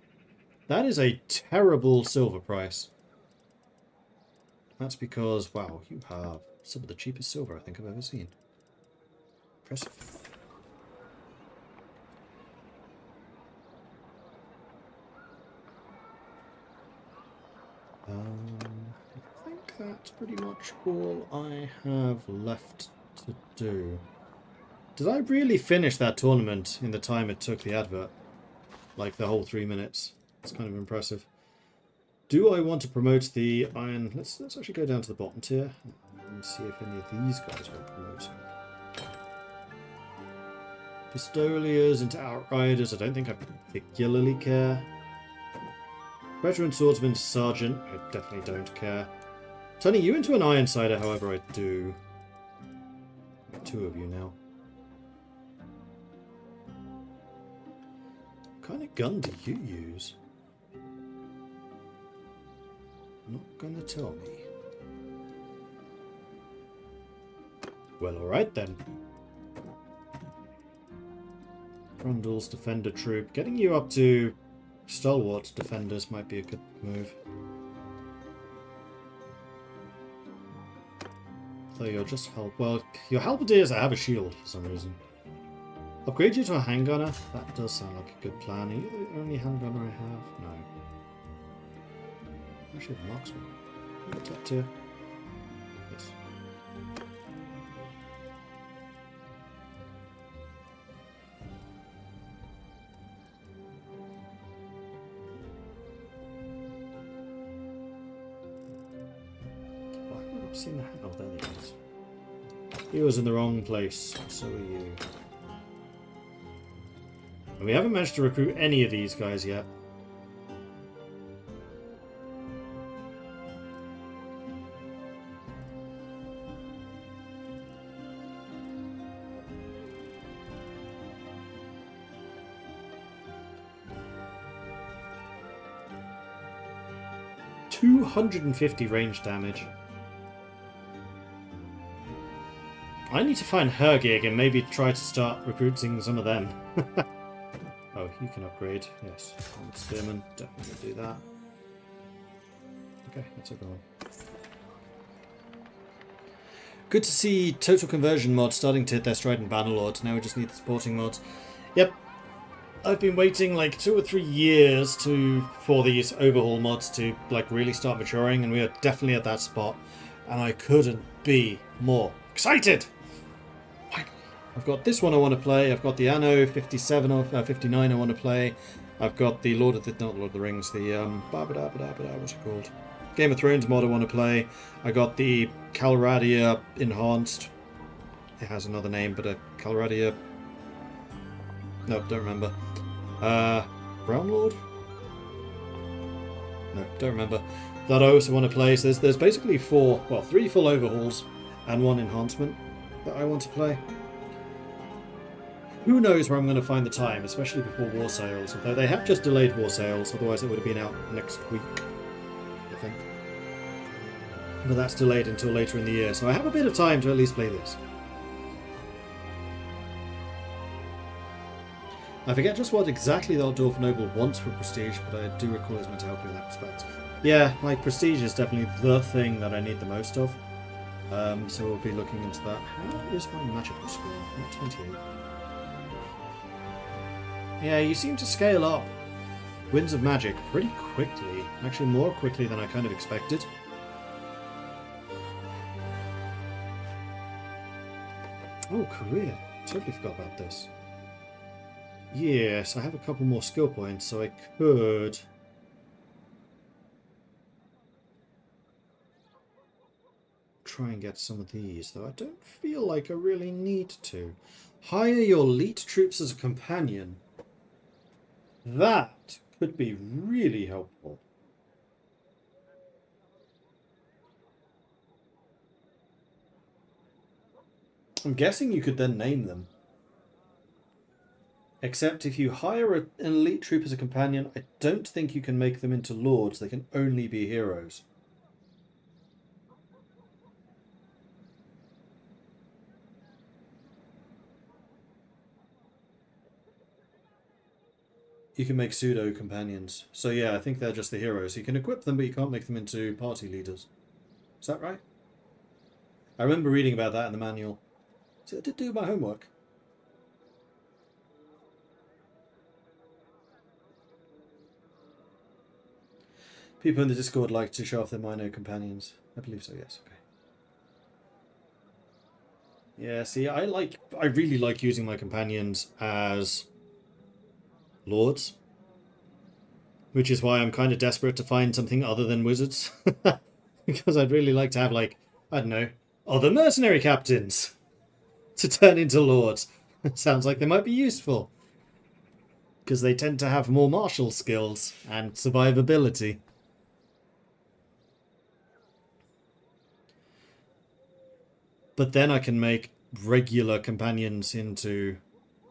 That is a terrible silver price. That's because, wow, you have some of the cheapest silver I think I've ever seen. Impressive. I think that's pretty much all I have left to do. Did I really finish that tournament in the time it took the advert? Like the whole 3 minutes. It's kind of impressive. Do I want to promote the iron? Let's actually go down to the bottom tier and see if any of these guys are promoting. Pistoliers into Outriders, I don't think I particularly care. Veteran Swordsman to Sergeant, I definitely don't care. Turning you into an Ironsider, however, I do. 2 of you now. What kind of gun do you use? Not gonna tell me. Well, alright then. Grundle's Defender Troop. Getting you up to Stalwart Defenders might be a good move. So you're just well, your Halberdiers have a shield for some reason. Upgrade you to a handgunner? That does sound like a good plan. Are you the only handgunner I have? No. I should have marksman. What's up tier? Yes. Why have I not seen the hand? Oh, there he is. He was in the wrong place. So are you. And we haven't managed to recruit any of these guys yet. $250 range damage. I need to find her gig and maybe try to start recruiting some of them. Oh, you can upgrade. Yes. Spearman, definitely do that. Okay, that's a goal. Good to see Total Conversion mod starting to hit their stride in Bannerlord. Now we just need the supporting mods. Yep. I've been waiting like 2 or 3 years for these overhaul mods to like really start maturing, and we are definitely at that spot. And I couldn't be more excited. Finally, I've got this one I want to play. I've got the Anno 57 or 59 I want to play. I've got the not Lord of the Rings, the what's it called? Game of Thrones mod I want to play. I got the Calradia Enhanced. It has another name, but a Calradia. No, don't remember. Brownlord? No, don't remember. That I also want to play. So there's basically 3 full overhauls and 1 enhancement that I want to play. Who knows where I'm going to find the time, especially before War Sales. Although they have just delayed War Sales, otherwise it would have been out next week, I think. But that's delayed until later in the year, so I have a bit of time to at least play this. I forget just what exactly the Dwarf Noble wants for Prestige, but I do recall his mentality in that respect. Yeah, like Prestige is definitely the thing that I need the most of. So we'll be looking into that. How is my magical score? Not 28. Yeah, you seem to scale up Winds of Magic pretty quickly. Actually, more quickly than I kind of expected. Oh, career. Totally forgot about this. Yes, I have a couple more skill points, so I could... try and get some of these, though I don't feel like I really need to. Hire your elite troops as a companion. That could be really helpful. I'm guessing you could then name them. Except if you hire an elite troop as a companion, I don't think you can make them into lords. They can only be heroes. You can make pseudo companions. So yeah, I think they're just the heroes. You can equip them, but you can't make them into party leaders. Is that right? I remember reading about that in the manual. So I did do my homework. People in the Discord like to show off their minor companions. I believe so, yes. Okay. Yeah, see, I really like using my companions as lords. Which is why I'm kind of desperate to find something other than wizards. Because I'd really like to have, like, I don't know, other mercenary captains to turn into lords. Sounds like they might be useful. Because they tend to have more martial skills and survivability. But then I can make regular companions into...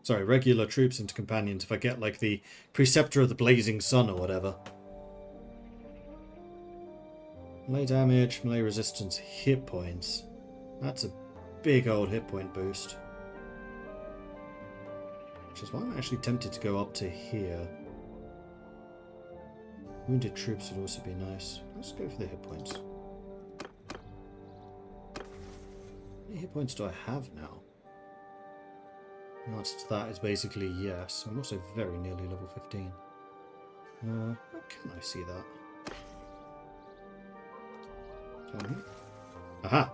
Sorry, regular troops into companions if I get, like, the Preceptor of the Blazing Sun or whatever. Melee damage, melee resistance, hit points. That's a big old hit point boost. Which is why I'm actually tempted to go up to here. Wounded troops would also be nice. Let's go for the hit points. How many hit points do I have now? The answer to that is basically yes. I'm also very nearly level 15. How can I see that? Tell me. Aha!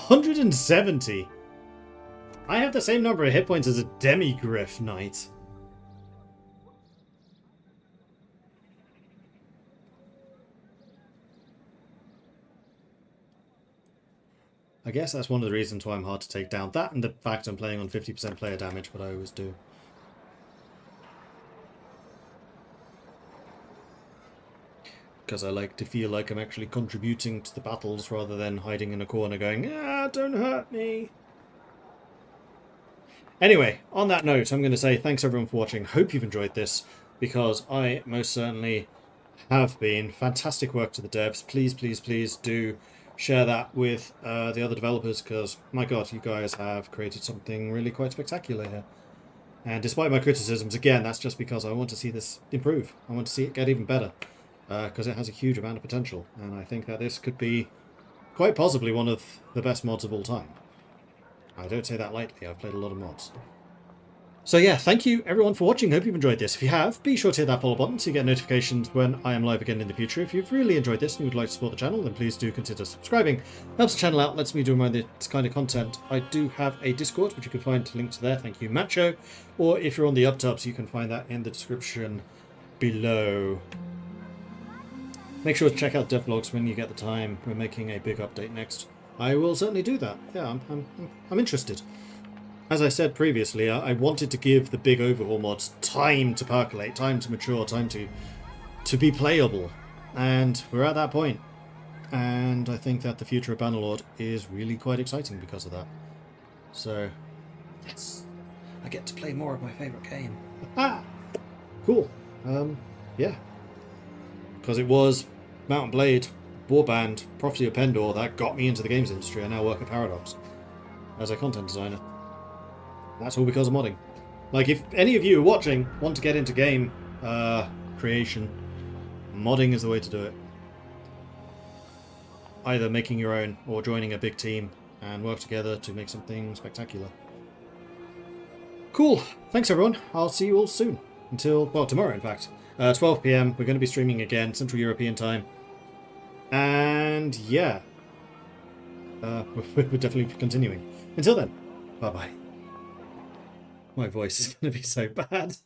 170! I have the same number of hit points as a Demigryph Knight. I guess that's one of the reasons why I'm hard to take down. That and the fact I'm playing on 50% player damage, but I always do. Because I like to feel like I'm actually contributing to the battles rather than hiding in a corner going, ah, don't hurt me. Anyway, on that note, I'm going to say thanks everyone for watching. Hope you've enjoyed this, because I most certainly have been. Fantastic work to the devs. Please, please, please do share that with the other developers, because, my god, you guys have created something really quite spectacular here. And despite my criticisms, again, that's just because I want to see this improve. I want to see it get even better, because it has a huge amount of potential. And I think that this could be quite possibly one of the best mods of all time. I don't say that lightly, I've played a lot of mods. So yeah, thank you everyone for watching. Hope you've enjoyed this. If you have, be sure to hit that follow button so you get notifications when I am live again in the future. If you've really enjoyed this and you would like to support the channel, then please do consider subscribing. Helps the channel out, lets me do more of this kind of content. I do have a Discord, which you can find linked there. Thank you, Macho. Or if you're on the Uptubs, you can find that in the description below. Make sure to check out devlogs when you get the time. We're making a big update next. I will certainly do that. Yeah, I'm interested. As I said previously, I wanted to give the big overhaul mods time to percolate, time to mature, time to be playable. And we're at that point. And I think that the future of Bannerlord is really quite exciting because of that. So, yes, I get to play more of my favourite game. Ah! Cool. Yeah. Because it was Mount & Blade, Warband, Prophecy of Pendor that got me into the games industry. I now work at Paradox as a content designer. That's all because of modding. Like, if any of you watching want to get into game creation, modding is the way to do it. either making your own or joining a big team and work together to make something spectacular. Cool. Thanks, everyone. I'll see you all soon. Until, well, tomorrow, in fact. 12 PM. We're going to be streaming again, Central European time. And, yeah. We're definitely continuing. Until then, bye-bye. My voice is going to be so bad.